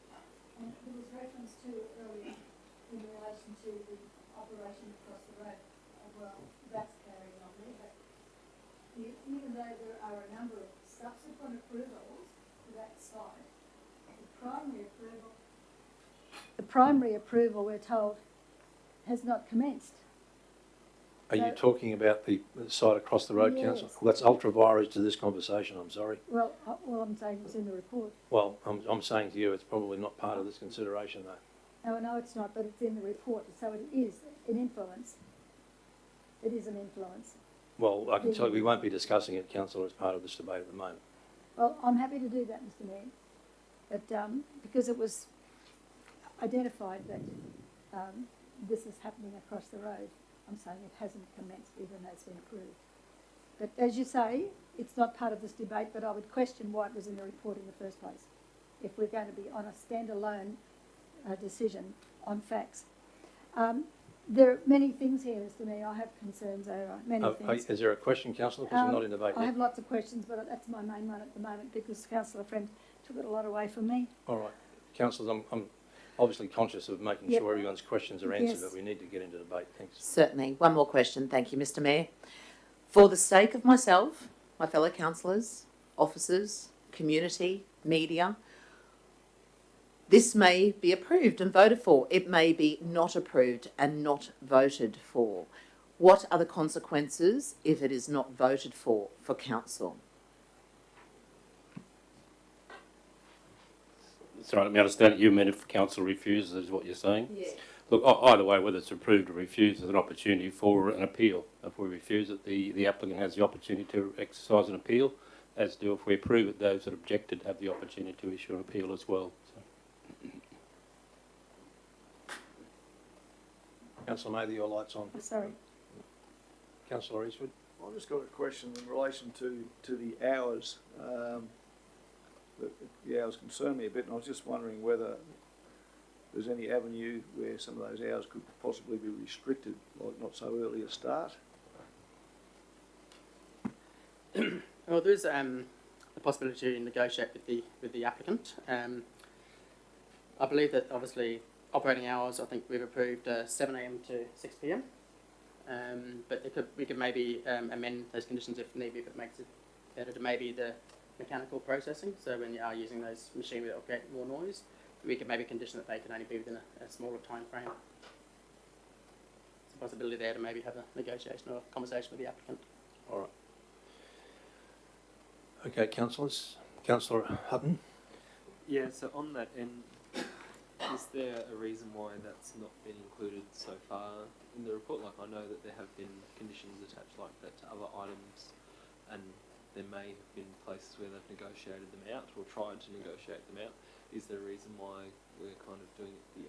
And there was reference to earlier in relation to the operation across the road. Well, that's carrying on there, but even though there are a number of subsequent approvals for that site, the primary approval, we're told, has not commenced. Are you talking about the site across the road, Yes. Councillor? Well, that's ultra vires to this conversation, I'm sorry. Well, I'm saying it's in the report. Well, I'm saying to you it's probably not part of this consideration, though. No, it's not, but it's in the report, so it is an influence. It is an influence. Well, I can tell you we won't be discussing it, Councillor, as part of this debate at the moment. Well, I'm happy to do that, Mr Mayor, but because it was identified that this is happening across the road, I'm saying it hasn't commenced even though it's been approved. But as you say, it's not part of this debate, but I would question why it was in the report in the first place, if we're going to be on a standalone decision on facts. There are many things here, Mr Mayor. I have concerns over many things. Is there a question, Councillor? Because we're not in debate I yet. have lots of questions, but that's my main one at the moment because Councillor Friend took it a lot away from me. All right. Councillors, I'm obviously conscious of making Yep. sure everyone's questions are answered, Yes. but we need to get into debate. Thanks. Certainly. One more question. Thank you, Mr Mayor. For the sake of myself, my fellow councillors, officers, community, media, this may be approved and voted for. It may be not approved and not voted for. What are the consequences if it is not voted for council? Sorry, let me understand it. You meant if council refuses, is what you're saying? Yes. Look, either way, whether it's approved or refused, there's an opportunity for an appeal. If we refuse it, the applicant has the opportunity to exercise an appeal, as do if we approve it, those that objected have the opportunity to issue an appeal as well. So. Councillor Mather, your light's on. Sorry. Councillor Eastwood. I've just got a question in relation to the hours. The hours concern me a bit, and I was just wondering whether there's any avenue where some of those hours could possibly be restricted, like not so early a start. Well, there's the possibility to negotiate with the applicant. I believe that obviously operating hours, I think we've approved 7 a.m. to 6 p.m. But we could maybe amend those conditions if need be, if it makes it better to maybe the mechanical processing. So when you are using those machinery that will create more noise, we could maybe condition that they can only be within a smaller time frame. There's a possibility there to maybe have a negotiation or a conversation with the applicant. All right. Okay, councillors. Councillor Hutton. Yeah, so on that end, is there a reason why that's not been included so far in the report? Like, I know that there have been conditions attached like that to other items, and there may have been places where they've negotiated them out or tried to negotiate them out. Is there a reason why we're kind of doing it the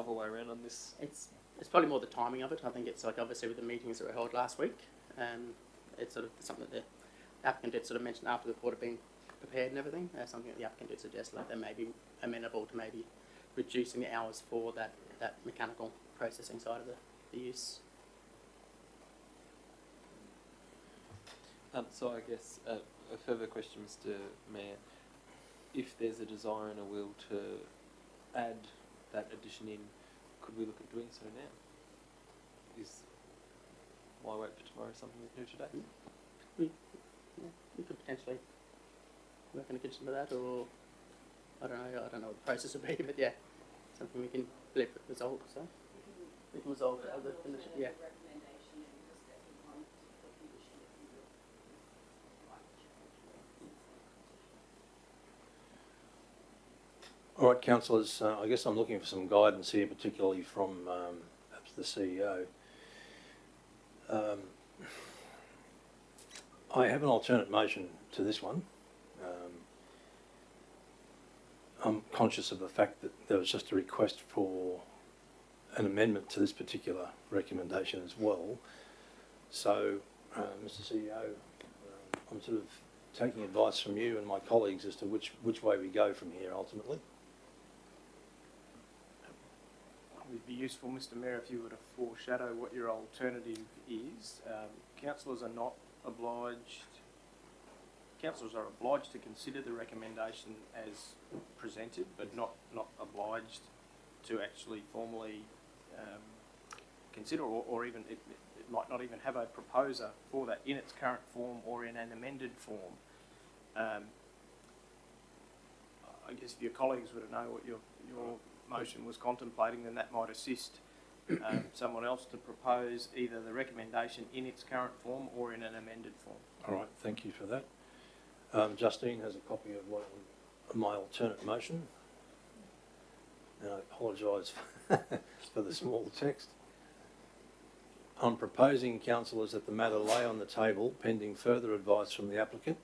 other way around on this? It's probably more the timing of it. I think it's like obviously with the meetings that were held last week, it's sort of something that the applicant did sort of mention after the report had been prepared and everything. Something that the applicant did suggest, like they may be amenable to maybe reducing the hours for that mechanical processing side of the use. So I guess a further question, Mr. Mayor. If there's a desire and a will to add that addition in, could we look at doing so now? Is why wait for tomorrow something we can do today? We could potentially work in a kitchen with that, or I don't know what the process would be, but yeah, something we can resolve. So we can resolve the other condition. Yeah. All right, councillors, I guess I'm looking for some guidance here, particularly from perhaps the CEO. I have an alternate motion to this one. I'm conscious of the fact that there was just a request for an amendment to this particular recommendation as well. So, Mr. CEO, I'm sort of taking advice from you and my colleagues as to which way we go from here ultimately. It would be useful, Mr. Mayor, if you were to foreshadow what your alternative is. Councillors are not obliged. Councillors are obliged to consider the recommendation as presented, but not obliged to actually formally consider, or even it might not even have a proposer for that in its current form or in an amended form. I guess if your colleagues were to know what your motion was contemplating, then that might assist someone else to propose either the recommendation in its current form or in an amended form. All right, thank you for that. Justine has a copy of my alternate motion. And I apologise for the small text. I'm proposing, councillors, that the matter lay on the table pending further advice from the applicant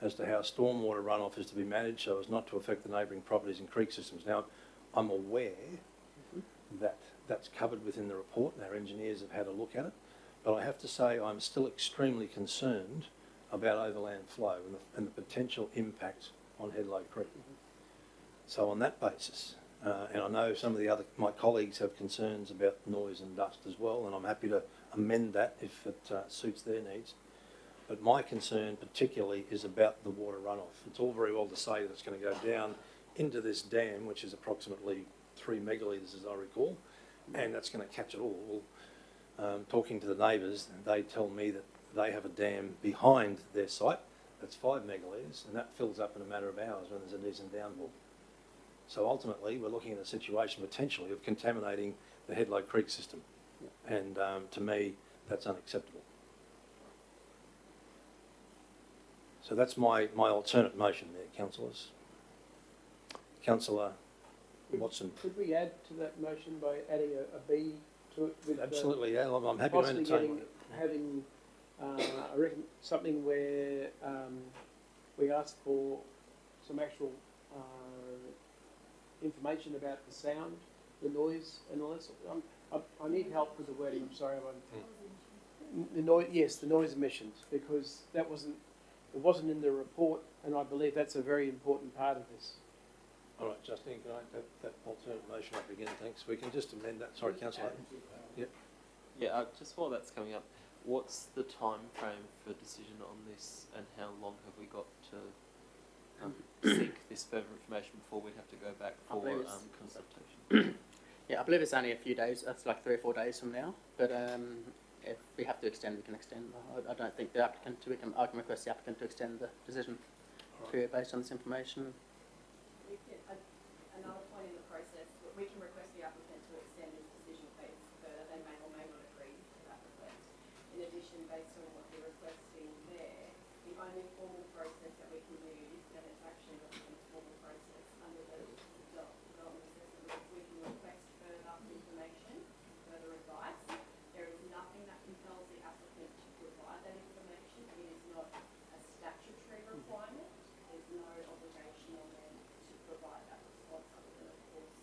as to how stormwater runoff is to be managed so as not to affect the neighbouring properties and creek systems. Now, I'm aware that that's covered within the report and our engineers have had a look at it, but I have to say I'm still extremely concerned about overland flow and the potential impact on Headlow Creek. So on that basis, and I know some of my colleagues have concerns about noise and dust as well, and I'm happy to amend that if it suits their needs. But my concern particularly is about the water runoff. It's all very well to say that it's going to go down into this dam, which is approximately 3 megalitres as I recall, and that's going to catch it all. Talking to the neighbours, they tell me that they have a dam behind their site that's 5 megalitres, and that fills up in a matter of hours when there's a decent downpour. So ultimately, we're looking at a situation potentially of contaminating the Headlow Creek system, and to me, that's unacceptable. So that's my alternate motion there, councillors. Councillor Watson. Could we add to that motion by adding a B to it? With, absolutely, yeah. I'm happy to entertain having something where we ask for some actual information about the sound, the noise, and all that. I need help with the wording. I'm sorry. The noise, yes, the noise emissions, because it wasn't in the report, and I believe that's a very important part of this. All right, Justine, can I have that alternate motion up again? Thanks. We can just amend that. Sorry, Councillor. Yep. Yeah, just while that's coming up, what's the time frame for decision on this, and how long have we got to seek this further information before we'd have to go back I for believe it's- consultation? Yeah, I believe it's only a few days. That's like 3 or 4 days from now. But if we have to extend, we can extend. I don't think the applicant. I can request the applicant to extend the decision period based on this information. Another point in the process, we can request the applicant to extend his decision phase further. They may or may not agree to that request. In addition, based on what you're requesting there, the only formal process that we can use, and it's actually not a formal process under the development assessment, we can request further information, further advice. There is nothing that compels the applicant to provide that information. It is not a statutory requirement. There's no obligation on them to provide that response other than, of course,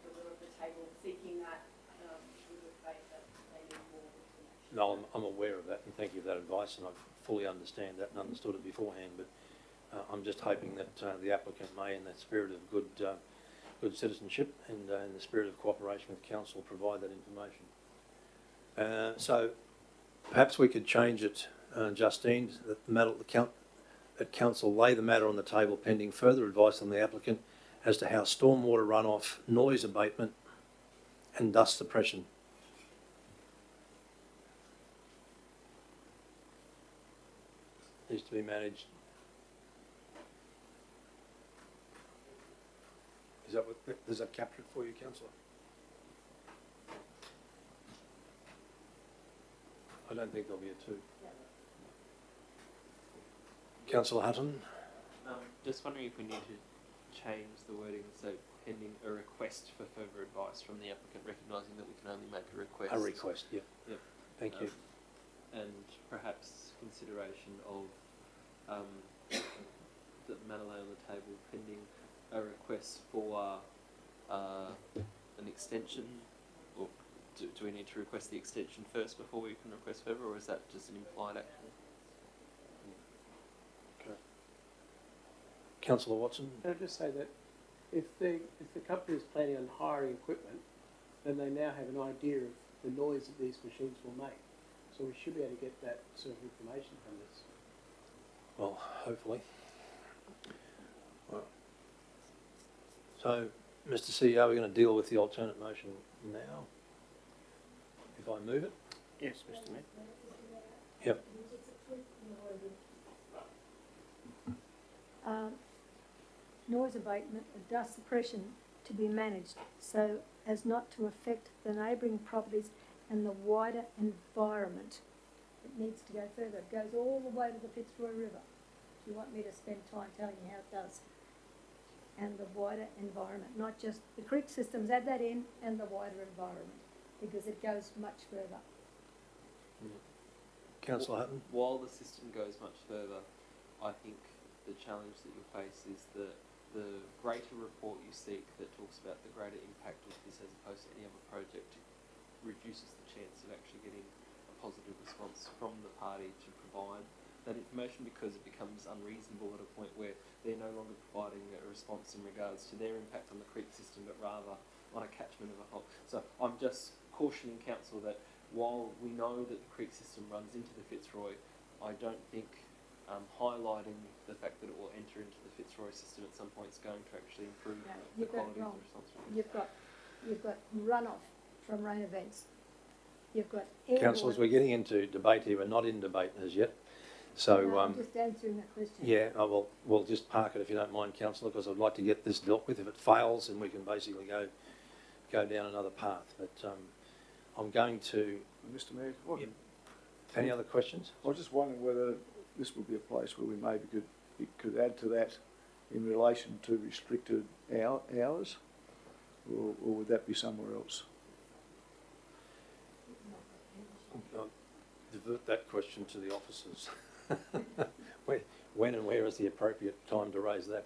the will of the table seeking that with the faith that they need more information. No, I'm aware of that, and thank you for that advice, and I fully understand that and understood it beforehand, but I'm just hoping that the applicant may, in that spirit of good citizenship and in the spirit of cooperation with council, provide that information. So perhaps we could change it, Justine, that the matter that council lay the matter on the table pending further advice on the applicant as to how stormwater runoff, noise abatement and dust suppression is to be managed. Does that capture it for you, councillor? I don't think there'll be a two. Councillor Hutton? Just wondering if we need to change the wording, so pending a request for further advice from the applicant, recognising that we can only make a request. A request, yep. Yep. Thank you. And perhaps consideration of the matter lay on the table pending a request for an extension, or do we need to request the extension first before we can request further, or is that just an implied action? Councillor Watson? Can I just say that if the company is planning on hiring equipment, then they now have an idea of the noise that these machines will make. So we should be able to get that sort of information from this. Well, hopefully. Well, so, Mr. CEO, we're going to deal with the alternate motion now. If I move it? Yes, Mr. Mayor. Yep. Noise abatement and dust suppression to be managed so as not to affect the neighbouring properties and the wider environment. It needs to go further. It goes all the way to the Fitzroy River. Do you want me to spend time telling you how it does? And the wider environment, not just the creek systems, add that in, and the wider environment, because it goes much further. Councillor Hutton? While the system goes much further, I think the challenge that you'll face is that the greater report you seek that talks about the greater impact of this as opposed to any other project reduces the chance of actually getting a positive response from the party to provide that information, because it becomes unreasonable at a point where they're no longer providing a response in regards to their impact on the creek system, but rather on a catchment of a whole. So I'm just cautioning council that while we know that the creek system runs into the Fitzroy, I don't think highlighting the fact that it will enter into the Fitzroy system at some point is going to actually improve the quality of the response. You've got runoff from rain events. You've got air. Councillors, we're getting into debate here. We're not in debate as yet. So, No, I'm just answering that question. yeah, we'll just park it if you don't mind, councillor, because I'd like to get this dealt with. If it fails, then we can basically go down another path. But I'm going to... Mr Mayor, what, any other questions? I was just wondering whether this would be a place where we maybe could add to that in relation to restricted hours, or would that be somewhere else? I'll divert that question to the officers. When and where is the appropriate time to raise that?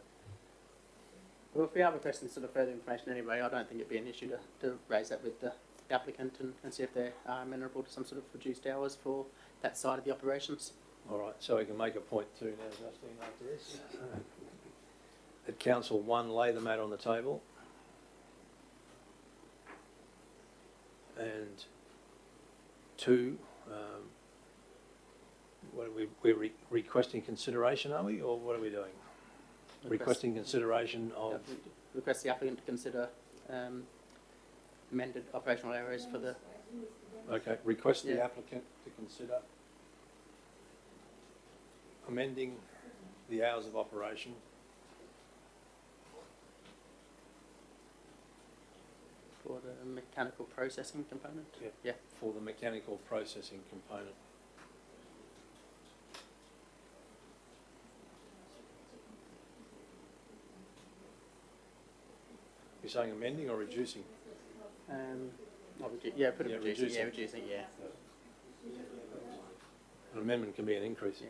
Well, if we are requesting sort of further information anyway, I don't think it'd be an issue to raise that with the applicant and see if they are amenable to some sort of reduced hours for that side of the operations. All right, so we can make a point too now, Justine, after this. That Council 1 lay the matter on the table, and 2, what are we're requesting consideration, are we, or what are we doing? requesting consideration of, Request the applicant to consider amended operational areas for the... okay, request the Yeah. applicant to consider amending the hours of operation for the mechanical processing component. Yeah. for the mechanical processing component. You're saying amending or reducing? Yeah, put Yeah, it reducing. Yeah, reducing. reducing. Yeah. An amendment can be an increase.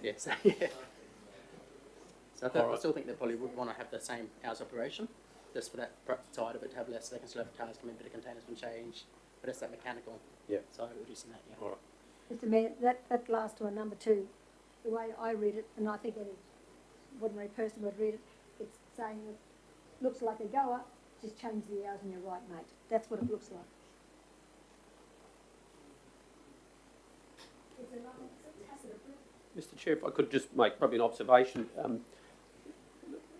Yes. Yeah. So I Alright. still think they probably would want to have the same hours operation, just for that side of it to have less. They can still have cars come in, bit of containers can change, but it's that mechanical side of reducing that. Yeah. All right. Mr Mayor, that last one, number 2, the way I read it, and I think any ordinary person would read it, it's saying that looks like a goer, just change the hours and you're right, mate. That's what it looks like. It's a tacit approval. Mr Chair, if I could just make probably an observation,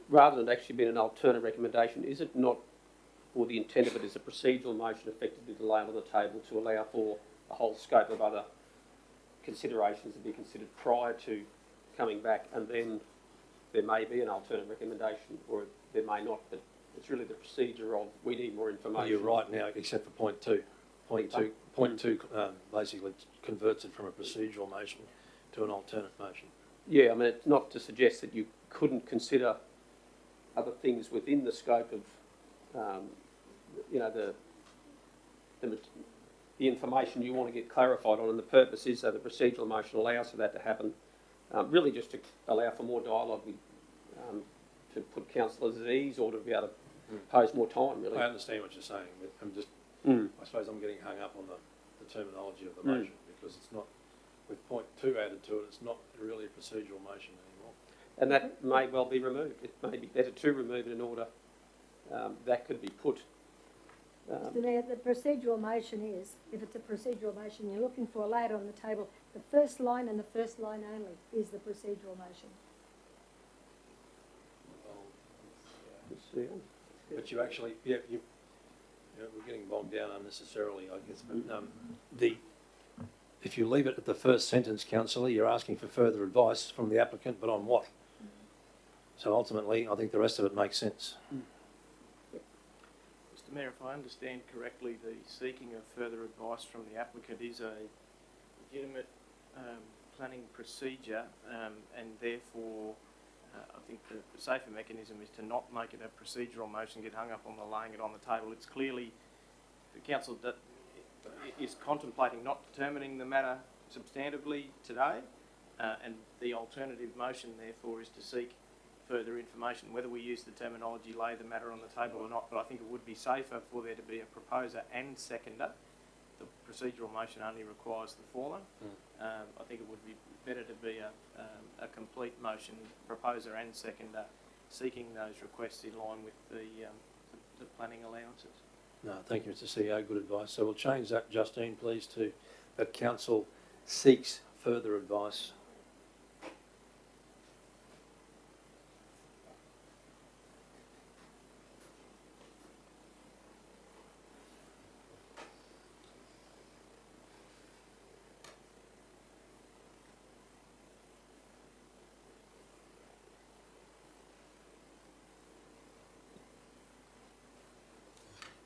rather than actually being an alternate recommendation, is it not, or the intent of it is a procedural motion effectively to lay on the table to allow for a whole scope of other considerations to be considered prior to coming back, and then there may be an alternate recommendation, or there may not, but it's really the procedure of we need more information. Well, you're right now, except for point two. Point two basically converts it from a procedural motion to an alternate motion. Yeah, I mean, it's not to suggest that you couldn't consider other things within the scope of, you know, the information you want to get clarified on, and the purpose is that the procedural motion allows for that to happen, really just to allow for more dialogue, to put councillors at ease, or to be able to pose more time, really. I understand what you're saying, but I'm just, I suppose I'm getting hung up on the terminology of the motion, because it's not, with point 2 added to it, it's not really a procedural motion anymore. And that may well be removed. It may be better to remove it in order that could be put. Mr Mayor, the procedural motion is, if it's a procedural motion, you're looking for a layout on the table, the first line and the first line only is the procedural motion. But you actually, we're getting bogged down unnecessarily, I guess. But if you leave it at the first sentence, councillor, you're asking for further advice from the applicant, but on what? So ultimately, I think the rest of it makes sense. Mr Mayor, if I understand correctly, the seeking of further advice from the applicant is a legitimate planning procedure, and therefore I think the safer mechanism is to not make it a procedural motion, get hung up on the laying it on the table. It's clearly the council that is contemplating not determining the matter substantively today, and the alternative motion therefore is to seek further information, whether we use the terminology lay the matter on the table or not. But I think it would be safer for there to be a proposer and seconder. The procedural motion only requires the former. I think it would be better to be a complete motion, proposer and seconder, seeking those requests in line with the planning allowances. No, thank you, Mr CEO, good advice. So we'll change that, Justine, please, to that council seeks further advice.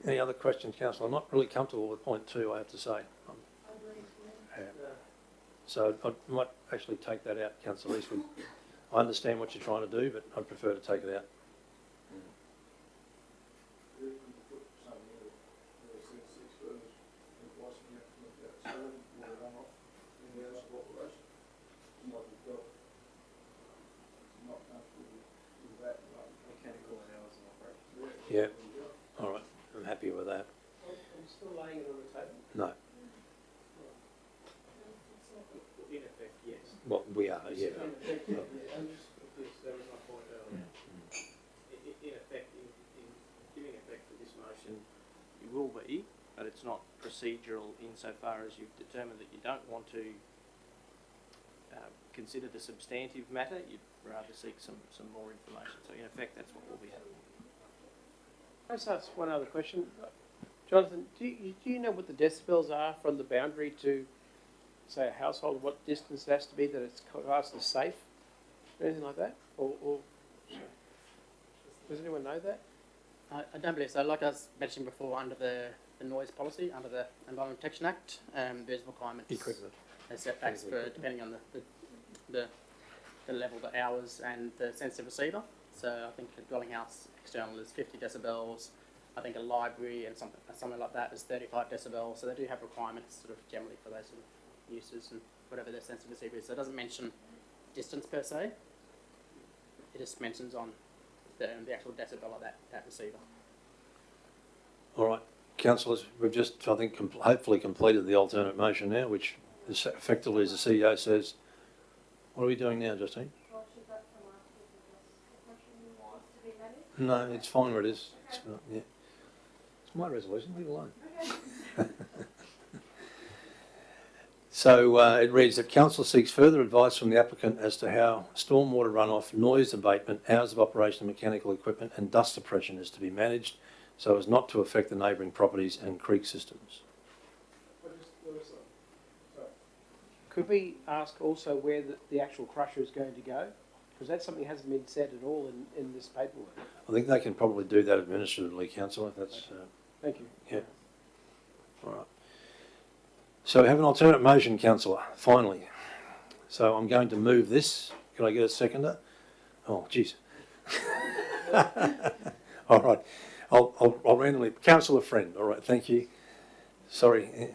Any other questions, councillor? I'm not really comfortable with point 2, I have to say. So I might actually take that out, councillor Eastwood. I understand what you're trying to do, but I'd prefer to take it out. Yeah, all right, I'm happy with that. Are you still laying it on the table? No. In effect, yes. Well, we are, yeah. That was my point earlier. In effect, in giving effect to this motion, you will be, but it's not procedural insofar as you've determined that you don't want to consider the substantive matter, you'd rather seek some more information. So in effect, that's what will be happening. Can I just ask one other question? Jonathan, do you know what the decibels are from the boundary to, say, a household? What distance it has to be that it's classed as safe? Or anything like that? Or does anyone know that? I don't believe so. Like I was mentioning before, under the noise policy, under the Environment Protection Act, there's requirements. Equipment. There's setbacks for depending on the level, the hours, and the sensitive receiver. So I think a dwelling house external is 50 decibels. I think a library and something like that is 35 decibels. So they do have requirements sort of generally for those sort of uses and whatever their sensitive receiver is. So it doesn't mention distance per se. It just mentions on the actual decibel of that receiver. All right, councillors, we've just, I think, hopefully completed the alternate motion now, which is effectively, as the CEO says, what are we doing now, Justine? Well, should that come after the discussion wants to be managed? No, it's fine where it is. It's not, yeah. It's my resolution, leave it alone. Okay. So it reads that council seeks further advice from the applicant as to how stormwater runoff, noise abatement, hours of operation of mechanical equipment and dust suppression is to be managed so as not to affect the neighbouring properties and creek systems. Could we ask also where the actual crusher is going to go? Because that's something that hasn't been said at all in this paperwork. I think they can probably do that administratively, councillor. That's Thank you. yeah. All right. So we have an alternate motion, councillor, finally. So I'm going to move this. Can I get a seconder? Oh, jeez. All right. I'll randomly. Councillor Friend. All right. Thank you. Sorry.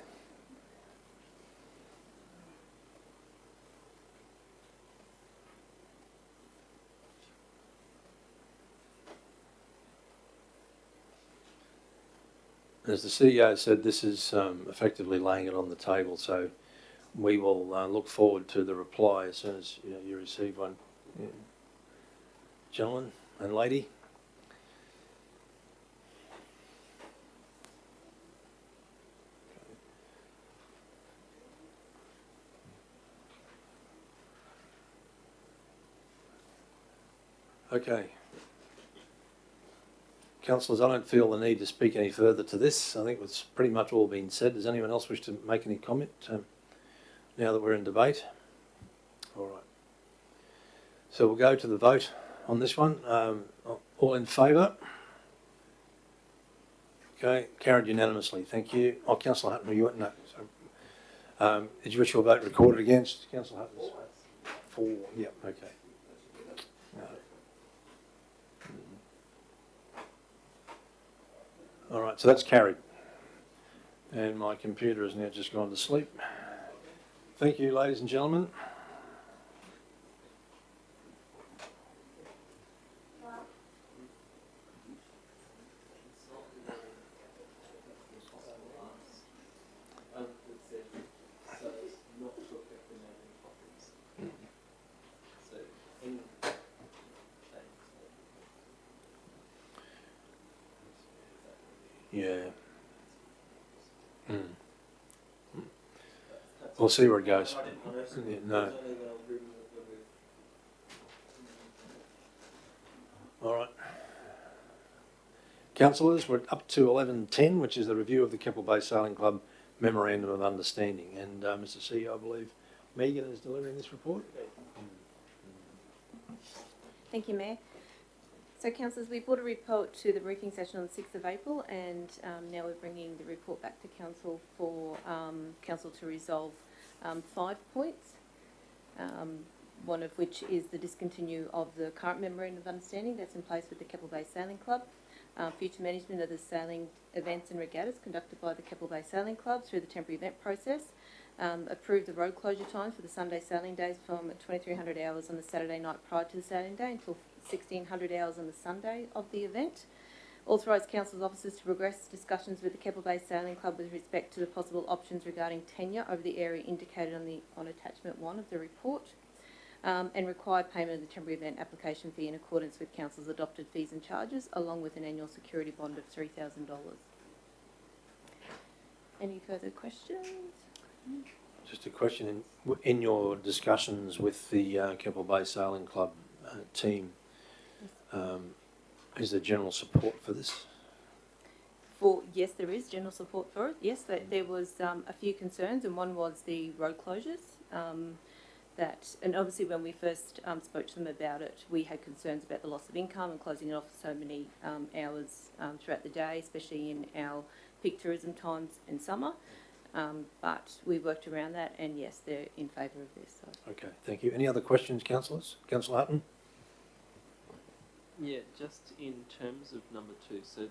As the CEO said, this is effectively laying it on the table, so we will look forward to the reply as soon as you receive one. Yeah. Gentlemen and lady. Okay. Councillors, I don't feel the need to speak any further to this. I think it's pretty much all been said. Does anyone else wish to make any comment now that we're in debate? All right. So we'll go to the vote on this one. All in favour? Okay, carried unanimously. Thank you. Oh, Councillor Hutton, you went no. So, did you wish your vote recorded against? Councillor Hutton's for. Yep. Okay. No. All right, so that's carried. And my computer has now just gone to sleep. Thank you, ladies and gentlemen. Yeah. We'll see where it goes. Yeah, no. All right. Councillors, we're up to 11:10, which is the review of the Keppel Bay Sailing Club Memorandum of Understanding. And Mr. CEO, I believe Megan is delivering this report. Thank you, Mayor. So, councillors, we brought a report to the briefing session on the 6th of April, and now we're bringing the report back to council for council to resolve 5 points, one of which is the discontinue of the current memorandum of understanding that's in place with the Keppel Bay Sailing Club, future management of the sailing events and regattas conducted by the Keppel Bay Sailing Club through the temporary event process, approve the road closure times for the Sunday sailing days from 2300 hours on the Saturday night prior to the sailing day until 1600 hours on the Sunday of the event. Authorise council's officers to progress discussions with the Keppel Bay Sailing Club with respect to the possible options regarding tenure over the area indicated on attachment 1 of the report, and require payment of the temporary event application fee in accordance with council's adopted fees and charges, along with an annual security bond of $3,000. Any further questions? Just a question, in your discussions with the Keppel Bay Sailing Club team, is there general support for this? Yes, there is general support for it. Yes, there was a few concerns, and one was the road closures. And obviously when we first spoke to them about it, we had concerns about the loss of income and closing it off for so many hours throughout the day, especially in our peak tourism times in summer. But we worked around that, and yes, they're in favour of this. So. Okay, thank you. Any other questions, councillors? Councillor Hutton? Yeah, just in terms of number 2, so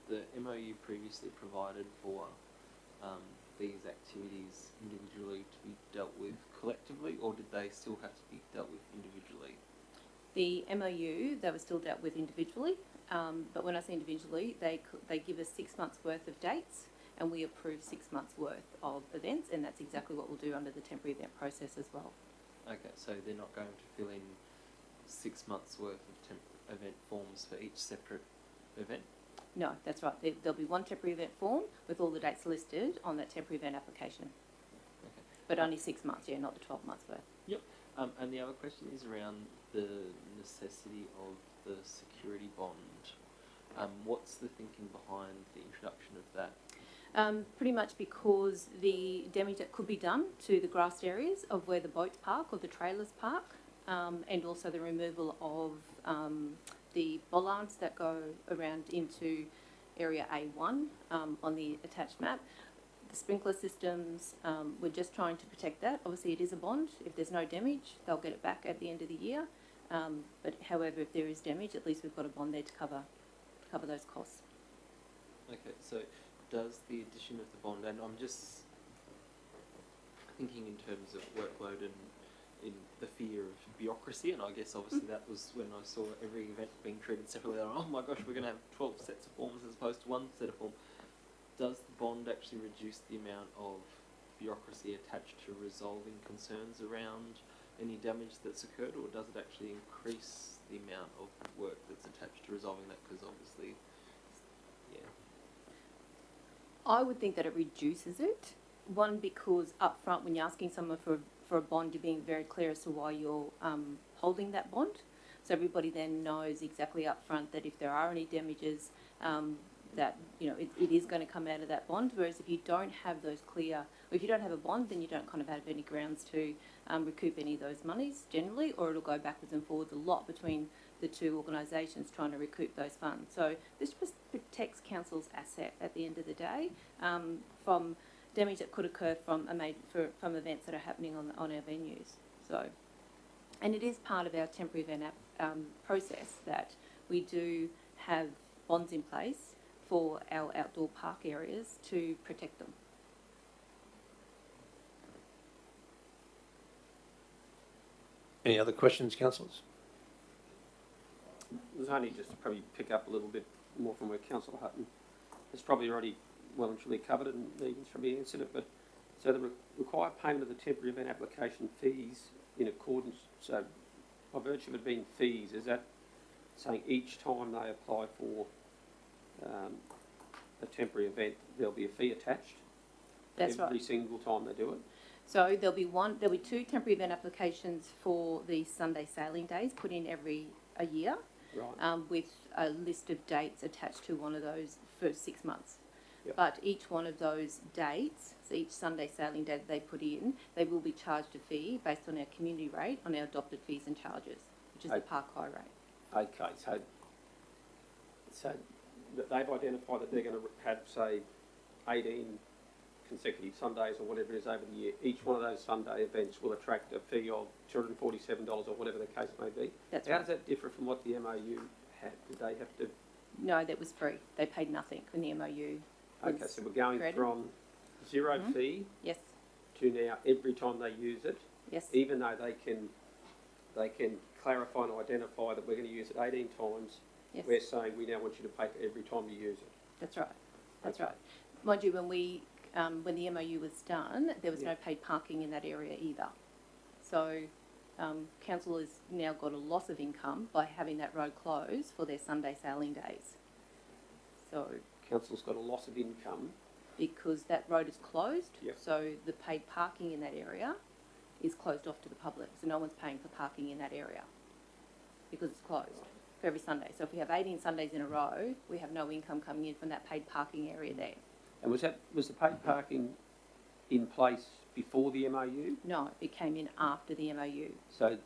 the MOU previously provided for these activities individually to be dealt with collectively, or did they still have to be dealt with individually? The MOU, they were still dealt with individually, but when I say individually, they give us 6 months worth of dates, and we approve 6 months worth of events, and that's exactly what we'll do under the temporary event process as well. Okay, so they're not going to fill in 6 months worth of event forms for each separate event? No, that's right. There'll be one temporary event form with all the dates listed on that temporary event application. Okay. But only 6 months, yeah, not the 12 months worth. Yep. And the other question is around the necessity of the security bond. What's the thinking behind the introduction of that? Pretty much because the damage that could be done to the grassed areas of where the boats park or the trailers park, and also the removal of the bollards that go around into area A1 on the attached map. The sprinkler systems, we're just trying to protect that. Obviously it is a bond. If there's no damage, they'll get it back at the end of the year. But however, if there is damage, at least we've got a bond there to cover those costs. Okay, so does the addition of the bond, and I'm just thinking in terms of workload and in the fear of bureaucracy, and I guess obviously that was when I saw every event being treated separately. Oh my gosh, we're going to have 12 sets of forms as opposed to one set of forms. Does the bond actually reduce the amount of bureaucracy attached to resolving concerns around any damage that's occurred, or does it actually increase the amount of work that's attached to resolving that? Because obviously, yeah. I would think that it reduces it. One, because up front when you're asking someone for a bond, you're being very clear as to why you're holding that bond. So everybody then knows exactly up front that if there are any damages, that it is going to come out of that bond. Whereas if you don't have those clear, or if you don't have a bond, then you don't kind of have any grounds to recoup any of those monies generally, or it'll go backwards and forwards a lot between the two organisations trying to recoup those funds. So this just protects council's asset at the end of the day from damage that could occur from events that are happening on our venues. So, and it is part of our temporary event process that we do have bonds in place for our outdoor park areas to protect them. Any other questions, councillors? There's only just to probably pick up a little bit more from where Councillor Hutton has probably already well and truly covered and needs probably answered it, but so the required payment of the temporary event application fees in accordance, so by virtue of it being fees, is that saying each time they apply for a temporary event there'll be a fee attached? That's right. Every single time they do it? So there'll be 2 temporary event applications for the Sunday sailing days put in a year, right. With a list of dates attached to one of those for 6 months. Yep. But each one of those dates, so each Sunday sailing day that they put in, they will be charged a fee based on our community rate, on our adopted fees and charges, which is the park high rate. Okay, so they've identified that they're going to have, say, 18 consecutive Sundays or whatever it is over the year. Each one of those Sunday events will attract a fee of $247 or whatever the case may be. That's How right. does that differ from what the MOU had? Did they have to? No, that was free. They paid nothing when the MOU was Okay, so we're going created. from zero fee Yes. to now every time they use it, Yes. even though they can clarify and identify that we're going to use it 18 times. Yes. We're saying we now want you to pay for every time you use it. That's right. That's Okay. right. Mind you, when the MOU was done, there was Yeah. no paid parking in that area either. So council has now got a loss of income by having that road closed for their Sunday sailing days. So Council's got a loss of income because because that road is closed. Yep. So the paid parking in that area is closed off to the public. So no one's paying for parking in that area because it's closed for every Sunday. So if we have 18 Sundays in a row, we have no income coming in from that paid parking area there. And was the paid parking in place before the MOU? No, it came in after the MOU. So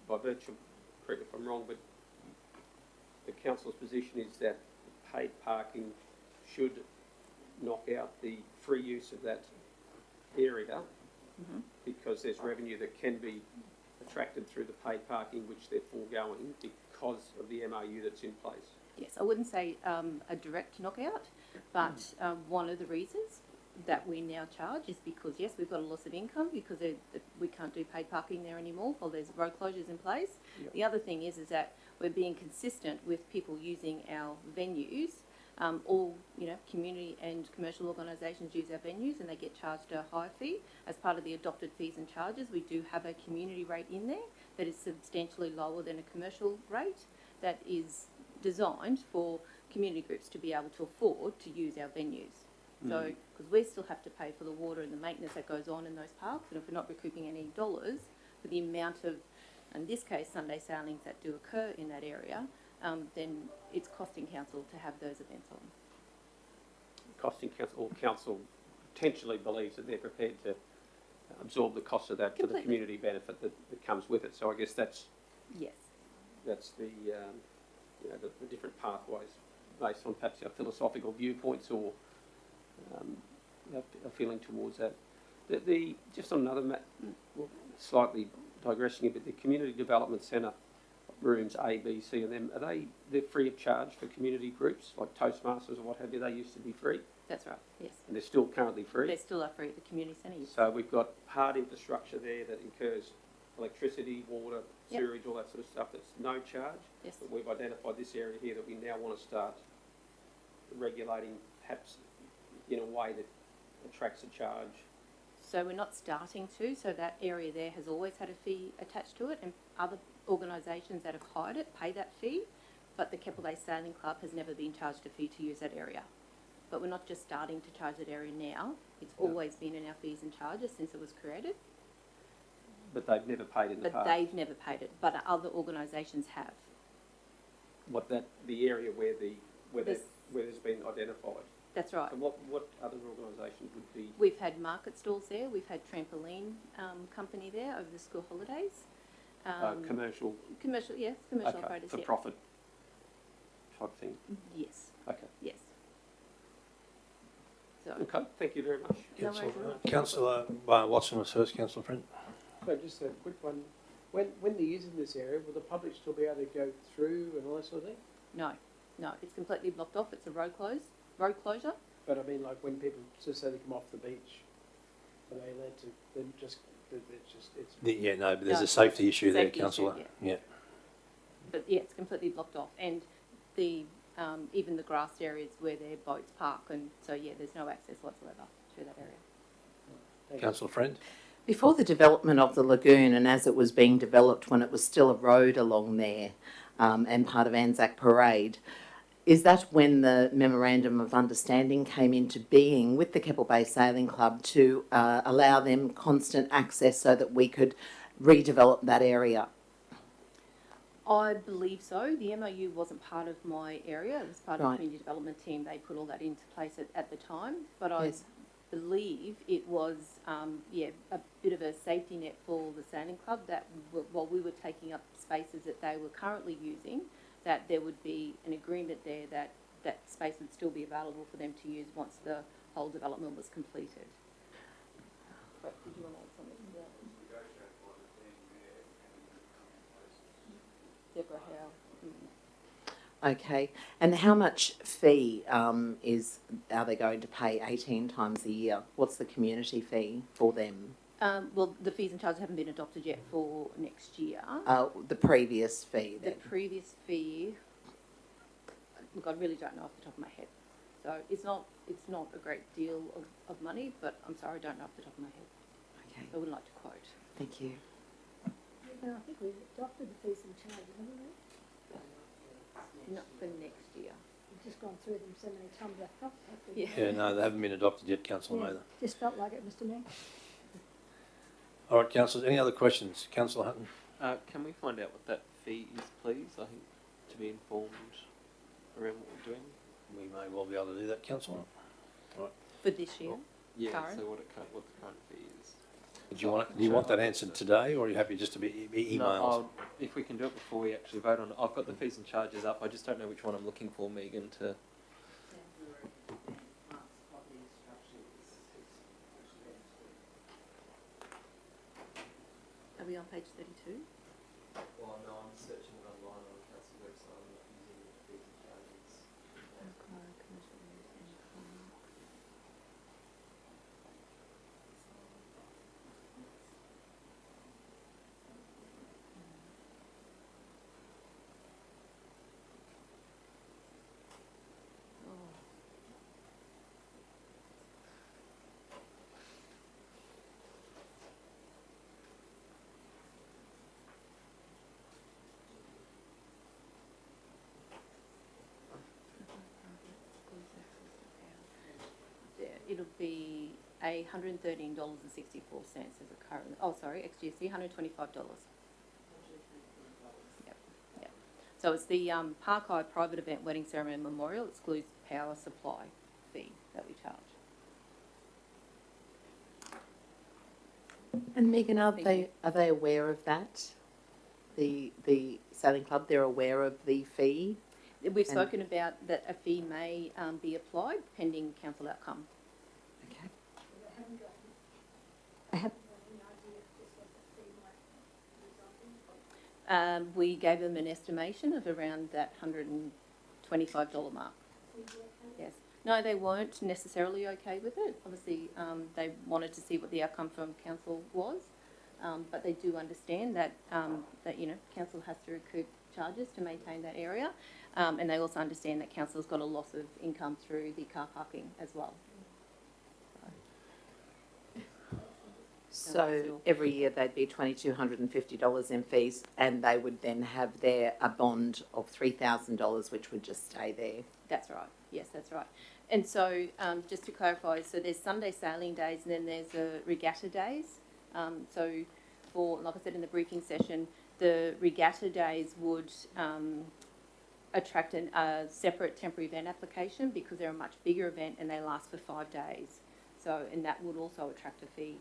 by virtue, correct me if I'm wrong, but the council's position is that paid parking should knock out the free use of that area because there's revenue that can be attracted through the paid parking, which they're foregoing because of the MOU that's in place. Yes, I wouldn't say a direct knockout, but one of the reasons that we now charge is because, yes, we've got a loss of income because we can't do paid parking there anymore while there's road closures in place. Yep. The other thing is that we're being consistent with people using our venues. All, community and commercial organisations use our venues and they get charged a higher fee. As part of the adopted fees and charges, we do have a community rate in there that is substantially lower than a commercial rate that is designed for community groups to be able to afford to use our venues. So, because we still have to pay for the water and the maintenance that goes on in those parks, and if we're not recouping any dollars for the amount of, in this case, Sunday sailings that do occur in that area, then it's costing council to have those events on. Costing council, or council potentially believes that they're prepared to absorb the cost of that for the community benefit that comes with it. So I guess that's yes, that's the the different pathways based on perhaps our philosophical viewpoints or our feeling towards that. Just on another slightly digressing a bit, the community development centre rooms A, B, C, and them, they're free of charge for community groups like Toastmasters or what have you? They used to be free. That's right. Yes. And they're still currently free. They still are free at the community centre. Yes. So we've got hard infrastructure there that incurs electricity, water, sewerage, all that sort of stuff. That's no charge. Yes. But we've identified this area here that we now want to start regulating, perhaps in a way that attracts a charge. So we're not starting to. So that area there has always had a fee attached to it, and other organisations that have hired it pay that fee. But the Keppel Bay Sailing Club has never been charged a fee to use that area. But we're not just starting to charge that area now. It's always been in our fees and charges since it was created. But they've never paid in the past. But they've never paid it. But other organisations have. The area where there's been identified. That's right. And what other organisations would be? We've had market stalls there. We've had trampoline company there over the school holidays. Commercial. Commercial, yes, commercial okay. operators. For profit type thing. Yes. Okay. Yes. So. Okay. Thank you very much. Councillor Watson was first. Councillor Friend. So just a quick one. When they're using this area, will the public still be able to go through and all that sort of thing? No, it's completely blocked off. It's a road closure. But I mean, like when people just say they come off the beach, are they allowed to then just? But there's a safety issue there, Councillor. Yeah. But yeah, it's completely blocked off, and the even the grass areas where their boats park, and so yeah, there's no access whatsoever through that area. Councillor Friend. Before the development of the lagoon, and as it was being developed when it was still a road along there and part of Anzac Parade, is that when the Memorandum of Understanding came into being with the Keppel Bay Sailing Club to allow them constant access so that we could redevelop that area? I believe so. The MOU wasn't part of my area. It was part of the community development team. They put all that into place at the time. But I believe it was, a bit of a safety net for the sailing club that while we were taking up spaces that they were currently using, that there would be an agreement there that that space would still be available for them to use once the whole development was completed. But did you want to add something to that? Deborah Howe. Okay, and how much fee are they going to pay 18 times a year? What's the community fee for them? Well, the fees and charges haven't been adopted yet for next year. The previous fee then? The previous fee, look, I really don't know off the top of my head. So it's not a great deal of money, but I'm sorry, I don't know off the top of my head. Okay. I wouldn't like to quote. Thank you. I think we've adopted the fees and charges, haven't we? Not for next year. just gone through them so many times, I felt like Yeah. Yeah, no, they haven't been adopted yet, Councillor Mather. Just felt like it, Mr Mayor. All right, councillors, any other questions? Councillor Hutton? Can we find out what that fee is, please? I think to be informed around what we're doing. We may well be able to do that, councillor. For this year? Yeah, Current? so what the current fee is. Do you want that answered today, or are you happy just to be emails? No, if we can do it before we actually vote on it. I've got the fees and charges up. I just don't know which one I'm looking for, Megan, to... Are we on page 32? Well, no, I'm searching it online on the council website. I'm not using the fees and charges. Yeah, it'll be $113.64 as a current, oh sorry, ex-GST, $125. Yep, yep. So it's the Park High Private Event Wedding Ceremony and Memorial excludes power supply fee that we charge. And Megan, are Thank you. they aware of that? The sailing club, they're aware of the fee? We've spoken about that a fee may be applied pending council outcome. Okay. I have We gave them an estimation of around that $125 mark. Yes. No, they weren't necessarily okay with it. Obviously, they wanted to see what the outcome from council was, but they do understand that council has to recoup charges to maintain that area, and they also understand that council's got a loss of income through the car parking as well. So every year they'd be $2,250 in fees, and they would then have a bond of $3,000, which would just stay there. That's right. Yes, that's right. And so, just to clarify, so there's Sunday sailing days, and then there's regatta days. So, for like I said in the briefing session, the regatta days would attract a separate temporary event application because they're a much bigger event and they last for 5 days. So, and that would also attract a fee,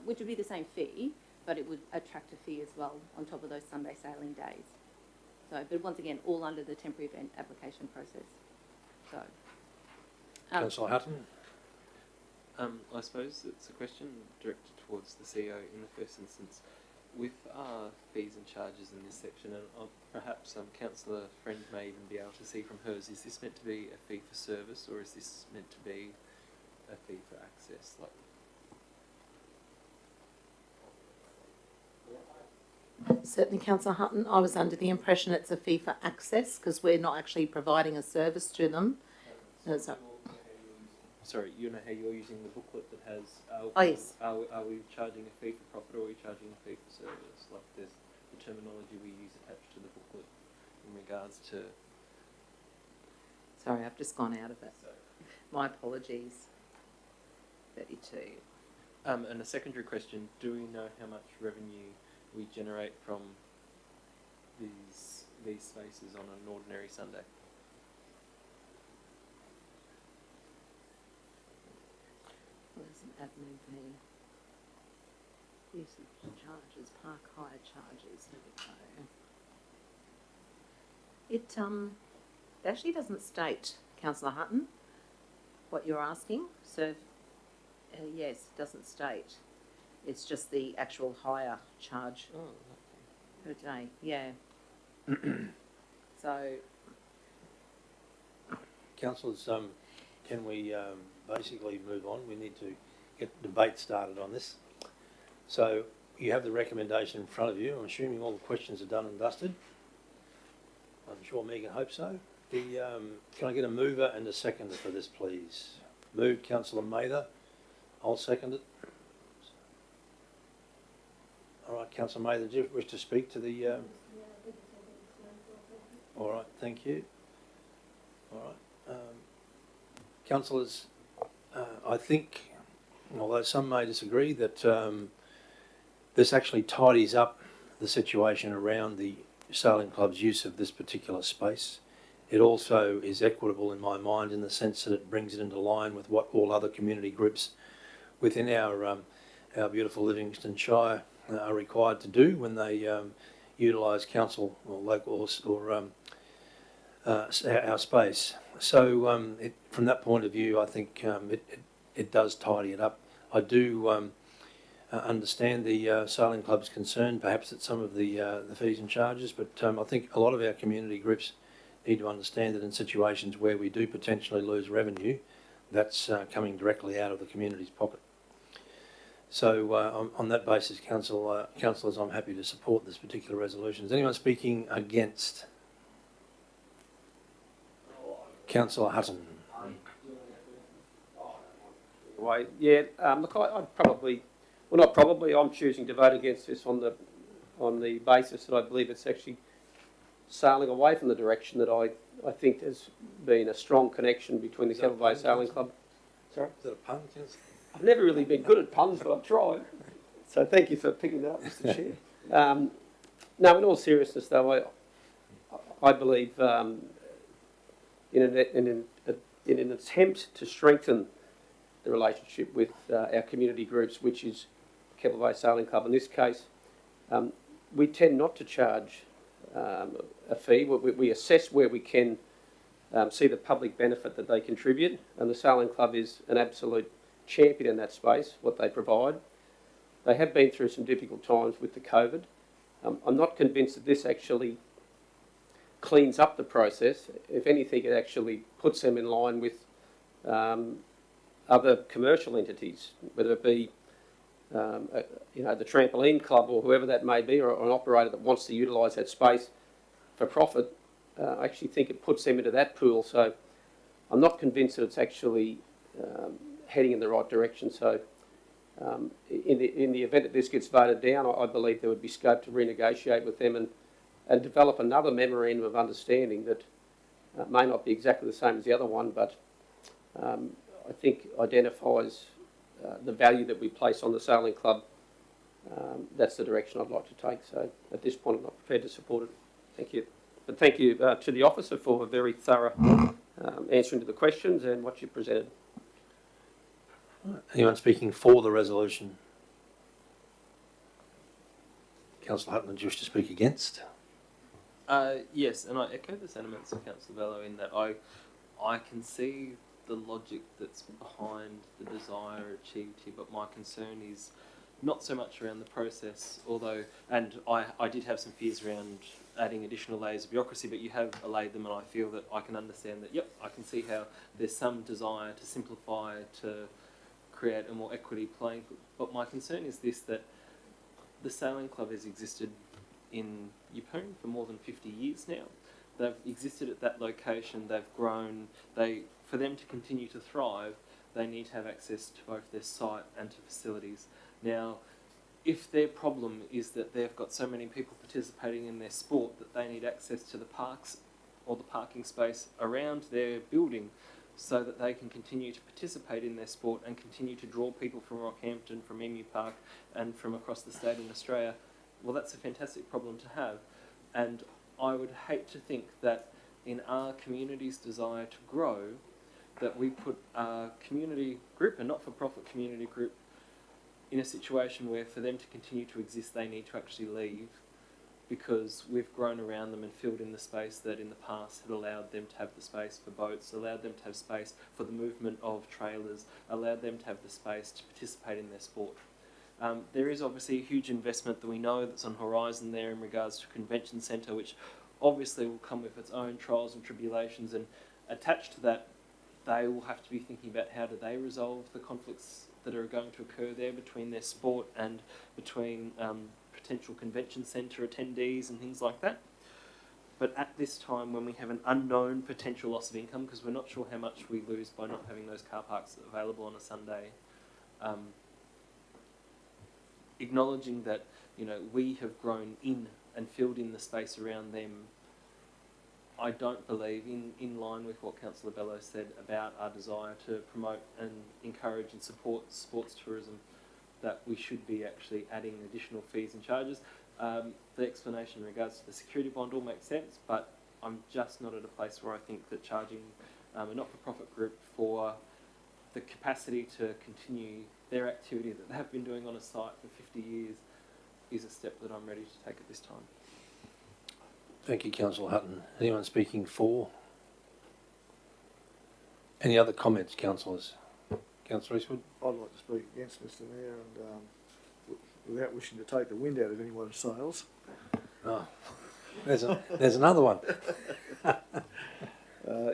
which would be the same fee, but it would attract a fee as well on top of those Sunday sailing days. So, but once again, all under the temporary event application process. So, Councillor Hutton? I suppose it's a question directed towards the CEO in the first instance. With fees and charges in this section, and perhaps Councillor Friend may even be able to see from hers, is this meant to be a fee for service, or is this meant to be a fee for access? Certainly, Councillor Hutton, I was under the impression it's a fee for access because we're not actually providing a service to them. Sorry, you know how you're using the booklet that has... Oh, yes. Are we charging a fee for profit, or are we charging a fee for service? Like, there's the terminology we use attached to the booklet in regards to... Sorry, I've just gone out of it. My apologies. 32. And a secondary question, do we know how much revenue we generate from these spaces on an ordinary Sunday? There's an admin fee. Usage charges, park hire charges, here we go. It actually doesn't state, Councillor Hutton, what you're asking. So, yes, it doesn't state. It's just the actual hire charge per day, yeah. So... Councillors, can we basically move on? We need to get debate started on this. So you have the recommendation in front of you. I'm assuming all the questions are done and dusted. I'm sure Megan hopes so. Can I get a mover and a seconder for this, please? Moved, Councillor Mather. I'll second it. All right, Councillor Mather, do you wish to speak to the... All right, thank you. All right. Councillors, I think, although some may disagree, that this actually tidies up the situation around the sailing club's use of this particular space. It also is equitable in my mind in the sense that it brings it into line with what all other community groups within our beautiful Livingstone Shire are required to do when they utilise council or local or our space. So from that point of view, I think it does tidy it up. I do understand the sailing club's concern, perhaps at some of the fees and charges, but I think a lot of our community groups need to understand that in situations where we do potentially lose revenue, that's coming directly out of the community's pocket. So on that basis, councillors, I'm happy to support this particular resolution. Is anyone speaking against? Councillor Hutton. Yeah, look, I'd probably, well, not probably, I'm choosing to vote against this on the basis that I believe it's actually sailing away from the direction that I think there's been a strong connection between the Kettle Bay Sailing Club. Sorry? Is that a pun, Councillor? I've never really been good at puns, but I've tried. So thank you for picking that up, Mr. Chair. No, in all seriousness, though, I believe in an attempt to strengthen the relationship with our community groups, which is Kettle Bay Sailing Club. In this case, we tend not to charge a fee. We assess where we can see the public benefit that they contribute, and the Sailing Club is an absolute champion in that space, what they provide. They have been through some difficult times with the COVID. I'm not convinced that this actually cleans up the process. If anything, it actually puts them in line with other commercial entities, whether it be the trampoline club or whoever that may be, or an operator that wants to utilise that space for profit. I actually think it puts them into that pool. So I'm not convinced that it's actually heading in the right direction. So in the event that this gets voted down, I believe there would be scope to renegotiate with them and develop another memorandum of understanding that may not be exactly the same as the other one, but I think identifies the value that we place on the Sailing Club. That's the direction I'd like to take. So at this point, I'm not prepared to support it. Thank you. But thank you to the officer for a very thorough answering to the questions and what you presented. Anyone speaking for the resolution? Councillor Hutton, do you wish to speak against? Yes, and I echo the sentiments of Councillor Bello in that I can see the logic that's behind the desire achieved here, but my concern is not so much around the process, although, and I did have some fears around adding additional layers of bureaucracy, but you have allayed them, and I feel that I can understand that, yep, I can see how there's some desire to simplify, to create a more equity playing field. But my concern is this, that the Sailing Club has existed in Yeppoon for more than 50 years now. They've existed at that location, they've grown, for them to continue to thrive, they need to have access to both their site and to facilities. Now, if their problem is that they've got so many people participating in their sport that they need access to the parks or the parking space around their building so that they can continue to participate in their sport and continue to draw people from Rockhampton, from Emu Park and from across the state in Australia, well, that's a fantastic problem to have. And I would hate to think that in our community's desire to grow, that we put our community group, a not-for-profit community group, in a situation where for them to continue to exist they need to actually leave because we've grown around them and filled in the space that in the past had allowed them to have the space for boats, allowed them to have space for the movement of trailers, allowed them to have the space to participate in their sport. There is obviously a huge investment that we know that's on horizon there in regards to a convention centre, which obviously will come with its own trials and tribulations, and attached to that they will have to be thinking about how do they resolve the conflicts that are going to occur there between their sport and between potential convention centre attendees and things like that. But at this time, when we have an unknown potential loss of income, because we're not sure how much we lose by not having those car parks available on a Sunday, acknowledging that, you know, we have grown in and filled in the space around them, I don't believe, in line with what Councillor Bellows said about our desire to promote and encourage and support sports tourism, that we should be actually adding additional fees and charges. The explanation in regards to the security bond all makes sense, but I'm just not at a place where I think that charging a not-for-profit group for the capacity to continue their activity that they have been doing on a site for 50 years is a step that I'm ready to take at this time. Thank you, Councillor Hutton. Anyone speaking for? Any other comments, councillors? Councillor Eastwood? I'd like to speak against Mr Mayor and without wishing to take the wind out of anyone's sails. Oh, there's another one.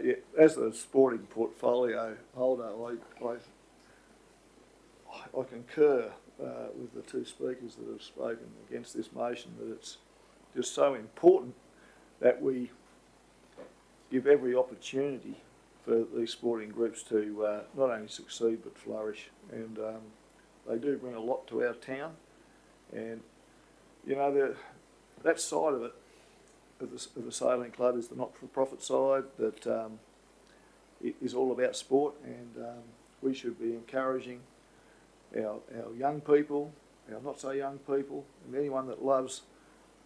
Yeah, as a sporting portfolio holder, I concur with the two speakers that have spoken against this motion, that it's just so important that we give every opportunity for these sporting groups to not only succeed but flourish. And they do bring a lot to our town. And, you know, that side of it, of the sailing club, is the not-for-profit side that it is all about sport, and we should be encouraging our young people, our not-so-young people, and anyone that loves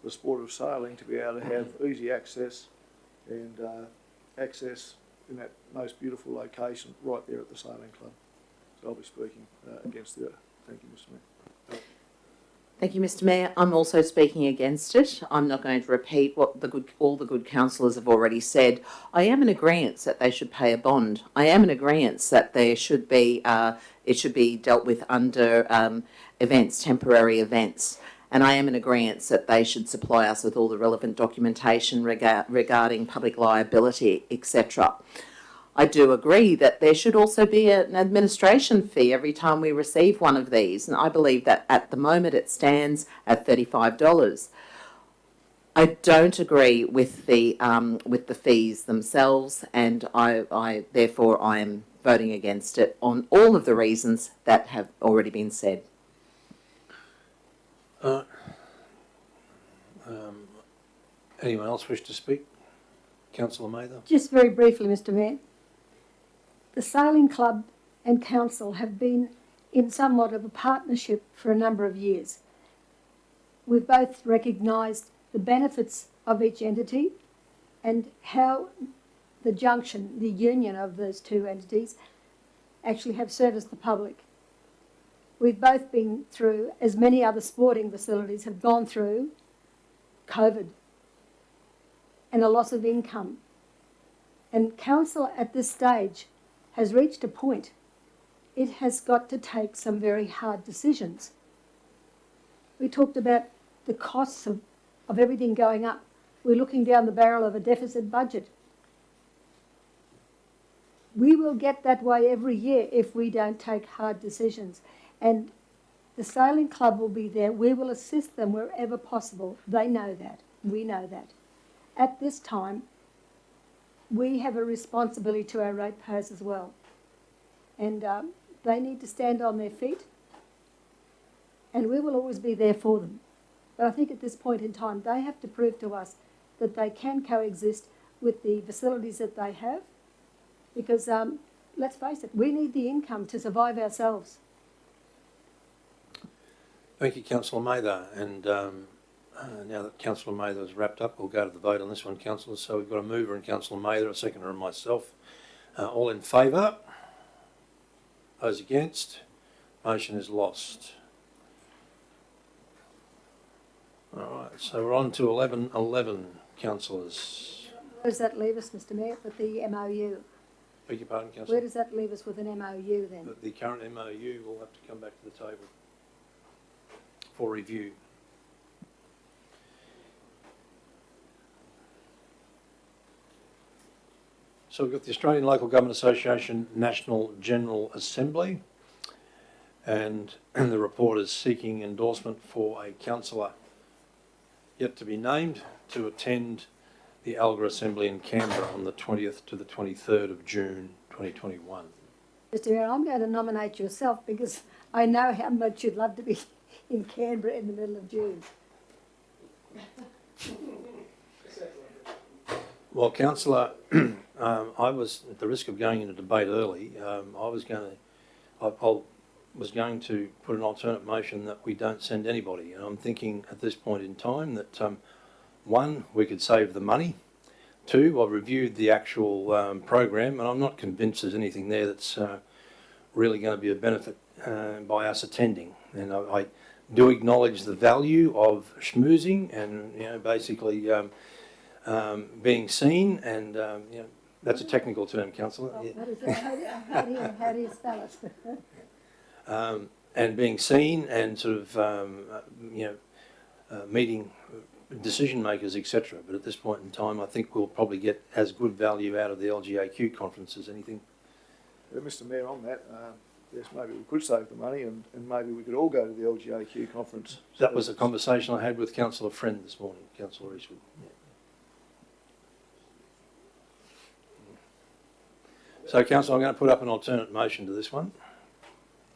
the sport of sailing to be able to have easy access and access in that most beautiful location right there at the sailing club. So I'll be speaking against it. Thank you, Mr Mayor. Thank you, Mr Mayor. I'm also speaking against it. I'm not going to repeat what all the good councillors have already said. I am in agreement that they should pay a bond. I am in agreement that there should be it should be dealt with under events, temporary events. And I am in agreement that they should supply us with all the relevant documentation regarding public liability, etc. I do agree that there should also be an administration fee every time we receive one of these, and I believe that at the moment it stands at $35. I don't agree with the fees themselves, and I therefore I am voting against it on all of the reasons that have already been said. Anyone else wish to speak? Councillor Mather? Just very briefly, Mr Mayor. The Sailing Club and Council have been in somewhat of a partnership for a number of years. We've both recognised the benefits of each entity and how the junction, the union of those two entities, actually have serviced the public. We've both been through, as many other sporting facilities have gone through, COVID and a loss of income. And Council at this stage has reached a point. It has got to take some very hard decisions. We talked about the costs of everything going up. We're looking down the barrel of a deficit budget. We will get that way every year if we don't take hard decisions. And the Sailing Club will be there. We will assist them wherever possible. They know that. We know that. At this time, we have a responsibility to our ratepayers as well. And they need to stand on their feet, and we will always be there for them. But I think at this point in time, they have to prove to us that they can coexist with the facilities that they have, because let's face it, we need the income to survive ourselves. Thank you, Councillor Mather. And now that Councillor Mather has wrapped up, we'll go to the vote on this one, councillors. So we've got a mover in Councillor Mather, a seconder, and myself. All in favour? Those against? Motion is lost. All right, so we're on to 11.11, councillors. Where does that leave us, Mr Mayor, with the MOU? Beg your pardon, councillor? Where does that leave us with an MOU then? The current MOU will have to come back to the table for review. So we've got the Australian Local Government Association National General Assembly, and the report is seeking endorsement for a councillor yet to be named to attend the ALGA Assembly in Canberra on the 20th to the 23rd of June 2021. Mr Mayor, I'm going to nominate yourself because I know how much you'd love to be in Canberra in the middle of June. Well, councillor, I was, at the risk of going into debate early, I was going to put an alternate motion that we don't send anybody. And I'm thinking at this point in time that, one, we could save the money. Two, I've reviewed the actual program, and I'm not convinced there's anything there that's really going to be a benefit by us attending. And I do acknowledge the value of schmoozing and, you know, basically being seen, and you know, that's a technical term, councillor. What is it? How do you spell it? And being seen and sort of you know, meeting decision makers, etc. But at this point in time, I think we'll probably get as good value out of the LGAQ conference as anything. Mr. Mayor, on that, yes, maybe we could save the money, and maybe we could all go to the LGAQ conference. That was a conversation I had with Councillor Friend this morning, Councillor Eastwood. Yeah. So, Councillor, I'm going to put up an alternate motion to this one.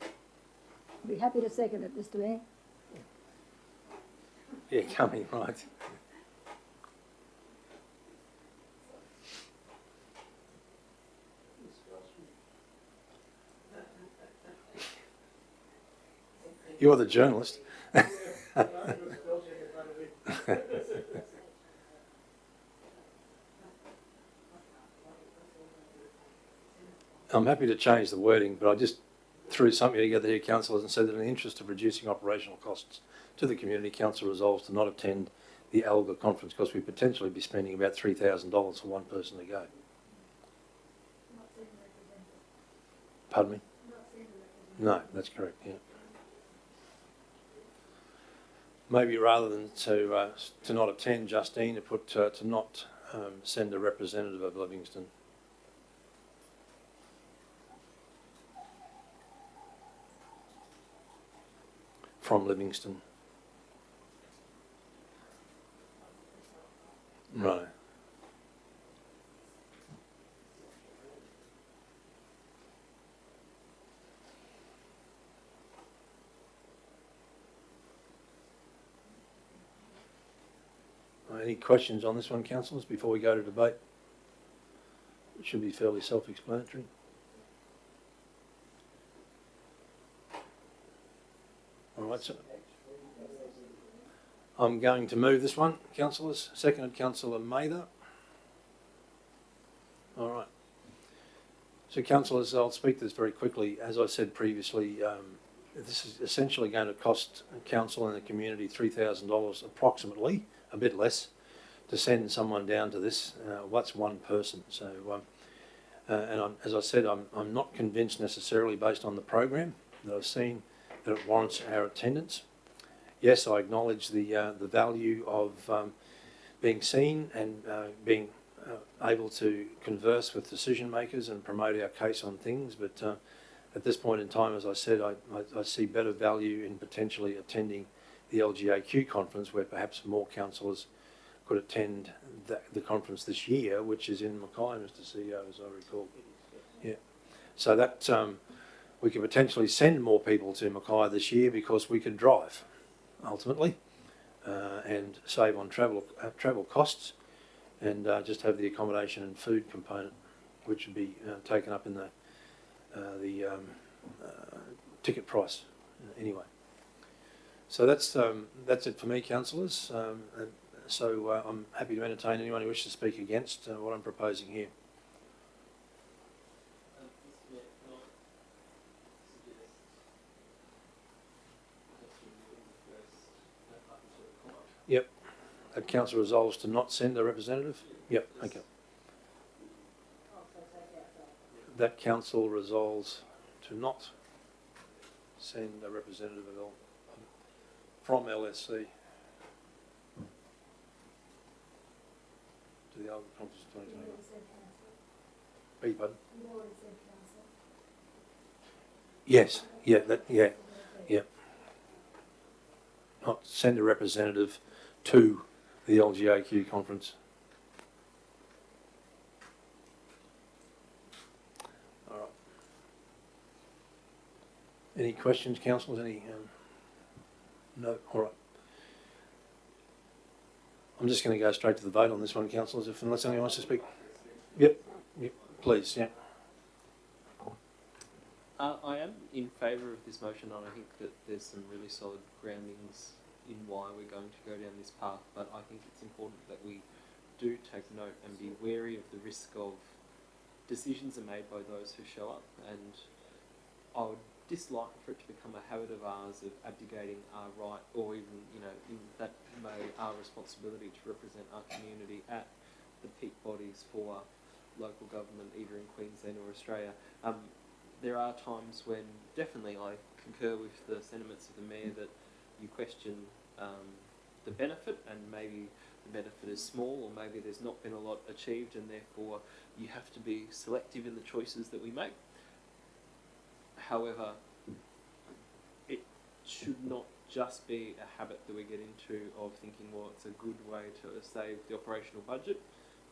I'd be happy to second it, Mr. Mayor. Yeah, coming, right. You're the journalist. I'm happy to change the wording, but I just threw something together here, councillors, and said that in the interest of reducing operational costs to the community, council resolves to not attend the ALGA conference because we potentially be spending about $3,000 for one person to go. Pardon me? No, that's correct, yeah. Maybe rather than to not attend, Justine, to put to not send a representative of Livingstone. From Livingstone. Right. Any questions on this one, councillors, before we go to debate? It should be fairly self-explanatory. All right, so I'm going to move this one, councillors. Seconded, Councillor Mather. All right. So, councillors, I'll speak to this very quickly. As I said previously, this is essentially going to cost council and the community $3,000 approximately, a bit less, to send someone down to this. What's one person? So, and as I said, I'm not convinced necessarily based on the program that I've seen that it warrants our attendance. Yes, I acknowledge the value of being seen and being able to converse with decision makers and promote our case on things, but at this point in time, as I said, I see better value in potentially attending the LGAQ conference, where perhaps more councillors could attend the conference this year, which is in Mackay, Mr. CEO, as I recall. Yeah. So that we could potentially send more people to Mackay this year because we could drive, ultimately, and save on travel costs, and just have the accommodation and food component, which would be taken up in the ticket price anyway. So that's it for me, councillors. So I'm happy to entertain anyone who wishes to speak against what I'm proposing here. Yep. That council resolves to not send a representative? Yep, okay. That council resolves to not send a representative at all from LSC to the other conference of 2021. Beg your pardon? Yes, yeah. Not send a representative to the LGAQ conference. All right. Any questions, councillors? Any? No. All right. I'm just going to go straight to the vote on this one, councillors, unless anyone wants to speak. Yep, please, yeah. I am in favour of this motion, and I think that there's some really solid groundings in why we're going to go down this path, but I think it's important that we do take note and be wary of the risk of decisions are made by those who show up, and I would dislike for it to become a habit of ours of abdicating our right, or even, that may our responsibility to represent our community at the peak bodies for local government, either in Queensland or Australia. There are times when definitely I concur with the sentiments of the Mayor that you question the benefit, and maybe the benefit is small, or maybe there's not been a lot achieved, and therefore you have to be selective in the choices that we make. However, it should not just be a habit that we get into of thinking, well, it's a good way to save the operational budget,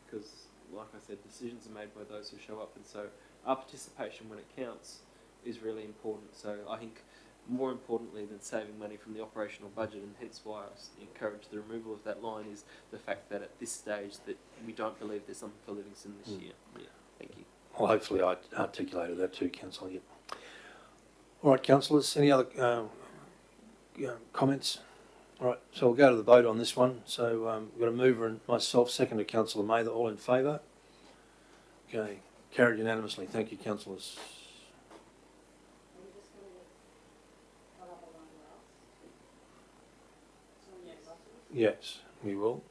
because, like I said, decisions are made by those who show up, and so our participation when it counts is really important. So I think more importantly than saving money from the operational budget, and hence why I encourage the removal of that line, is the fact that at this stage that we don't believe there's something for Livingstone this year. Yeah, thank you. Well, hopefully I articulated that too, councillor. Yep. All right, councillors, any other comments? All right, so we'll go to the vote on this one. So we've got a mover and myself, second to Councillor Mather, all in favour? Okay, carried unanimously. Thank you, councillors. Yes, we will.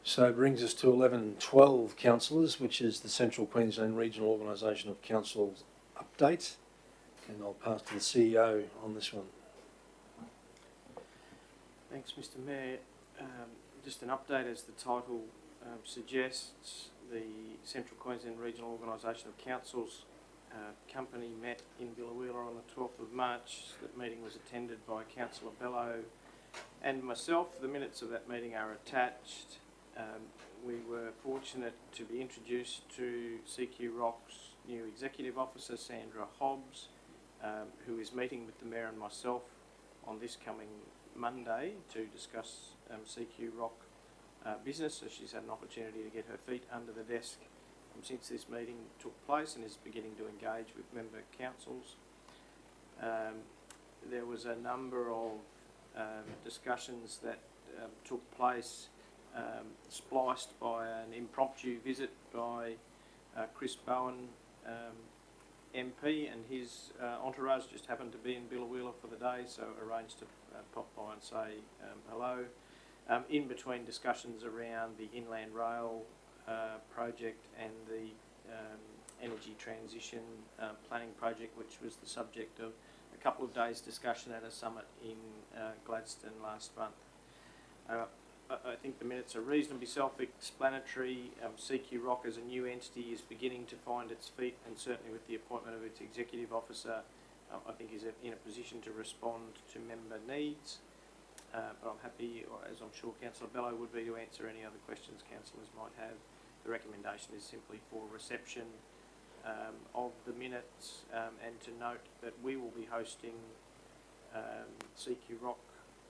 So it brings us to 11:12, councillors, which is the Central Queensland Regional Organisation of Councils update. And I'll pass to the CEO on this one. Thanks, Mr. Mayor. Just an update, as the title suggests. The Central Queensland Regional Organisation of Councils company met in Biloela on the 12th of March. That meeting was attended by Councillor Bello and myself. The minutes of that meeting are attached. We were fortunate to be introduced to CQ Rock's new Executive Officer, Sandra Hobbs, who is meeting with the Mayor and myself on this coming Monday to discuss CQ Rock business. So she's had an opportunity to get her feet under the desk since this meeting took place, and is beginning to engage with member councils. There was a number of discussions that took place, spliced by an impromptu visit by Chris Bowen, MP, and his entourage just happened to be in Biloela for the day, so arranged to pop by and say hello. In between discussions around the Inland Rail project and the energy transition planning project, which was the subject of a couple of days' discussion at a summit in Gladstone last month. I think the minutes are reasonably self-explanatory. CQ Rock as a new entity is beginning to find its feet, and certainly with the appointment of its executive officer, I think is in a position to respond to member needs. But I'm happy, as I'm sure Councillor Bello would be, to answer any other questions councillors might have. The recommendation is simply for reception of the minutes, and to note that we will be hosting CQ Rock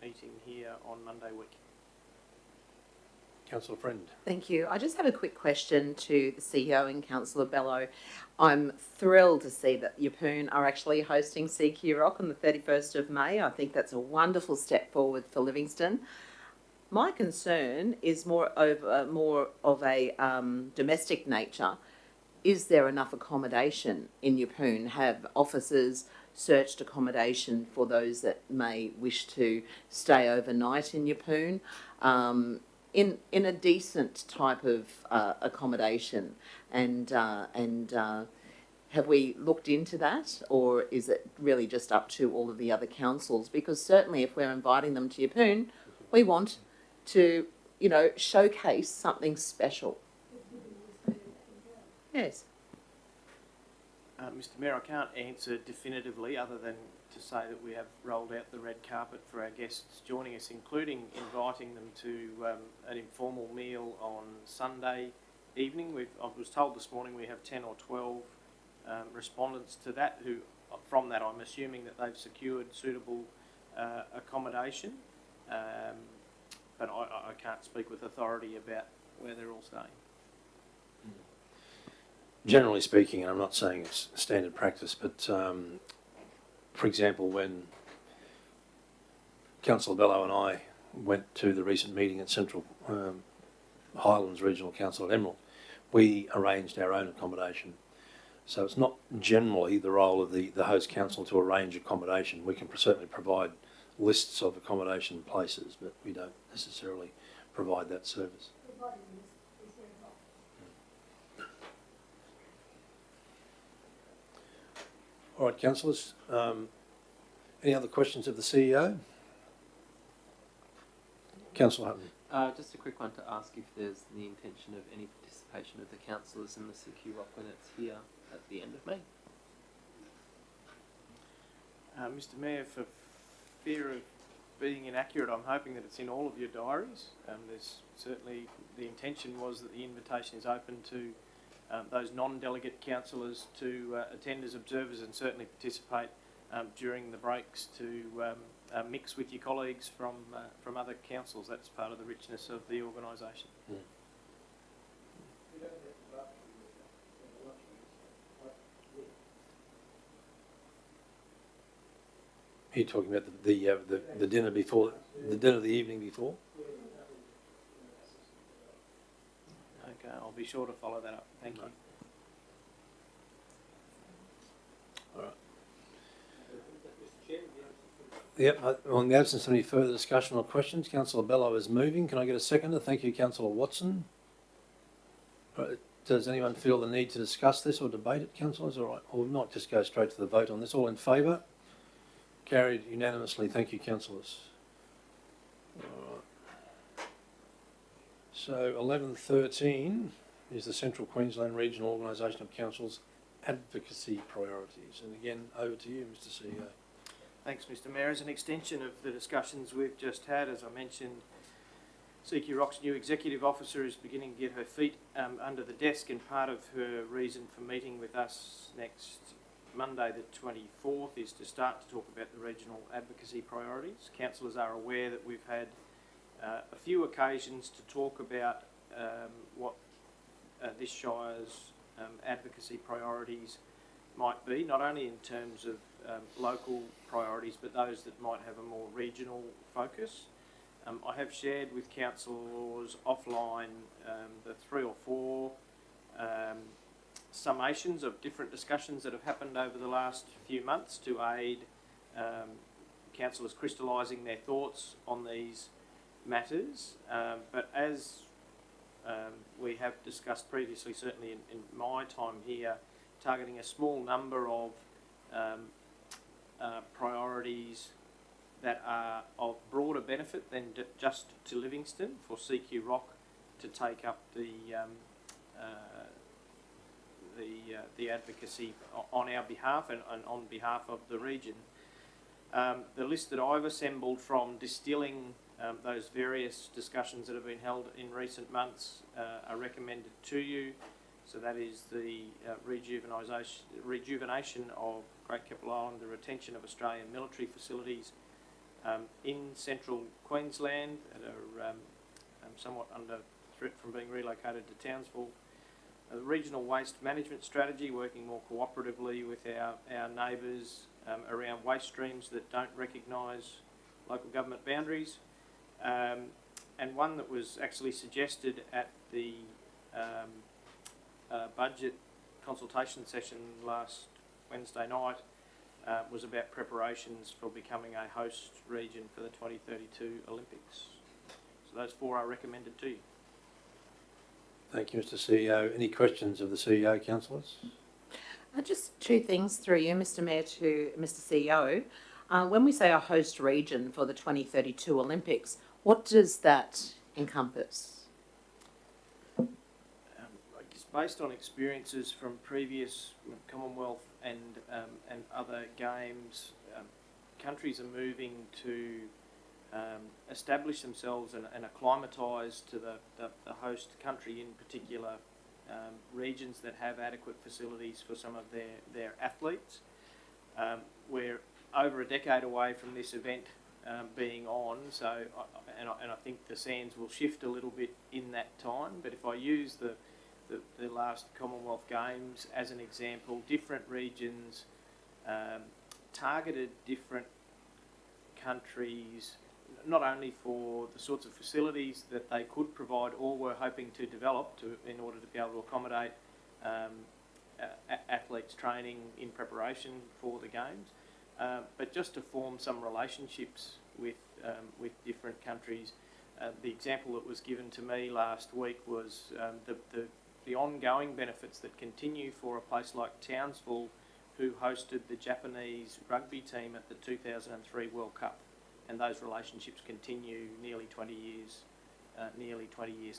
meeting here on Monday week. Councillor Friend. Thank you. I just have a quick question to the CEO and Councillor Bello. I'm thrilled to see that Yeppoon are actually hosting CQ Rock on the 31st of May. I think that's a wonderful step forward for Livingstone. My concern is more of a domestic nature. Is there enough accommodation in Yeppoon? Have officers searched accommodation for those that may wish to stay overnight in Yeppoon? In a decent type of accommodation, and have we looked into that, or is it really just up to all of the other councils? Because certainly, if we're inviting them to Yeppoon, we want to, showcase something special. Yes. Mr. Mayor, I can't answer definitively, other than to say that we have rolled out the red carpet for our guests joining us, including inviting them to an informal meal on Sunday evening. I was told this morning we have 10 or 12 respondents to that, who, from that, I'm assuming that they've secured suitable accommodation, but I can't speak with authority about where they're all staying. Generally speaking, and I'm not saying it's standard practice, but for example, when Councillor Bello and I went to the recent meeting at Central Highlands Regional Council at Emerald, we arranged our own accommodation. So it's not generally the role of the host council to arrange accommodation. We can certainly provide lists of accommodation places, but we don't necessarily provide that service. All right, councillors, any other questions of the CEO? Councillor Hutton. Just a quick one to ask if there's the intention of any participation of the councillors in the CQ Rock when it's here at the end of May. Mr Mayor, for fear of being inaccurate, I'm hoping that it's in all of your diaries. There's certainly, the intention was that the invitation is open to those non-delegate councillors to attend as observers and certainly participate during the breaks to mix with your colleagues from other councils. That's part of the richness of the organisation. Mm. Are you talking about the dinner before, the dinner the evening before? Okay, I'll be sure to follow that up. Thank you. All right. Yep, on the absence of any further discussion or questions, Councillor Bello is moving. Can I get a seconder? Thank you, Councillor Watson. Does anyone feel the need to discuss this or debate it, councillors? All right, or not, just go straight to the vote on this. All in favour? Carried unanimously. Thank you, councillors. All right. So 11.13 is the Central Queensland Regional Organisation of Councils advocacy priorities. And again, over to you, Mr CEO. Thanks, Mr Mayor. As an extension of the discussions we've just had, as I mentioned, CQ Rock's new executive officer is beginning to get her feet under the desk, and part of her reason for meeting with us next Monday the 24th is to start to talk about the regional advocacy priorities. Councillors are aware that we've had a few occasions to talk about what this Shire's advocacy priorities might be, not only in terms of local priorities, but those that might have a more regional focus. I have shared with councillors offline the 3 or 4 summations of different discussions that have happened over the last few months to aid councillors crystallising their thoughts on these matters. But as we have discussed previously, certainly in my time here, targeting a small number of priorities that are of broader benefit than just to Livingstone for CQ Rock to take up the advocacy on our behalf and on behalf of the region. The list that I've assembled from distilling those various discussions that have been held in recent months are recommended to you. So that is the rejuvenation of Great Keppel Island, the retention of Australian military facilities in central Queensland that are somewhat under threat from being relocated to Townsville. The regional waste management strategy, working more cooperatively with our neighbours around waste streams that don't recognise local government boundaries. And one that was actually suggested at the budget consultation session last Wednesday night was about preparations for becoming a host region for the 2032 Olympics. So those 4 are recommended to you. Thank you, Mr CEO. Any questions of the CEO, councillors? Just 2 things through you, Mr Mayor, to Mr CEO. When we say a host region for the 2032 Olympics, what does that encompass? I guess based on experiences from previous Commonwealth and other games, countries are moving to establish themselves and acclimatise to the host country, in particular regions that have adequate facilities for some of their athletes. We're over a decade away from this event being on, so I think the sands will shift a little bit in that time. But if I use the last Commonwealth Games as an example, different regions targeted different countries, not only for the sorts of facilities that they could provide or were hoping to develop in order to be able to accommodate athletes training in preparation for the Games, but just to form some relationships with different countries. The example that was given to me last week was the ongoing benefits that continue for a place like Townsville, who hosted the Japanese rugby team at the 2003 World Cup, and those relationships continue nearly 20 years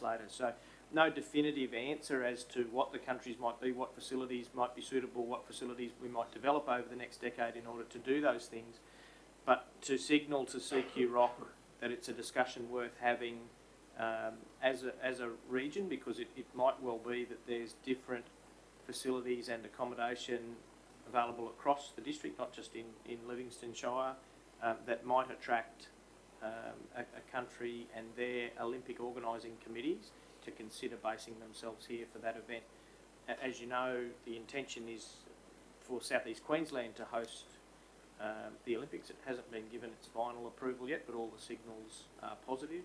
later. So no definitive answer as to what the countries might be, what facilities might be suitable, what facilities we might develop over the next decade in order to do those things, but to signal to CQ Rock that it's a discussion worth having as a region, because it might well be that there's different facilities and accommodation available across the district, not just in Livingstone Shire, that might attract a country and their Olympic organising committees to consider basing themselves here for that event. As you know, the intention is for South East Queensland to host the Olympics. It hasn't been given its final approval yet, but all the signals are positive.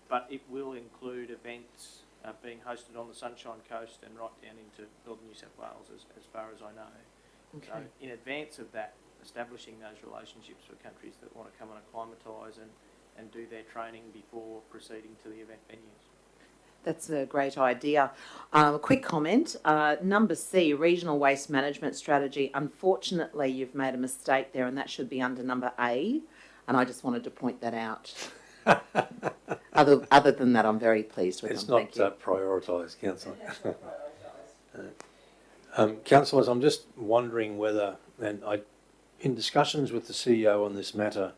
But it will include events being hosted on the Sunshine Coast and right down into northern New South Wales, as far as I know. Okay. So in advance of that, establishing those relationships for countries that want to come and acclimatise and do their training before proceeding to the event venues. That's a great idea. A quick comment. Number C, Regional Waste Management Strategy. Unfortunately, you've made a mistake there, and that should be under number A, and I just wanted to point that out. Other than that, I'm very pleased with it's them. It's not prioritised, Councillor. Councillors, I'm just wondering whether, in discussions with the CEO on this matter,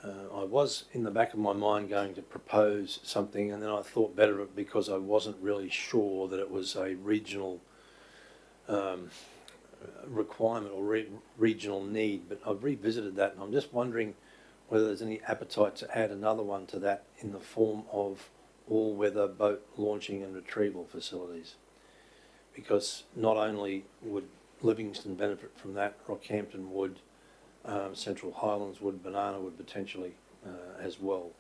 I was in the back of my mind going to propose something, and then I thought better of it because I wasn't really sure that it was a regional requirement or regional need, but I've revisited that, and I'm just wondering whether there's any appetite to add another one to that in the form of all-weather boat launching and retrieval facilities. Because not only would Livingstone benefit from that, Rockhampton would, Central Highlands would, Banana would potentially as well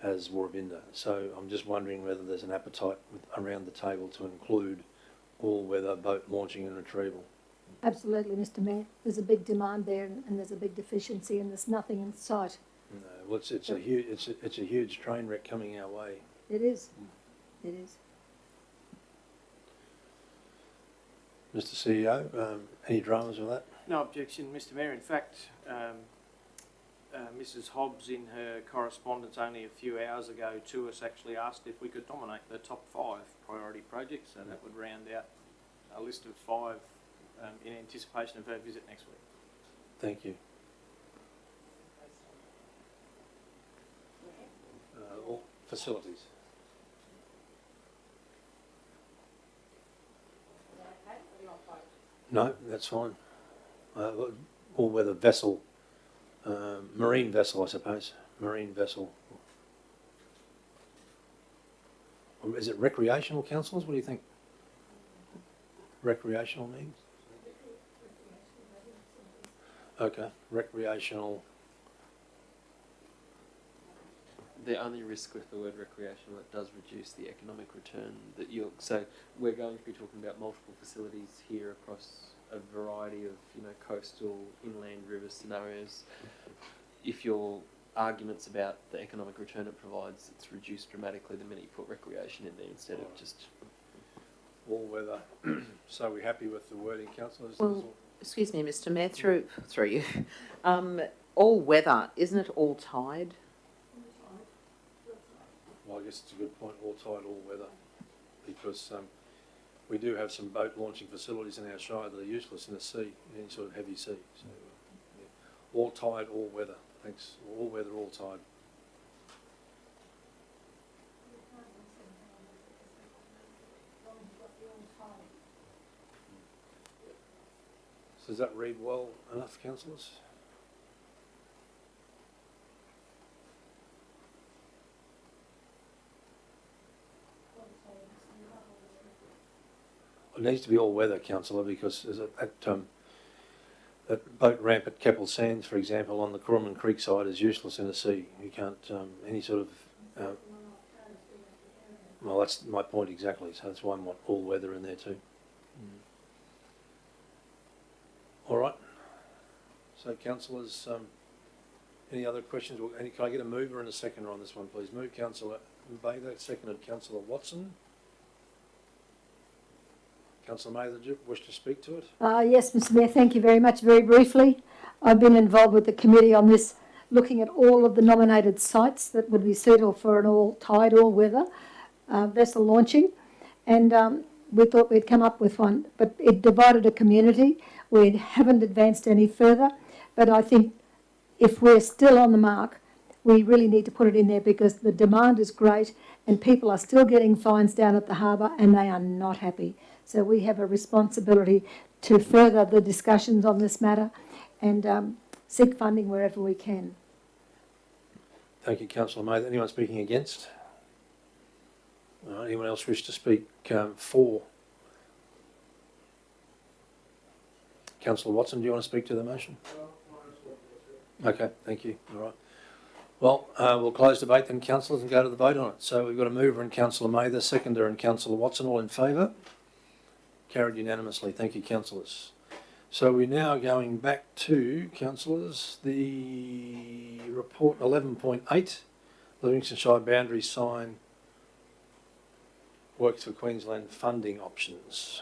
as Warrabinda. So I'm just wondering whether there's an appetite around the table to include all-weather boat launching and retrieval. Absolutely, Mr Mayor. There's a big demand there, and there's a big deficiency, and there's nothing in sight. No, well, it's a huge train wreck coming our way. It is. It is. Mr CEO, any dramas with that? No objection, Mr Mayor. In fact, Mrs Hobbs, in her correspondence only a few hours ago to us, actually asked if we could nominate the top 5 priority projects, so that would round out a list of 5 in anticipation of her visit next week. Thank you. All facilities. No, that's fine. All-weather vessel, marine vessel, I suppose. Marine vessel. Is it recreational, councillors? What do you think? Recreational needs? Okay, recreational. The only risk with the word recreational, it does reduce the economic return that you'll. So we're going to be talking about multiple facilities here across a variety of, coastal, inland, river scenarios. If your arguments about the economic return it provides, it's reduced dramatically the minute you put recreation in there instead of just all-weather. So we're happy with the wording, councillors? Well, excuse me, Mr Mayor, through you. All weather, isn't it all tide? Well, I guess it's a good point, all tide, all weather, because we do have some boat launching facilities in our shire that are useless in the sea, in any sort of heavy sea. So, yeah. All tide, all weather. Thanks. All weather, all tide. So does that read well enough, councillors? it needs to be all weather, councillor, because there's that boat ramp at Keppel Sands, for example, on the Coromon Creek side is useless in the sea. You can't, any sort of, well, that's my point exactly, so that's why I want all weather in there too. All right. So, councillors, any other questions? Can I get a mover and a seconder on this one, please? Move Councillor Mather, seconded Councillor Watson. Councillor Mather, do you wish to speak to it? Yes, Mr Mayor, thank you very much. Very briefly, I've been involved with the committee on this, looking at all of the nominated sites that would be suitable for an all-tide, all-weather vessel launching, and we thought we'd come up with one, but it divided a community. We haven't advanced any further, but I think if we're still on the mark, we really need to put it in there because the demand is great and people are still getting fines down at the harbour and they are not happy. So we have a responsibility to further the discussions on this matter and seek funding wherever we can. Thank you, Councillor Mather. Anyone speaking against? Anyone else wish to speak for? Councillor Watson, do you want to speak to the motion? Okay, thank you. All right. Well, we'll close debate then, councillors, and go to the vote on it. So we've got a mover in Councillor Mather, seconder in Councillor Watson. All in favour? Carried unanimously. Thank you, councillors. So we're now going back to, councillors, the report 11.8, Livingstone Shire boundary sign works for Queensland funding options.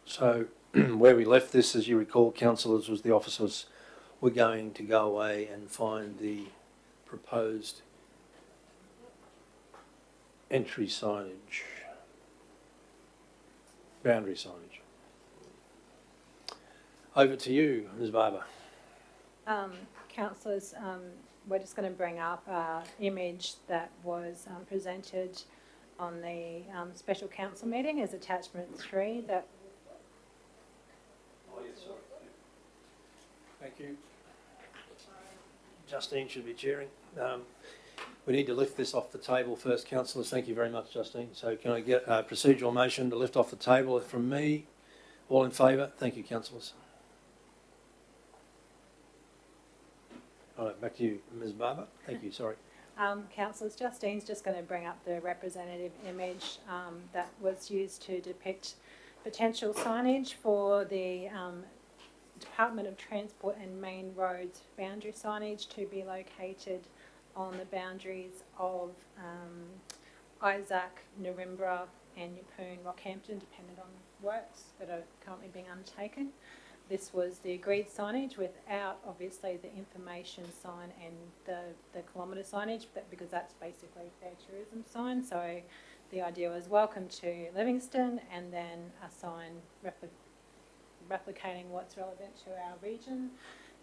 So where we left this, as you recall, councillors, was the officers were going to go away and find the proposed entry signage, boundary signage. Over to you, Ms Barber. Councillors, we're just going to bring up an image that was presented on the special council meeting as attachment 3 that Thank you. Justine should be chairing. We need to lift this off the table first, councillors. Thank you very much, Justine. So can I get a procedural motion to lift off the table from me? All in favour? Thank you, councillors. All right, back to you, Ms Barber. Thank you, sorry. Councillors, Justine's just going to bring up the representative image that was used to depict potential signage for the Department of Transport and Main Roads boundary signage to be located on the boundaries of Isaac, Narimbra and Yeppoon, Rockhampton, depending on works that are currently being undertaken. This was the agreed signage without obviously the information sign and the kilometre signage, because that's basically their tourism sign. So the idea was welcome to Livingstone and then a sign replicating what's relevant to our region,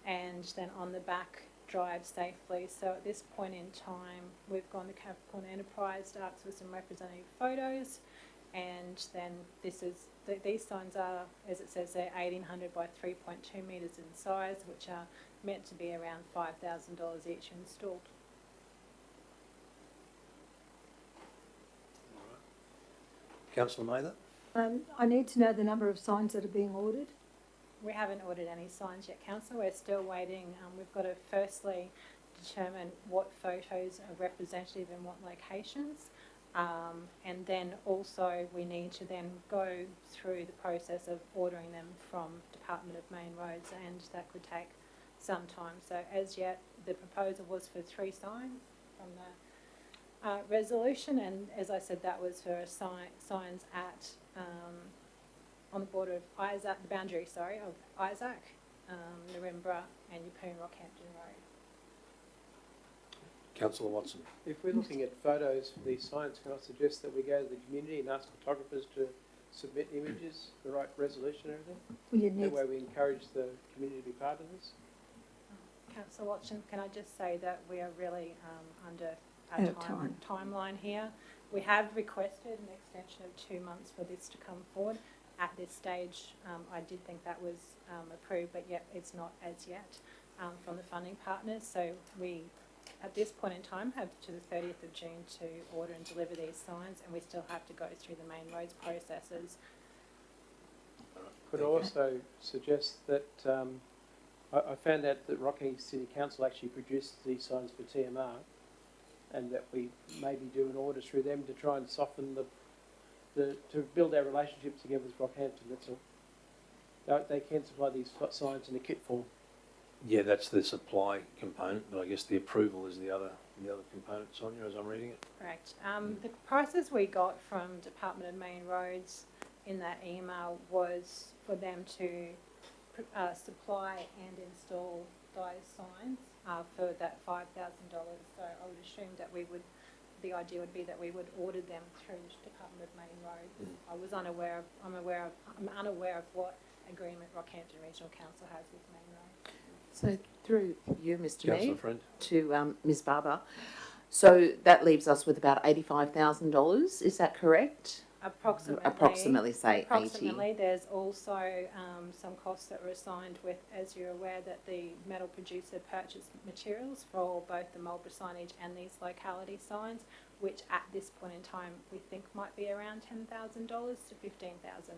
and then on the back, drive safely. So at this point in time, we've gone to Capricorn Enterprise to ask for some representative photos, and then this is these signs are, as it says there, 1800 by 3.2 metres in size, which are meant to be around $5,000 each installed. Councillor Mather. I need to know the number of signs that are being ordered. We haven't ordered any signs yet, Councillor. We're still waiting. We've got to firstly determine what photos are representative in what locations. And then also we need to then go through the process of ordering them from Department of Main Roads, and that could take some time. So as yet, the proposal was for 3 signs from the resolution, and as I said, that was for signs at on the border of Isaac, the boundary, sorry, of Isaac, Narimbra and Yeppoon, Rockhampton Road. Councillor Watson. If we're looking at photos for these signs, can I suggest that we go to the community and ask photographers to submit images, the right resolution and everything? That way we encourage the community to be part of this. Councillor Watson, can I just say that we are really under our timeline here. We have requested an extension of 2 months for this to come forward. At this stage, I did think that was approved, but yet it's not as yet from the funding partners. So we at this point in time, have to the 30th of June to order and deliver these signs, and we still have to go through the main roads processes. Could I also suggest that I found out that Rockhampton City Council actually produced these signs for TMR, and that we maybe do an order through them to try and soften to build our relationship together with Rockhampton. That's all. They can supply these signs in a kit form. Yeah, that's the supply component, but I guess the approval is the other component, Sonia, as I'm reading it. Correct. The prices we got from Department of Main Roads in that email was for them to supply and install those signs for that $5,000. So I would assume that the idea would be that we would order them through the Department of Main Roads. I'm unaware of what agreement Rockhampton Regional Council has with Main Roads. So through you, Mr. Councillor Mayor, Friend. to Ms. Barber. So that leaves us with about $85,000. Is that correct? Approximately, say Approximately. There's also some costs that were assigned with, as you're aware, that the metal producer purchased materials for both the Marlborough signage and these locality signs, which at this point in time we think might be around $10,000 to $15,000.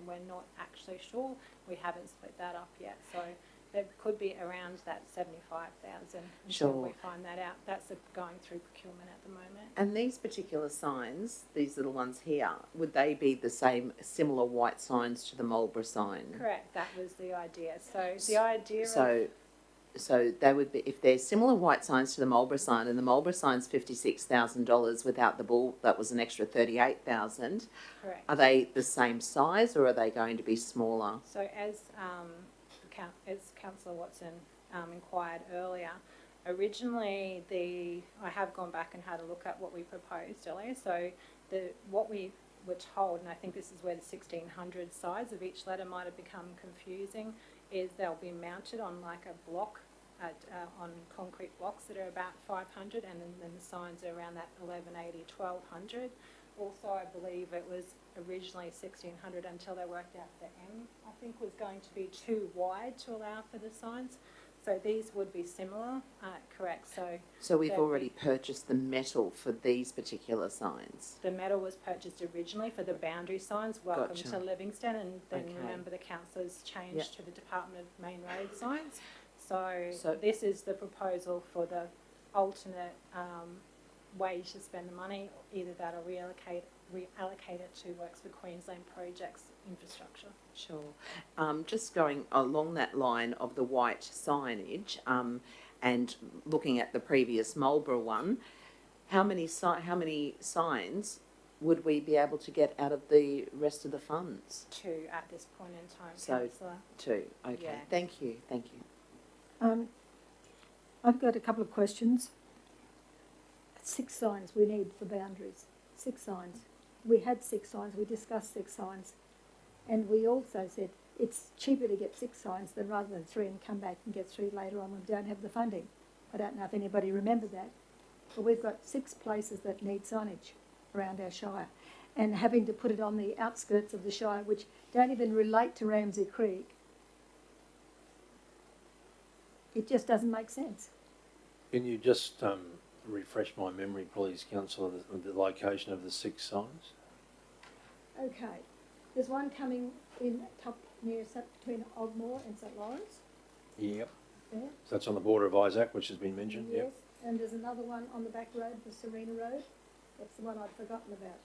We're not actually sure. We haven't split that up yet. So there could be around that 75,000 until we find that out. That's going through procurement at the moment. And these particular signs, these little ones here, would they be the same, similar white signs to the Marlborough sign? Correct, that was the idea. So the idea So they would be, if they're similar white signs to the Marlborough sign, and the Marlborough sign's $56,000 without the bull, that was an extra $38,000. Correct. Are they the same size, or are they going to be smaller? So as Councillor Watson inquired earlier, originally I have gone back and had a look at what we proposed earlier. So what we were told, and I think this is where the 1,600 size of each letter might have become confusing, is they'll be mounted on like a block on concrete blocks that are about 500, and then the signs are around that 1180, 1200. Also, I believe it was originally 1,600 until they worked out the M, I think, was going to be too wide to allow for the signs. So these would be similar, correct. So we've already purchased the metal for these particular signs? The metal was purchased originally for the boundary signs, welcome to Livingstone, and then remember the councillors changed to the Department of Main Road signs. So this is the proposal for the alternate way to spend the money, either that or reallocate it to Works for Queensland projects infrastructure. Sure. Just going along that line of the white signage and looking at the previous Marlborough one, how many signs would we be able to get out of the rest of the funds? 2 at this point in time, so Councillor. 2, okay. Yeah. Thank you. I've got a couple of questions. 6 signs we need for boundaries. 6 signs. We had 6 signs. We discussed 6 signs. And we also said it's cheaper to get 6 signs than rather than 3 and come back and get 3 later on when we don't have the funding. I don't know if anybody remembered that. But we've got 6 places that need signage around our shire. And having to put it on the outskirts of the shire, which don't even relate to Ramsey Creek, it just doesn't make sense. Can you just refresh my memory, please, Councillor, the location of the 6 signs? Okay. There's one coming in top near between Ogmore and St Lawrence. Yep. There. So that's on the border of Isaac, which has been mentioned. Yes. Yep. And there's another one on the back road, the Serena Road. That's the one I'd forgotten about.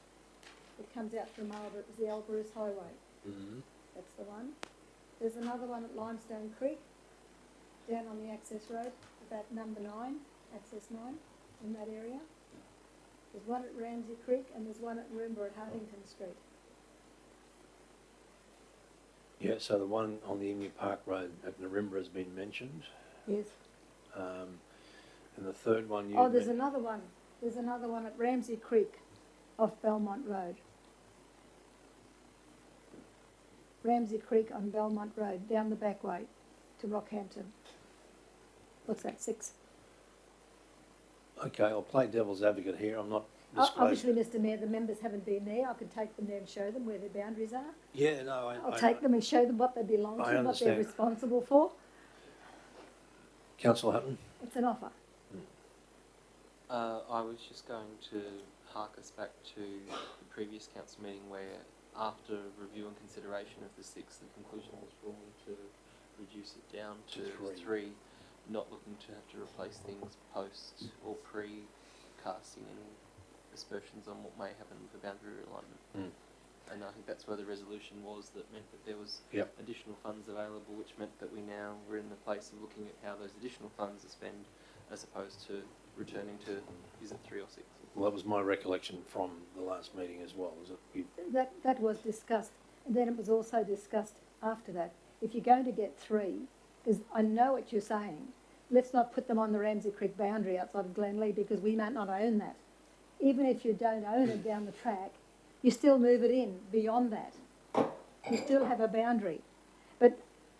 It comes out from Marlborough. It was the Elbrus Highway. Mm-hmm. That's the one. There's another one at Limestone Creek, down on the access road, about number 9, access 9, in that area. There's one at Ramsey Creek, and there's one at Marimba at Hartington Street. Yeah, so the one on the Emu Park Road at Marimba has been mentioned. Yes. And the third one you... Oh, there's another one. There's another one at Ramsey Creek off Belmont Road. Ramsey Creek on Belmont Road, down the back way to Rockhampton. What's that, 6? Okay, I'll play devil's advocate here. I'm not disclosing... Obviously, Mr Mayor, the members haven't been there. I could take them there and show them where their boundaries are. Yeah, no, I'll take them and show them what they belong to, what they're responsible for. Councillor Hutton? It's an offer. I was just going to hark us back to the previous council meeting where, after review and consideration of the 6, the conclusion was drawn to reduce it down to 3, not looking to have to replace things post or pre-casting any aspersions on what may happen with the boundary realignment. And I think that's where the resolution was, that meant that there was additional funds available, which meant that we now were in the place of looking at how those additional funds are spent, as opposed to returning to, is it 3 or 6? Well, that was my recollection from the last meeting as well, is that That was discussed, and then it was also discussed after that. If you're going to get 3, because I know what you're saying, let's not put them on the Ramsey Creek boundary outside of Glenlee, because we might not own that. Even if you don't own it down the track, you still move it in beyond that. You still have a boundary. But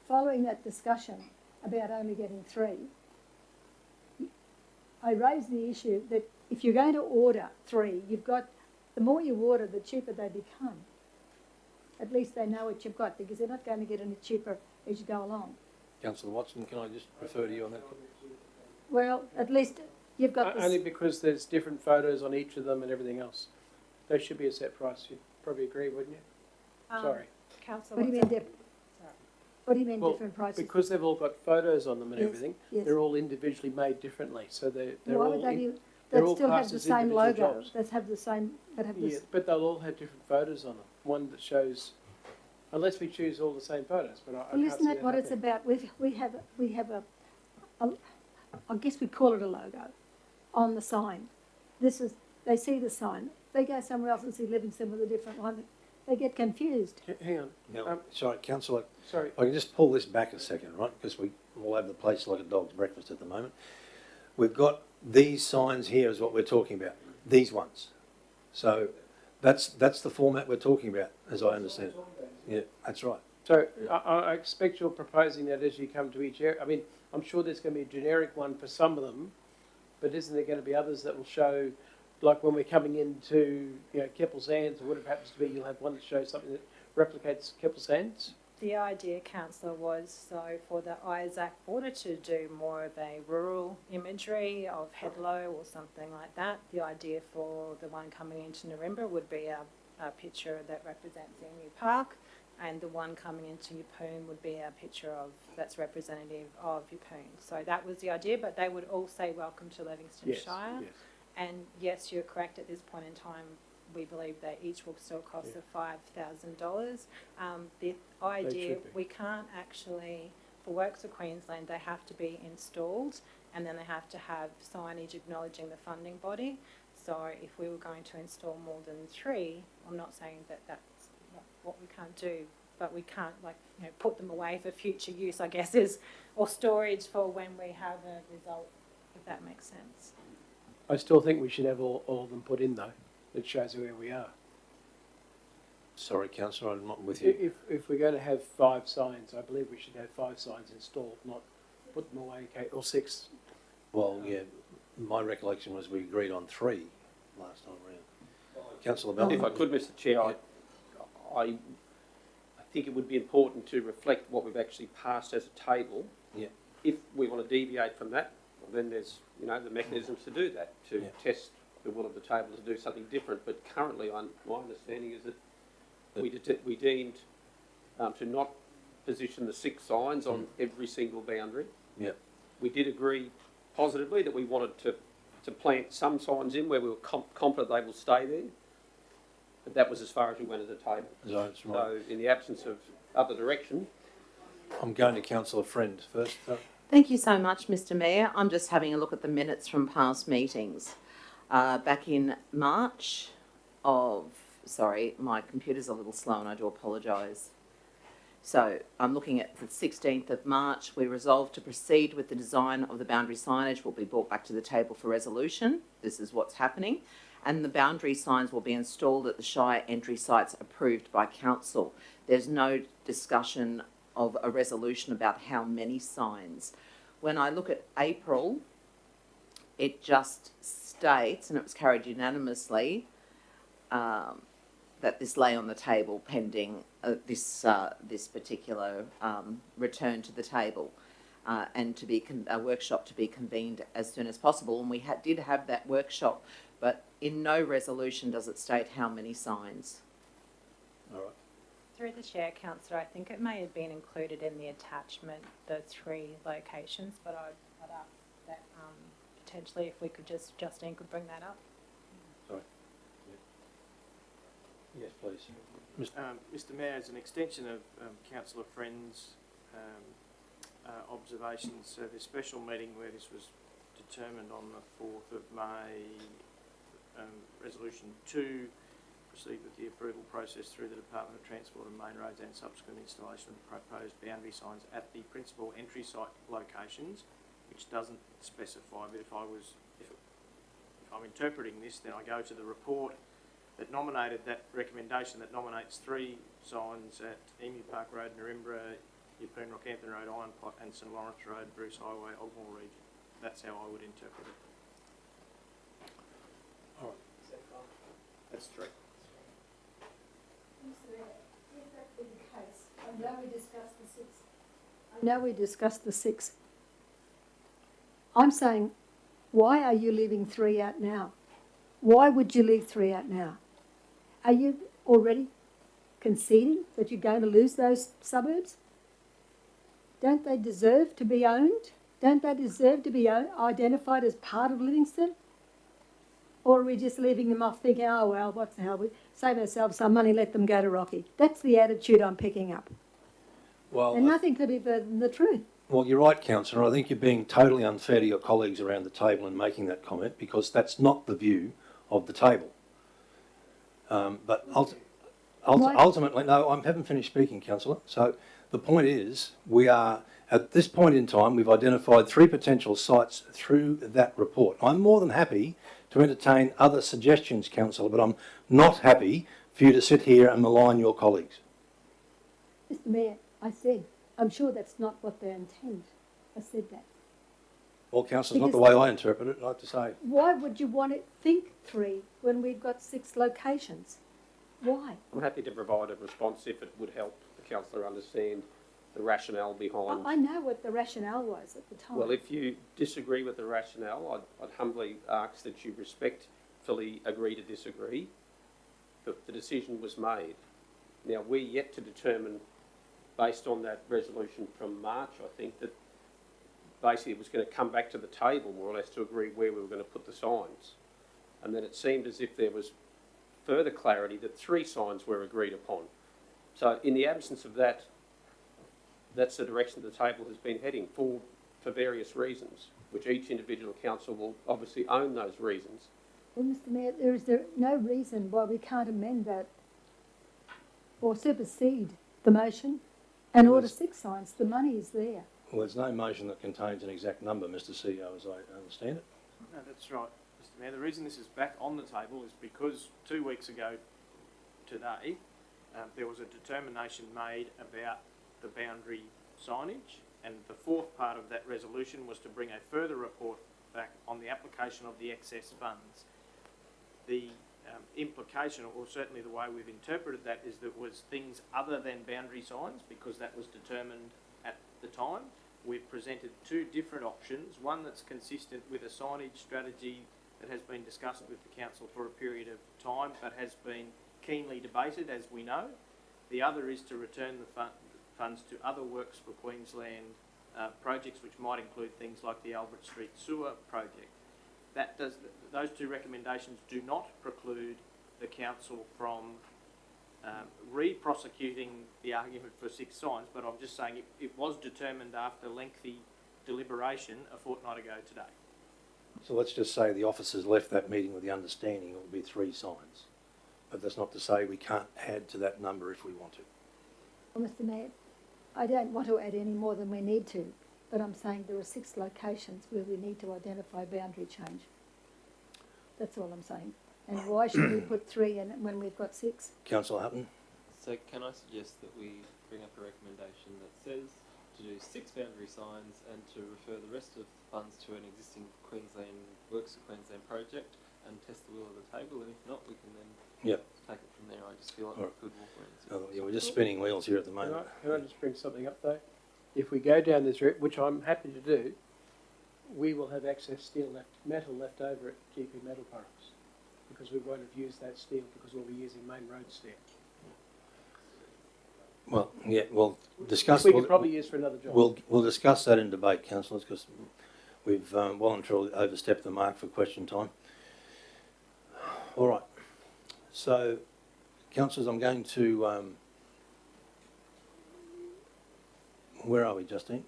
following that discussion about only getting 3, I raised the issue that if you're going to order 3, the more you order, the cheaper they become. At least they know what you've got, because they're not going to get any cheaper as you go along. Councillor Watson, can I just refer to you on that? Well, at least you've got this. Only because there's different photos on each of them and everything else. They should be a set price. You'd probably agree, wouldn't you? Sorry. Councillor What do you mean, what do you mean different prices? Because they've all got photos on them and Yes, everything, yes. they're all individually made differently. So they're Why all would they in, be, they're they'd all still have classed the as same individual logo, jobs. they'd have the same, they'd have Yeah, this. but they'll all have different photos on them. One that shows, unless we choose all the same photos, but I Well, can't isn't see that what it's happening. about? We have a, I guess we call it a logo on the sign. They see the sign. They go somewhere else and see Livingstone with a different one. They get confused. Hang on. Now, sorry, Councillor. Sorry. I can just pull this back a second, right? Because we all have the place like a dog's breakfast at the moment. We've got these signs here is what we're talking about. These ones. So that's the format we're talking about, as I understand it. Yeah, that's right. So I expect you're proposing that as you come to each area. I mean, I'm sure there's going to be a generic one for some of them, but isn't there going to be others that will show, like when we're coming into, Keppel Sands or whatever it happens to be, you'll have one that shows something that replicates Keppel Sands? The idea, Councillor, was so for the Isaac border to do more of a rural imagery of Headlow or something like that. The idea for the one coming into Nirimba would be a picture that represents Emu Park, and the one coming into Yeppoon would be a picture that's representative of Yeppoon. So that was the idea, but they would all say welcome to Livingstone Shire. Yes. And yes, you're correct, at this point in time, we believe that each will still cost $5,000. The idea, we can't actually, for Works of Queensland, they have to be installed and then they have to have signage acknowledging the funding body. So if we were going to install more than 3, I'm not saying that that's what we can't do, but we can't put them away for future use, I guess, or storage for when we have a result, if that makes sense. I still think we should have all of them put in, though. That shows where we are. Sorry, Councillor, I'm not with you. If we're going to have 5 signs, I believe we should have 5 signs installed, not put them away, or 6. Well, yeah, my recollection was we agreed on 3 last time around. Councillor Bell. If I could, Mr. Chair, I think it would be important to reflect what we've actually passed as a table. Yeah. If we want to deviate from that, well, then there's the mechanisms to do that, to test the will of the table to do something different. But currently, my understanding is that we deemed to not position the 6 signs on every single boundary. Yeah. We did agree positively that we wanted to plant some signs in where we were confident they will stay there. But that was as far as we went as a table. So in the absence of other direction... I'm going to Councillor Friend first. Thank you so much, Mr. Mayor. I'm just having a look at the minutes from past meetings. Back in March of... Sorry, my computer's a little slow and I do apologise. So I'm looking at the 16th of March. We resolved to proceed with the design of the boundary signage will be brought back to the table for resolution. This is what's happening. And the boundary signs will be installed at the Shire entry sites approved by Council. There's no discussion of a resolution about how many signs. When I look at April, it just states, and it was carried unanimously, that this lay on the table pending this particular return to the table. and to be a workshop to be convened as soon as possible. And we did have that workshop, but in no resolution does it state how many signs. All right. Through the chair, councillor, I think it may have been included in the attachment, the 3 locations, but I'd ask that potentially if we could Justine could bring that up. Sorry. Yes, please. Mr Mayor, as an extension of Councillor Friend's observations, this special meeting where this was determined on the 4th of May, Resolution 2, proceed with the approval process through the Department of Transport and Main Roads and subsequent installation of the proposed boundary signs at the principal entry site locations, which doesn't specify, but if I'm interpreting this, then I go to the report that nominated that recommendation that nominates 3 signs at Emu Park Road, Narimbra, Yeppoon, Rockhampton Road, Ironpot and St Lawrence Road, Bruce Highway, Ogmore region. That's how I would interpret it. All right. That's 3. If that be the case, I know we discussed the 6. I know we discussed the 6. I'm saying, why are you leaving 3 out now? Why would you leave 3 out now? Are you already conceding that you're going to lose those suburbs? Don't they deserve to be owned? Don't they deserve to be identified as part of Livingstone? Or are we just leaving them off thinking, oh, well, what the hell, we save ourselves some money, let them go to Rocky. That's the attitude I'm picking up. Well, and nothing could be further than the truth. Well, you're right, Councillor. I think you're being totally unfair to your colleagues around the table in making that comment, because that's not the view of the table. But ultimately, no, I haven't finished speaking, Councillor. So the point is, we are, at this point in time, we've identified 3 potential sites through that report. I'm more than happy to entertain other suggestions, Councillor, but I'm not happy for you to sit here and malign your colleagues. Mr Mayor, I said, I'm sure that's not what they intend. I said that. Well, Councillor, it's not the way I interpret it, I'd like to say. Why would you want to think 3 when we've got 6 locations? Why? I'm happy to provide a response if it would help the councillor understand the rationale behind. I know what the rationale was at the time. Well, if you disagree with the rationale, I'd humbly ask that you respectfully agree to disagree. But the decision was made. Now, we're yet to determine, based on that resolution from March, I think, that basically it was going to come back to the table more or less to agree where we were going to put the signs. And then it seemed as if there was further clarity that 3 signs were agreed upon. So in the absence of that, that's the direction the table has been heading for various reasons, which each individual council will obviously own those reasons. Well, Mr Mayor, there is no reason why we can't amend that or supersede the motion and order 6 signs. The money is there. Well, there's no motion that contains an exact number, Mr CEO, as I understand it. No, that's right, Mr Mayor. The reason this is back on the table is because 2 weeks ago today, there was a determination made about the boundary signage, and the 4th part of that resolution was to bring a further report back on the application of the excess funds. The implication, or certainly the way we've interpreted that, is that it was things other than boundary signs, because that was determined at the time. We've presented 2 different options, one that's consistent with a signage strategy that has been discussed with the council for a period of time but has been keenly debated, as we know. The other is to return the funds to other Works for Queensland projects, which might include things like the Albert Street Sewer project. Those 2 recommendations do not preclude the council from re-prosecuting the argument for 6 signs, but I'm just saying it was determined after lengthy deliberation a fortnight ago today. So let's just say the officers left that meeting with the understanding it will be 3 signs. But that's not to say we can't add to that number if we want to. Well, Mr Mayor, I don't want to add any more than we need to, but I'm saying there are 6 locations where we need to identify boundary change. That's all I'm saying. And why should we put 3 in when we've got 6? Councillor Hutton? So can I suggest that we bring up a recommendation that says to do 6 boundary signs and to refer the rest of the funds to an existing Works of Queensland project and test the will of the table, and if not, we can then take it from there. I just feel like we could walk around. Yeah, we're just spinning wheels here at the moment. Can I just bring something up though? if we go down this route, which I'm happy to do, we will have excess metal left over at GP Metal Products, because we won't have used that steel because we'll be using main road steel. Well, yeah, we'll discuss. Which we could probably use for another job. We'll discuss that in debate, councillors, because we've well and truly overstepped the mark for question time. All right. So, councillors, I'm going to. Where are we, Justine?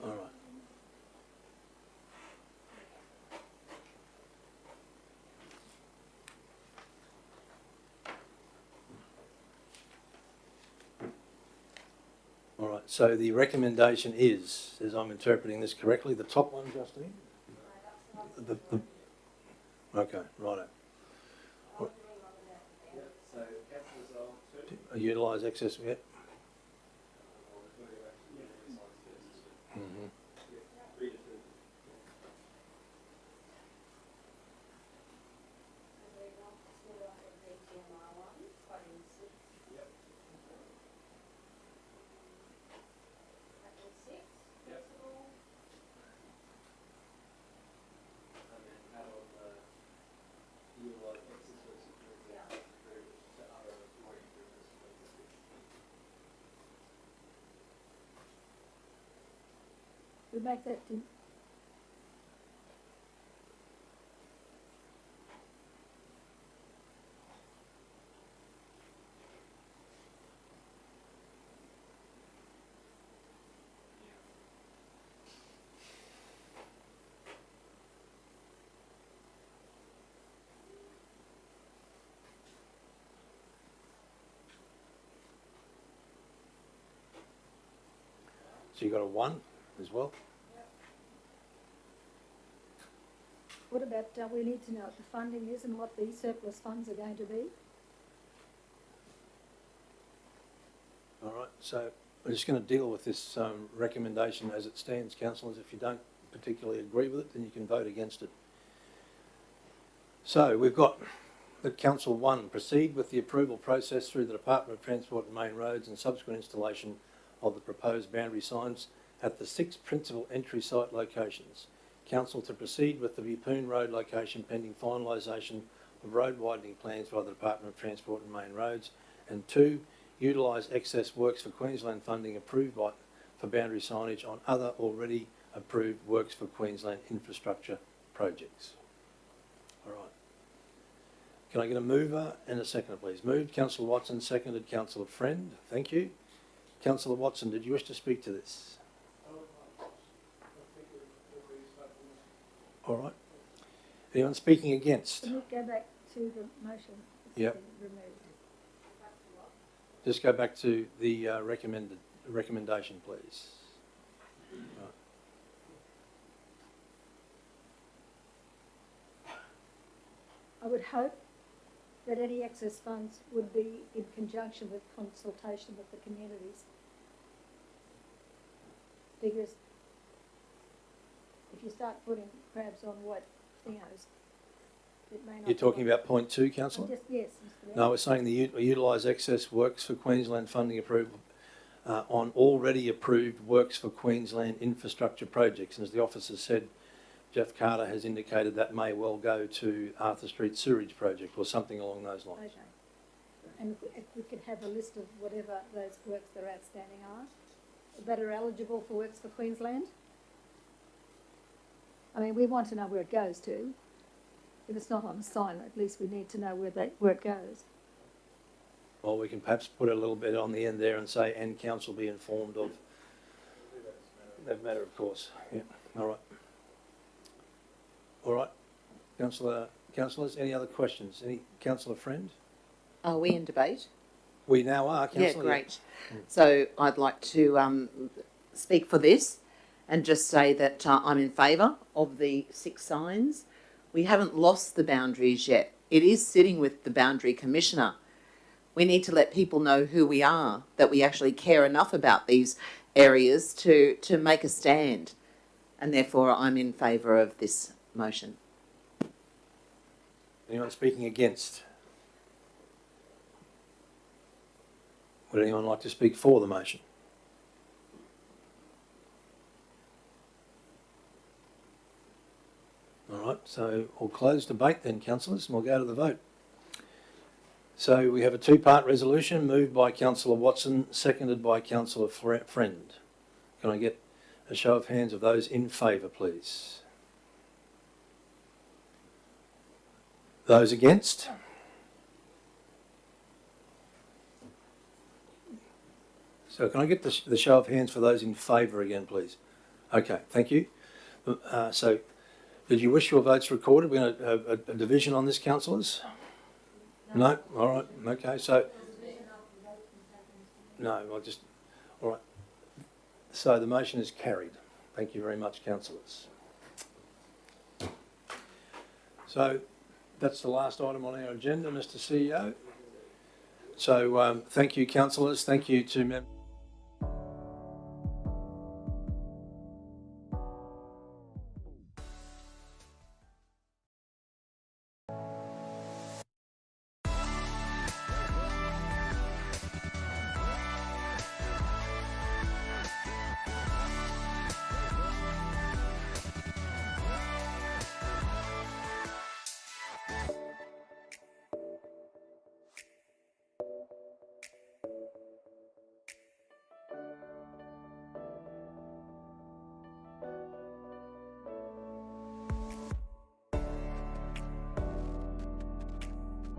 All right. All right, so the recommendation is, as I'm interpreting this correctly, the top one, Justine? Okay, righto. Utilise excess, yeah. Mm-hmm. We make that to So you got a 1 as well? What about, we need to know what the funding is and what the surplus funds are going to be. All right, so we're just going to deal with this recommendation as it stands, councillors. If you don't particularly agree with it, then you can vote against it. So we've got that Council 1, proceed with the approval process through the Department of Transport and Main Roads and subsequent installation of the proposed boundary signs at the 6 principal entry site locations. Council to proceed with the Vipoon Road location pending finalisation of road widening plans by the Department of Transport and Main Roads. And 2, utilise excess works for Queensland funding approved for boundary signage on other already approved works for Queensland infrastructure projects. All right. Can I get a mover and a seconder, please? Moved, Councillor Watson, seconded, Councillor Friend. Thank you. Councillor Watson, did you wish to speak to this? All right. Anyone speaking against? Can we go back to the motion? Yep. Removed. Just go back to the recommendation, please. Right. I would hope that any excess funds would be in conjunction with consultation with the communities. Because if you start putting crabs on white thingos, it may not. You're talking about point 2, Councillor? Yes, Mr. Mayor. No, we're saying the utilise excess works for Queensland funding approval on already approved works for Queensland infrastructure projects. And as the officer said, Jeff Carter has indicated that may well go to Arthur Street Sewerage Project or something along those lines. Okay. And if we could have a list of whatever those works that are outstanding are, that are eligible for works for Queensland. I mean, we want to know where it goes to. If it's not on a sign, at least we need to know where it goes. Or we can perhaps put a little bit on the end there and say, and council be informed of that matter, of course. Yeah. All right. All right. Councillors, any other questions? Any Councillor Friend? Are we in debate? We now are, Councillor. Yeah, great. So I'd like to speak for this and just say that I'm in favour of the 6 signs. We haven't lost the boundaries yet. It is sitting with the Boundary Commissioner. We need to let people know who we are, that we actually care enough about these areas to make a stand. And therefore I'm in favour of this motion. Anyone speaking against? Would anyone like to speak for the motion? All right, so we'll close debate then, councillors, and we'll go to the vote. So we have a two-part resolution moved by Councillor Watson, seconded by Councillor Friend. Can I get a show of hands of those in favour, please? Those against? So can I get the show of hands for those in favour again, please? Okay, thank you. So did you wish your votes recorded? We're going to have a division on this, councillors? No? All right, okay, so... No, all right. So the motion is carried. Thank you very much, councillors. So that's the last item on our agenda, Mr. CEO. So thank you, councillors. Thank you to members.